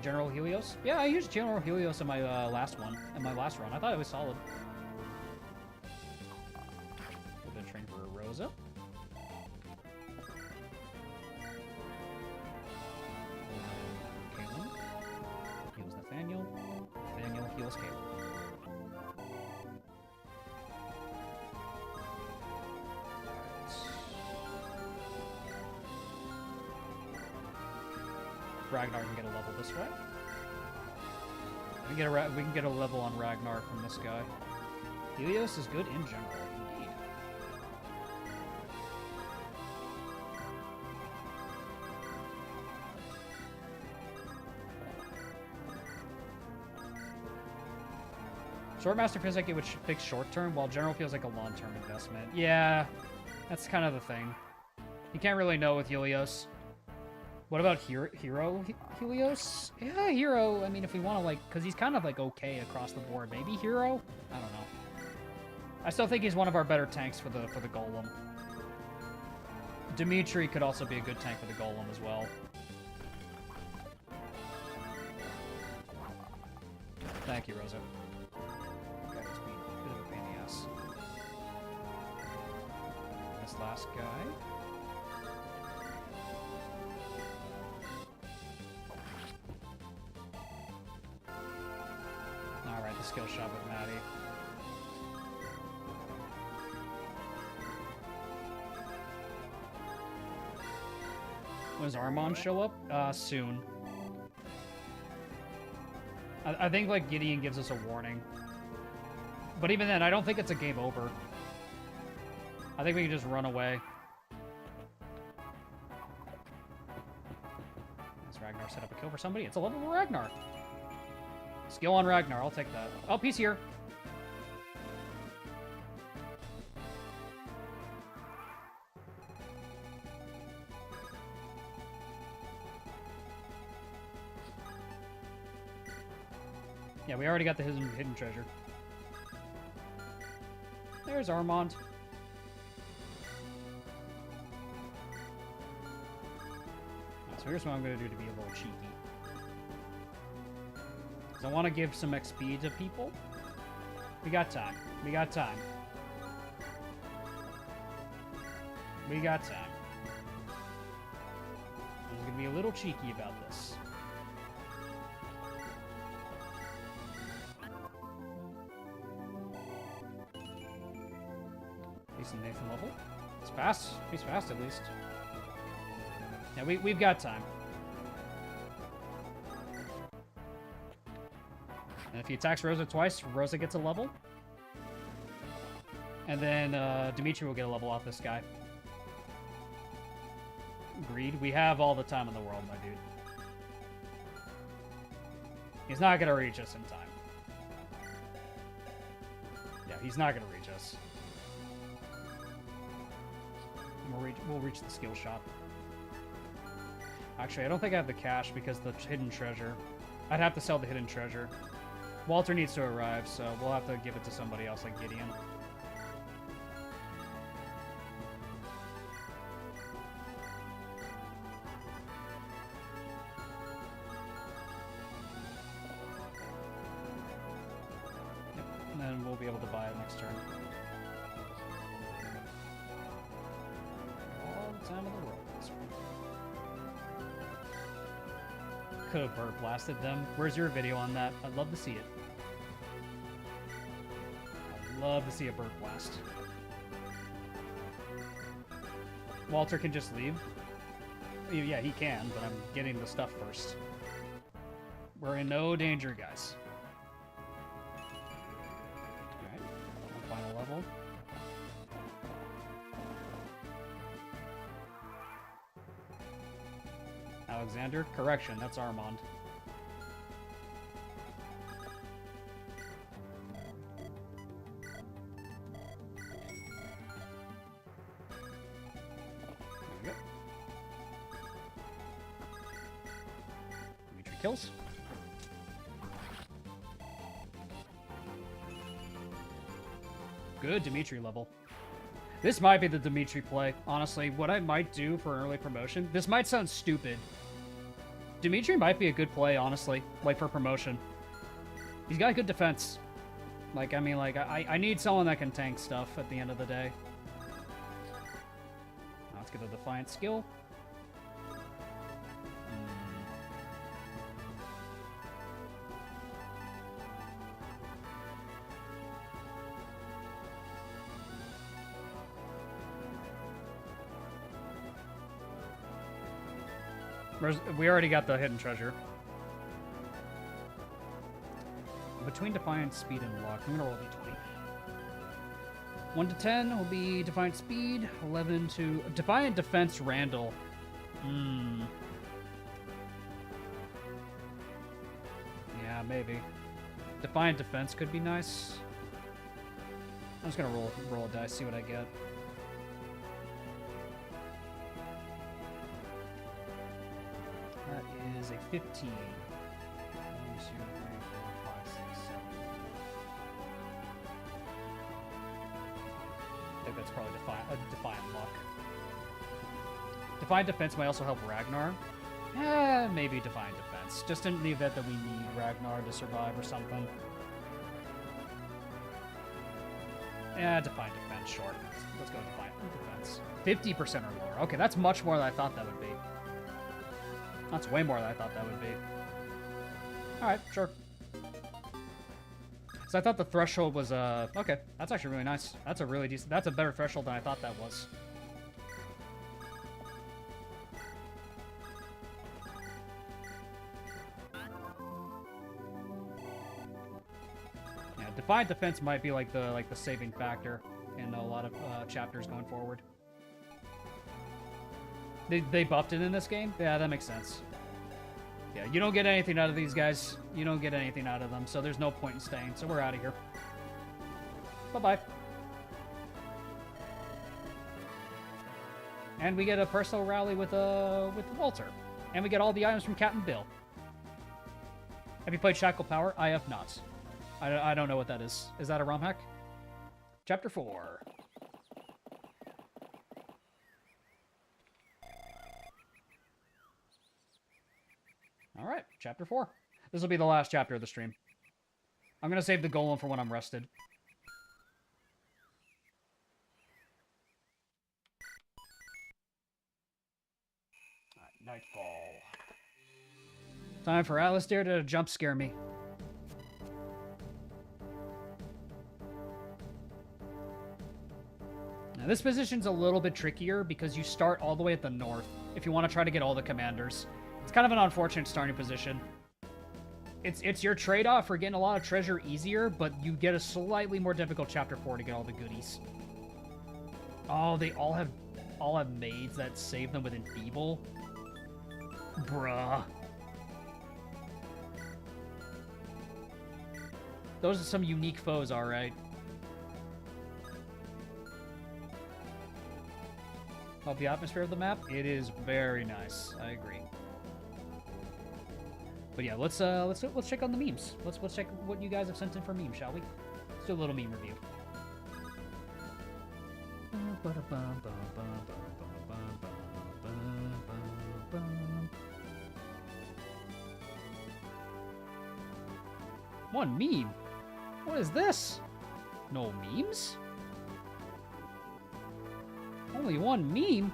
General Helios? Yeah, I used General Helios in my last run. I thought it was solid. A little bit of train for Rosa. Caitlin. Heals Nathaniel. Nathaniel heals Caitlin. Ragnar can get a level this way. We can get a level on Ragnar from this guy. Helios is good in general, indeed. Swordmaster feels like it would fix short term, while General feels like a long-term investment. Yeah, that's kind of the thing. You can't really know with Helios. What about Hero Helios? Yeah, Hero. I mean, if we want to, because he's kind of, okay across the board. Maybe Hero? I don't know. I still think he's one of our better tanks for the Golem. Dimitri could also be a good tank for the Golem as well. Thank you, Rosa. Okay, it's been a bit of a pain in the ass. This last guy. Alright, the skill shot with Maddie. When does Armand show up? Soon. I think, Gideon gives us a warning. But even then, I don't think it's a game over. I think we can just run away. Does Ragnar set up a kill for somebody? It's a level for Ragnar. Skill on Ragnar, I'll take that. Oh, he's here. Yeah, we already got the hidden treasure. There's Armand. So here's what I'm going to do to be a little cheeky. I want to give some XP to people. We got time. We got time. We got time. I'm going to be a little cheeky about this. Decent Nathan level. It's fast. He's fast at least. Yeah, we've got time. And if he attacks Rosa twice, Rosa gets a level. And then Dimitri will get a level off this guy. Agreed. We have all the time in the world, my dude. He's not going to reach us in time. Yeah, he's not going to reach us. We'll reach the skill shop. Actually, I don't think I have the cash because the hidden treasure. I'd have to sell the hidden treasure. Walter needs to arrive, so we'll have to give it to somebody else like Gideon. Yep, and then we'll be able to buy it next turn. All the time in the world. Could have bird blasted them. Where's your video on that? I'd love to see it. I'd love to see a bird blast. Walter can just leave. Yeah, he can, but I'm getting the stuff first. We're in no danger, guys. Alright, final level. Alexander? Correction, that's Armand. There we go. Dimitri kills. Good Dimitri level. This might be the Dimitri play. Honestly, what I might do for an early promotion, this might sound stupid. Dimitri might be a good play, honestly, like for promotion. He's got good defense. Like, I mean, like, I need someone that can tank stuff at the end of the day. Now let's get a Defiant skill. We already got the hidden treasure. Between Defiant Speed and Luck, I'm gonna roll d20. 1 to 10 will be Defiant Speed. 11 to Defiant Defense Randall. Yeah, maybe. Defiant Defense could be nice. I'm just gonna roll a dice, see what I get. That is a 15. 1, 2, 3, 4, 5, 6, 7. I think that's probably Defiant Luck. Defiant Defense might also help Ragnar. Maybe Defiant Defense. Just in the event that we need Ragnar to survive or something. Yeah, Defiant Defense, sure. Let's go Defiant Defense. 50% or lower. Okay, that's much more than I thought that would be. That's way more than I thought that would be. Alright, sure. So I thought the threshold was, okay. That's actually really nice. That's a really decent, that's a better threshold than I thought that was. Yeah, Defiant Defense might be like the saving factor in a lot of chapters going forward. They buffed it in this game? Yeah, that makes sense. Yeah, you don't get anything out of these guys. You don't get anything out of them, so there's no point in staying. So we're out of here. Bye-bye. And we get a personal rally with Walter. And we get all the items from Captain Bill. Have you played Shackle Power? I have not. I don't know what that is. Is that a ROM hack? Chapter 4. Alright, chapter 4. This will be the last chapter of the stream. I'm going to save the golem for when I'm rested. Alright, nightfall. Time for Alistair to jump scare me. Now this position's a little bit trickier because you start all the way at the north if you want to try to get all the commanders. It's kind of an unfortunate starting position. It's your trade-off for getting a lot of treasure easier, but you get a slightly more difficult chapter 4 to get all the goodies. Oh, they all have maids that save them with Enfeeble? Bruh. Those are some unique foes, alright. Love the atmosphere of the map. It is very nice. I agree. But yeah, let's check on the memes. Let's check what you guys have sent in for memes, shall we? Let's do a little meme review. One meme? What is this? No memes? Only one meme?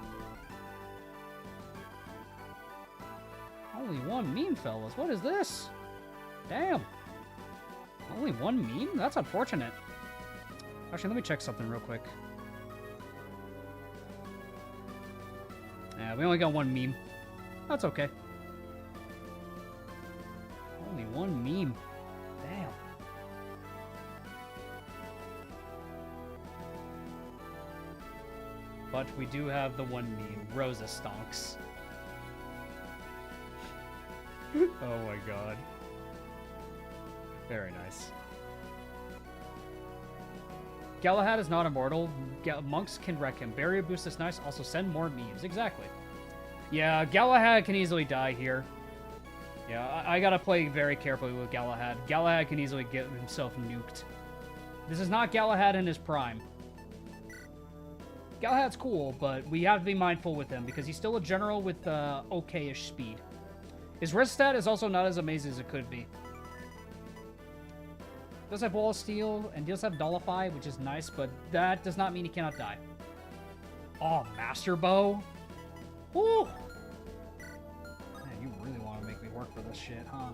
Only one meme, fellas. What is this? Damn. Only one meme? That's unfortunate. Actually, let me check something real quick. Yeah, we only got one meme. That's okay. Only one meme. Damn. But we do have the one meme. Rosa stonks. Oh my god. Very nice. Galahad is not immortal. Monks can wreck him. Barrier boost is nice. Also send more memes. Exactly. Yeah, Galahad can easily die here. Yeah, I gotta play very carefully with Galahad. Galahad can easily get himself nuked. This is not Galahad in his prime. Galahad's cool, but we have to be mindful with him because he's still a general with okay-ish speed. His res stat is also not as amazing as it could be. Does have Wall of Steel and does have Dollify, which is nice, but that does not mean he cannot die. Oh, Master Bow? Woo! Man, you really want to make me work for this shit, huh?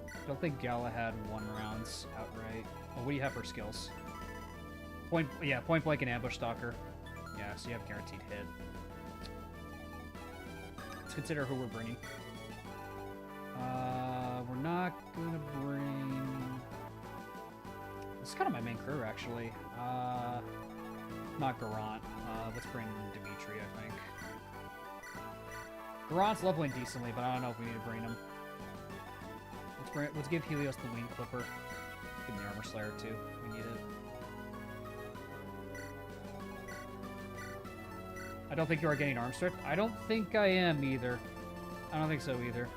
I don't think Galahad won rounds outright. Well, what do you have for skills? Point blank and ambush stalker. Yeah, so you have guaranteed hit. Let's consider who we're bringing. We're not gonna bring... This is kind of my main crew, actually. Not Garant. Let's bring Dimitri, I think. Garant's leveling decently, but I don't know if we need to bring him. Let's give Helios the Wing Clipper. Give him the Armor Slayer, too. We need it. I don't think you are getting arm strip. I don't think I am either. I don't think so either.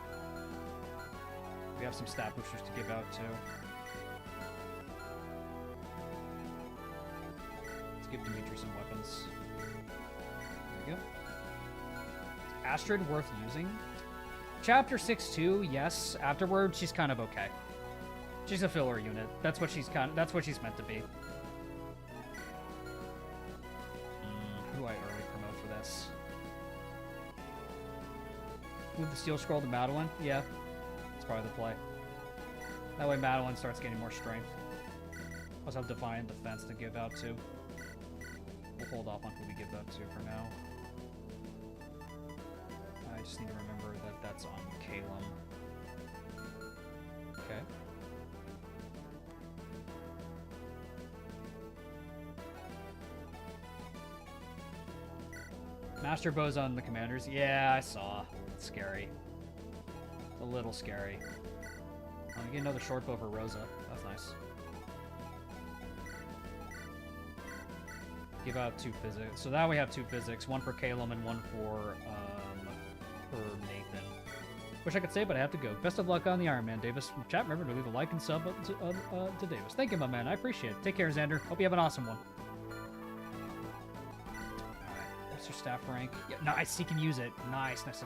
We have some stat boosters to give out too. Let's give Dimitri some weapons. There we go. Is Astrid worth using? Chapter 6-2, yes. Afterwards, she's kind of okay. She's a filler unit. That's what she's meant to be. Who do I early promote for this? Move the Steel Scroll to Madeline? Yeah. That's probably the play. That way Madeline starts getting more strength. Also have Defiant Defense to give out to. We'll hold off on who we give that to for now. I just need to remember that that's on Calum. Okay. Master Bow's on the commanders. Yeah, I saw. It's scary. It's a little scary. Oh, you get another short bow for Rosa. That's nice. Give out 2 physics. So now we have 2 physics. 1 for Calum and 1 for Nathan. Wish I could say, but I have to go. Best of luck on the Ironman, Davis. Chat, remember to leave a like and sub to Davis. Thank you, my man. I appreciate it. Take care, Xander. Hope you have an awesome one. What's your staff rank? Yeah, nice. He can use it. Nice. Nice.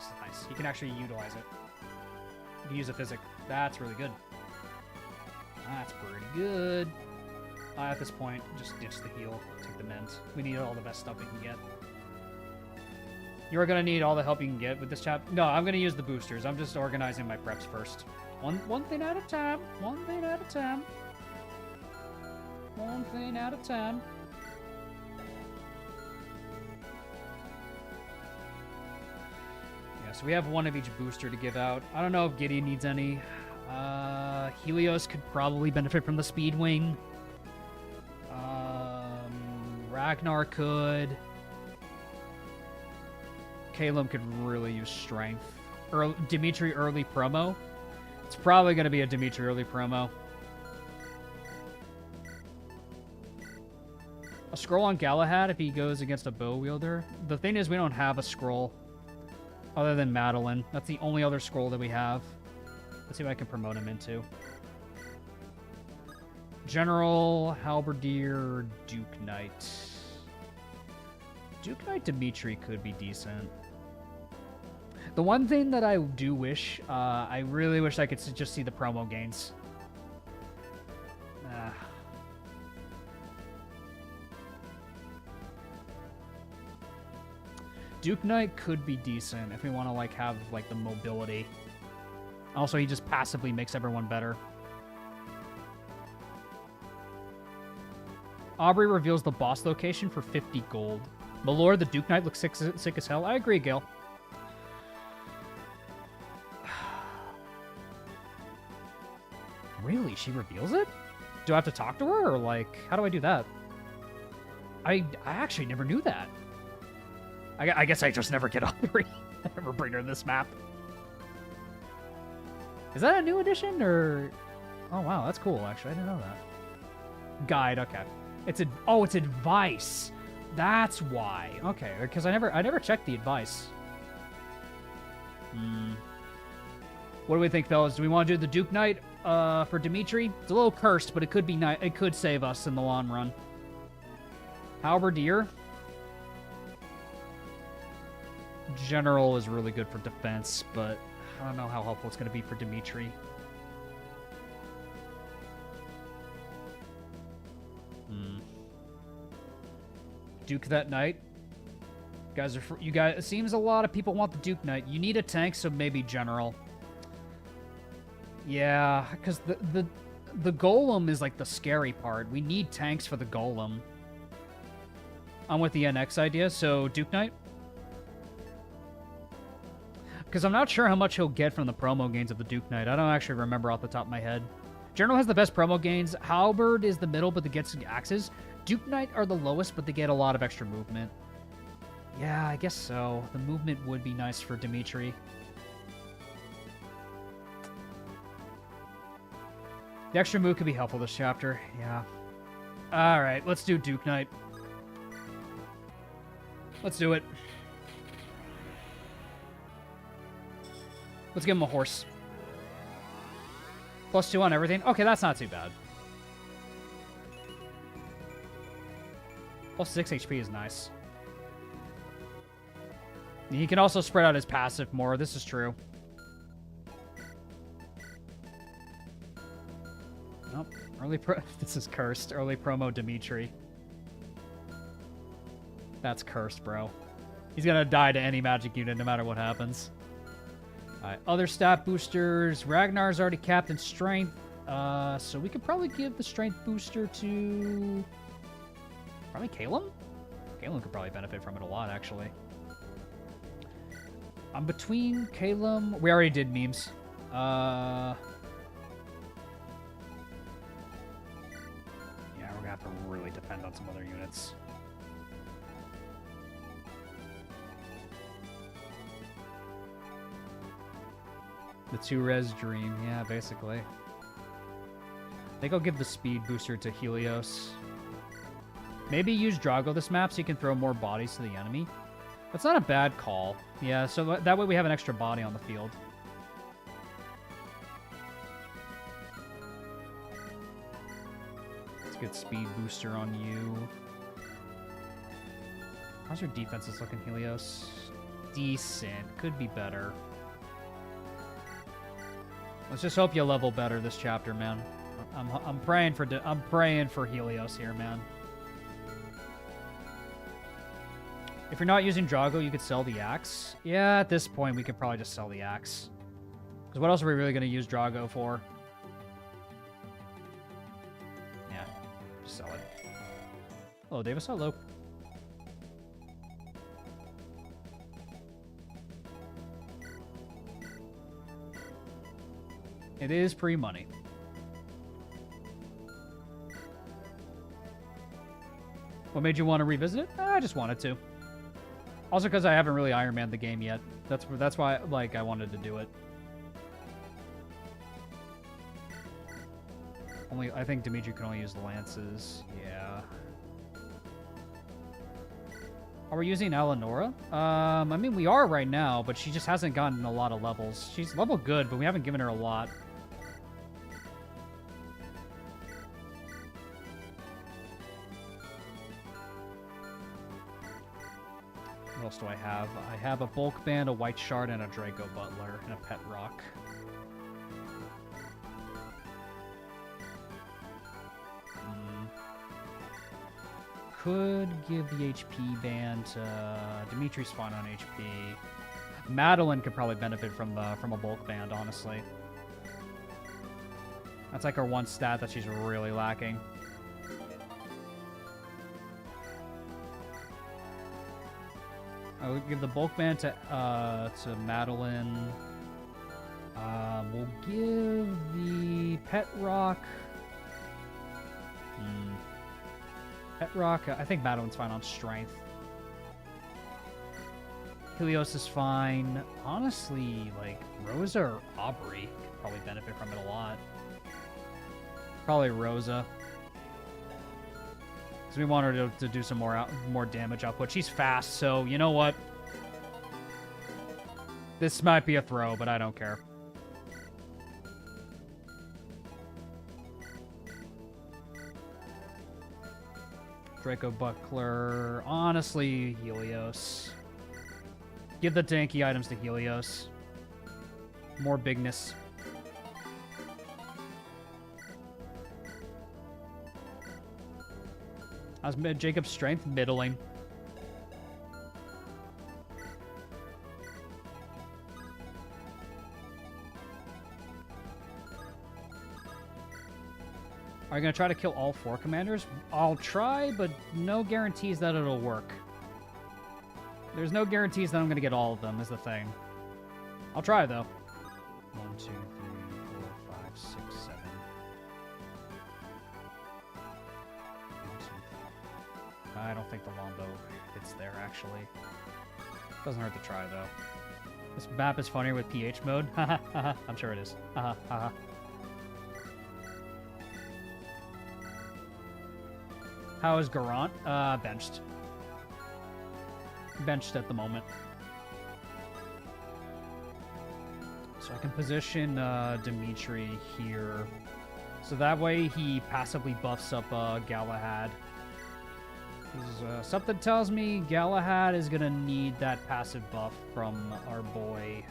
He can actually utilize it. He can use a physic. That's really good. That's pretty good. At this point, just ditch the heal. Take the mends. We need all the best stuff we can get. You're gonna need all the help you can get with this chapter. No, I'm gonna use the boosters. I'm just organizing my preps first. One thing at a time. One thing at a time. One thing at a time. Yeah, so we have one of each booster to give out. I don't know if Gideon needs any. Helios could probably benefit from the speed wing. Ragnar could. Caleb could really use strength. Dimitri early promo. It's probably going to be a Dimitri early promo. A scroll on Galahad if he goes against a bow wielder. The thing is, we don't have a scroll other than Madeline. That's the only other scroll that we have. Let's see what I can promote him into. General, Halberdier, Duke Knight. Duke Knight Dimitri could be decent. The one thing that I do wish, I really wish I could just see the promo gains. Duke Knight could be decent if we want to like have like the mobility. Also, he just passively makes everyone better. Aubrey reveals the boss location for 50 gold. Malor, the Duke Knight, looks sick as hell. I agree, Gil. Really? She reveals it? Do I have to talk to her, or like, how do I do that? I actually never knew that. I guess I just never get Aubrey. I never bring her this map. Is that a new edition, or... Oh, wow, that's cool, actually. I didn't know that. Guide, okay. It's advice. That's why. Okay, because I never checked the advice. What do we think, fellas? Do we want to do the Duke Knight for Dimitri? It's a little cursed, but it could be it could save us in the long run. Halberdier. General is really good for defense, but I don't know how helpful it's going to be for Dimitri. Duke that Knight. You guys, it seems a lot of people want the Duke Knight. You need a tank, so maybe General. Yeah, because the Golem is like the scary part. We need tanks for the Golem. I'm with the NX idea, so Duke Knight. Because I'm not sure how much he'll get from the promo gains of the Duke Knight. I don't actually remember off the top of my head. General has the best promo gains. Halberd is the middle, but they get some axes. Duke Knight are the lowest, but they get a lot of extra movement. Yeah, I guess so. The movement would be nice for Dimitri. The extra move could be helpful this chapter. Yeah. Alright, let's do Duke Knight. Let's do it. Let's give him a horse. +2 on everything. Okay, that's not too bad. +6 HP is nice. He can also spread out his passive more. This is true. Nope. This is cursed. Early promo Dimitri. That's cursed, bro. He's gonna die to any magic unit no matter what happens. Alright, other stat boosters. Ragnar's already capped in strength. So we could probably give the strength booster to... Probably Caleb? Caleb could probably benefit from it a lot, actually. I'm between Caleb... We already did memes. Yeah, we're gonna have to really depend on some other units. The 2-res dream, yeah, basically. I think I'll give the speed booster to Helios. Maybe use Drago this map so you can throw more bodies to the enemy. That's not a bad call. Yeah, so that way we have an extra body on the field. Let's get speed booster on you. How's your defenses looking, Helios? Decent. Could be better. Let's just hope you level better this chapter, man. I'm praying for Helios here, man. If you're not using Drago, you could sell the axe. Yeah, at this point, we could probably just sell the axe. Because what else are we really going to use Drago for? Yeah, just sell it. Hello, Davis. Hello. It is pre-money. What made you want to revisit it? I just wanted to. Also, because I haven't really Iron Man the game yet. That's why, like, I wanted to do it. I think Dimitri can only use the lances. Yeah. Are we using Eleonora? I mean, we are right now, but she just hasn't gotten a lot of levels. She's level good, but we haven't given her a lot. What else do I have? I have a Bulk Band, a White Shard, and a Draco Butler, and a Pet Rock. Could give the HP band to Dimitri's fine on HP. Madeline could probably benefit from a Bulk Band, honestly. That's like her one stat that she's really lacking. I would give the Bulk Band to Madeline. We'll give the Pet Rock. Pet Rock, I think Madeline's fine on Strength. Helios is fine. Honestly, like, Rosa or Aubrey could probably benefit from it a lot. Probably Rosa. Because we want her to do some more damage output. She's fast, so you know what? This might be a throw, but I don't care. Draco Buckler. Honestly, Helios. Give the tanky items to Helios. More bigness. How's Jacob's strength? Middling. Are you going to try to kill all 4 commanders? I'll try, but no guarantees that it'll work. There's no guarantees that I'm going to get all of them, is the thing. I'll try, though. 1, 2, 3, 4, 5, 6, 7. 1, 2, 3. I don't think the longbow fits there, actually. Doesn't hurt to try, though. This map is funnier with PH mode. Haha, I'm sure it is. Haha, haha. How is Garant? Benched. Benched at the moment. So I can position Dimitri here. So that way he passively buffs up Galahad. Something tells me Galahad is going to need that passive buff from our boy.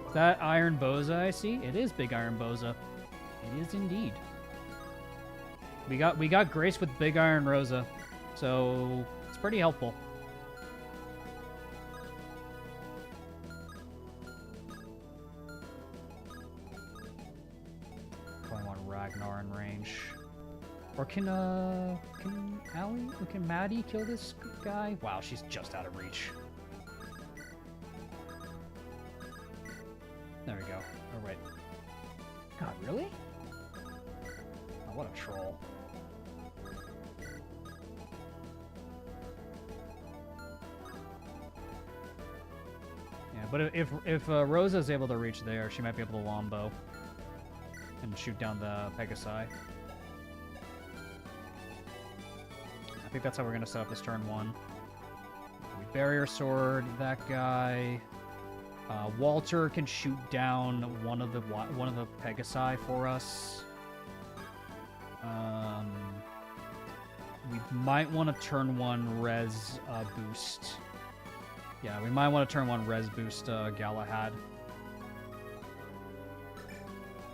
Is that Iron Boza I see? It is Big Iron Boza. It is indeed. We got Grace with Big Iron Rosa, so it's pretty helpful. Probably want Ragnar in range, or can Maddie kill this guy? Wow, she's just out of reach. There we go. Oh wait. God, really? Oh, what a troll. Yeah, but if Rosa is able to reach there, she might be able to longbow and shoot down the Pegasi. I think that's how we're gonna set up this turn 1. We barrier sword that guy. Walter can shoot down one of the Pegasi for us. We might want to turn 1 res boost. Yeah, we might want to turn 1 res boost Galahad.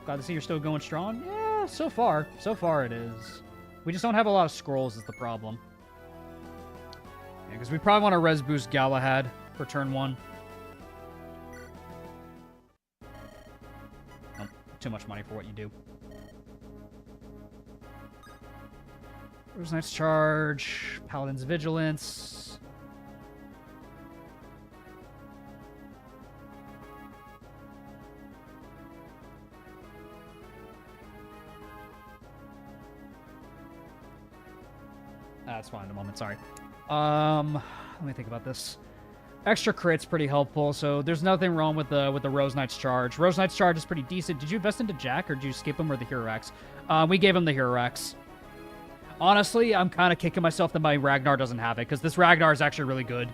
Glad to see you're still going strong. Yeah, so far it is. We just don't have a lot of scrolls is the problem. Yeah, because we probably want to res boost Galahad for turn 1. Nope, too much money for what you do. Rose Knight's Charge, Paladin's Vigilance. That's fine in a moment, sorry. Let me think about this. Extra crit's pretty helpful, so there's nothing wrong with the Rose Knight's charge. Rose Knight's charge is pretty decent. Did you invest into Jack, or did you skip him or the Hero Axe? We gave him the Hero Axe. Honestly, I'm kind of kicking myself that my Ragnar doesn't have it, because this Ragnar is actually really good.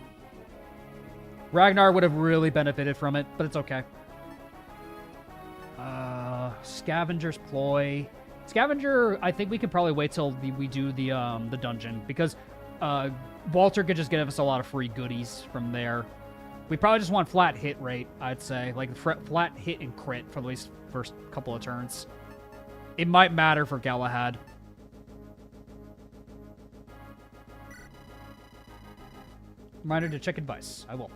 Ragnar would have really benefited from it, but it's okay. Scavenger's Ploy. Scavenger, I think we could probably wait till we do the dungeon, because Walter could just give us a lot of free goodies from there. We probably just want flat hit rate, I'd say. Like, flat hit and crit for at least first couple of turns. It might matter for Galahad. Reminder to check advice. I will.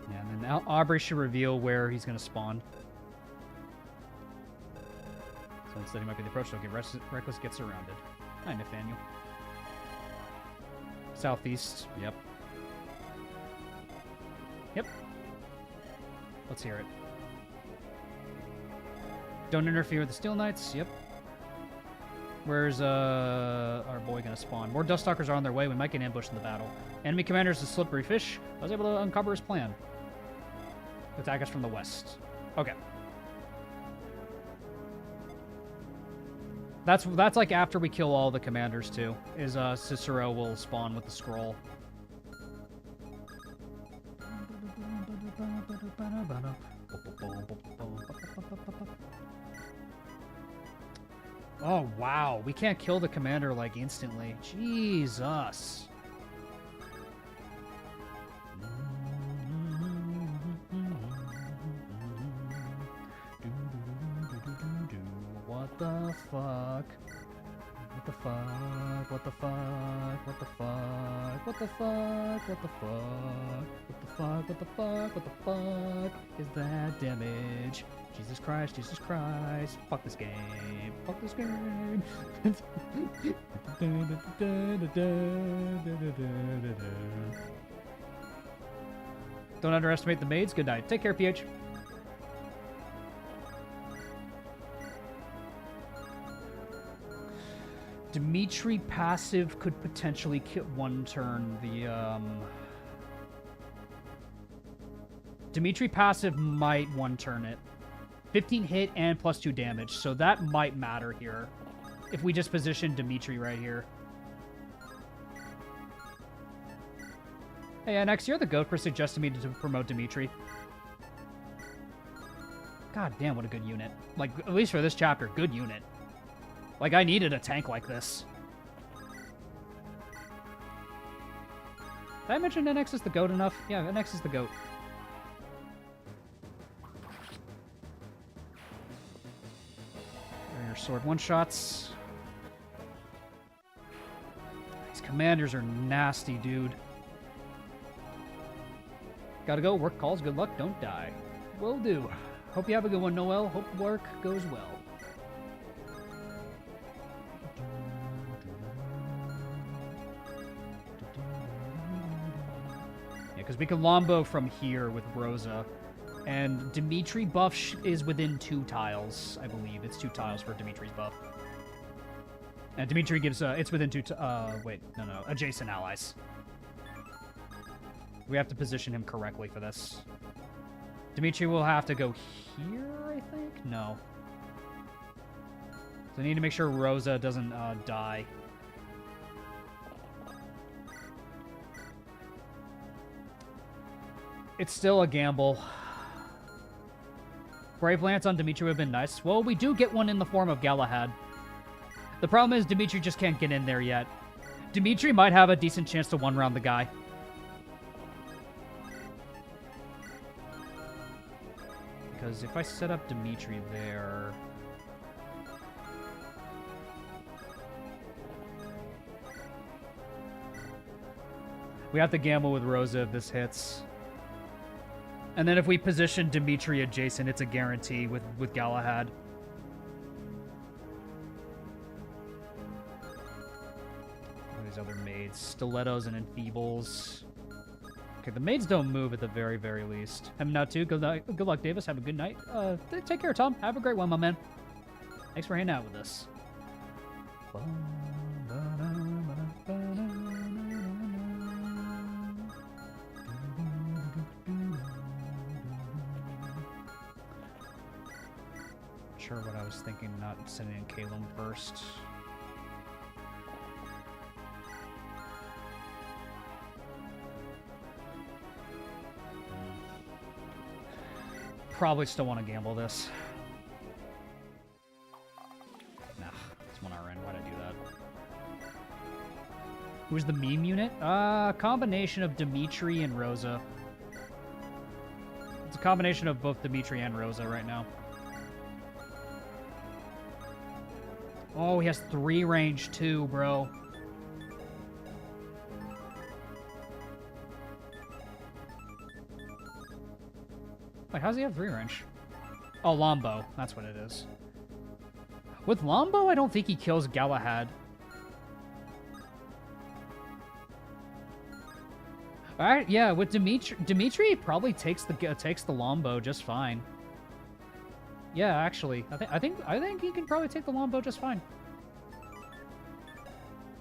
Yeah, and then Aubrey should reveal where he's going to spawn. So instead he might be the approach, so get Reckless gets surrounded. Hi, Nathaniel. Southeast, yep. Yep. Let's hear it. Don't interfere with the Steel Knights, yep. Where's our boy gonna spawn? More Duststalkers are on their way. We might get ambushed in the battle. Enemy commander is a slippery fish. I was able to uncover his plan. Attack us from the west. Okay. That's like after we kill all the commanders too. Is Cicero will spawn with the scroll. Oh wow, we can't kill the commander like instantly. Jesus. What the fuck? What the fuck? What the fuck? What the fuck? What the fuck? What the fuck? What the fuck? What the fuck? What the fuck is that damage? Jesus Christ, Jesus Christ. Fuck this game. Fuck this game. Don't underestimate the maids. Good night. Take care, PH. Dimitri passive could potentially kill one turn. Dimitri passive might one turn it. 15 hit and +2 damage, so that might matter here. If we just position Dimitri right here. Hey, NX, you're the goat for suggesting me to promote Dimitri. God damn, what a good unit. Like, at least for this chapter, good unit. Like, I needed a tank like this. Did I mention NX is the goat enough? Yeah, NX is the goat. Your sword one-shots. These commanders are nasty, dude. Gotta go. Work calls. Good luck. Don't die. Will do. Hope you have a good one, Noel. Hope work goes well. Yeah, because we can lombo from here with Rosa. And Dimitri buff is within 2 tiles, I believe. It's 2 tiles for Dimitri's buff. And Dimitri gives, it's within 2, adjacent allies. We have to position him correctly for this. Dimitri will have to go here, I think? No. So I need to make sure Rosa doesn't die. It's still a gamble. Brave Lance on Dimitri would have been nice. Well, we do get one in the form of Galahad. The problem is Dimitri just can't get in there yet. Dimitri might have a decent chance to one-round the guy. Because if I set up Dimitri there... we have to gamble with Rosa if this hits. And then if we position Dimitri adjacent, it's a guarantee with Galahad. These other maids stilettos and enfeebles. Okay, the maids don't move at the very, very least. I'm now too. Good luck, Davis. Have a good night. Take care, Tom. Have a great one, my man. Thanks for hanging out with us. Sure what I was thinking, not sending in Calum first. Probably still want to gamble this. Nah, it's 1 hour in. Why'd I do that? Who's the meme unit? Combination of Dimitri and Rosa. It's a combination of both Dimitri and Rosa right now. Oh, he has 3 range too, bro. Wait, how does he have 3 range? Oh, Lombo. That's what it is. With Lombo, I don't think he kills Galahad. Alright, yeah, with Dimitri probably takes the Lombo just fine. Yeah, actually, I think he can probably take the Lombo just fine.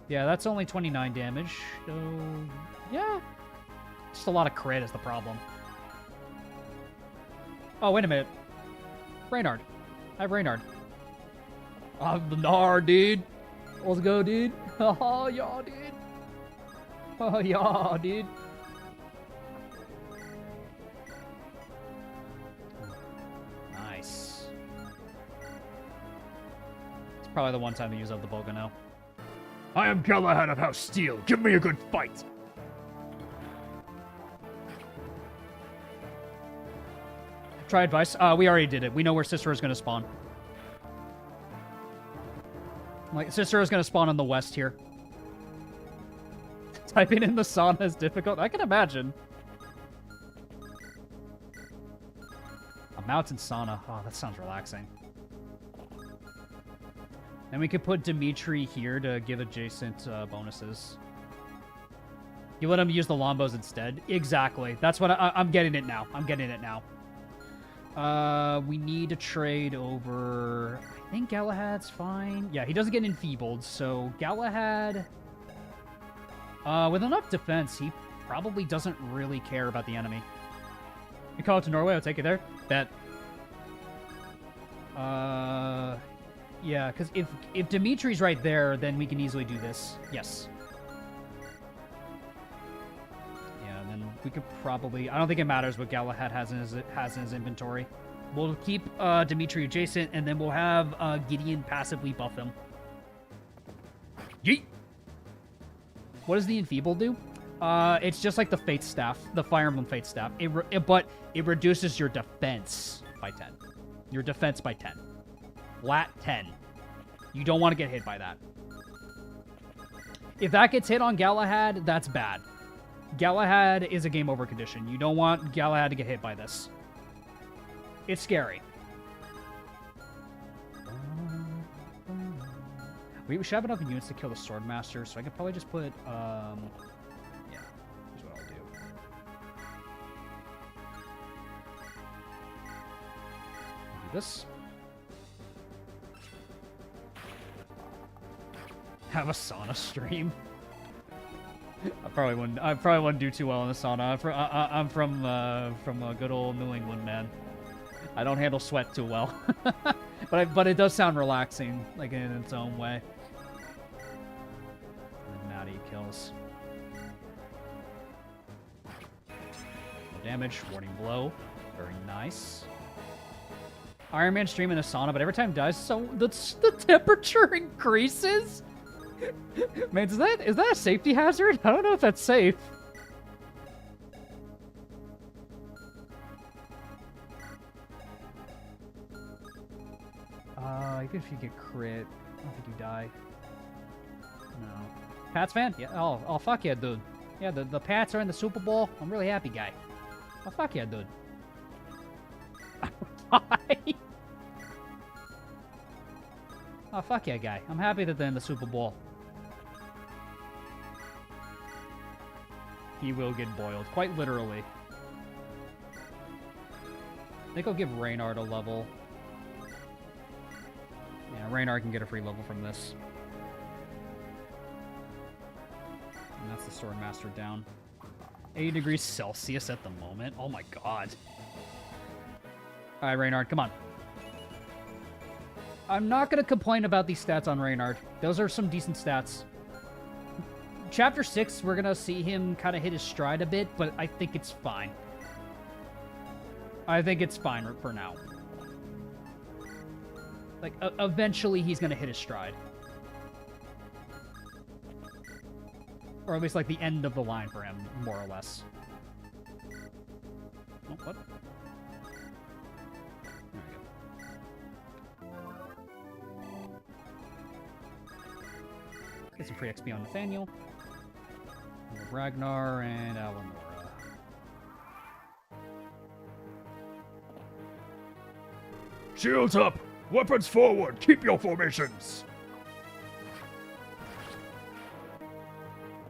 Yeah, that's only 29 damage. So, yeah. Just a lot of crit is the problem. Oh, wait a minute. Reynard. I have Reynard. I'm the Nard, dude. Let's go, dude. Oh, yeah, dude. Oh, yeah, dude. Nice. It's probably the one time to use up the Boga now. I am Galahad of House Steel. Give me a good fight. Try advice. We already did it. We know where Cicero is going to spawn. Like, Cicero is going to spawn on the west here. Typing in the sauna is difficult. I can imagine. A mountain sauna. Oh, that sounds relaxing. And we could put Dimitri here to give adjacent bonuses. You let him use the Lombos instead. Exactly. That's what I'm getting it now. I'm getting it now. We need to trade over... I think Galahad's fine. Yeah, he doesn't get enfeebled, so Galahad... with enough defense, he probably doesn't really care about the enemy. You call it to Norway, I'll take it there. Bet. Yeah, because if Dimitri's right there, then we can easily do this. Yes. Yeah, then we could probably... I don't think it matters what Galahad has in his inventory. We'll keep Dimitri adjacent, and then we'll have Gideon passively buff him. Yeet! What does the Enfeeble do? It's just like the Fate Staff, the Fire Emblem Fate Staff. But it reduces your defense by 10. Your defense by 10. Flat 10. You don't want to get hit by that. If that gets hit on Galahad, that's bad. Galahad is a game over condition. You don't want Galahad to get hit by this. It's scary. We should have enough units to kill the Swordmaster, so I could probably just put, yeah, here's what I'll do. Do this. Have a sauna stream. I probably wouldn't do too well in the sauna. I'm from a good old New England, man. I don't handle sweat too well. but it does sound relaxing, like in its own way. And Maddie kills. No damage, warning blow. Very nice. Iron Man stream in a sauna, but every time it dies, so the temperature increases? Man, is that a safety hazard? I don't know if that's safe. Even if you get crit, I don't think you die. No. Pats fan? Yeah. Oh, fuck yeah, dude. Yeah, the Pats are in the Super Bowl. I'm really happy, guy. Oh, fuck yeah, dude. Oh, fuck yeah, guy. I'm happy that they're in the Super Bowl. He will get boiled, quite literally. I think I'll give Reynard a level. Yeah, Reynard can get a free level from this. And that's the Swordmaster down. 80 degrees Celsius at the moment. Oh my god. Alright, Reynard, come on. I'm not going to complain about these stats on Reynard. Those are some decent stats. Chapter 6, we're going to see him kind of hit his stride a bit, but I think it's fine. I think it's fine for now. Like, eventually he's going to hit his stride. Or at least, like, the end of the line for him, more or less. Oh, what? There we go. Get some free XP on Nathaniel. Ragnar and Alanora. Shields up! Weapons forward! Keep your formations!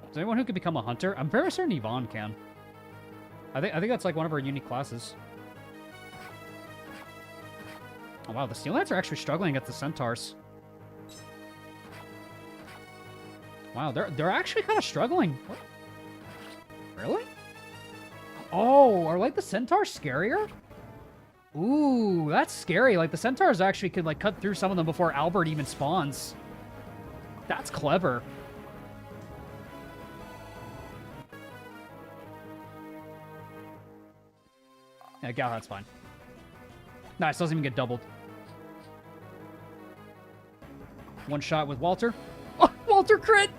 Is there anyone who can become a hunter? I'm very certain Yvonne can. I think that's like one of our unique classes. Oh wow, the Steel Knights are actually struggling against the Centaurs. Wow, they're actually kind of struggling. What? Really? Oh, are like the Centaurs scarier? Ooh, that's scary. Like the Centaurs actually could like cut through some of them before Albert even spawns. That's clever. Yeah, Galahad's fine. Nice, doesn't even get doubled. One shot with Walter. Oh, Walter crit!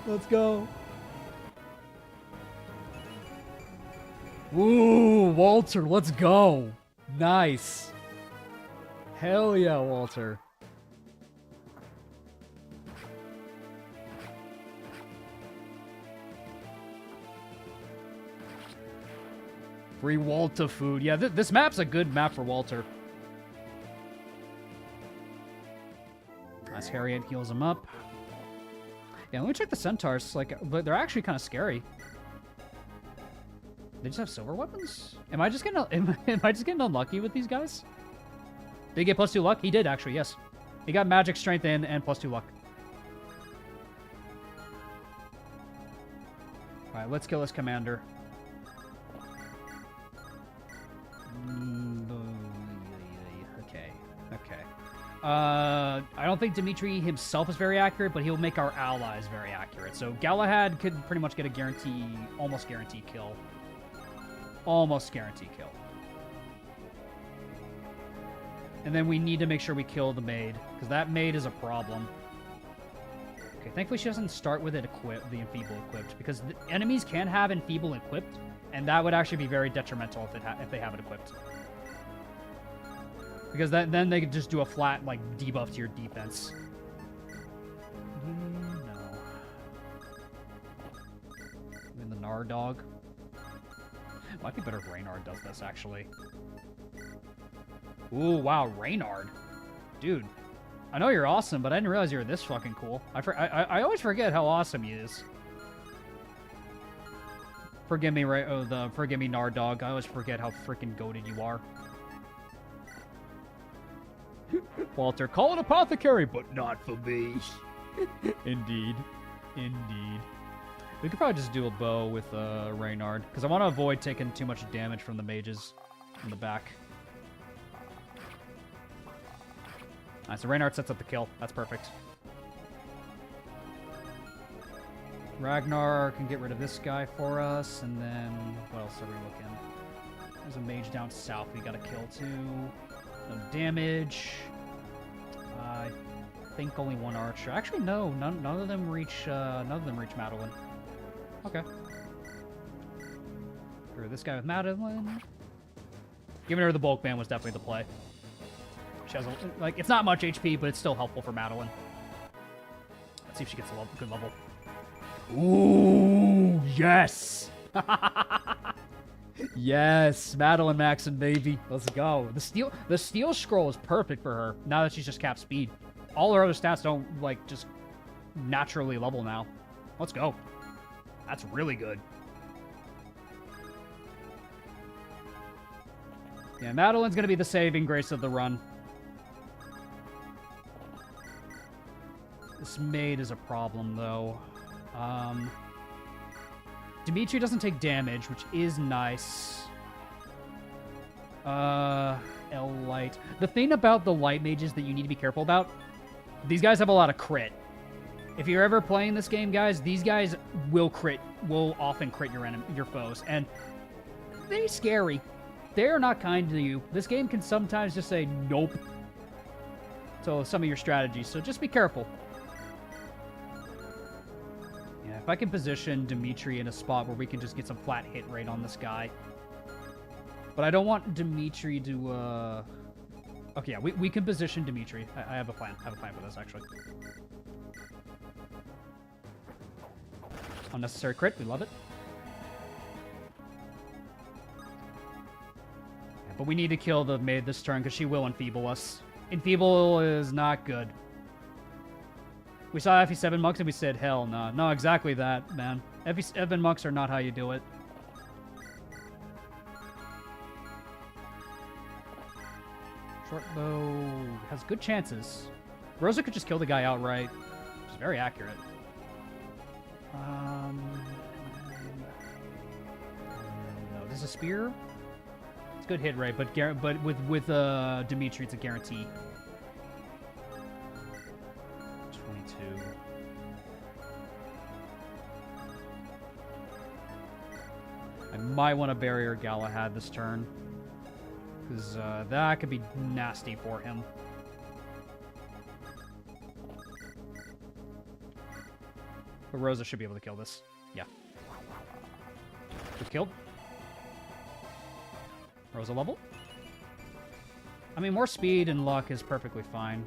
Let's go. Ooh, Walter, let's go. Nice. Hell yeah, Walter. Free Walter food. Yeah, this map's a good map for Walter. Nice, Harriet heals him up. Yeah, let me check the Centaurs. Like, but they're actually kind of scary. They just have silver weapons? Am I just getting am I just getting unlucky with these guys? Did he get +2 luck? He did actually, yes. He got magic strength and +2 luck. Alright, let's kill this commander. Okay. I don't think Dimitri himself is very accurate, but he'll make our allies very accurate. So Galahad could pretty much get a almost guaranteed kill. Almost guaranteed kill. And then we need to make sure we kill the maid, because that maid is a problem. Okay, thankfully she doesn't start with it equipped, the enfeeble equipped, because the enemies can have enfeeble equipped, and that would actually be very detrimental if they have it equipped. Because then they could just do a flat, like, debuff to your defense. No. And the Gnar dog. Might be better if Reynard does this, actually. Ooh, wow, Reynard. Dude, I know you're awesome, but I didn't realize you were this fucking cool. I always forget how awesome he is. Forgive me, forgive me, Gnar dog. I always forget how freaking goated you are. Walter, call it apothecary, but not for me. Indeed. Indeed. We could probably just do a bow with Reynard, because I want to avoid taking too much damage from the mages in the back. Alright, so Reynard sets up the kill. That's perfect. Ragnar can get rid of this guy for us, and then what else are we looking? There's a mage down south we gotta kill too. No damage. I think only one archer. Actually, no. None of them reach. None of them reach Madeline. Okay. Screw this guy with Madeline. Giving her the bulk ban was definitely the play. She has like it's not much HP, but it's still helpful for Madeline. Let's see if she gets a good level. Ooh, yes. Yes, Madeline Maxon, baby. Let's go. The steel scroll is perfect for her now that she's just capped speed. All her other stats don't like just naturally level now. Let's go. That's really good. Yeah, Madeline's going to be the saving grace of the run. This maid is a problem, though. Dimitri doesn't take damage, which is nice. L-Light. The thing about the light mages that you need to be careful about, these guys have a lot of crit. If you're ever playing this game, guys, these guys will often crit your foes, and they're scary. They're not kind to you. This game can sometimes just say nope to some of your strategies, so just be careful. Yeah, if I can position Dimitri in a spot where we can just get some flat hit rate on this guy. But I don't want Dimitri to, Okay, yeah, we can position Dimitri. I have a plan. I have a plan for this, actually. Unnecessary crit. We love it. Yeah, but we need to kill the maid this turn because she will enfeeble us. Enfeeble is not good. We saw FE7 monks and we said, hell no. No, exactly that, man. FE7 monks are not how you do it. Short bow has good chances. Rosa could just kill the guy outright, which is very accurate. No, this is a spear. It's good hit rate, but with Dimitri, it's a guarantee. 22. I might want to barrier Galahad this turn. Because that could be nasty for him. But Rosa should be able to kill this. Yeah. Good killed. Rosa level. I mean, more speed and luck is perfectly fine.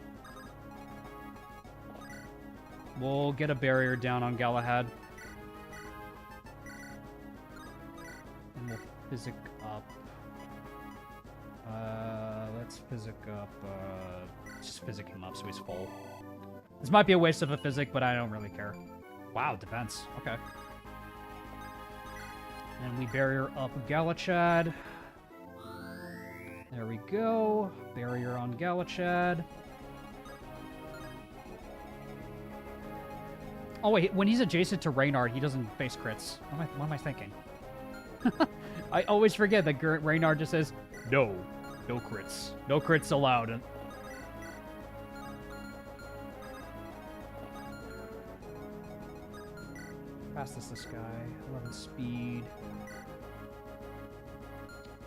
We'll get a barrier down on Galahad. And we'll physic up. Let's physic up, just physic him up so he's full. This might be a waste of a physic, but I don't really care. Wow, defense. Okay. And we barrier up Galachad. There we go. Barrier on Galachad. Oh wait, when he's adjacent to Reynard, he doesn't face crits. What am I thinking? I always forget that Reynard just says, no crits. No crits allowed. Fastest this guy. 11 speed.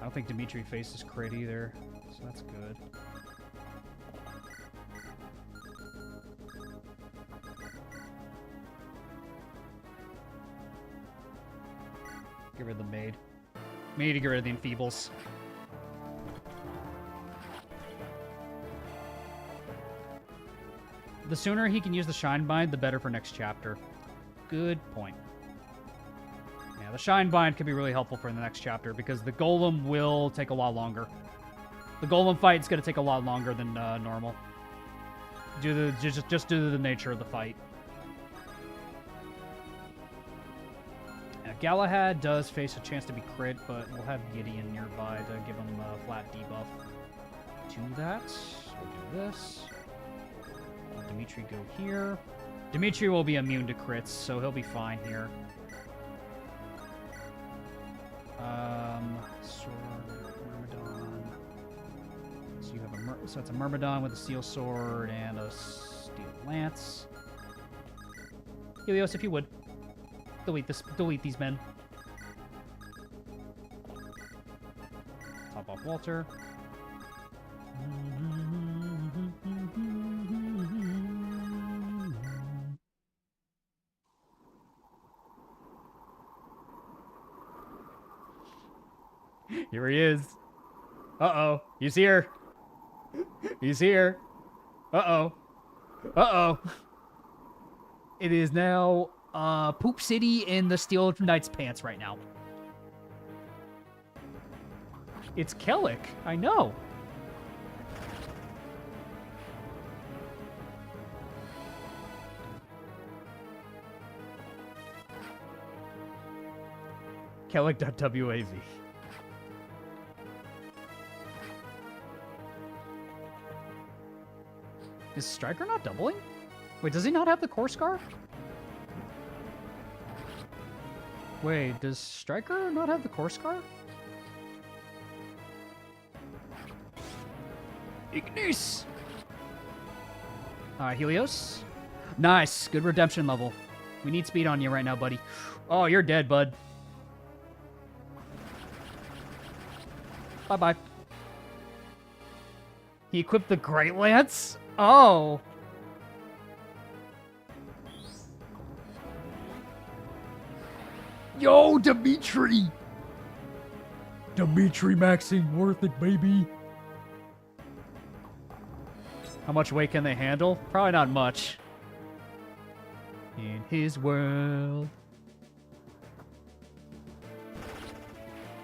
I don't think Dimitri faces crit either, so that's good. Get rid of the maid. We need to get rid of the enfeebles. The sooner he can use the Shine Bind, the better for next chapter. Good point. Yeah, the Shine Bind could be really helpful for the next chapter because the Golem will take a lot longer. The Golem fight's going to take a lot longer than normal. Just due to the nature of the fight. Galahad does face a chance to be crit, but we'll have Gideon nearby to give him a flat debuff to that. We'll do this. Let Dimitri go here. Dimitri will be immune to crits, so he'll be fine here. Sword, Myrmidon. So you have so it's a Myrmidon with a steel sword and a steel lance. Helios, if you would. Delete these men. Top off Walter. Here he is. Uh-oh. He's here. He's here. Uh-oh. Uh-oh. It is now Poop City in the Steel Knight's pants right now. It's Kellic. I know. Kellic.wav. Is Striker not doubling? Wait, does he not have the core scar? Wait, does Striker not have the core scar? Ignis! Helios. Nice. Good redemption level. We need speed on you right now, buddy. Oh, you're dead, bud. Bye-bye. He equipped the Great Lance? Oh. Yo, Dimitri! Dimitri maxing worth it, baby. How much weight can they handle? Probably not much. In his world.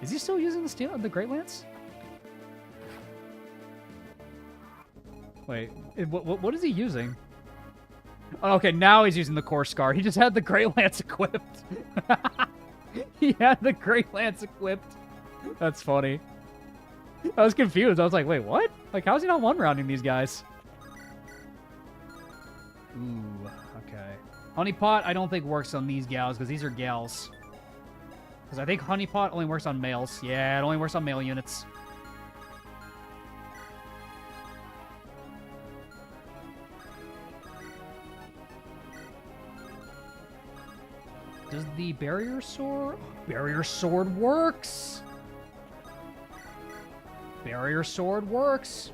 Is he still using the Great Lance? Wait, what is he using? Oh, okay, now he's using the Core Scar. He just had the Great Lance equipped. He had the Great Lance equipped. That's funny. I was confused. I was like, wait, what? Like, how's he not one-rounding these guys? Ooh, okay. Honeypot, I don't think works on these gals, because these are gals. Because I think Honeypot only works on males. Yeah, it only works on male units. Does the Barrier Sword... Barrier Sword works! Barrier Sword works!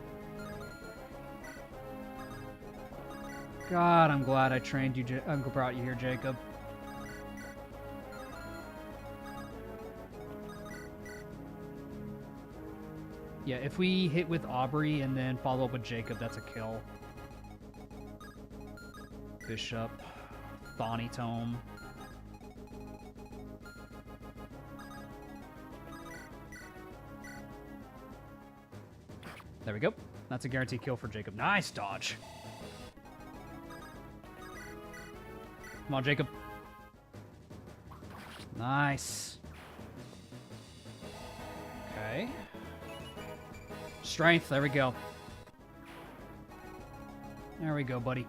God, I'm glad I trained you, brought you here, Jacob. Yeah, if we hit with Aubrey and then follow up with Jacob, that's a kill. Bishop. Thorny Tome. There we go. That's a guaranteed kill for Jacob. Nice dodge. Come on, Jacob. Nice. Okay. Strength. There we go. There we go, buddy.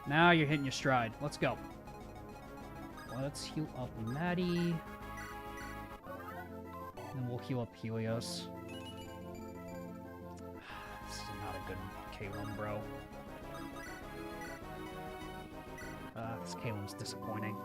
Now you're hitting your stride. Let's go. Let's heal up Maddie. And we'll heal up Helios. This is not a good Calum, bro. This Calum's disappointing.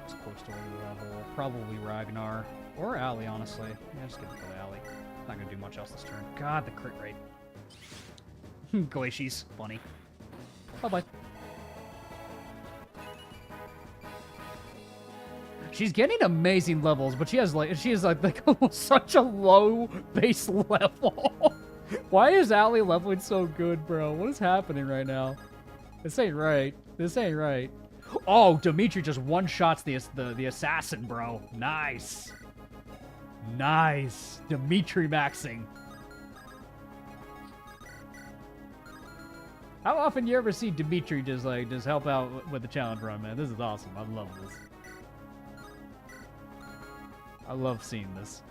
It's close to a level. Probably Ragnar. Or Allie, honestly. Yeah, just give it to Allie. Not gonna do much else this turn. God, the crit rate. Glaciers. Funny. Bye-bye. She's getting amazing levels, but she has like such a low base level. Why is Allie leveling so good, bro? What is happening right now? This ain't right. This ain't right. Oh, Dimitri just one-shots the assassin, bro. Nice. Nice. Dimitri maxing. How often you ever see Dimitri just help out with the challenge run, man? This is awesome. I love this. I love seeing this.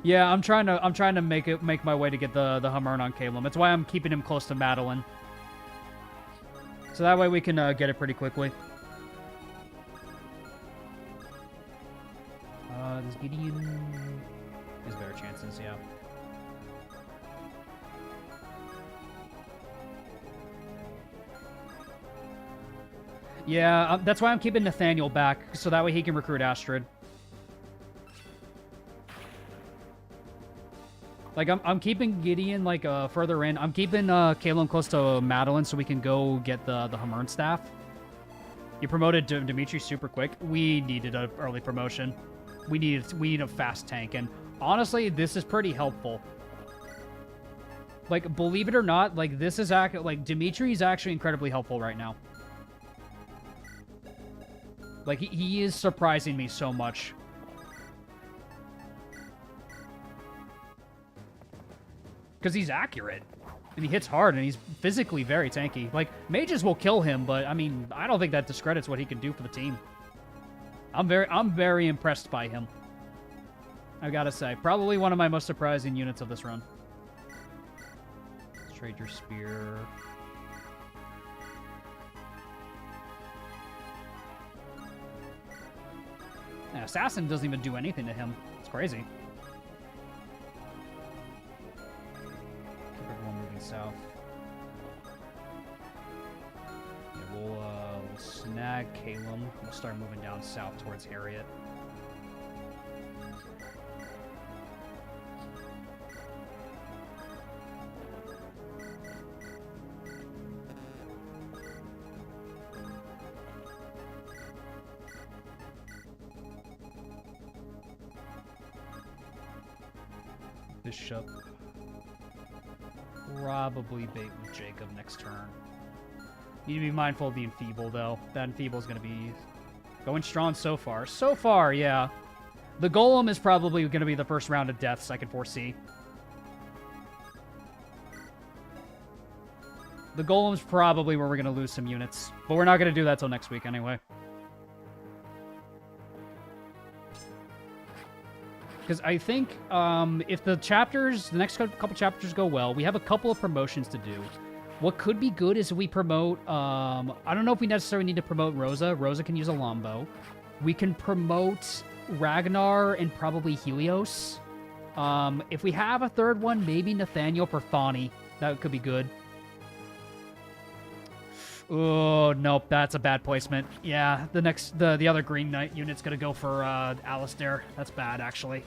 Yeah, I'm trying to make my way to get the Hummern on Calum. That's why I'm keeping him close to Madeline. So that way we can get it pretty quickly. Does Gideon... Has better chances, yeah. Yeah, that's why I'm keeping Nathaniel back, so that way he can recruit Astrid. Like, I'm keeping Gideon, like, further in. I'm keeping Calum close to Madeline so we can go get the Hummern staff. You promoted Dimitri super quick. We needed an early promotion. We need a fast tank, and honestly, this is pretty helpful. Like, believe it or not, like, this is like Dimitri is actually incredibly helpful right now. Like, he is surprising me so much. Because he's accurate. And he hits hard, and he's physically very tanky. Like, mages will kill him, but, I mean, I don't think that discredits what he can do for the team. I'm very impressed by him. I gotta say. Probably one of my most surprising units of this run. Let's trade your spear. Yeah, Assassin doesn't even do anything to him. It's crazy. Keep everyone moving south. Yeah, we'll snag Calum. We'll start moving down south towards Harriet. Bishop. Probably bait with Jacob next turn. Need to be mindful of the Enfeeble, though. That Enfeeble is going to be going strong so far. So far, yeah. The Golem is probably going to be the first round of deaths I can foresee. The Golem's probably where we're going to lose some units. But we're not going to do that till next week anyway. Because I think if the next couple chapters go well, we have a couple of promotions to do. What could be good is we promote, I don't know if we necessarily need to promote Rosa. Rosa can use a longbow. We can promote Ragnar and probably Helios. If we have a third one, maybe Nathaniel for Thani. That could be good. Oh, nope, that's a bad placement. Yeah, the other Green Knight unit's gonna go for Alistair. That's bad, actually.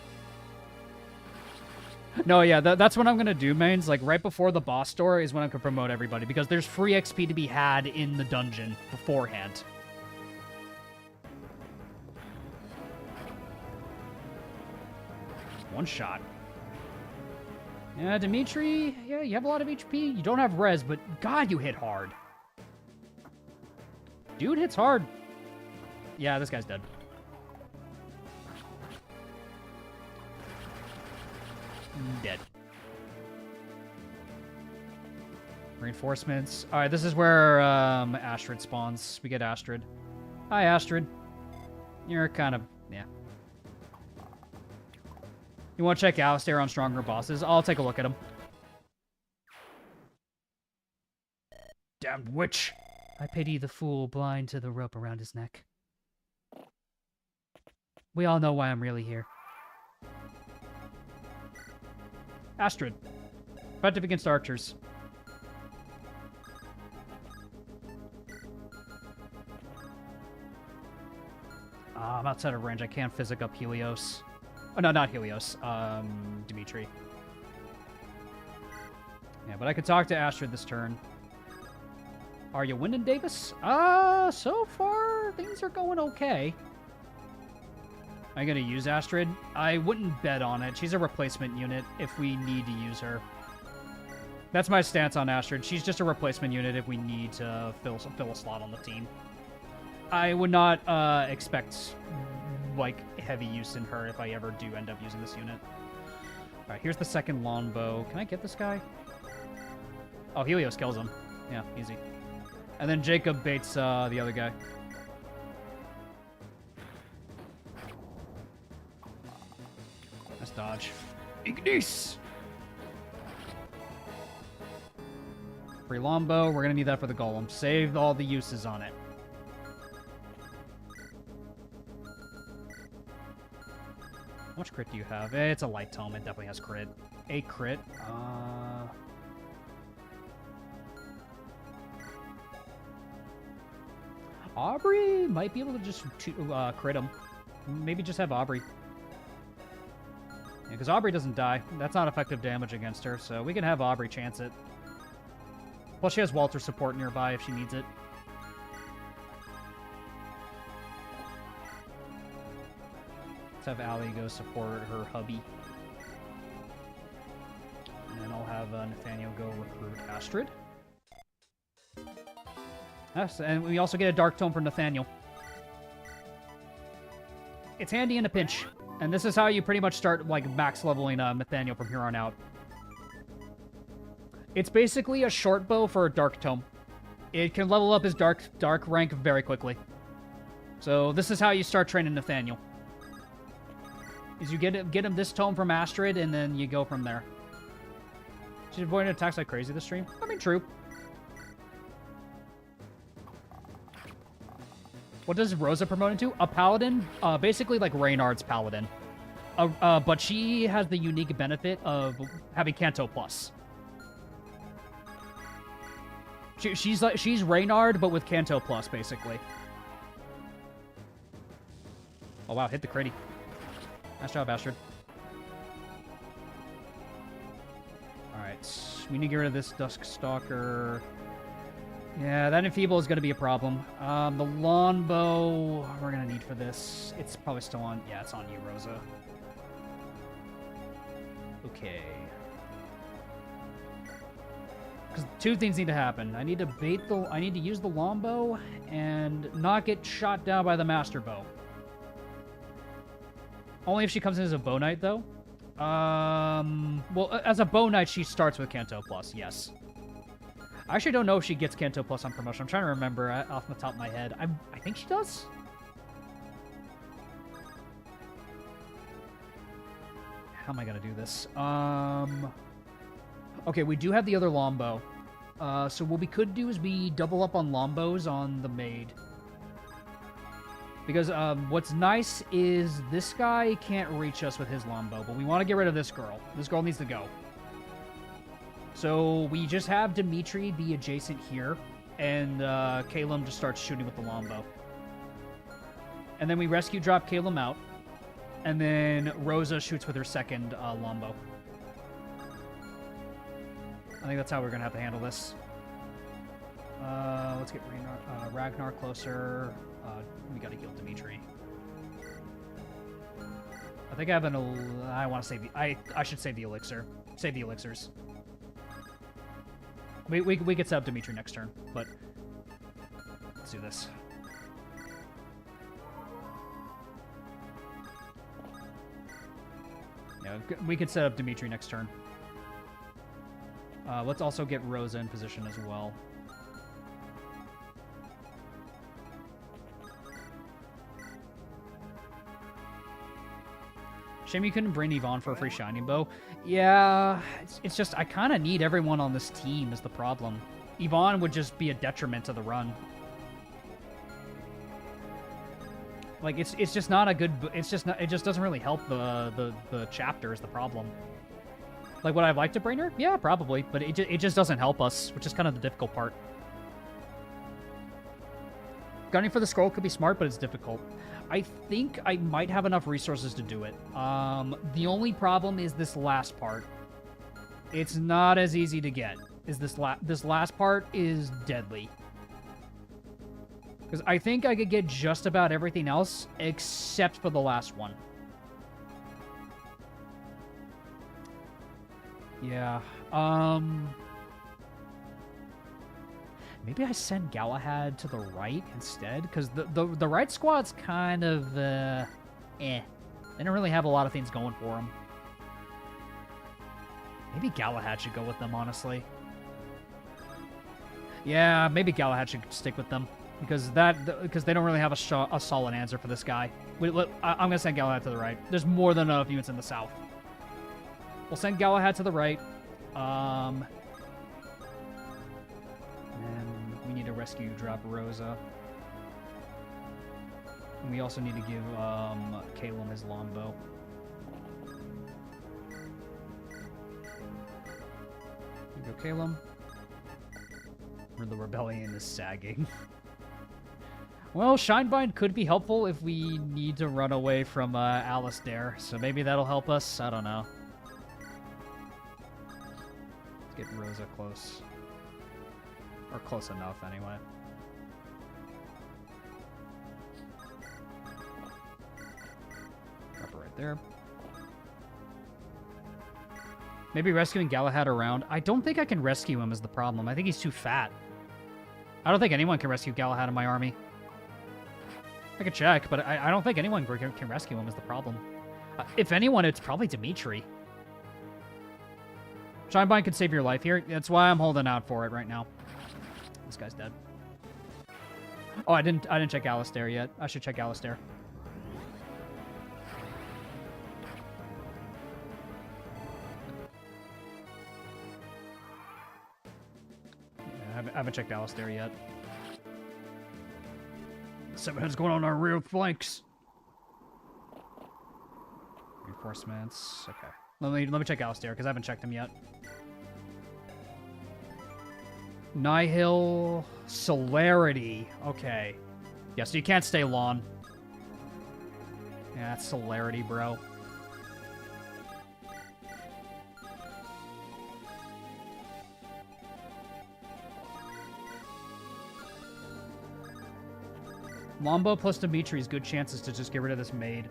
No, yeah, that's what I'm gonna do, mains. Like, right before the boss door is when I can promote everybody, because there's free XP to be had in the dungeon beforehand. One shot. Yeah, Dimitri, yeah, you have a lot of HP. You don't have res, but God, you hit hard. Dude hits hard. Yeah, this guy's dead. Dead. Reinforcements. All right, this is where Astrid spawns. We get Astrid. Hi, Astrid. You're kind of, yeah. You want to check Alistair on stronger bosses? I'll take a look at him. Damned witch. I pity the fool blind to the rope around his neck. We all know why I'm really here. Astrid. Effective against archers. I'm outside of range. I can't physic up Helios. Oh, no, not Helios. Dimitri. Yeah, but I could talk to Astrid this turn. Are you winning, Davis? So far, things are going okay. Am I going to use Astrid? I wouldn't bet on it. She's a replacement unit if we need to use her. That's my stance on Astrid. She's just a replacement unit if we need to fill a slot on the team. I would not expect, like, heavy use in her if I ever do end up using this unit. All right, here's the second longbow. Can I get this guy? Oh, Helios kills him. Yeah, easy. And then Jacob baits the other guy. Nice dodge. Ignis! Free longbow. We're going to need that for the golem. Save all the uses on it. How much crit do you have? It's a light tome. It definitely has crit. A crit. Aubrey might be able to just crit him. Maybe just have Aubrey. Yeah, because Aubrey doesn't die. That's not effective damage against her, so we can have Aubrey chance it. Plus, she has Walter support nearby if she needs it. Let's have Allie go support her hubby. And then I'll have Nathaniel go recruit Astrid. Yes, and we also get a Dark Tome for Nathaniel. It's handy in a pinch. And this is how you pretty much start, like, max leveling Nathaniel from here on out. It's basically a short bow for a dark tome. It can level up his dark rank very quickly. So this is how you start training Nathaniel. Is you get him this tome from Astrid, and then you go from there. She's avoiding attacks like crazy this stream. I mean, true. What does Rosa promote into? A paladin, basically like Reynard's paladin. But she has the unique benefit of having Canto Plus. She's Reynard, but with Canto Plus, basically. Oh wow, hit the critty. Nice job, Astrid. Alright, we need to get rid of this Dusk Stalker. Yeah, that Enfeeble is going to be a problem. The Longbow, we're going to need for this. It's probably still on. Yeah, it's on you, Rosa. Okay. Because two things need to happen. I need to use the Longbow and not get shot down by the Master Bow. Only if she comes in as a Bow Knight, though. Well, as a Bow Knight, she starts with Canto Plus, yes. I actually don't know if she gets Canto Plus on promotion. I'm trying to remember off the top of my head. I think she does. How am I going to do this? Okay, we do have the other Longbow. So what we could do is we double up on Longbows on the maid. Because what's nice is this guy can't reach us with his Longbow, but we want to get rid of this girl. This girl needs to go. So we just have Dimitri be adjacent here, and Calum just starts shooting with the Longbow. And then we rescue drop Calum out, and then Rosa shoots with her second Longbow. I think that's how we're going to have to handle this. Let's get Ragnar closer. We got to heal Dimitri. I think I have I want to save the... I should save the elixir. Save the elixirs. We could set up Dimitri next turn, but let's do this. Yeah, we could set up Dimitri next turn. Let's also get Rosa in position as well. Shame you couldn't bring Yvonne for a free Shining Bow. Yeah, it's just I kind of need everyone on this team is the problem. Yvonne would just be a detriment to the run. Like it's just not a good. It's just not. It just doesn't really help the chapter is the problem. Like would I like to bring her? Yeah, probably, but it just doesn't help us, which is kind of the difficult part. Gunning for the scroll could be smart, but it's difficult. I think I might have enough resources to do it. The only problem is this last part. It's not as easy to get. This last part is deadly. Because I think I could get just about everything else except for the last one. Yeah. Maybe I send Galahad to the right instead, because the right squad's kind of, eh. They don't really have a lot of things going for them. Maybe Galahad should go with them, honestly. Yeah, maybe Galahad should stick with them, because they don't really have a solid answer for this guy. I'm going to send Galahad to the right. There's more than enough units in the south. We'll send Galahad to the right. And we need to rescue drop Rosa. And we also need to give Calum his longbow. Here we go, Calum. Where the rebellion is sagging. Well, Shinebind could be helpful if we need to run away from Alistair, so maybe that'll help us. I don't know. Let's get Rosa close. Or close enough, anyway. Drop her right there. Maybe rescuing Galahad around. I don't think I can rescue him is the problem. I think he's too fat. I don't think anyone can rescue Galahad in my army. I could check, but I don't think anyone can rescue him is the problem. If anyone, it's probably Dimitri. Shinebind could save your life here. That's why I'm holding out for it right now. This guy's dead. Oh, I didn't check Alistair yet. I should check Alistair. Yeah, I haven't checked Alistair yet. Seven going on our rear flanks. Reinforcements. Okay. Let me check Alistair, because I haven't checked him yet. Nihil Celerity. Okay. Yeah, so you can't stay long. Yeah, that's Celerity, bro. Lombo plus Dimitri's good chances to just get rid of this maid.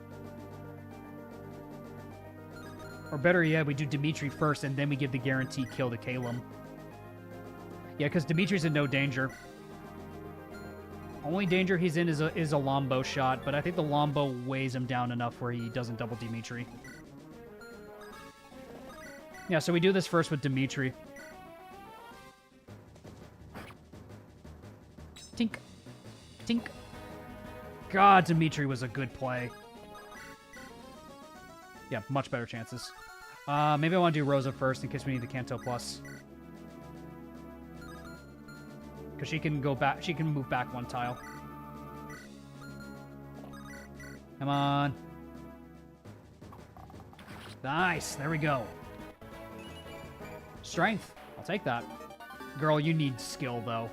Or better yet, we do Dimitri first, and then we give the guaranteed kill to Calum. Yeah, because Dimitri's in no danger. Only danger he's in is a Lombo shot, but I think the Lombo weighs him down enough where he doesn't double Dimitri. Yeah, so we do this first with Dimitri. Tink. Tink. God, Dimitri was a good play. Yeah, much better chances. Maybe I want to do Rosa first in case we need the Kanto plus. Because she can go back. She can move back one tile. Come on. Nice. There we go. Strength. I'll take that. Girl, you need skill, though.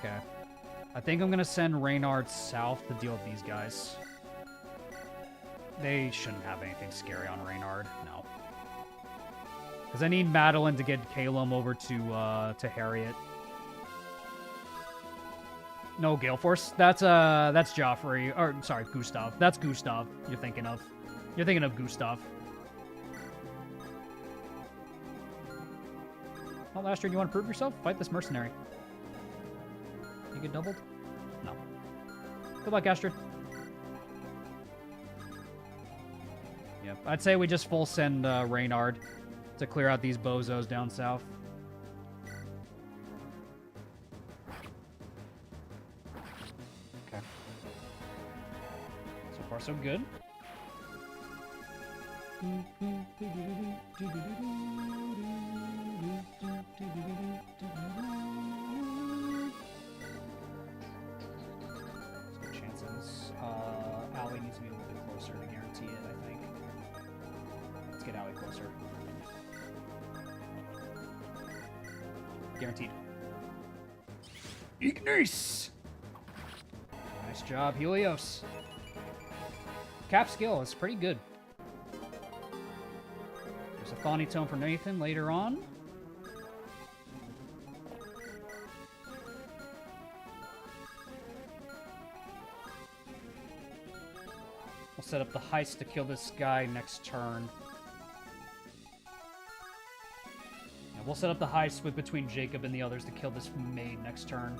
Okay. I think I'm going to send Reynard south to deal with these guys. They shouldn't have anything scary on Reynard. No. Because I need Madeline to get Calum over to Harriet. No, Gale Force. That's Joffrey. Or, sorry, Gustav. That's Gustav you're thinking of. You're thinking of Gustav. Well, Astrid, you want to prove yourself? Fight this mercenary. You get doubled? No. Good luck, Astrid. Yep. I'd say we just full send Reynard to clear out these bozos down south. Okay. So far, so good. Allie needs to be a little bit closer to guarantee it, I think. Let's get Allie closer. Guaranteed. Ignis! Nice job, Helios. Cap skill is pretty good. There's a Thawny Tome for Nathan later on. We'll set up the heist to kill this guy next turn. Yeah, we'll set up the heist with between Jacob and the others to kill this maid next turn.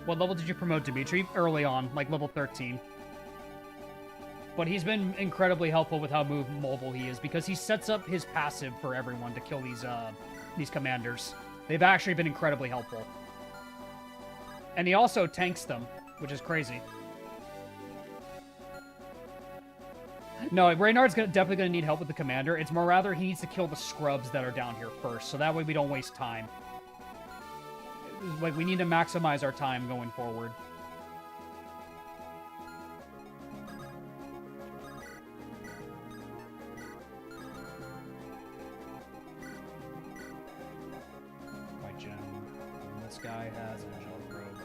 What level did you promote Dimitri? Early on, like level 13. But he's been incredibly helpful with how mobile he is, because he sets up his passive for everyone to kill these commanders. They've actually been incredibly helpful. And he also tanks them, which is crazy. No, Reynard's definitely going to need help with the commander. It's more rather he needs to kill the scrubs that are down here first, so that way we don't waste time. Like, we need to maximize our time going forward. White gem. And this guy has an angelic robe.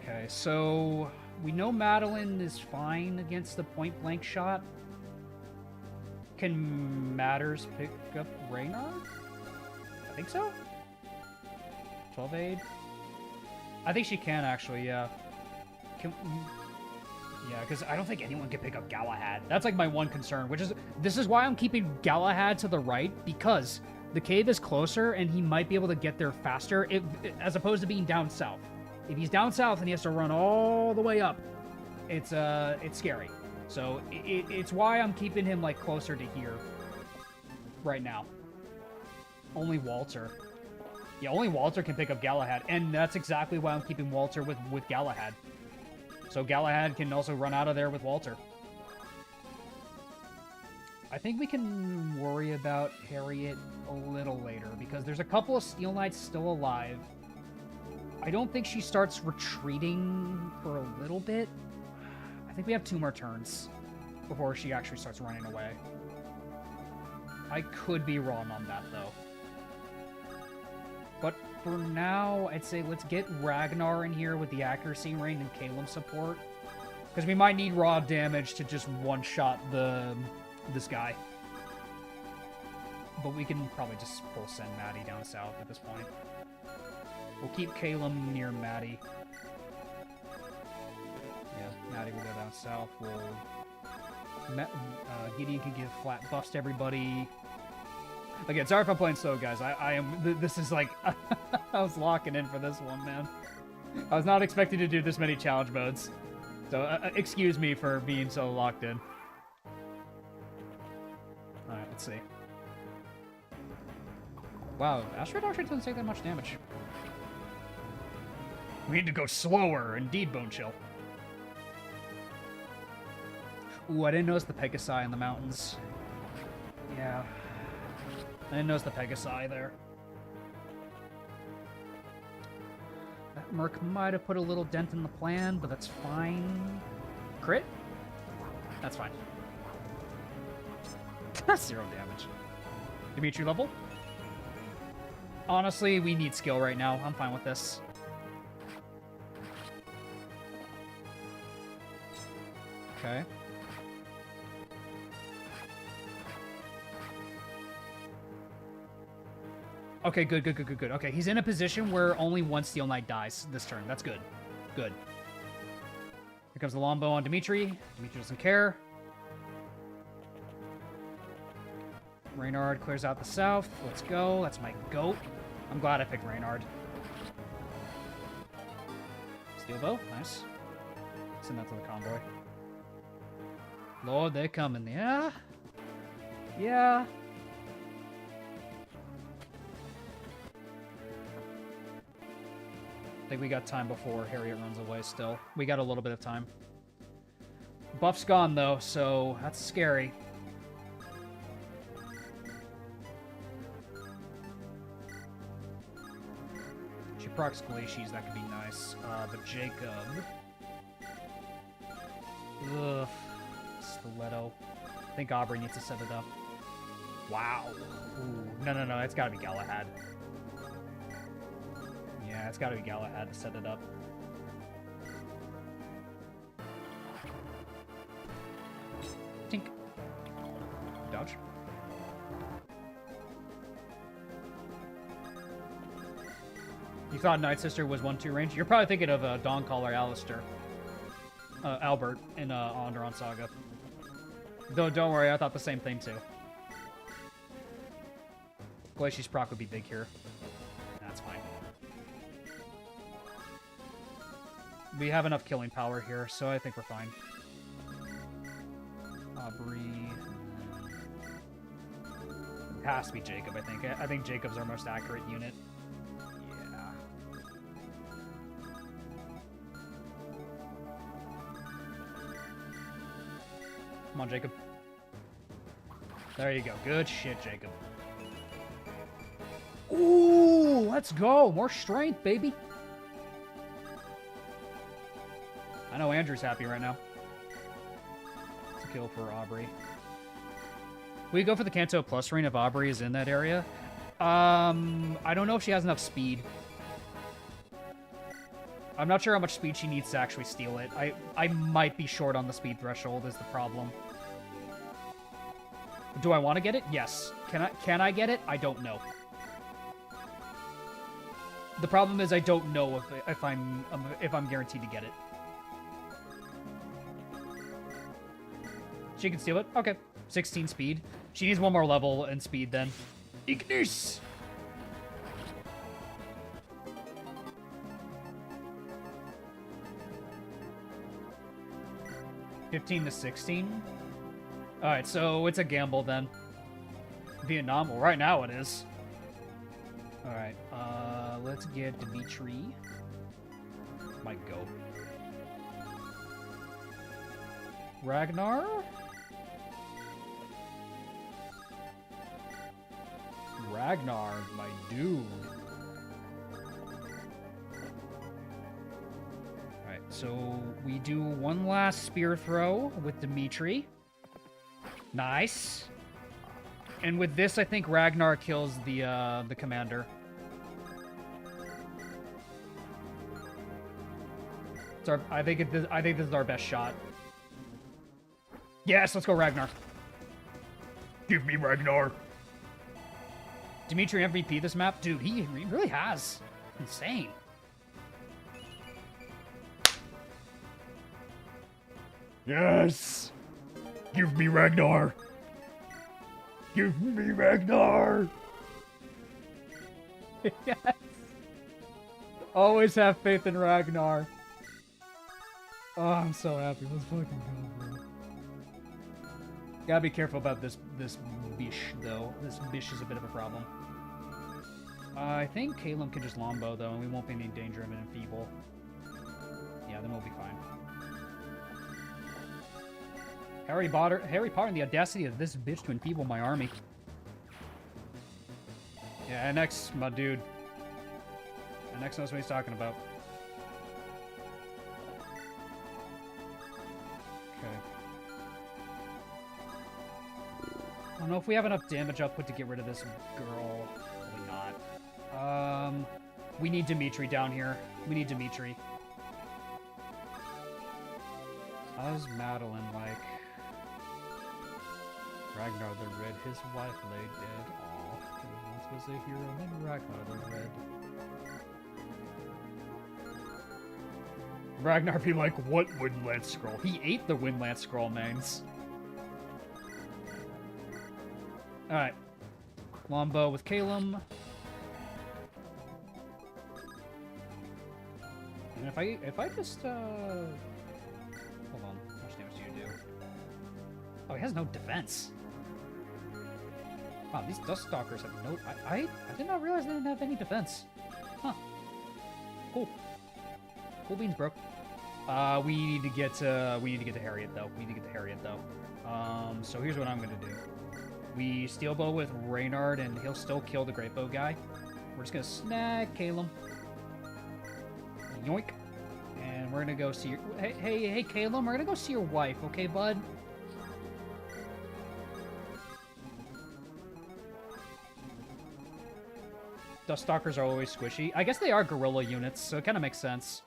Okay, so we know Madeline is fine against the point blank shot. Can Matters pick up Reynard? I think so. 12 aid? I think she can, actually, yeah. Yeah, because I don't think anyone can pick up Galahad. That's, like, my one concern, which is... This is why I'm keeping Galahad to the right, because the cave is closer, and he might be able to get there faster, as opposed to being down south. If he's down south and he has to run all the way up, it's scary. So, it's why I'm keeping him, like, closer to here right now. Only Walter. Yeah, only Walter can pick up Galahad, and that's exactly why I'm keeping Walter with Galahad. So Galahad can also run out of there with Walter. I think we can worry about Harriet a little later, because there's a couple of Steel Knights still alive. I don't think she starts retreating for a little bit. I think we have 2 more turns before she actually starts running away. I could be wrong on that, though. But for now, I'd say let's get Ragnar in here with the accuracy rain and Caleb support. Because we might need raw damage to just one-shot this guy. But we can probably just full send Maddie down south at this point. We'll keep Caleb near Maddie. Yeah, Maddie will go down south. Gideon can give flat buffs to everybody. Again, sorry if I'm playing slow, guys. I am... This is like... I was locking in for this one, man. I was not expecting to do this many challenge modes. So, excuse me for being so locked in. Alright, let's see. Wow, Asteroid actually doesn't take that much damage. We need to go slower. Indeed, Bone Chill. Ooh, I didn't notice the Pegasi in the mountains. Yeah. I didn't notice the Pegasi there. That Merc might have put a little dent in the plan, but that's fine. Crit? That's fine. 0 damage. Dimitri level? Honestly, we need skill right now. I'm fine with this. Okay. Okay, good. Okay, he's in a position where only one Steel Knight dies this turn. That's good. Good. Here comes the longbow on Dimitri. Dimitri doesn't care. Reynard clears out the south. Let's go. That's my goat. I'm glad I picked Reynard. Steel bow. Nice. Send that to the convoy. Lord, they're coming. Yeah? Yeah. I think we got time before Harriet runs away still. We got a little bit of time. Buff's gone, though, so that's scary. She procs Glacies, that could be nice. But Jacob... Ugh. Stiletto. I think Aubrey needs to set it up. Wow. Ooh. No. It's gotta be Galahad. Yeah, it's gotta be Galahad to set it up. Tink. Dodge. You thought Night Sister was 1-2 range? You're probably thinking of Dawncaller Alistair. Albert in Onderon Saga. Don't worry, I thought the same thing too. Glacier's proc would be big here. That's fine. We have enough killing power here, so I think we're fine. Aubrey. It has to be Jacob, I think. I think Jacob's our most accurate unit. Yeah. Come on, Jacob. There you go. Good shit, Jacob. Ooh, let's go. More strength, baby. I know Andrew's happy right now. It's a kill for Aubrey. We go for the Kanto plus ring if Aubrey is in that area. I don't know if she has enough speed. I'm not sure how much speed she needs to actually steal it. I might be short on the speed threshold is the problem. Do I want to get it? Yes. Can I get it? I don't know. The problem is I don't know if I'm guaranteed to get it. She can steal it? Okay. 16 speed. She needs one more level and speed then. Ignis! $15 to 16? Alright, so it's a gamble then. Vietnam? Well, right now it is. Alright, let's get Dimitri. Might go. Ragnar? Ragnar, my dude. Alright, so we do one last spear throw with Dimitri. Nice. And with this, I think Ragnar kills the commander. I think this is our best shot. Yes, let's go Ragnar. Give me Ragnar. Dimitri MVP this map? Dude, he really has. Insane. Yes. Give me Ragnar. Give me Ragnar. Yes. Always have faith in Ragnar. Oh, I'm so happy. Let's fucking go, bro. Gotta be careful about this bish, though. This bish is a bit of a problem. I think Caleb can just Lombo, though, and we won't be in any danger of an enfeeble. Yeah, then we'll be fine. Harry Potter and the audacity of this bitch to enfeeble my army. Yeah, NX, my dude. NX knows what he's talking about. Okay. I don't know if we have enough damage output to get rid of this girl. Probably not. We need Dimitri down here. We need Dimitri. How's Madeline like? Ragnar the Red, his wife lay dead. Aw, he once was a hero named Ragnar the Red. Ragnar be like, what Windlance Scroll? He ate the Windlance Scroll, mains. Alright. Lombo with Calum. And if I just, hold on. How much damage do you do? Oh, he has no defense. Wow, these Dust Stalkers have no... I did not realize they didn't have any defense. Huh. Cool. Cool beans, bro. We need to get to Harriet, though. So here's what I'm gonna do. We Steel Bow with Reynard, and he'll still kill the Great Bow guy. We're just gonna snag Calum. Yoink. And we're gonna go see your... Hey, Calum, we're gonna go see your wife, okay, bud? Dust Stalkers are always squishy. I guess they are guerrilla units, so it kind of makes sense.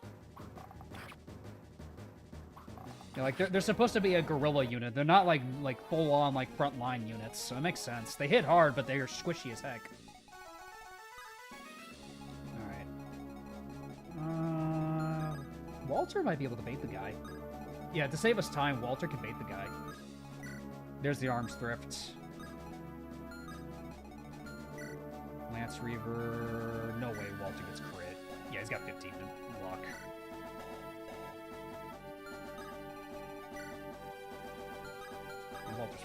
Yeah, like they're supposed to be a guerrilla unit. They're not like full on like frontline units, so it makes sense. They hit hard, but they are squishy as heck. All right. Walter might be able to bait the guy. Yeah, to save us time, Walter can bait the guy. There's the arms thrift. Lance Reaver. No way Walter gets crit. Yeah, he's got 15 in luck. And Walter's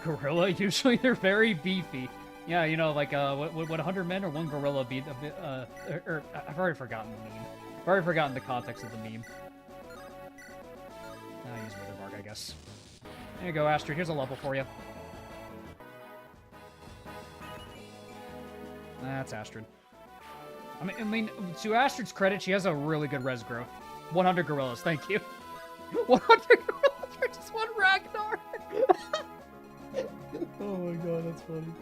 fine. Gorilla? Usually they're very beefy. Yeah, you know, like, what 100 men or one gorilla beat a bit, I've already forgotten the meme. I've already forgotten the context of the meme. I'll use Witherbark, I guess. There you go, Astrid. Here's a level for you. That's Astrid. I mean, to Astrid's credit, she has a really good res growth. 100 gorillas, thank you. 100 gorillas for just one Ragnar! Oh my god, that's funny.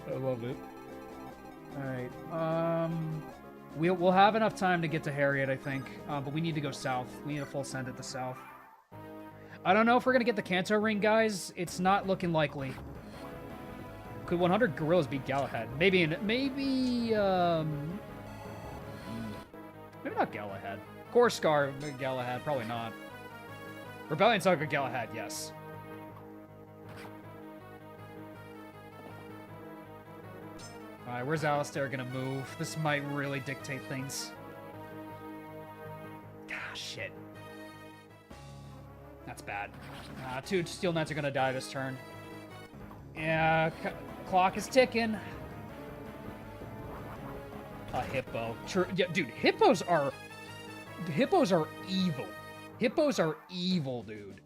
I love it. Alright, we'll have enough time to get to Harriet, I think. But we need to go south. We need a full send at the south. I don't know if we're gonna get the Kanto ring, guys. It's not looking likely. Could 100 gorillas beat Galahad? Maybe maybe not Galahad. Coruscant Galahad, probably not. Rebellion Saga Galahad, yes. Alright, where's Alistair gonna move? This might really dictate things. Ah, shit. That's bad. 2 Steel Knights are gonna die this turn. Yeah, clock is ticking. A hippo. Yeah, dude, hippos are evil. Hippos are evil, dude.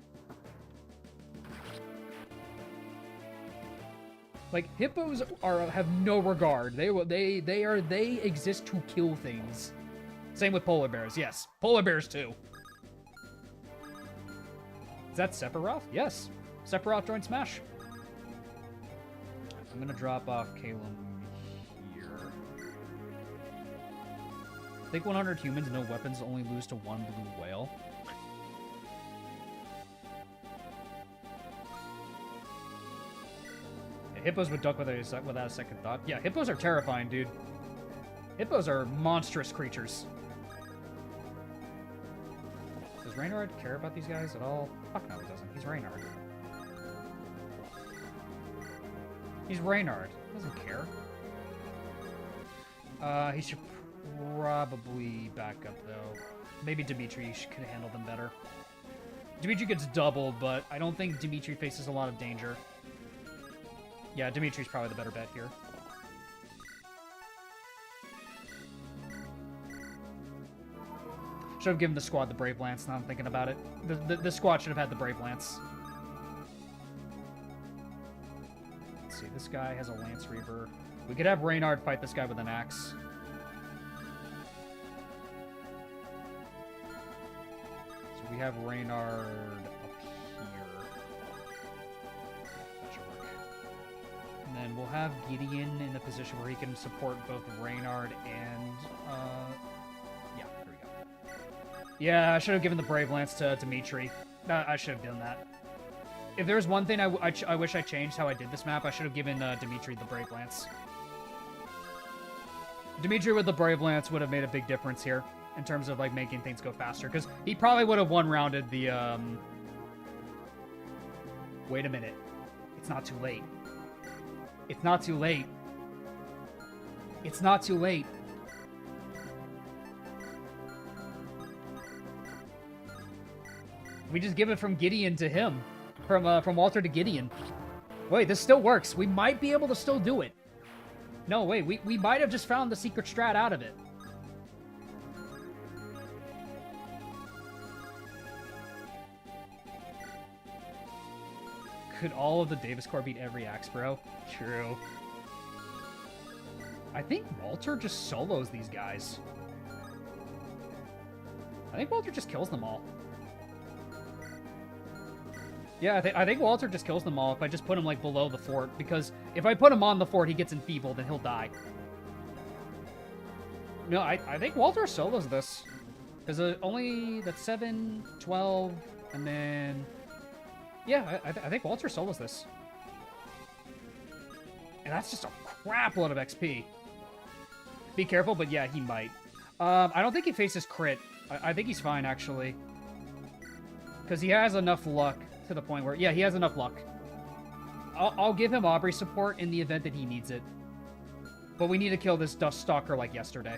Like, hippos have no regard. They exist to kill things. Same with polar bears. Yes, polar bears too. Is that Sephiroth? Yes, Sephiroth joined Smash. I'm gonna drop off Calum here. I think 100 humans, no weapons, only lose to 1 blue whale. Yeah, hippos would duck without a second thought. Yeah, hippos are terrifying, dude. Hippos are monstrous creatures. Does Reynard care about these guys at all? Fuck no, he doesn't. He's Reynard. He's Reynard. He doesn't care. He should probably back up, though. Maybe Dimitri could handle them better. Dimitri gets doubled, but I don't think Dimitri faces a lot of danger. Yeah, Dimitri's probably the better bet here. Should have given the squad the Brave Lance, now I'm thinking about it. The squad should have had the Brave Lance. Let's see, this guy has a Lance Reaver. We could have Reynard fight this guy with an axe. So we have Reynard up here. That should work. And then we'll have Gideon in a position where he can support both Reynard and, yeah, there we go. Yeah, I should have given the Brave Lance to Dimitri. I should have done that. If there's one thing I wish I changed how I did this map, I should have given Dimitri the Brave Lance. Dimitri with the Brave Lance would have made a big difference here in terms of, like, making things go faster, because he probably would have one-rounded the, Wait a minute. It's not too late. It's not too late. It's not too late. We just give it from Gideon to him. From Walter to Gideon. Wait, this still works. We might be able to still do it. No, wait, we might have just found the secret strat out of it. Could all of the Davis Corps beat every axe, bro? True. I think Walter just solos these guys. I think Walter just kills them all. Yeah, I think Walter just kills them all if I just put him, like, below the fort, because if I put him on the fort, he gets enfeebled and he'll die. No, I think Walter solos this. Because that's 7, 12, and then... Yeah, I think Walter solos this. And that's just a crap load of XP. Be careful, but yeah, he might. I don't think he faces crit. I think he's fine, actually. Because he has enough luck to the point where... Yeah, he has enough luck. I'll give him Aubrey support in the event that he needs it. But we need to kill this Dust Stalker like yesterday.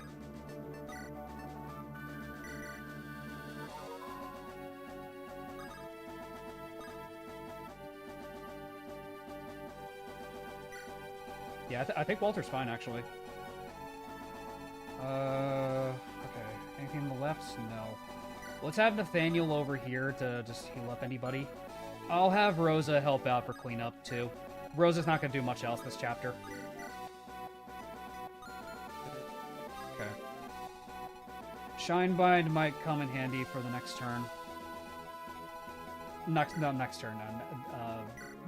Yeah, I think Walter's fine, actually. Okay. Anything on the left? No. Let's have Nathaniel over here to just heal up anybody. I'll have Rosa help out for cleanup, too. Rosa's not going to do much else this chapter. Okay. Shinebind might come in handy for the next turn. Next turn.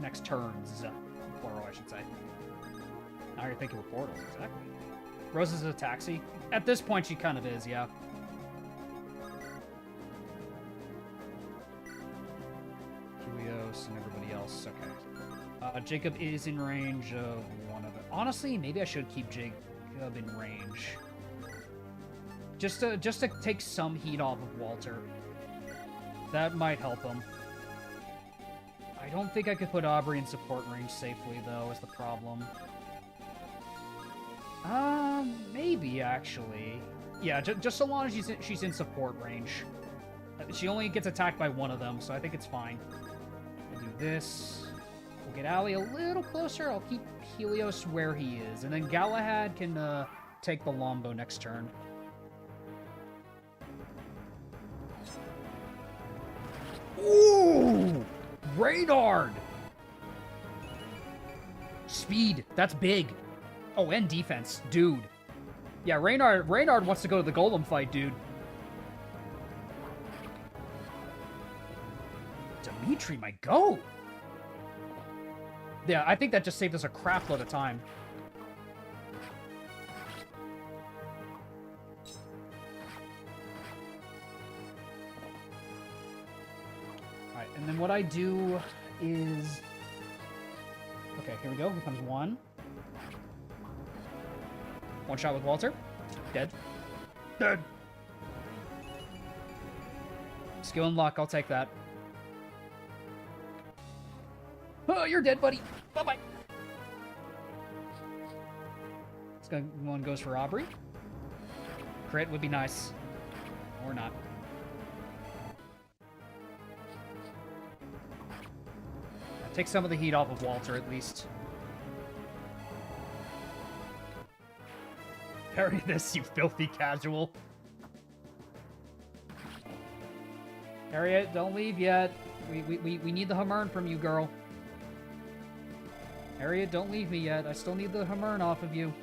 Next turns. Plural, I should say. Now you're thinking with portals, exactly. Rosa's a taxi? At this point, she kind of is, yeah. Helios and everybody else, okay. Jacob is in range of one of it. Honestly, maybe I should keep Jacob in range. Just to take some heat off of Walter. That might help him. I don't think I could put Aubrey in support range safely, though, is the problem. Maybe, actually. Yeah, just so long as she's in support range. She only gets attacked by one of them, so I think it's fine. I'll do this. We'll get Ali a little closer. I'll keep Helios where he is. And then Galahad can take the Lombo next turn. Ooh! Reynard! Speed. That's big. Oh, and defense. Dude. Yeah, Reynard wants to go to the Golem fight, dude. Dimitri might go. Yeah, I think that just saved us a crap load of time. Alright, and then what I do is... Okay, here we go. Here comes one. One shot with Walter. Dead. Dead. Skill and luck. I'll take that. Oh, you're dead, buddy. Bye-bye. This one goes for Aubrey. Crit would be nice. Or not. Take some of the heat off of Walter, at least. Parry this, you filthy casual. Harriet, don't leave yet. We need the Hammern from you, girl. Harriet, don't leave me yet. I still need the Hammern off of you.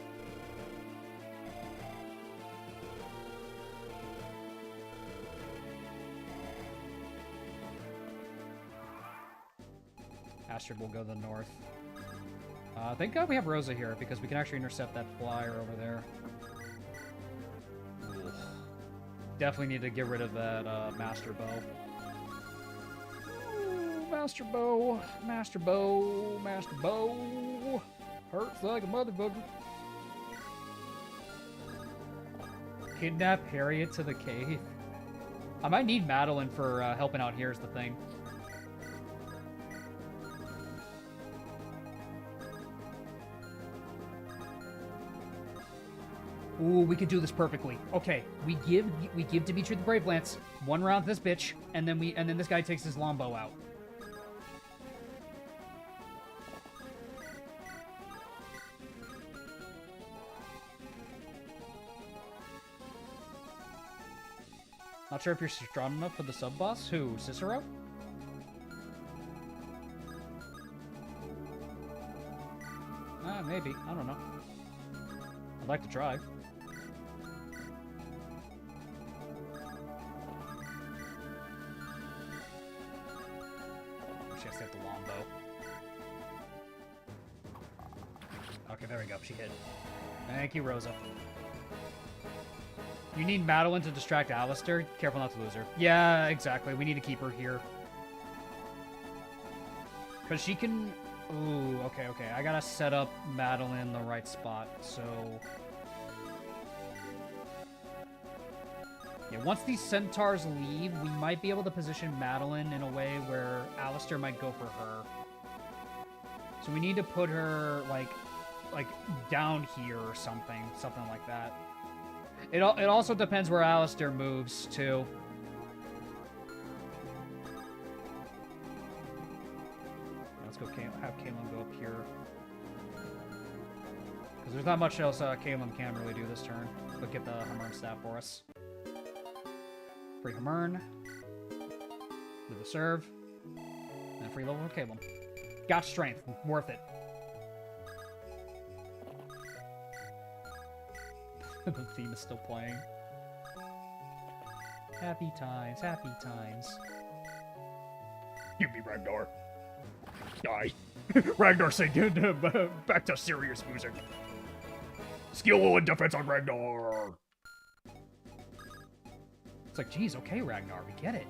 Astrid will go to the north. Thank God we have Rosa here, because we can actually intercept that flyer over there. Ugh. Definitely need to get rid of that Master Bow. Ooh, Master Bow, Master Bow, Master Bow. Hurts like a motherfucker. Kidnap Harriet to the cave. I might need Madeline for helping out here is the thing. Ooh, we could do this perfectly. Okay, we give Dimitri the Brave Lance, one round this bitch, and then this guy takes his Lombo out. Not sure if you're strong enough for the sub boss. Who, Cicero? Maybe. I don't know. I'd like to try. She has to hit the Lombo. Okay, there we go. She hit. Thank you, Rosa. You need Madeline to distract Alistair. Careful not to lose her. Yeah, exactly. We need to keep her here. Because she can... Ooh, okay. I gotta set up Madeline in the right spot, so... Yeah, once these centaurs leave, we might be able to position Madeline in a way where Alistair might go for her. So we need to put her, like down here or something like that. It also depends where Alistair moves, too. Let's go have Caleb go up here. Because there's not much else Caleb can really do this turn. But get the Hammern staff for us. Free Hammern. Do the serve. And free level for Caleb. Got strength. Worth it. The theme is still playing. Happy times, happy times. Give me Ragnar. Die. Ragnar, say back to serious music. Skill and defense on Ragnar. It's like, geez, okay, Ragnar, we get it.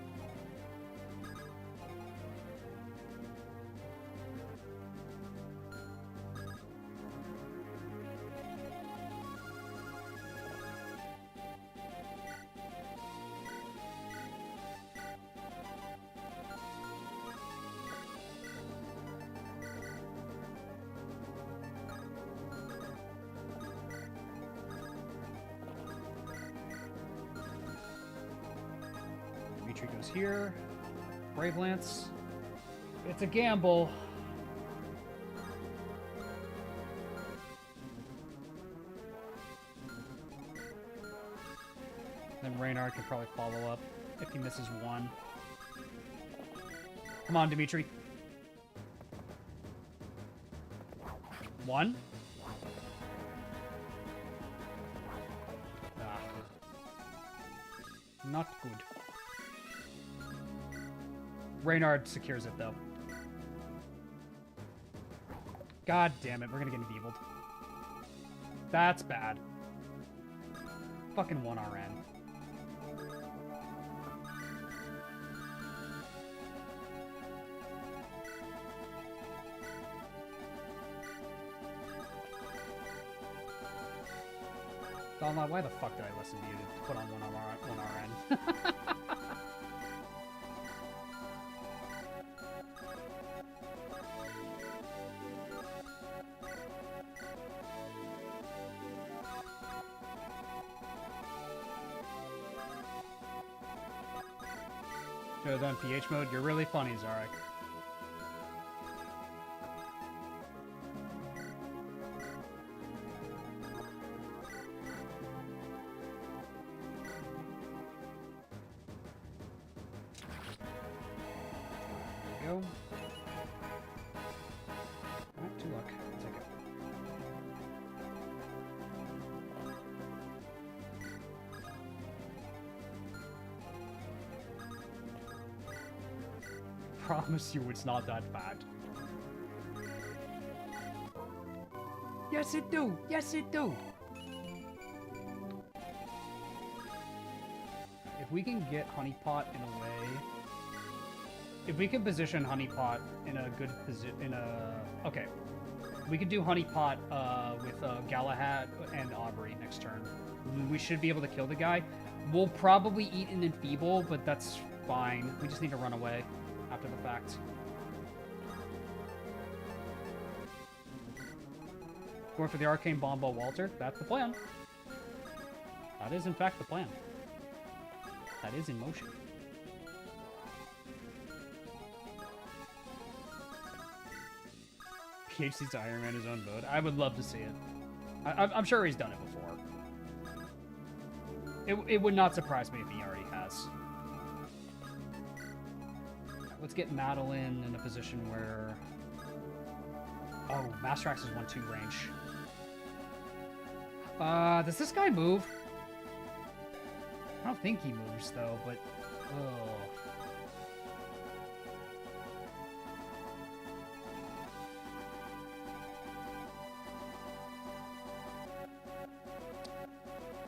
Dimitri goes here. Brave Lance. It's a gamble. Then Reynard can probably follow up if he misses one. Come on, Dimitri. One. Ah. Not good. Reynard secures it, though. God damn it, we're gonna get enfeebled. That's bad. Fucking 1 RN. Donlad, why the fuck did I listen to you to put on 1 RN? Should have done PH mode. You're really funny, Zarek. There we go. Alright, 2 luck. I'll take it. Promise you it's not that bad. Yes, it do. Yes, it do. If we can get Honeypot in a way, if we can position Honeypot in a good position, okay, we could do Honeypot with Galahad and Aubrey next turn. We should be able to kill the guy. We'll probably eat an Enfeeble, but that's fine. We just need to run away after the fact. Going for the Arcane Bombo Walter. That's the plan. That is, in fact, the plan. That is in motion. PHC's Ironman his own boat. I would love to see it. I'm sure he's done it before. It would not surprise me if he already has. Let's get Madeline in a position where... Oh, Master Axe is 1-2 range. Does this guy move? I don't think he moves, though, but... Oh.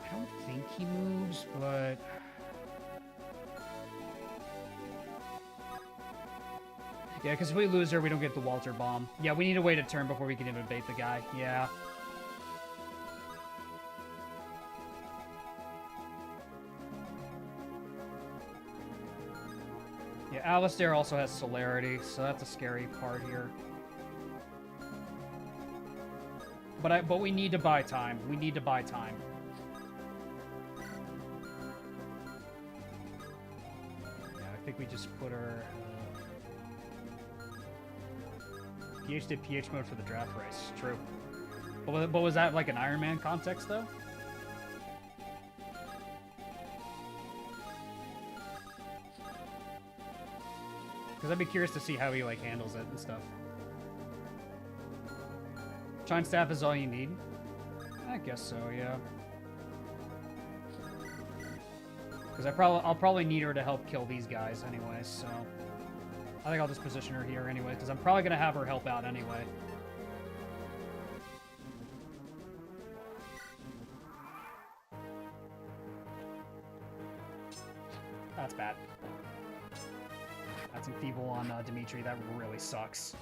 I don't think he moves, but... Yeah, because if we lose her, we don't get the Walter Bomb. Yeah, we need to wait a turn before we can even bait the guy. Yeah. Yeah, Alistair also has Celerity, so that's a scary part here. But we need to buy time. We need to buy time. Yeah, I think we just put her... PH did PH mode for the draft race. True. But was that like an Iron Man context, though? Because I'd be curious to see how he like handles it and stuff. Shine Staff is all you need? I guess so, yeah. Because I'll probably need her to help kill these guys anyway, so... I think I'll just position her here anyway, because I'm probably going to have her help out anyway. That's bad. That's Enfeeble on Dimitri. That really sucks.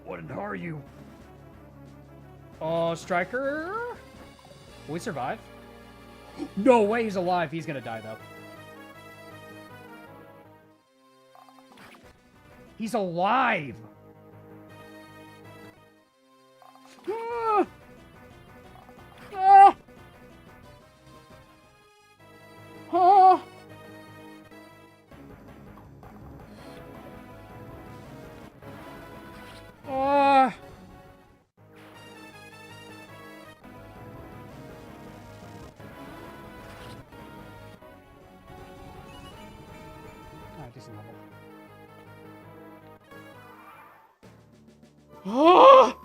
What are you? Oh, Striker! Will we survive? No way he's alive. He's going to die, though. He's alive! Ah! Ah! Ah! decent level. Oh!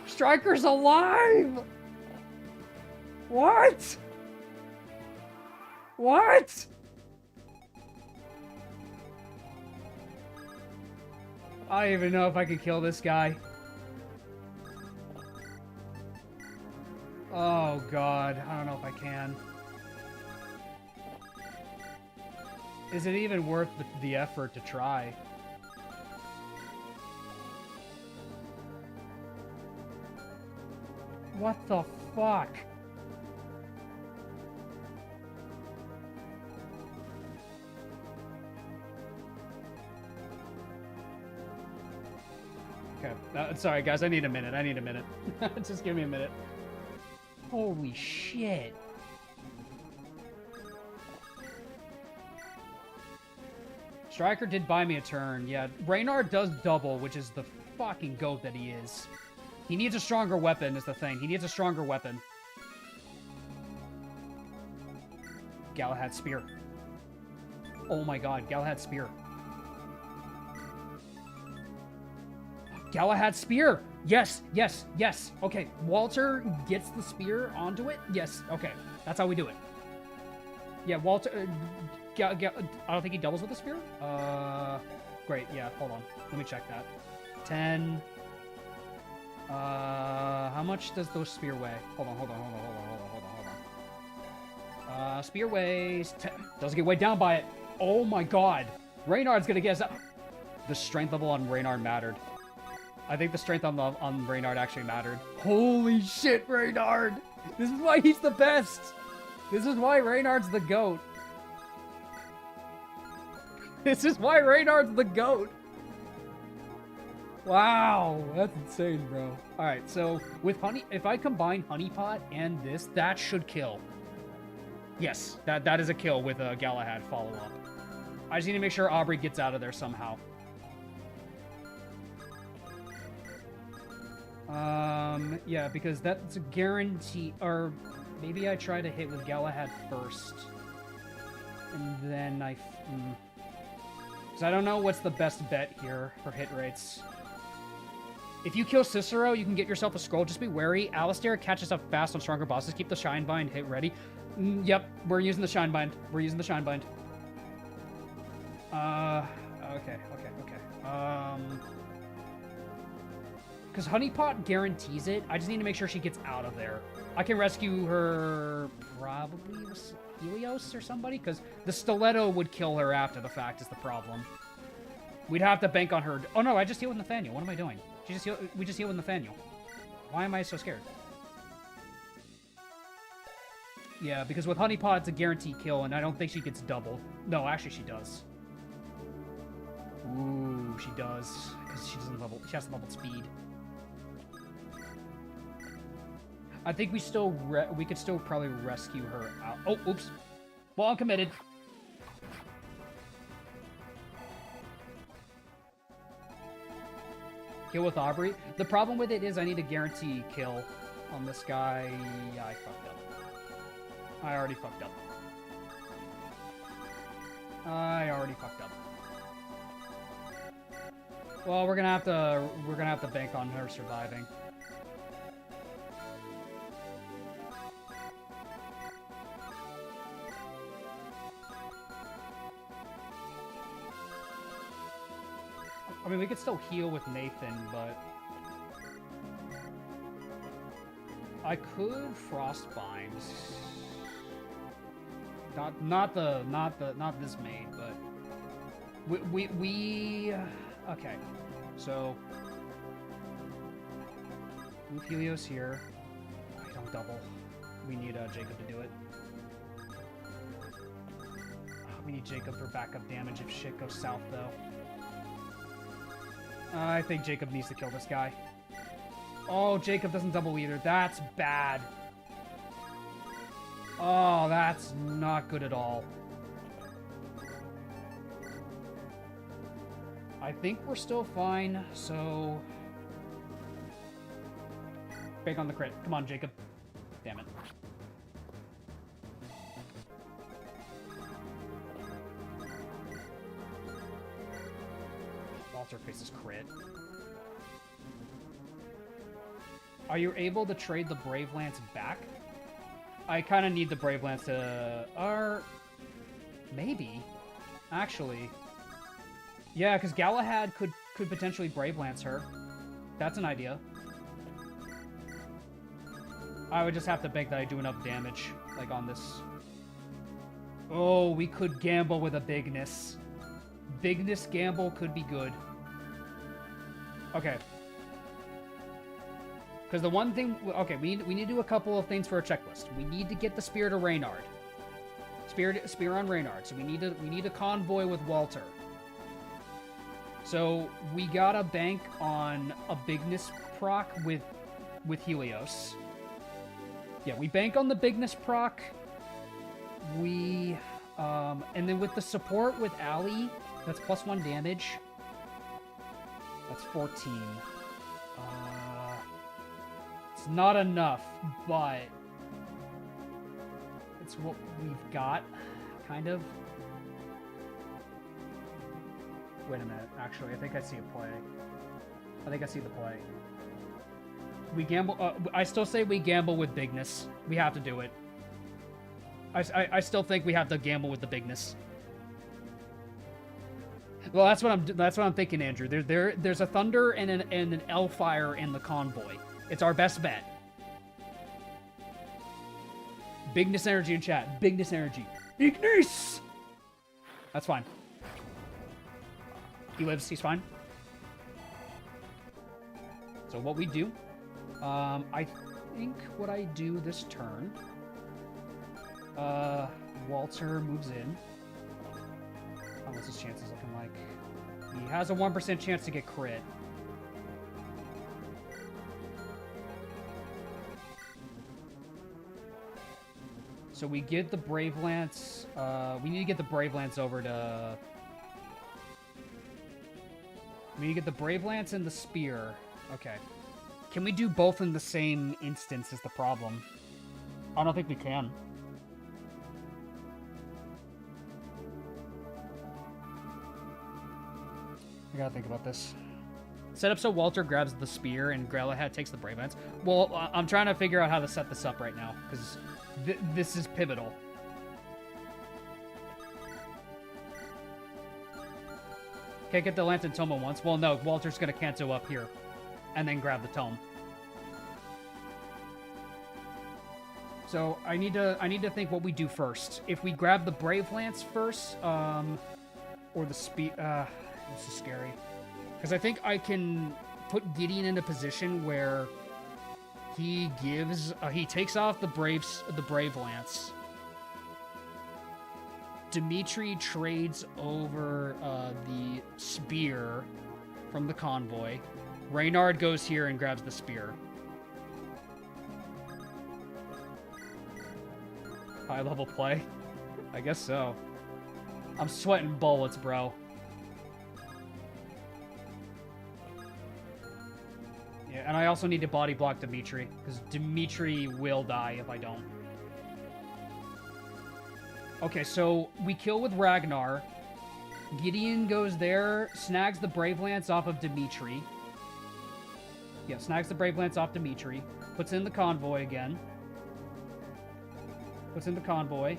Striker's alive! What? What? I don't even know if I can kill this guy. Oh god, I don't know if I can. Is it even worth the effort to try? What the fuck? Okay, sorry guys, I need a minute. Just give me a minute. Holy shit. Striker did buy me a turn. Yeah, Reynard does double, which is the fucking goat that he is. He needs a stronger weapon is the thing. He needs a stronger weapon. Galahad Spear. Oh my god, Galahad Spear. Galahad Spear! Yes, yes, yes. Okay, Walter gets the spear onto it. Yes, okay. That's how we do it. Yeah, Walter... I don't think he doubles with the spear. Great, yeah, hold on. Let me check that. 10... how much does those spear weigh? Hold on. Spear weighs 10. Doesn't get weighed down by it. Oh my god. Reynard's gonna get us. The strength level on Reynard mattered. I think the strength on Reynard actually mattered. Holy shit, Reynard! This is why he's the best! This is why Reynard's the GOAT. This is why Reynard's the GOAT! Wow, that's insane, bro. Alright, so with if I combine Honeypot and this, that should kill. Yes, that is a kill with a Galahad follow-up. I just need to make sure Aubrey gets out of there somehow. Yeah, because that's a guarantee, or maybe I try to hit with Galahad first. And then because I don't know what's the best bet here for hit rates. If you kill Cicero, you can get yourself a scroll. Just be wary. Alistair catches up fast on stronger bosses. Keep the Shine Bind hit ready. Yep, we're using the Shine Bind. Okay. Because Honeypot guarantees it. I just need to make sure she gets out of there. I can rescue her probably with Helios or somebody, because the Stiletto would kill her after the fact is the problem. We'd have to bank on her. Oh no, I just healed with Nathaniel. What am I doing? We just healed with Nathaniel. Why am I so scared? Yeah, because with Honeypot, it's a guaranteed kill, and I don't think she gets doubled. No, actually she does. Ooh, she does. Because she has leveled speed. I think we could still probably rescue her out. Oh, oops. Well, I'm committed. Kill with Aubrey. The problem with it is I need a guarantee kill on this guy. Yeah, I fucked up. I already fucked up. Well, we're gonna have to bank on her surviving. I mean, we could still heal with Nathan, but I could Frostbind. Not this main, but we okay. So move Helios here. I don't double. We need Jacob to do it. We need Jacob for backup damage if shit goes south, though. I think Jacob needs to kill this guy. Oh, Jacob doesn't double either. That's bad. Oh, that's not good at all. I think we're still fine, so... Bank on the crit. Come on, Jacob. Damn it. Walter faces crit. Are you able to trade the Brave Lance back? I kind of need the Brave Lance to... maybe. Actually. Yeah, because Galahad could potentially Brave Lance her. That's an idea. I would just have to bank that I do enough damage, like, on this. Oh, we could gamble with a bigness. Bigness gamble could be good. Okay. Because the one thing... Okay, we need to do a couple of things for a checklist. We need to get the Spear to Reynard. Spear on Reynard. So we need a convoy with Walter. So we gotta bank on a bigness proc with Helios. Yeah, we bank on the bigness proc. We and then with the support with Ali, that's +1 damage. That's 14. It's not enough, but it's what we've got, kind of. Wait a minute, actually, I think I see a play. I think I see the play. We gamble, I still say we gamble with bigness. We have to do it. I still think we have to gamble with the bigness. Well, that's what I'm thinking, Andrew. There's a Thunder and an Hellfire in the convoy. It's our best bet. Bigness energy in chat. Bigness energy. Bigness! That's fine. He lives. He's fine. So what we do, I think what I do this turn, Walter moves in. What's his chances looking like? He has a 1% chance to get crit. So we get the Brave Lance. We need to get the Brave Lance over to... We need to get the Brave Lance and the Spear. Okay. Can we do both in the same instance is the problem. I don't think we can. I gotta think about this. Set up so Walter grabs the Spear and Galahad takes the Brave Lance. Well, I'm trying to figure out how to set this up right now, because this is pivotal. Can't get the Lance and Tome at once. Well, no, Walter's gonna Canto up here, and then grab the Tome. So I need to think what we do first. If we grab the Brave Lance first, or the Spear. This is scary, because I think I can put Gideon in a position where he gives he takes off the Brave Lance. Dimitri trades over the Spear from the convoy. Reynard goes here and grabs the Spear. High level play? I guess so. I'm sweating bullets, bro. Yeah, and I also need to body block Dimitri, because Dimitri will die if I don't. Okay, so we kill with Ragnar. Gideon goes there, snags the Brave Lance off of Dimitri. Yeah, snags the Brave Lance off Dimitri. Puts in the convoy again. Puts in the convoy.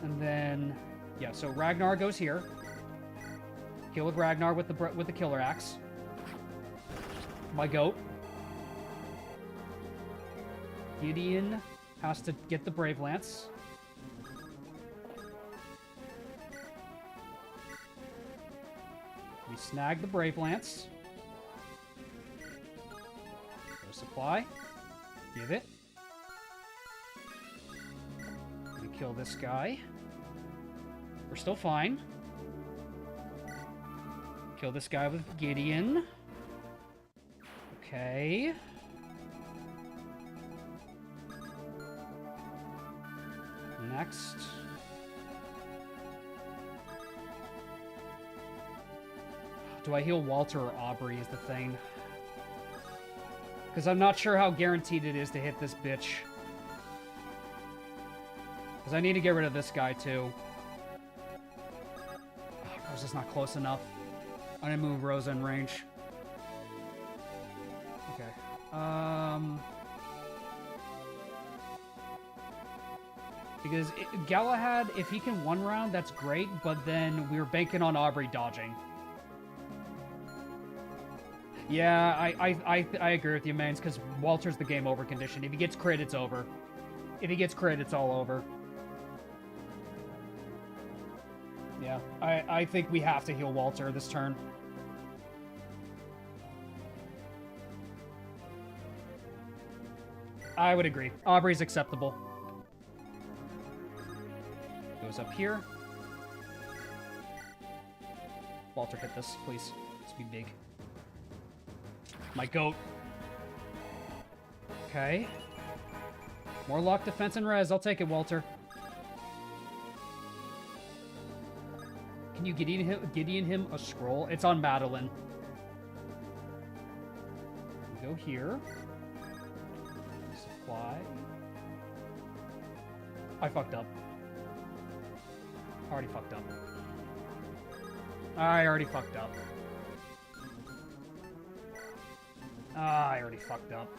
And then, yeah, so Ragnar goes here. Kill with Ragnar with the Killer Axe. My goat. Gideon has to get the Brave Lance. We snag the Brave Lance. Go supply. Give it. We kill this guy. We're still fine. Kill this guy with Gideon. Okay. Next. Do I heal Walter or Aubrey is the thing. Because I'm not sure how guaranteed it is to hit this bitch. Because I need to get rid of this guy too. Oh, is this not close enough? I didn't move Rosa in range. Okay. Because Galahad, if he can one round, that's great, but then we're banking on Aubrey dodging. Yeah, I agree with you, Mains, because Walter's the game over condition. If he gets crit, it's over. If he gets crit, it's all over. Yeah, I think we have to heal Walter this turn. I would agree. Aubrey's acceptable. Goes up here. Walter, hit this, please. Let's be big. My goat. Okay. More lock, defense, and res. I'll take it, Walter. Can you Gideon him a scroll? It's on Madeline. We go here. Supply. I fucked up. Already fucked up. I already fucked up. I already fucked up.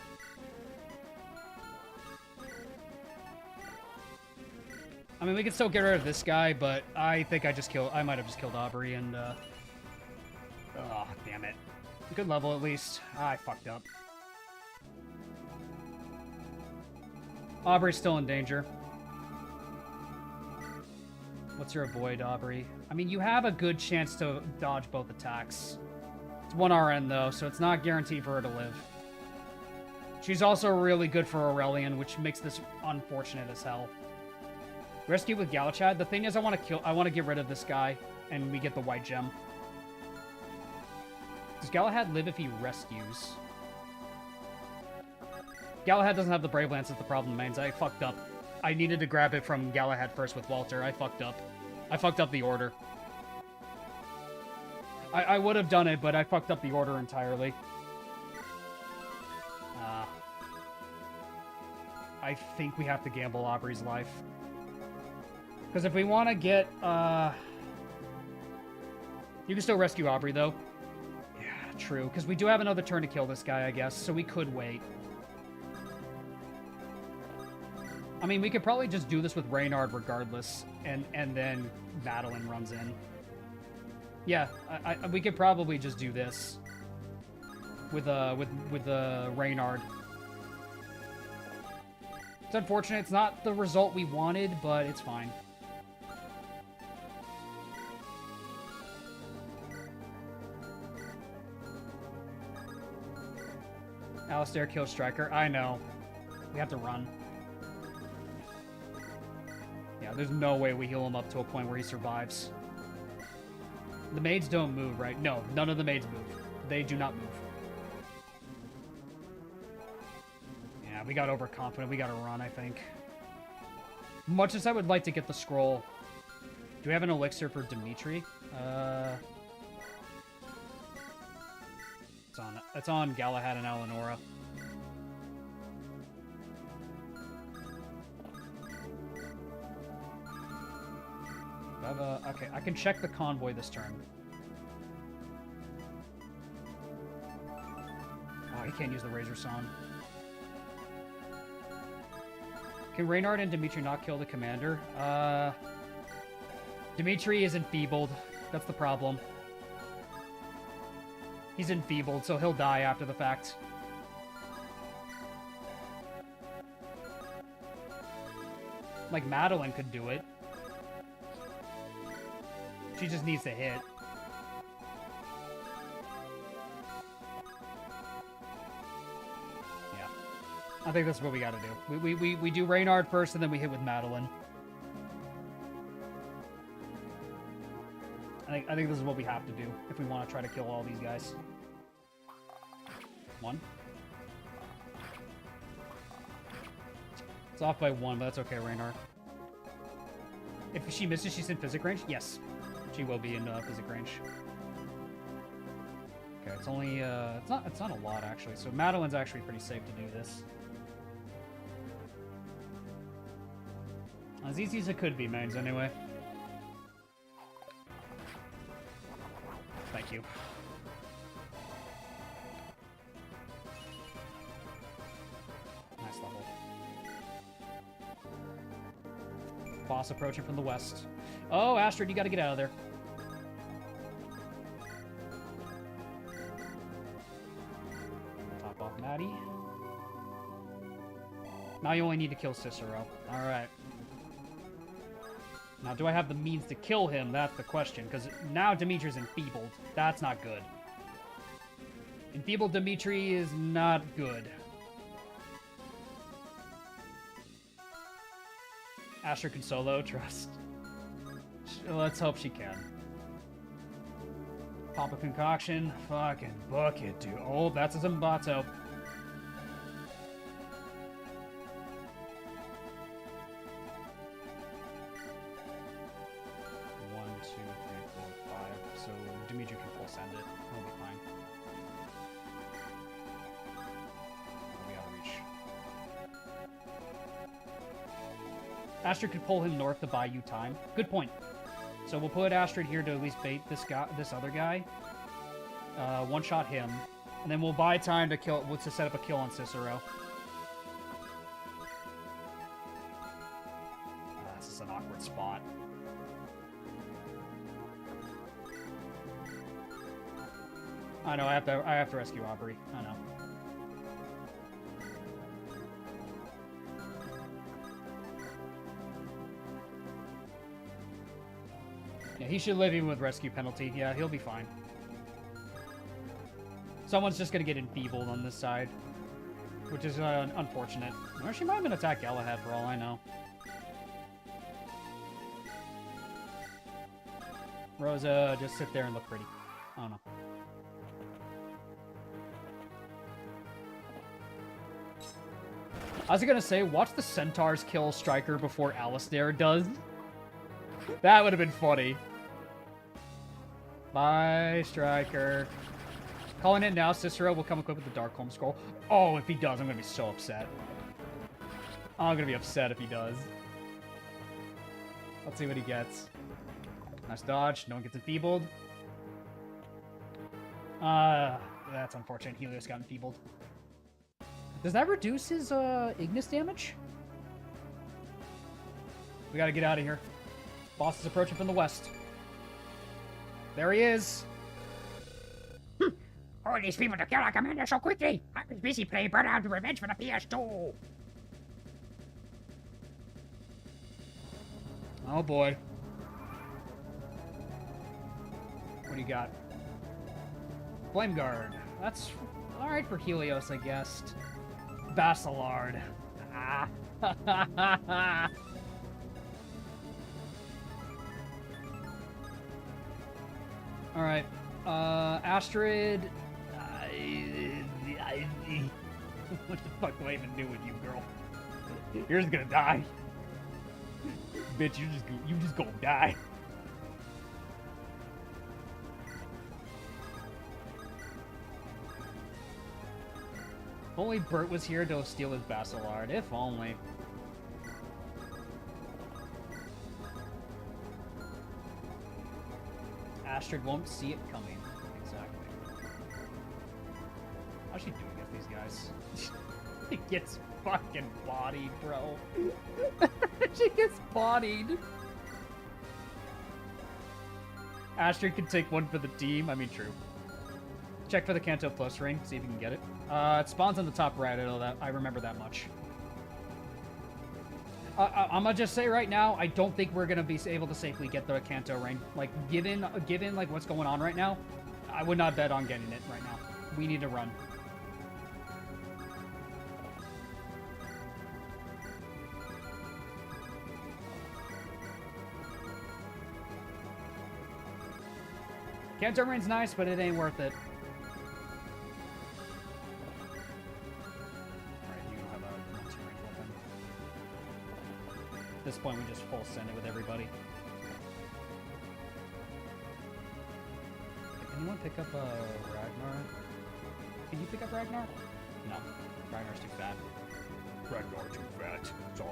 I mean, we can still get rid of this guy, but I think I might have just killed Aubrey and, oh, damn it. Good level, at least. I fucked up. Aubrey's still in danger. What's your avoid, Aubrey? I mean, you have a good chance to dodge both attacks. It's 1 RN, though, so it's not guaranteed for her to live. She's also really good for Aurelian, which makes this unfortunate as hell. Rescue with Galachad. The thing is, I want to get rid of this guy, and we get the white gem. Does Galahad live if he rescues? Galahad doesn't have the Brave Lance, is the problem, mains. I fucked up. I needed to grab it from Galahad first with Walter. I fucked up. I fucked up the order. I would have done it, but I fucked up the order entirely. I think we have to gamble Aubrey's life. Because if we want to get, you can still rescue Aubrey, though. Yeah, true. Because we do have another turn to kill this guy, I guess, so we could wait. I mean, we could probably just do this with Reynard regardless, and then Madeline runs in. Yeah, we could probably just do this with Reynard. It's unfortunate. It's not the result we wanted, but it's fine. Alistair kills Striker. I know. We have to run. Yeah, there's no way we heal him up to a point where he survives. The maids don't move, right? No, none of the maids move. They do not move. Yeah, we got overconfident. We gotta run, I think. Much as I would like to get the scroll. Do we have an elixir for Dimitri? It's on Galahad and Eleonora. Okay, I can check the convoy this turn. Oh, he can't use the Razor Song. Can Reynard and Dimitri not kill the commander? Dimitri is enfeebled. That's the problem. He's enfeebled, so he'll die after the fact. Like, Madeline could do it. She just needs to hit. Yeah. I think that's what we gotta do. We do Reynard first, and then we hit with Madeline. I think this is what we have to do if we want to try to kill all these guys. 1. It's off by 1, but that's okay, Reynard. If she misses, she's in physic range? Yes. She will be in physic range. Okay, it's only, it's not a lot, actually. So Madeline's actually pretty safe to do this. As easy as it could be, mains, anyway. Thank you. Boss approaching from the west. Oh, Astrid, you gotta get out of there. Top off Maddie. Now you only need to kill Cicero. Alright. Now, do I have the means to kill him? That's the question, because now Dimitri's enfeebled. That's not good. Enfeebled Dimitri is not good. Astrid can solo, trust. Let's hope she can. Pop a concoction. Fucking book it, dude. Oh, that's a Zombato. So Dimitri can full send it. He'll be fine. We gotta reach. Astrid could pull him north to buy you time. Good point. So we'll put Astrid here to at least bait this guy, this other guy. One shot him, and then we'll buy time to kill. To set up a kill on Cicero. This is an awkward spot. I know, I have to rescue Aubrey. I know. Yeah, he should live even with rescue penalty. Yeah, he'll be fine. Someone's just gonna get enfeebled on this side, which is unfortunate. Or she might even attack Galahad for all I know. Rosa, just sit there and look pretty. I don't know. I was gonna say, watch the Centaurs kill Stryker before Alistair does. That would have been funny. Bye, Stryker. Calling it now, Cicero will come equipped with the Darkholm Scroll. Oh, if he does, I'm gonna be so upset. I'm gonna be upset if he does. Let's see what he gets. Nice dodge. No one gets enfeebled. That's unfortunate. Helios got enfeebled. Does that reduce his Ignis damage? We gotta get out of here. Boss is approaching from the west. There he is. All these people to kill our commander so quickly. I was busy playing Burnout to Revenge for the PS2. Oh boy. What do you got? Flame Guard. That's alright for Helios, I guess. Basilard. Ah. Alright. Astrid. What the fuck do I even do with you, girl? You're just gonna die. Bitch, you just gonna die. If only Bert was here to steal his Basilard. If only. Astrid won't see it coming. Exactly. How's she doing against these guys? She gets fucking bodied, bro. She gets bodied. Astrid can take one for the team. I mean, true. Check for the Kanto Plus ring, see if you can get it. It spawns on the top right, I remember that much. I'm gonna just say right now, I don't think we're gonna be able to safely get the Kanto ring. Like, given like what's going on right now, I would not bet on getting it right now. We need to run. Kanto ring's nice, but it ain't worth it. At this point, we just full send it with everybody. Can anyone pick up Ragnar? Can you pick up Ragnar? No. Ragnar's too fat. Ragnar too fat. Sorry.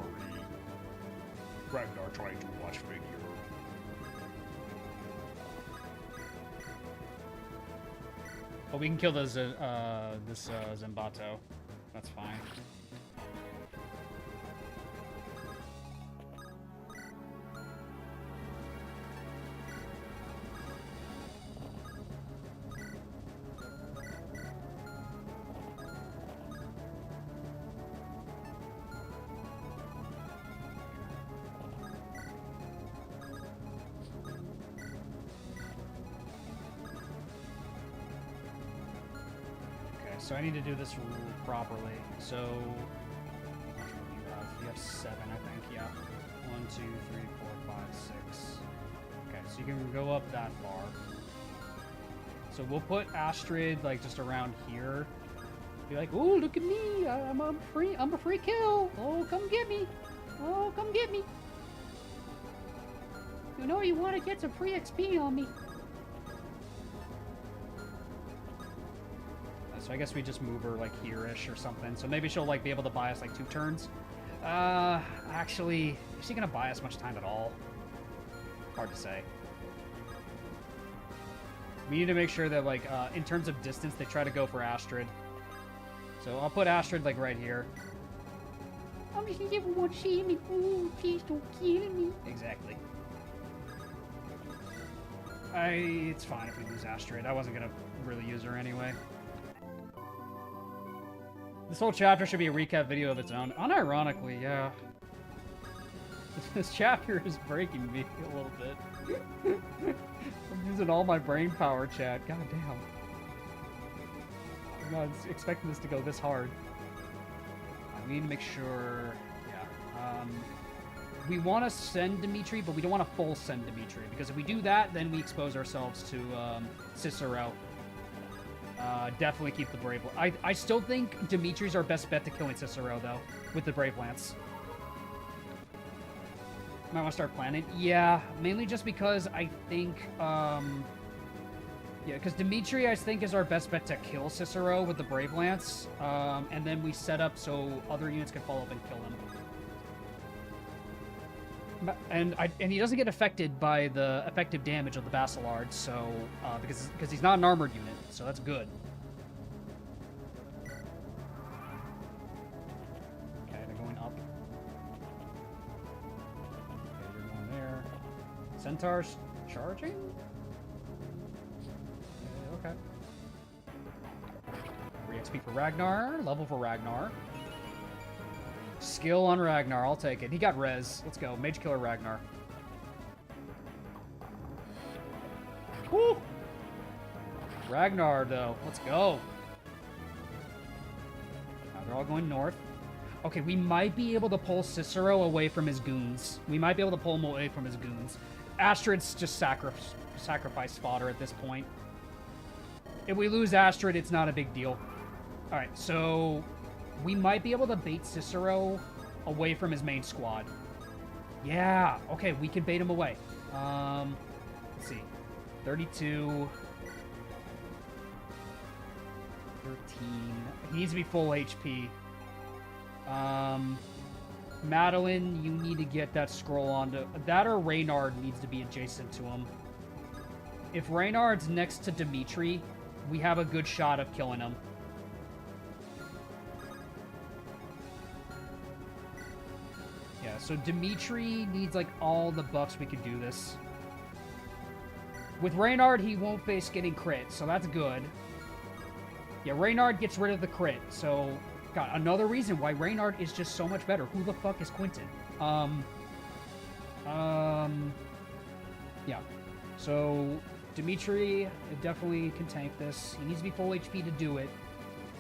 Ragnar trying to watch figure. But we can kill this Zombato. That's fine. so I need to do this properly. So, how much room do you have? You have 7, I think, yeah. 1, 2, 3, 4, 5, 6. Okay, so you can go up that far. So we'll put Astrid, like, just around here. Be like, oh, look at me! I'm a free kill! Oh, come get me! Oh, come get me! You know you want to get some free XP on me. So I guess we just move her like here-ish or something. So maybe she'll like be able to buy us like 2 turns. Actually, is she gonna buy us much time at all? Hard to say. We need to make sure that like in terms of distance, they try to go for Astrid. So I'll put Astrid like right here. I'm just never want to see me. Oh, please don't kill me. Exactly. It's fine if we lose Astrid. I wasn't gonna really use her anyway. This whole chapter should be a recap video of its own. Unironically, yeah. This chapter is breaking me a little bit. I'm using all my brain power, chat. God damn. I'm not expecting this to go this hard. We need to make sure... Yeah. We want to send Dimitri, but we don't want to full send Dimitri. Because if we do that, then we expose ourselves to Cicero. Definitely keep the Brave... I still think Dimitri's our best bet to killing Cicero, though, with the Brave Lance. Might want to start planning. Yeah, mainly just because I think... yeah, because Dimitri, I think, is our best bet to kill Cicero with the Brave Lance. And then we set up so other units can follow up and kill him. And he doesn't get affected by the effective damage of the Basilard, so because he's not an armored unit, so that's good. Okay, they're going up. Okay, they're going there. Centaurs charging? Okay. 3 XP for Ragnar, level for Ragnar. Skill on Ragnar, I'll take it. He got res. Let's go. Mage Killer Ragnar. Woo! Ragnar, though. Let's go. Now they're all going north. Okay, we might be able to pull Cicero away from his goons. We might be able to pull him away from his goons. Astrid's just sacrifice fodder at this point. If we lose Astrid, it's not a big deal. Alright, so... we might be able to bait Cicero away from his main squad. Yeah, okay, we can bait him away. Let's see. 32. 13. He needs to be full HP. Madeline, you need to get that scroll onto... that or Reynard needs to be adjacent to him. If Reynard's next to Dimitri, we have a good shot of killing him. Yeah, so Dimitri needs, like, all the buffs we can do this. With Reynard, he won't face getting crit, so that's good. Yeah, Reynard gets rid of the crit, so... God, another reason why Reynard is just so much better. Who the fuck is Quentin? Yeah. So, Dimitri definitely can tank this. He needs to be full HP to do it.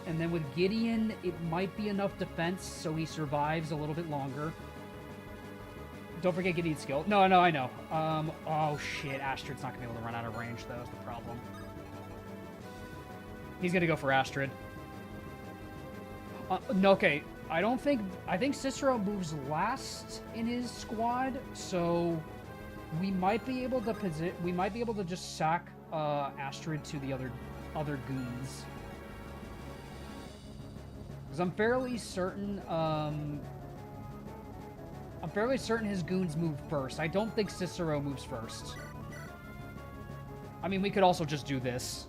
And then with Gideon, it might be enough defense, so he survives a little bit longer. Don't forget Gideon's skill. No, I know. Oh shit, Astrid's not gonna be able to run out of range, though, is the problem. He's gonna go for Astrid. No, okay. I think Cicero moves last in his squad, so we might be able to just sack Astrid to the other goons. Because I'm fairly certain his goons move first. I don't think Cicero moves first. I mean, we could also just do this.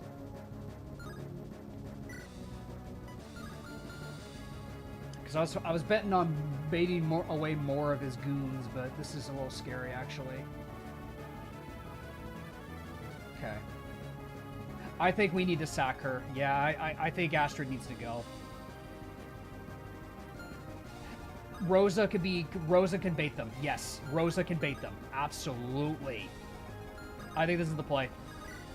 Because I was betting on baiting away more of his goons, but this is a little scary, actually. Okay. I think we need to sack her. Yeah, I think Astrid needs to go. Rosa can bait them. Yes, Rosa can bait them. Absolutely. I think this is the play.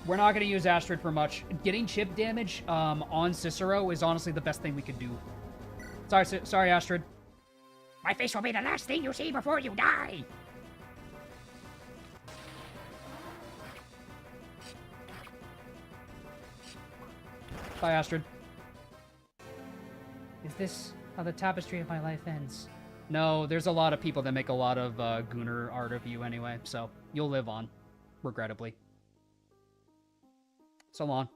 We're not going to use Astrid for much. Getting chip damage on Cicero is honestly the best thing we could do. Sorry, Astrid. My face will be the last thing you see before you die. Bye, Astrid. Is this how the tapestry of my life ends? No, there's a lot of people that make a lot of Gunnar art of you anyway, so you'll live on, regrettably. So long.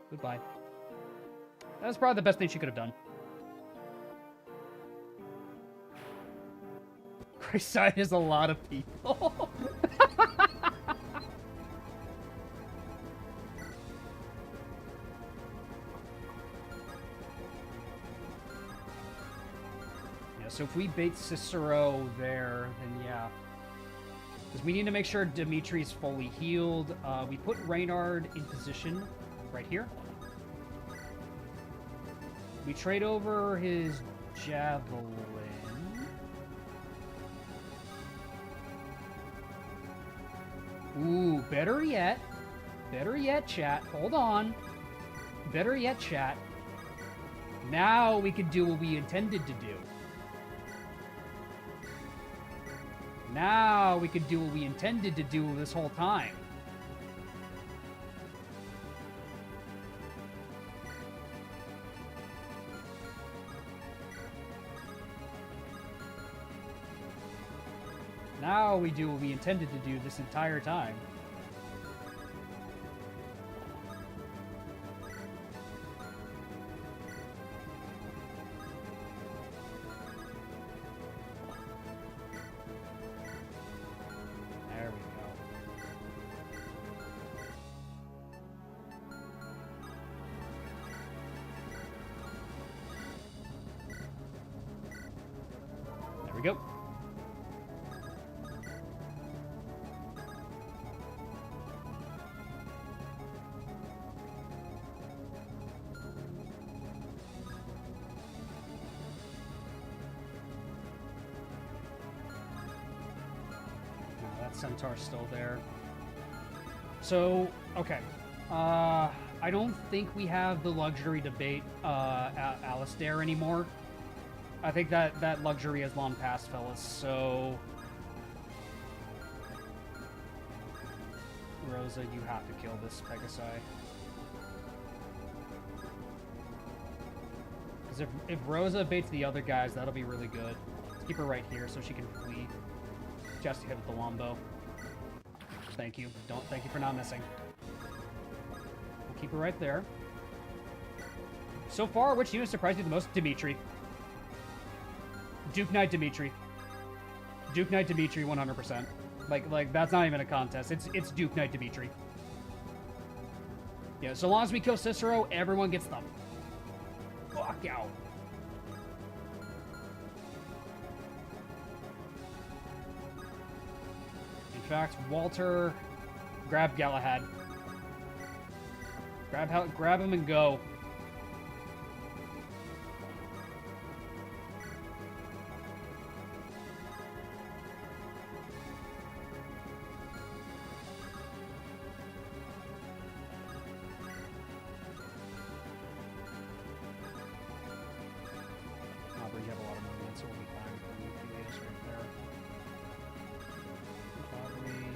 Goodbye. That was probably the best thing she could have done. Grayside is a lot of people. Yeah, so if we bait Cicero there, then yeah. Because we need to make sure Dimitri's fully healed. We put Reynard in position right here. We trade over his javelin. Ooh, better yet, chat. Hold on. Better yet, chat. Now we can do what we intended to do. Now we can do what we intended to do this whole time. Now we do what we intended to do this entire time. There we go. There we go. Centaur's still there. So, okay. I don't think we have the luxury to bait Alistair anymore. I think that luxury has long passed, fellas. So, Rosa, you have to kill this Pegasi. Because if Rosa baits the other guys, that'll be really good. Let's keep her right here so she can flee. Just hit with the Wombo. Thank you. Thank you for not missing. We'll keep her right there. So far, which unit surprised you the most? Dimitri. Duke Knight Dimitri. Duke Knight Dimitri 100%. Like that's not even a contest. It's Duke Knight Dimitri. Yeah, so long as we kill Cicero, everyone gets the fuck out. In fact, Walter, grab Galahad. Grab him and go. Aubrey, you have a lot of movement, so we'll be fine. He is right there. Aubrey.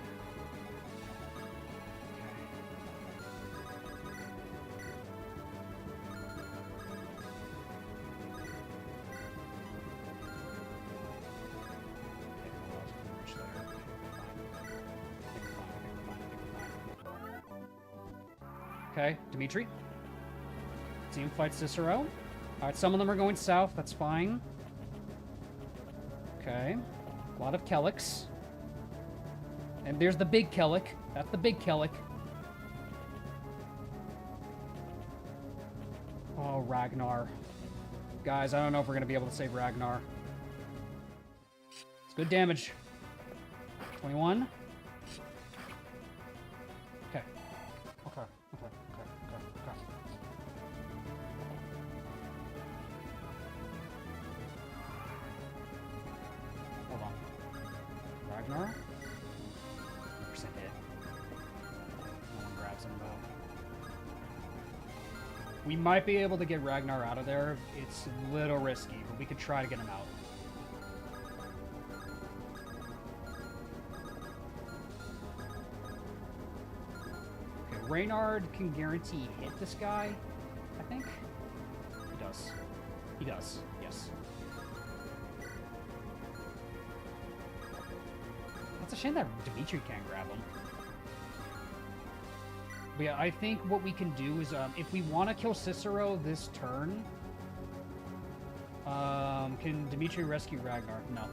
Okay, Dimitri. See him fight Cicero. Alright, some of them are going south, that's fine. Okay. A lot of Kellics. And there's the big Kellic. That's the big Kellic. Oh, Ragnar. Guys, I don't know if we're going to be able to save Ragnar. It's good damage. 21. Okay. Okay. We might be able to get Ragnar out of there. It's a little risky, but we could try to get him out. Okay, Reynard can guarantee hit this guy, I think. He does. He does, yes. It's a shame that Dimitri can't grab him. But yeah, I think what we can do is, if we want to kill Cicero this turn, can Dimitri rescue Ragnar? No.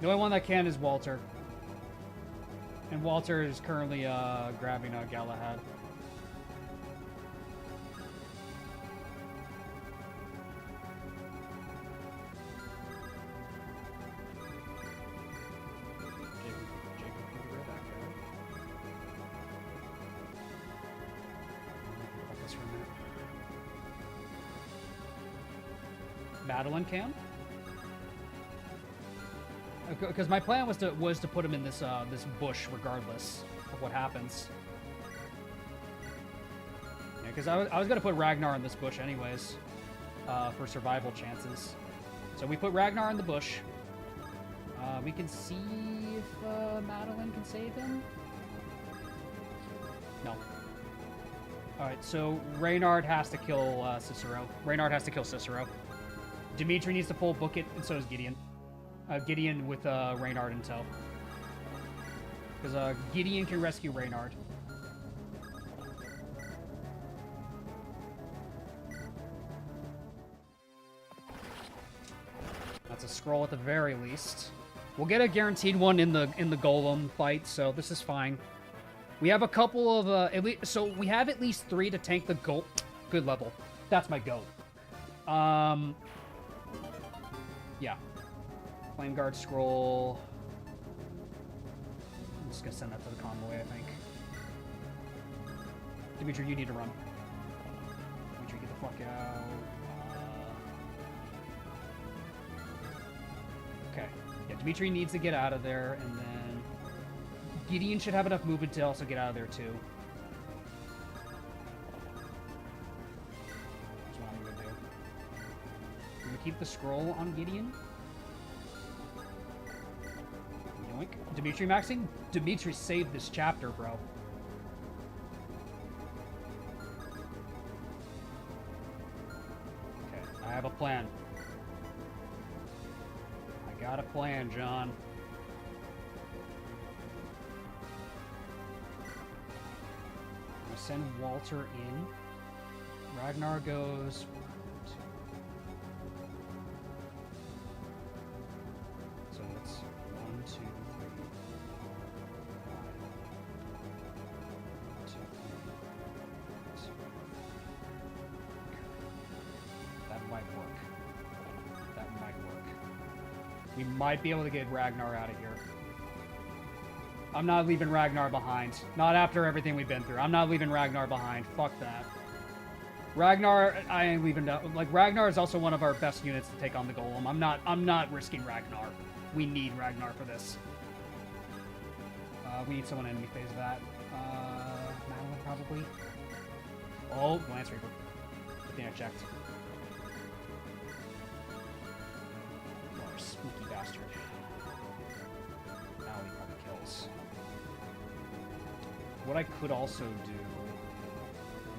The only one that can is Walter. And Walter is currently, grabbing, Galahad. Madeline camp? Because my plan was to put him in this this bush regardless of what happens. Yeah, because I was gonna put Ragnar in this bush anyways, for survival chances. So we put Ragnar in the bush. We can see if Madeline can save him. No. All right, so Reynard has to kill Cicero. Reynard has to kill Cicero. Dimitri needs to full book it, and so does Gideon. Gideon with Reynard in tow. Because Gideon can rescue Reynard. That's a scroll at the very least. We'll get a guaranteed one in the golem fight, so this is fine. We have a couple of so we have at least 3 to tank the goat. Good level. That's my goat. Yeah. Flame Guard scroll. I'm just gonna send that to the convoy, I think. Dimitri, you need to run. Dimitri, get the fuck out. Okay. Yeah, Dimitri needs to get out of there, and then Gideon should have enough movement to also get out of there too. That's what I'm gonna do. I'm gonna keep the scroll on Gideon. Yoink. Dimitri maxing? Dimitri saved this chapter, bro. Okay, I have a plan. I got a plan, John. I'm gonna send Walter in. Ragnar goes. So it's 1, 2, 3, 5, 2, 2. That might work. That might work. We might be able to get Ragnar out of here. I'm not leaving Ragnar behind. Not after everything we've been through. I'm not leaving Ragnar behind. Fuck that. Ragnar, I ain't leaving. Like, Ragnar is also one of our best units to take on the Golem. I'm not risking Ragnar. We need Ragnar for this. We need someone enemy phase that. Madeline, probably. Oh, Lance Reaper. Good thing I checked. You are a spooky bastard. Now he probably kills. What I could also do...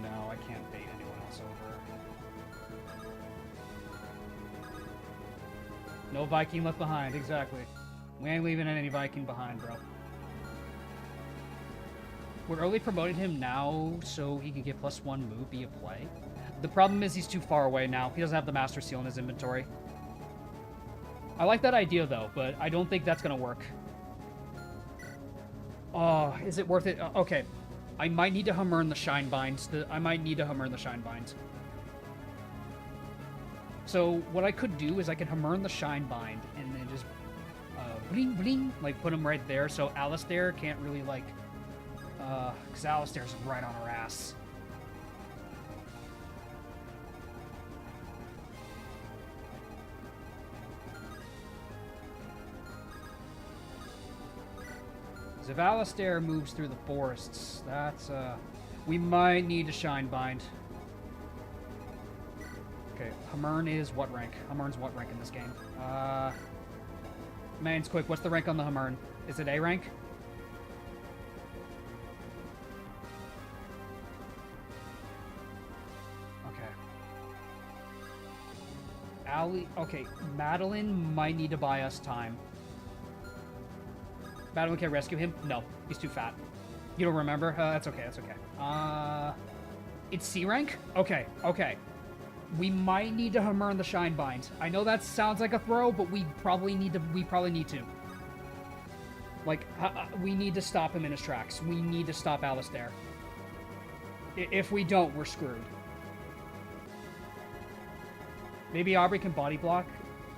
No, I can't bait anyone else over. No Viking left behind, exactly. We ain't leaving any Viking behind, bro. We're early promoting him now so he can get +1 move via play. The problem is he's too far away now. He doesn't have the Master Seal in his inventory. I like that idea, though, but I don't think that's going to work. Oh, is it worth it? Okay. I might need to Hummer the Shinebinds. I might need to Hummer the Shinebinds. So what I could do is I could Hummer the Shinebind and then just bling bling, like put him right there so Alistair can't really like, because Alistair's right on our ass. Because if Alistair moves through the forests, that's, we might need to Shinebind. Okay, Hamern is what rank? Hamern's what rank in this game? Mains, quick, what's the rank on the Hamern? Is it A rank? Okay. Ali, okay, Madeline might need to buy us time. Madeline can't rescue him? No, he's too fat. You don't remember? That's okay, that's okay. It's C rank? Okay, okay. We might need to Hammer the Shine Bind. I know that sounds like a throw, but we probably need to. Like, we need to stop him in his tracks. We need to stop Alistair. If we don't, we're screwed. Maybe Aubrey can body block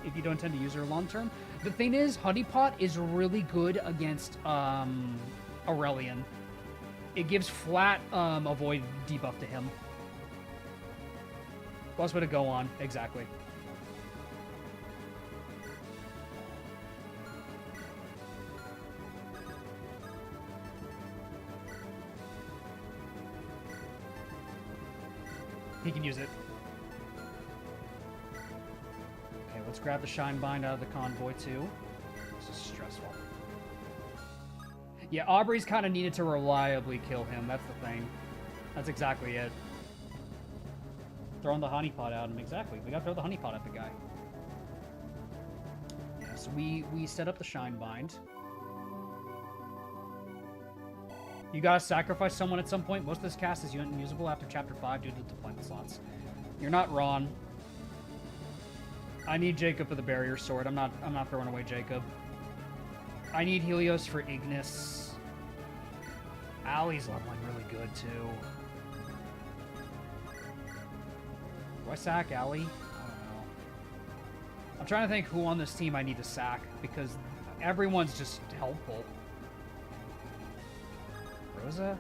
if you don't intend to use her long term. The thing is, Honeypot is really good against Aurelian. It gives flat avoid debuff to him. Plus way to go on, exactly. He can use it. Okay, let's grab the Shine Bind out of the convoy too. This is stressful. Yeah, Aubrey's kind of needed to reliably kill him. That's the thing. That's exactly it. Throwing the honeypot at him. Exactly. We gotta throw the honeypot at the guy. Yeah, so we set up the Shine Bind. You gotta sacrifice someone at some point. Most of this cast is unusable after Chapter 5 due to deployment slots. You're not wrong. I need Jacob for the barrier sword. I'm not throwing away Jacob. I need Helios for Ignis. Allie's leveling really good too. Do I sack Allie? I don't know. I'm trying to think who on this team I need to sack because everyone's just helpful. Rosa?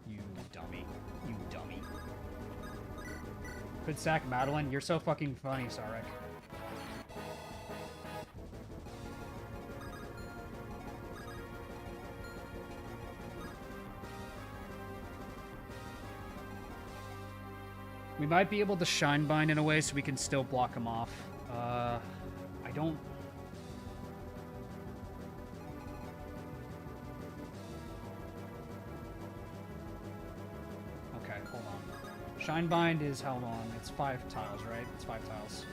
You dummy. You dummy. Could sack Madeline. You're so fucking funny, Sarek. We might be able to Shine Bind in a way so we can still block him off. I don't... Okay, hold on. Shine Bind is how long? It's 5 tiles, right? It's 5 tiles.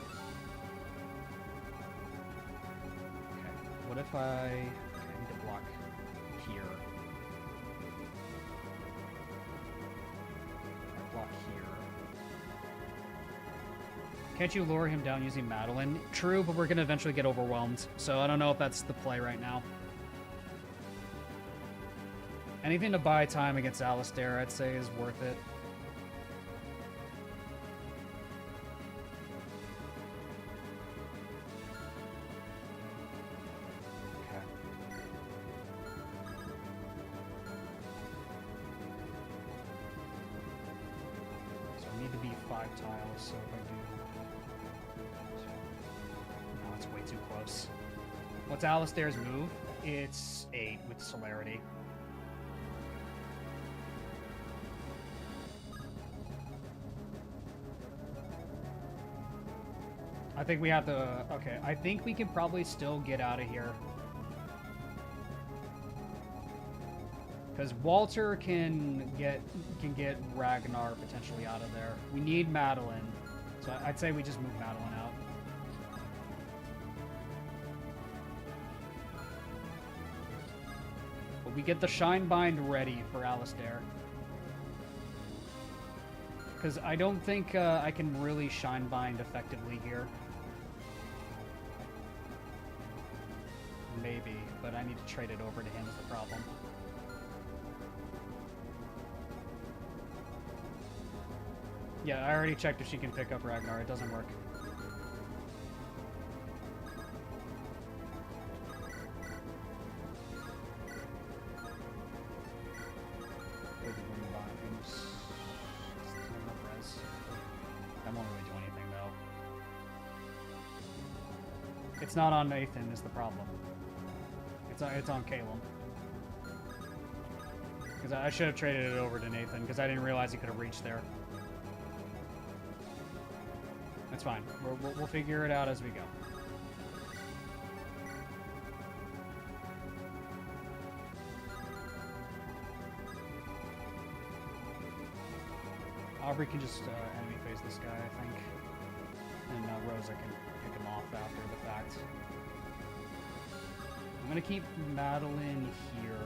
Okay, what if I... Okay, I need to block here. Block here. Can't you lure him down using Madeline? True, but we're going to eventually get overwhelmed, so I don't know if that's the play right now. Anything to buy time against Alistair, I'd say, is worth it. Okay. So I need to be 5 tiles, so if I do... No, it's way too close. What's Alistair's move? It's 8 with Celerity. I think we have to... Okay, I think we can probably still get out of here. Because Walter can get Ragnar potentially out of there. We need Madeline. So I'd say we just move Madeline out. But we get the Shine Bind ready for Alistair. Because I don't think I can really Shine Bind effectively here. Maybe, but I need to trade it over to him is the problem. Yeah, I already checked if she can pick up Ragnar. It doesn't work. That won't really do anything, though. It's not on Nathan is the problem. It's on Caleb. Because I should have traded it over to Nathan, because I didn't realize he could have reached there. That's fine. We'll figure it out as we go. Aubrey can just enemy phase this guy, I think. And Rosa can pick him off after the fact. I'm gonna keep Madeline here.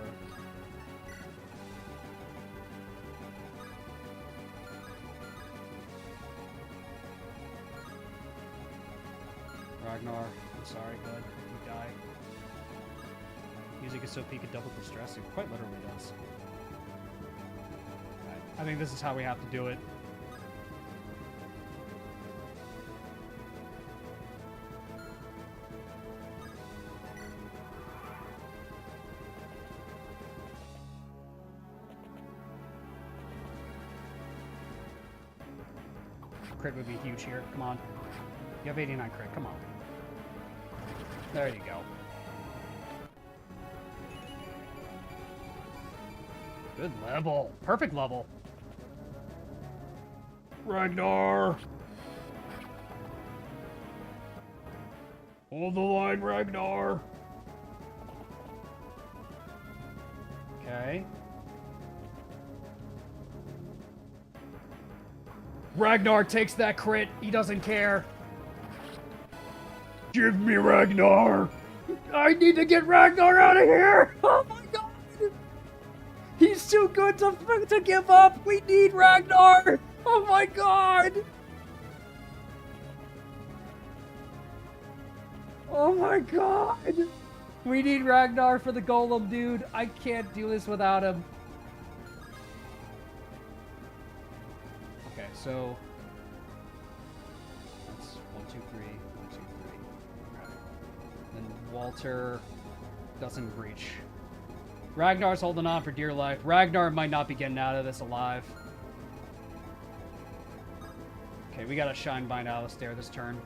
Ragnar, I'm sorry, bud. You die. Music is so peak at double distress, it quite literally does. Right. I think this is how we have to do it. Crit would be huge here. Come on. You have 89 crit. Come on. There you go. Good level. Perfect level. Ragnar! Hold the line, Ragnar! Okay. Ragnar takes that crit. He doesn't care. Give me Ragnar! I need to get Ragnar out of here. Oh my god. He's too good to give up. We need Ragnar. Oh my god. Oh my god. We need Ragnar for the golem, dude. I can't do this without him. Okay, so that's 1, 2, 3, 1, 2, 3. Okay. Then Walter doesn't breach. Ragnar's holding on for dear life. Ragnar might not be getting out of this alive. Okay, we got a Shine Bind Alistair this turn.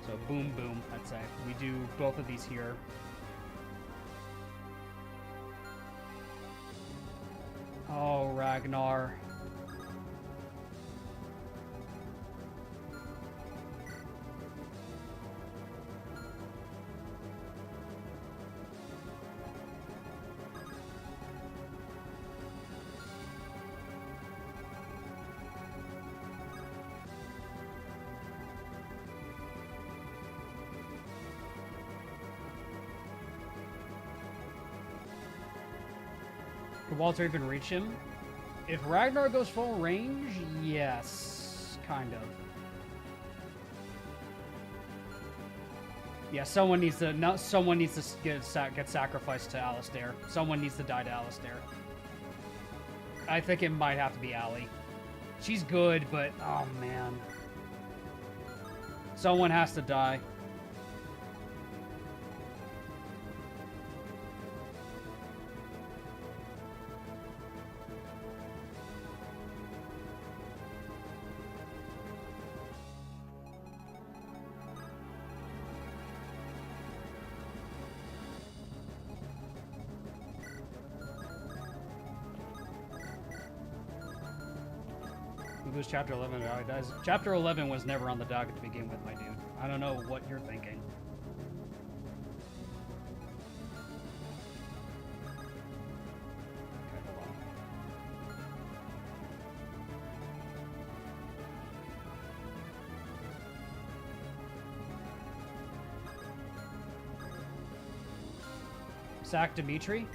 So boom, boom, I'd say. We do both of these here. Oh, Ragnar. Could Walter even reach him? If Ragnar goes full range, yes, kind of. Yeah, someone needs to get sacrificed to Alistair. Someone needs to die to Alistair. I think it might have to be Allie. She's good, but oh man, someone has to die. Lose Chapter 11, Allie dies. Chapter 11 was never on the docket to begin with, my dude. I don't know what you're thinking. Okay, hold on. Sack Dimitri?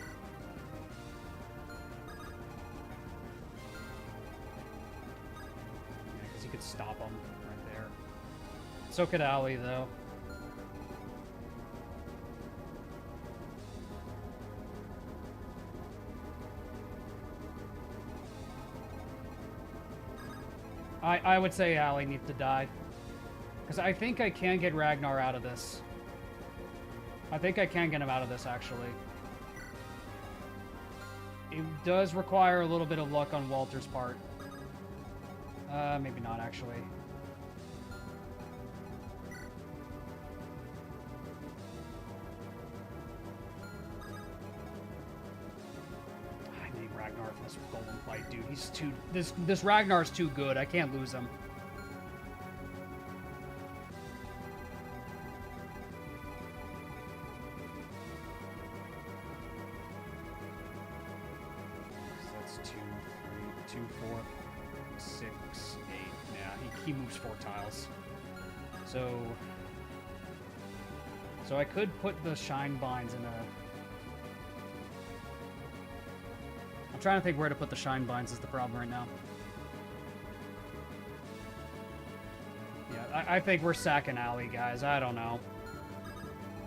Could stop him right there. So could Allie, though. I would say Allie needs to die. Because I think I can get Ragnar out of this. I think I can get him out of this, actually. It does require a little bit of luck on Walter's part. Maybe not, actually. Ragnar for this golem fight, dude. He's too... This Ragnar's too good. I can't lose him. So that's 2, 3, 2, 4, 6, 8. Yeah, he moves 4 tiles. So I could put the Shine Binds in a... I'm trying to think where to put the Shine Binds is the problem right now. Yeah, I think we're sacking Allie, guys. I don't know.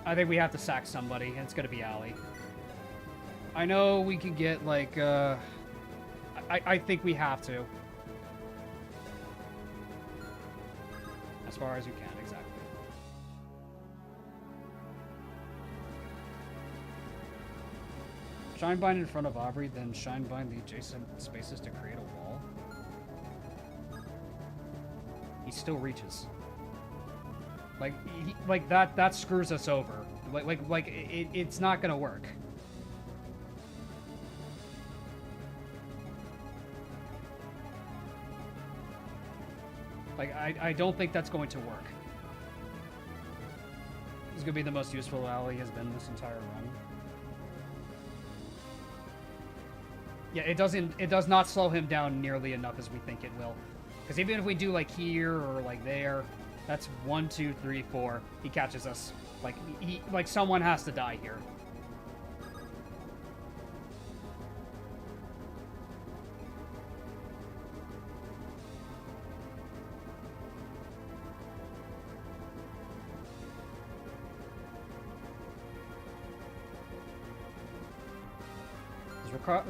I think we have to sack somebody, and it's gonna be Allie. I know we can get, like, I think we have to. As far as you can, exactly. Shine Bind in front of Aubrey, then Shine Bind the adjacent spaces to create a wall. He still reaches. Like that screws us over. It's not gonna work. Like, I don't think that's going to work. This is gonna be the most useful Ally has been this entire run. Yeah, it does not slow him down nearly enough as we think it will. Because even if we do like here or like there, that's 1, 2, 3, 4. He catches us. Like someone has to die here.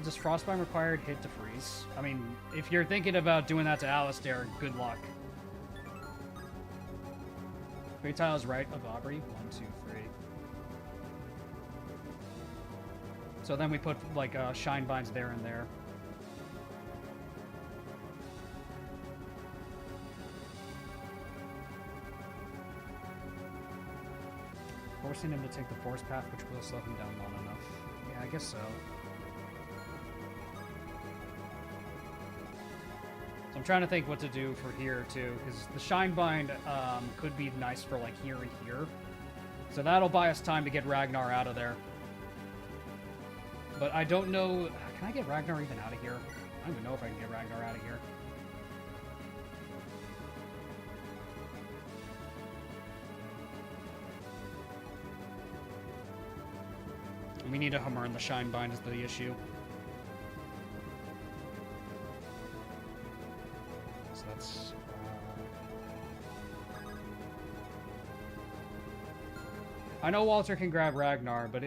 Does Frostbind required hit to freeze? I mean, if you're thinking about doing that to Alistair, good luck. 3 tiles right of Aubrey. 1, 2, 3. So then we put like Shine Binds there and there. Forcing him to take the force path, which will slow him down long enough. Yeah, I guess so. I'm trying to think what to do for here too, because the Shine Bind could be nice for like here and here. So that'll buy us time to get Ragnar out of there. But I don't know, can I get Ragnar even out of here? I don't even know if I can get Ragnar out of here. We need a Hammer, and the Shine Bind is the issue. That's, I know Walter can grab Ragnar, but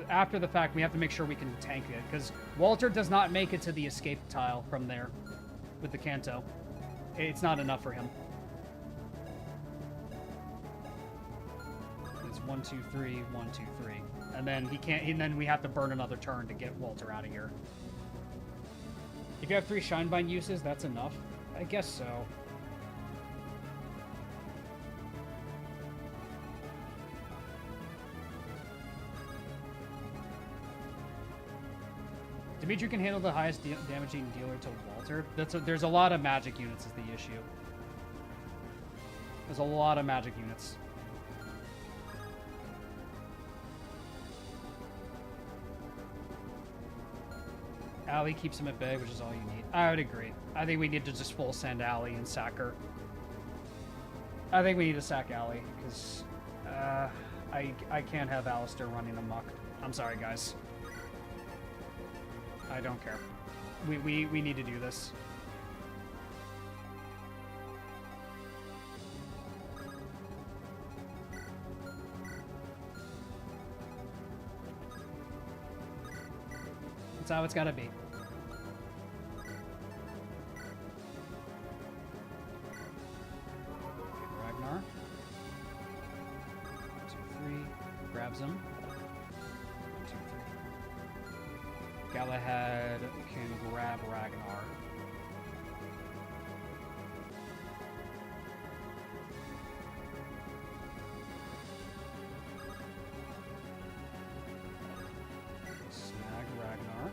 after the fact, we have to make sure we can tank it, because Walter does not make it to the escape tile from there with the Kanto. It's not enough for him. It's 1, 2, 3, 1, 2, 3, and then he can't. And then we have to burn another turn to get Walter out of here. If you have 3 Shine Bind uses, that's enough. I guess so. Dimitri can handle the highest damaging dealer to Walter. There's a lot of magic units is the issue. There's a lot of magic units. Allie keeps him at bay, which is all you need. I would agree. I think we need to just full send Allie and sack her. I think we need to sack Allie, because I can't have Alistair running amok. I'm sorry, guys. I don't care. We need to do this. That's how it's gotta be. Ragnar. 1, 2, 3. Grabs him. 1, 2, 3. Galahad can grab Ragnar. Snag Ragnar.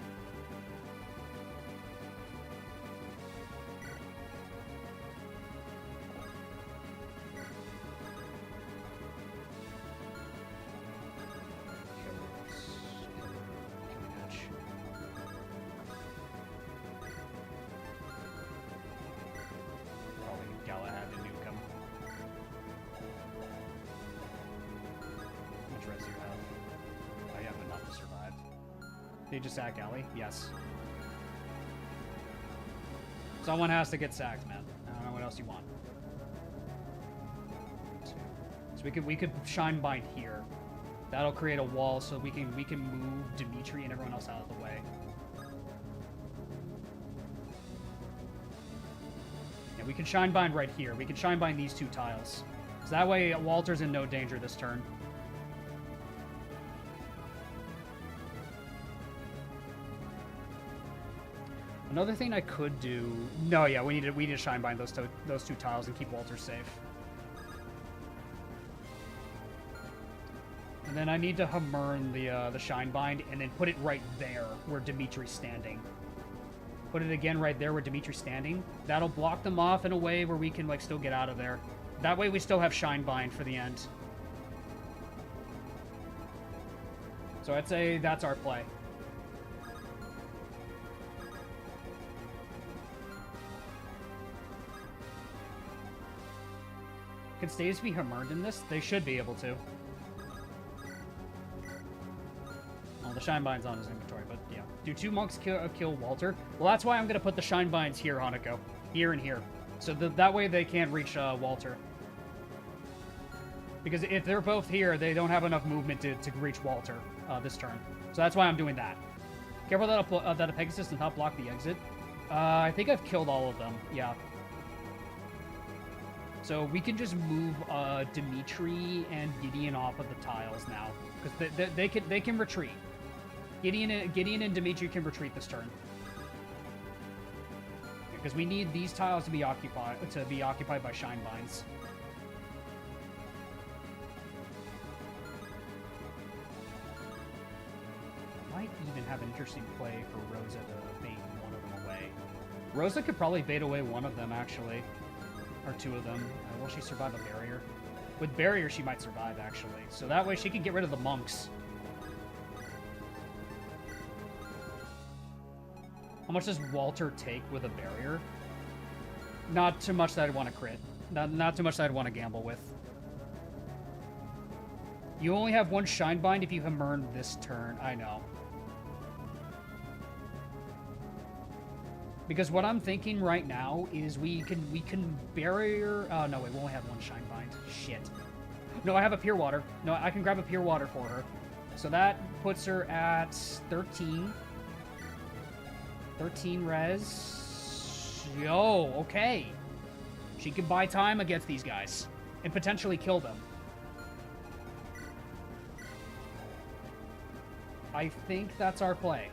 They just sack Ellie? Yes. Someone has to get sacked, man. I don't know what else you want. So we could shine bind here. That'll create a wall so we can move Dimitri and everyone else out of the way. Yeah, we can shine bind right here. We can shine bind these 2 tiles. So that way Walter's in no danger this turn. Another thing I could do... No, yeah, we need to shine bind those 2 tiles and keep Walter safe. And then I need to Hamurn the shine bind and then put it right there where Dimitri's standing. Put it again right there where Dimitri's standing. That'll block them off in a way where we can like still get out of there. That way we still have shine bind for the end. So I'd say that's our play. Can Stays be Hamurned in this? They should be able to. Oh, the Shine Bind's on his inventory, but yeah. Do 2 monks kill Walter? Well, that's why I'm going to put the Shine Binds here, Hanako. Here and here. So that way they can't reach Walter. Because if they're both here, they don't have enough movement to reach Walter this turn. So that's why I'm doing that. Careful that a Pegasus does not block the exit. I think I've killed all of them. Yeah. So we can just move Dimitri and Gideon off of the tiles now. Because they can retreat. Gideon and Dimitri can retreat this turn. Because we need these tiles to be occupied by Shine Binds. Might even have an interesting play for Rosa to bait one of them away. Rosa could probably bait away one of them, actually. Or 2 of them. Will she survive a barrier? With barrier, she might survive, actually. So that way she can get rid of the monks. How much does Walter take with a barrier? Not too much that I'd want to crit. Not too much that I'd want to gamble with. You only have 1 Shine Bind if you Hamurn this turn. I know. Because what I'm thinking right now is we can barrier... Oh, no, wait, we only have 1 Shine Bind. Shit. No, I have a Pure Water. No, I can grab a Pure Water for her. So that puts her at 13. 13 res. Yo, okay. She can buy time against these guys. And potentially kill them. I think that's our play.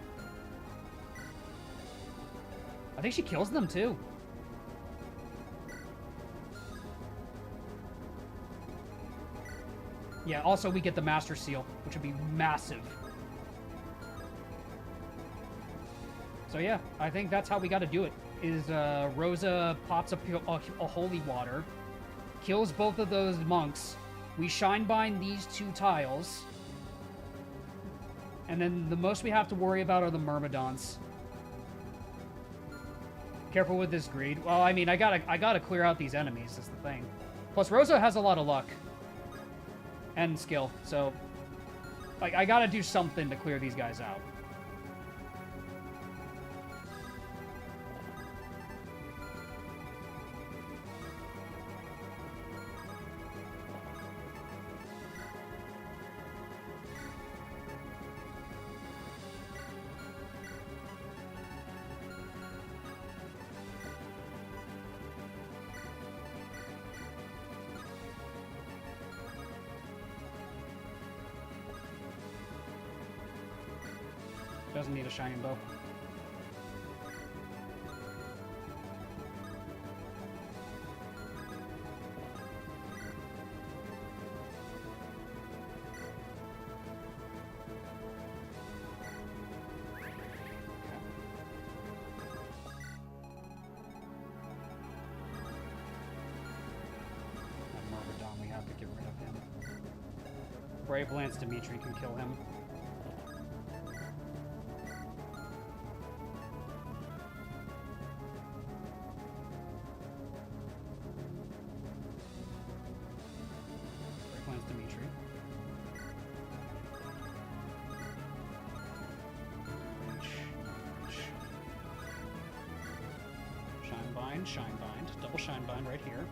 I think she kills them, too. Yeah, also we get the Master Seal, which would be massive. So yeah, I think that's how we got to do it. Is Rosa pops a Holy Water, kills both of those monks, we Shine Bind these 2 tiles, and then the most we have to worry about are the Myrmidons. Careful with this greed. Well, I mean, I gotta clear out these enemies, is the thing. Plus, Rosa has a lot of luck. And skill, so... Like, I gotta do something to clear these guys out. Doesn't need a shining bow. Myrmidon, we have to get rid of him. Brave Lance Dimitri can kill him. Shine Bind. Double Shine Bind right here.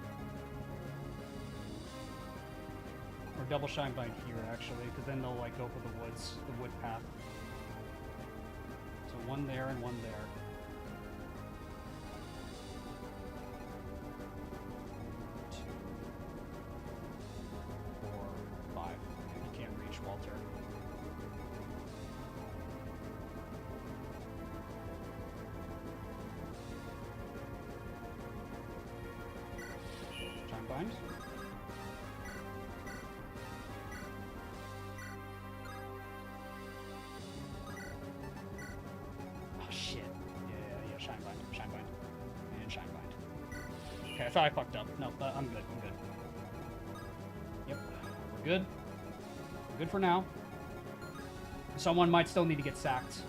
Or double Shine Bind here, actually, because then they'll, like, go for the woods, the wood path. So one there and one there. Two, 4, 5. Okay, you can't reach Walter. Shine Bind. Oh shit. Yeah, Shine Bind. Shine Bind. And Shine Bind. Okay, I thought I fucked up. No, I'm good. I'm good. Yep. We're good. We're good for now. Someone might still need to get sacked.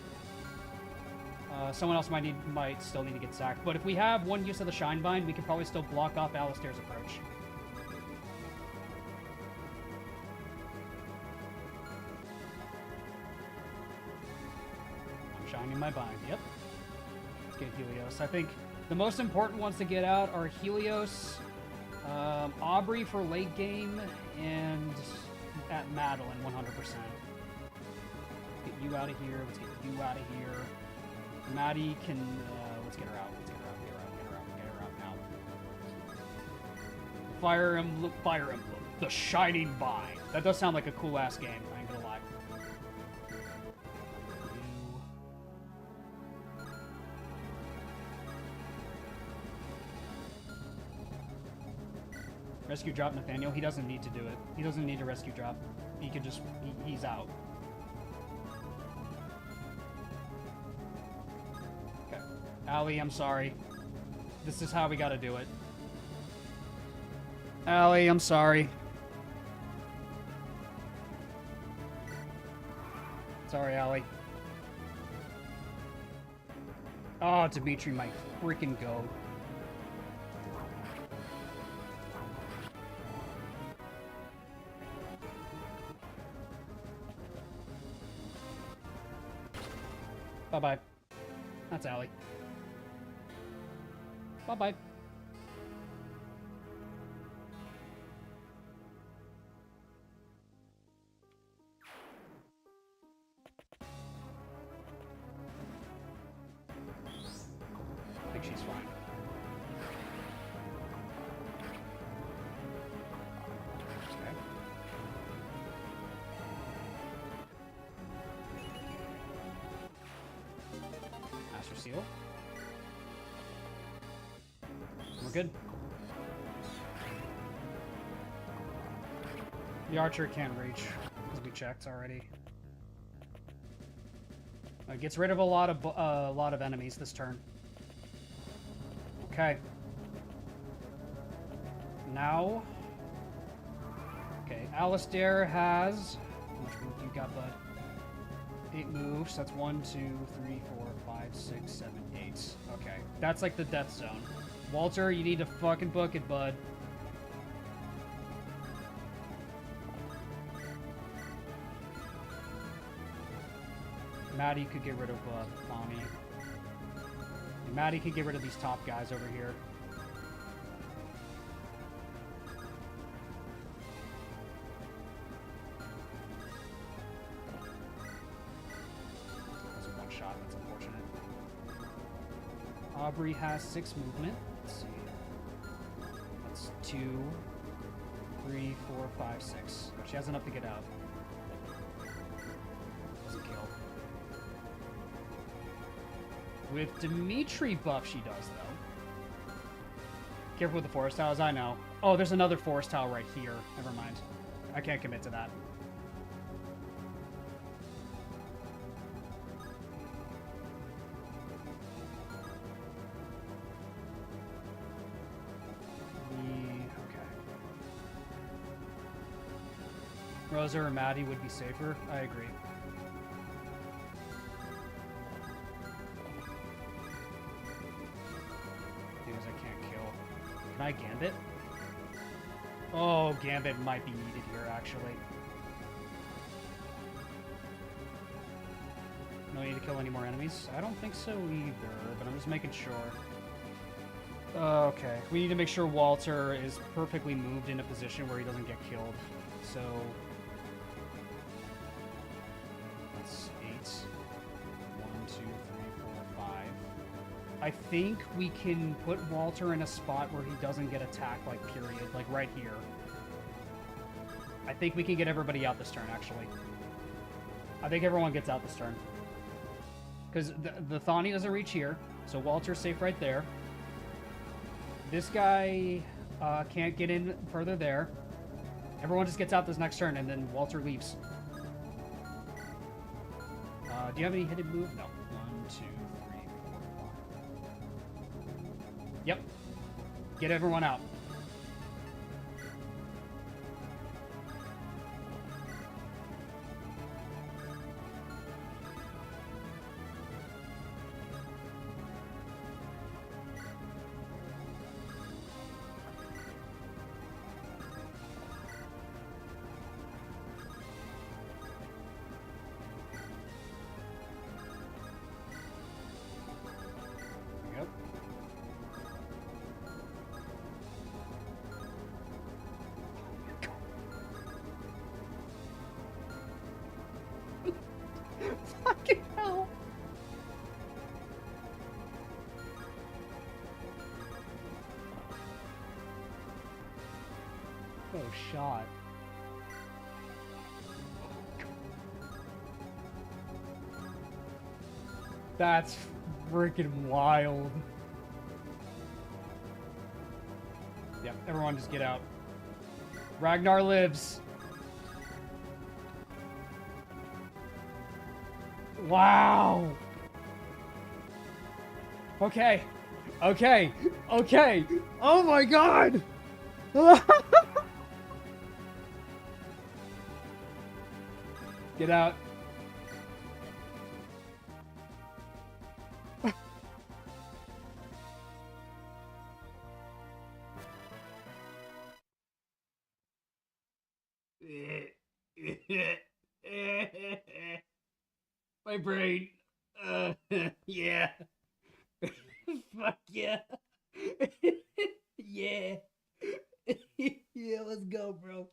Someone else might still need to get sacked. But if we have one use of the Shine Bind, we can probably still block off Alistair's approach. I'm shining my bind. Yep. Let's get Helios. I think the most important ones to get out are Helios, Aubrey for late game, and at Madeline 100%. Let's get you out of here. Let's get you out of here. Maddie can, let's get her out. Let's get her out, get her out now. Fire Emblem, the Shining Bind. That does sound like a cool-ass game, I ain't gonna lie. Rescue drop Nathaniel. He doesn't need to do it. He doesn't need to rescue drop. He could just, he's out. Allie, I'm sorry. This is how we gotta do it. Allie, I'm sorry. Sorry, Allie. Oh, Dimitri might freaking go. Bye-bye. That's Allie. Bye-bye. I think she's fine. Okay. Master Seal. We're good. The archer can't reach, because we checked already. It gets rid of a lot of enemies this turn. Okay. Now. Okay, Alistair has. How much move you got, bud? 8 moves. That's 1, 2, 3, 4, 5, 6, 7, 8. Okay, that's like the death zone. Walter, you need to fucking book it, bud. Maddie could get rid of Bonnie. And Maddie could get rid of these top guys over here. That's a one shot, that's unfortunate. Aubrey has 6 movement. Let's see. That's 2, 3, 4, 5, 6. But she has enough to get out. Doesn't kill. With Dimitri buff, she does, though. Careful with the forest tiles, I know. Oh, there's another forest tile right here. Never mind. I can't commit to that. Okay. Rosa or Maddie would be safer. I agree. Can I Gambit? Oh, Gambit might be needed here, actually. No need to kill any more enemies? I don't think so either, but I'm just making sure. Okay, we need to make sure Walter is perfectly moved in a position where he doesn't get killed. So that's 8. 1, 2, 3, 4, 5. I think we can put Walter in a spot where he doesn't get attacked, like, period. Like, right here. I think we can get everybody out this turn, actually. I think everyone gets out this turn. Because the Thani doesn't reach here, so Walter's safe right there. This guy can't get in further there. Everyone just gets out this next turn, and then Walter leaves. Do you have any hidden move? No. 1, 2, 3, 4, 5. Yep. Get everyone out. Yep. Fucking hell. Oh, shot. That's freaking wild. Yeah, everyone just get out. Ragnar lives. Wow. Okay. Okay. Okay. Oh my god. Get out. My brain. Yeah. Fuck yeah. Yeah. Yeah, let's go, bro.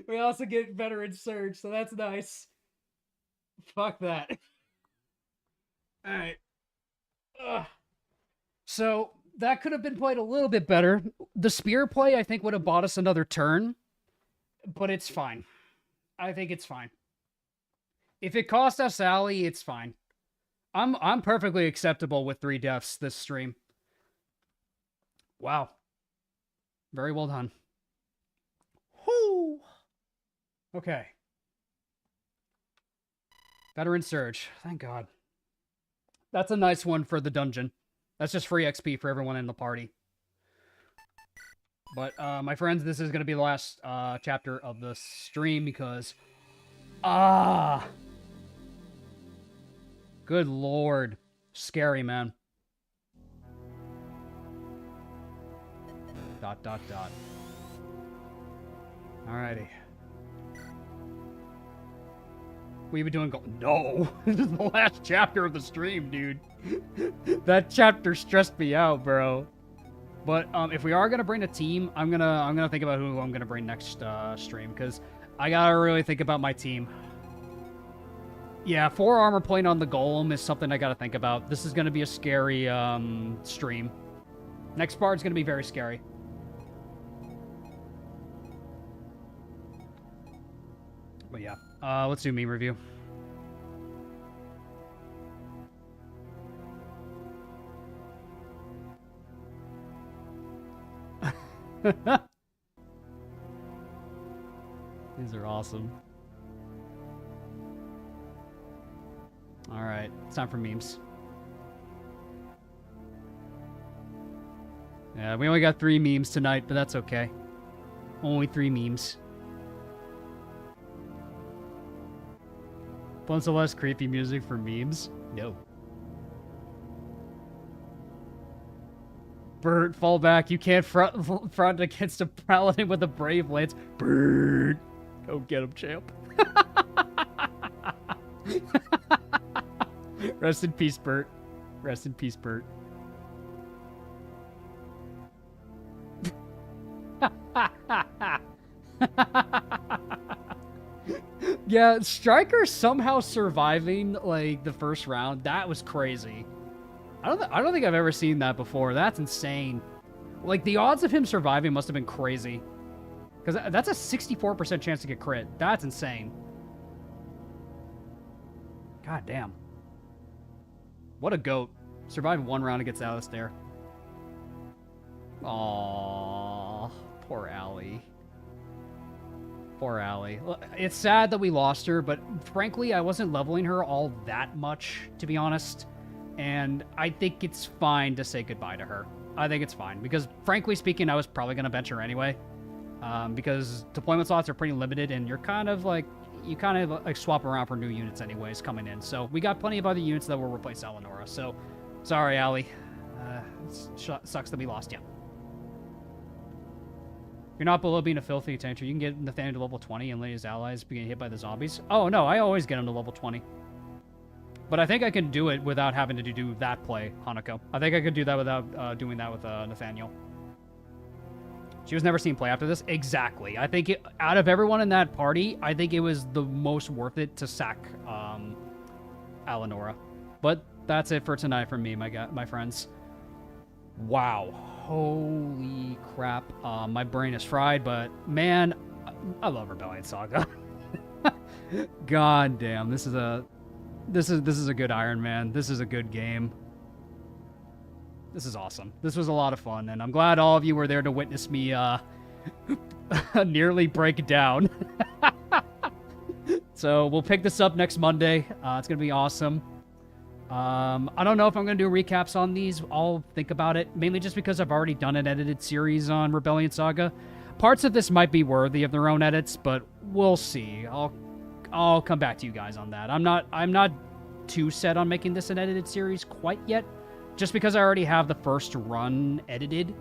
We also get veteran surge, so that's nice. Fuck that. Alright. So that could have been played a little bit better. The spear play, I think, would have bought us another turn, but it's fine. I think it's fine. If it cost us Sally, it's fine. I'm perfectly acceptable with 3 deaths this stream. Wow. Very well done. Whoo! Okay. Veteran Surge. Thank God. That's a nice one for the dungeon. That's just free XP for everyone in the party. But, my friends, this is going to be the last chapter of the stream because... Good lord. Scary, man. ... Alrighty. What you been doing? No! This is the last chapter of the stream, dude. That chapter stressed me out, bro. But if we are gonna bring a team, I'm gonna think about who I'm gonna bring next stream, because I gotta really think about my team. Yeah, 4 armor plate on the golem is something I gotta think about. This is gonna be a scary stream. Next part's gonna be very scary. But yeah, let's do meme review. These are awesome. Alright, it's time for memes. Yeah, we only got 3 memes tonight, but that's okay. Only 3 memes. Want some less creepy music for memes? No. Bert, fall back. You can't front against a paladin with a brave lance. Bert. Go get him, champ. Rest in peace, Bert. Rest in peace, Bert. Yeah, Striker somehow surviving like the first round. That was crazy. I don't think I've ever seen that before. That's insane. Like the odds of him surviving must have been crazy. Because that's a 64% chance to get crit. That's insane. God damn. What a goat. Survived one round against Alistair. Aww. Poor Allie. Poor Allie. It's sad that we lost her, but frankly, I wasn't leveling her all that much, to be honest. And I think it's fine to say goodbye to her. I think it's fine. Because frankly speaking, I was probably going to bench her anyway. Because deployment slots are pretty limited, and you're kind of like... You kind of like swap around for new units anyways coming in. So we got plenty of other units that will replace Eleonora. So, sorry, Allie. Sucks that we lost you. You're not below being a filthy attention. You can get Nathaniel to level 20 and let his allies begin hit by the zombies. Oh, no, I always get him to level 20. But I think I can do it without having to do that play, Hanako. I think I could do that without doing that with Nathaniel. She was never seen play after this. Exactly. I think out of everyone in that party, I think it was the most worth it to sack Eleonora. But that's it for tonight from me, my friends. Wow. Holy crap. My brain is fried, but man, I love Rebellion Saga. God damn, this is a good Iron Man. This is a good game. This is awesome. This was a lot of fun, and I'm glad all of you were there to witness me nearly break down. So we'll pick this up next Monday. It's going to be awesome. I don't know if I'm going to do recaps on these. I'll think about it, mainly just because I've already done an edited series on Rebellion Saga. Parts of this might be worthy of their own edits, but we'll see. I'll come back to you guys on that. I'm not too set on making this an edited series quite yet. Just because I already have the first run edited.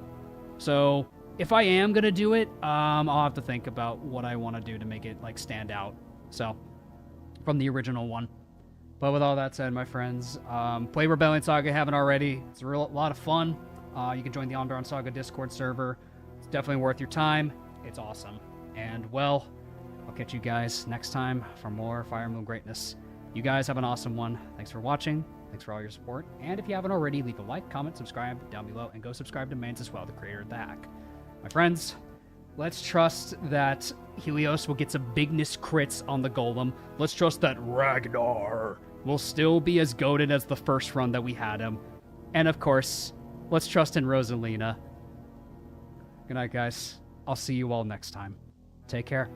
So if I am going to do it, I'll have to think about what I want to do to make it like stand out. So from the original one. But with all that said, my friends, play Rebellion Saga if you haven't already. It's a lot of fun. You can join the Onderon Saga Discord server. It's definitely worth your time. It's awesome. And well, I'll catch you guys next time for more Fire Emblem greatness. You guys have an awesome one. Thanks for watching. Thanks for all your support. And if you haven't already, leave a like, comment, subscribe down below, and go subscribe to Mains as well, the creator of the hack. My friends, let's trust that Helios will get some bigness crits on the Golem. Let's trust that Ragnar will still be as goated as the first run that we had him. And of course, let's trust in Rosalina. Good night, guys. I'll see you all next time. Take care.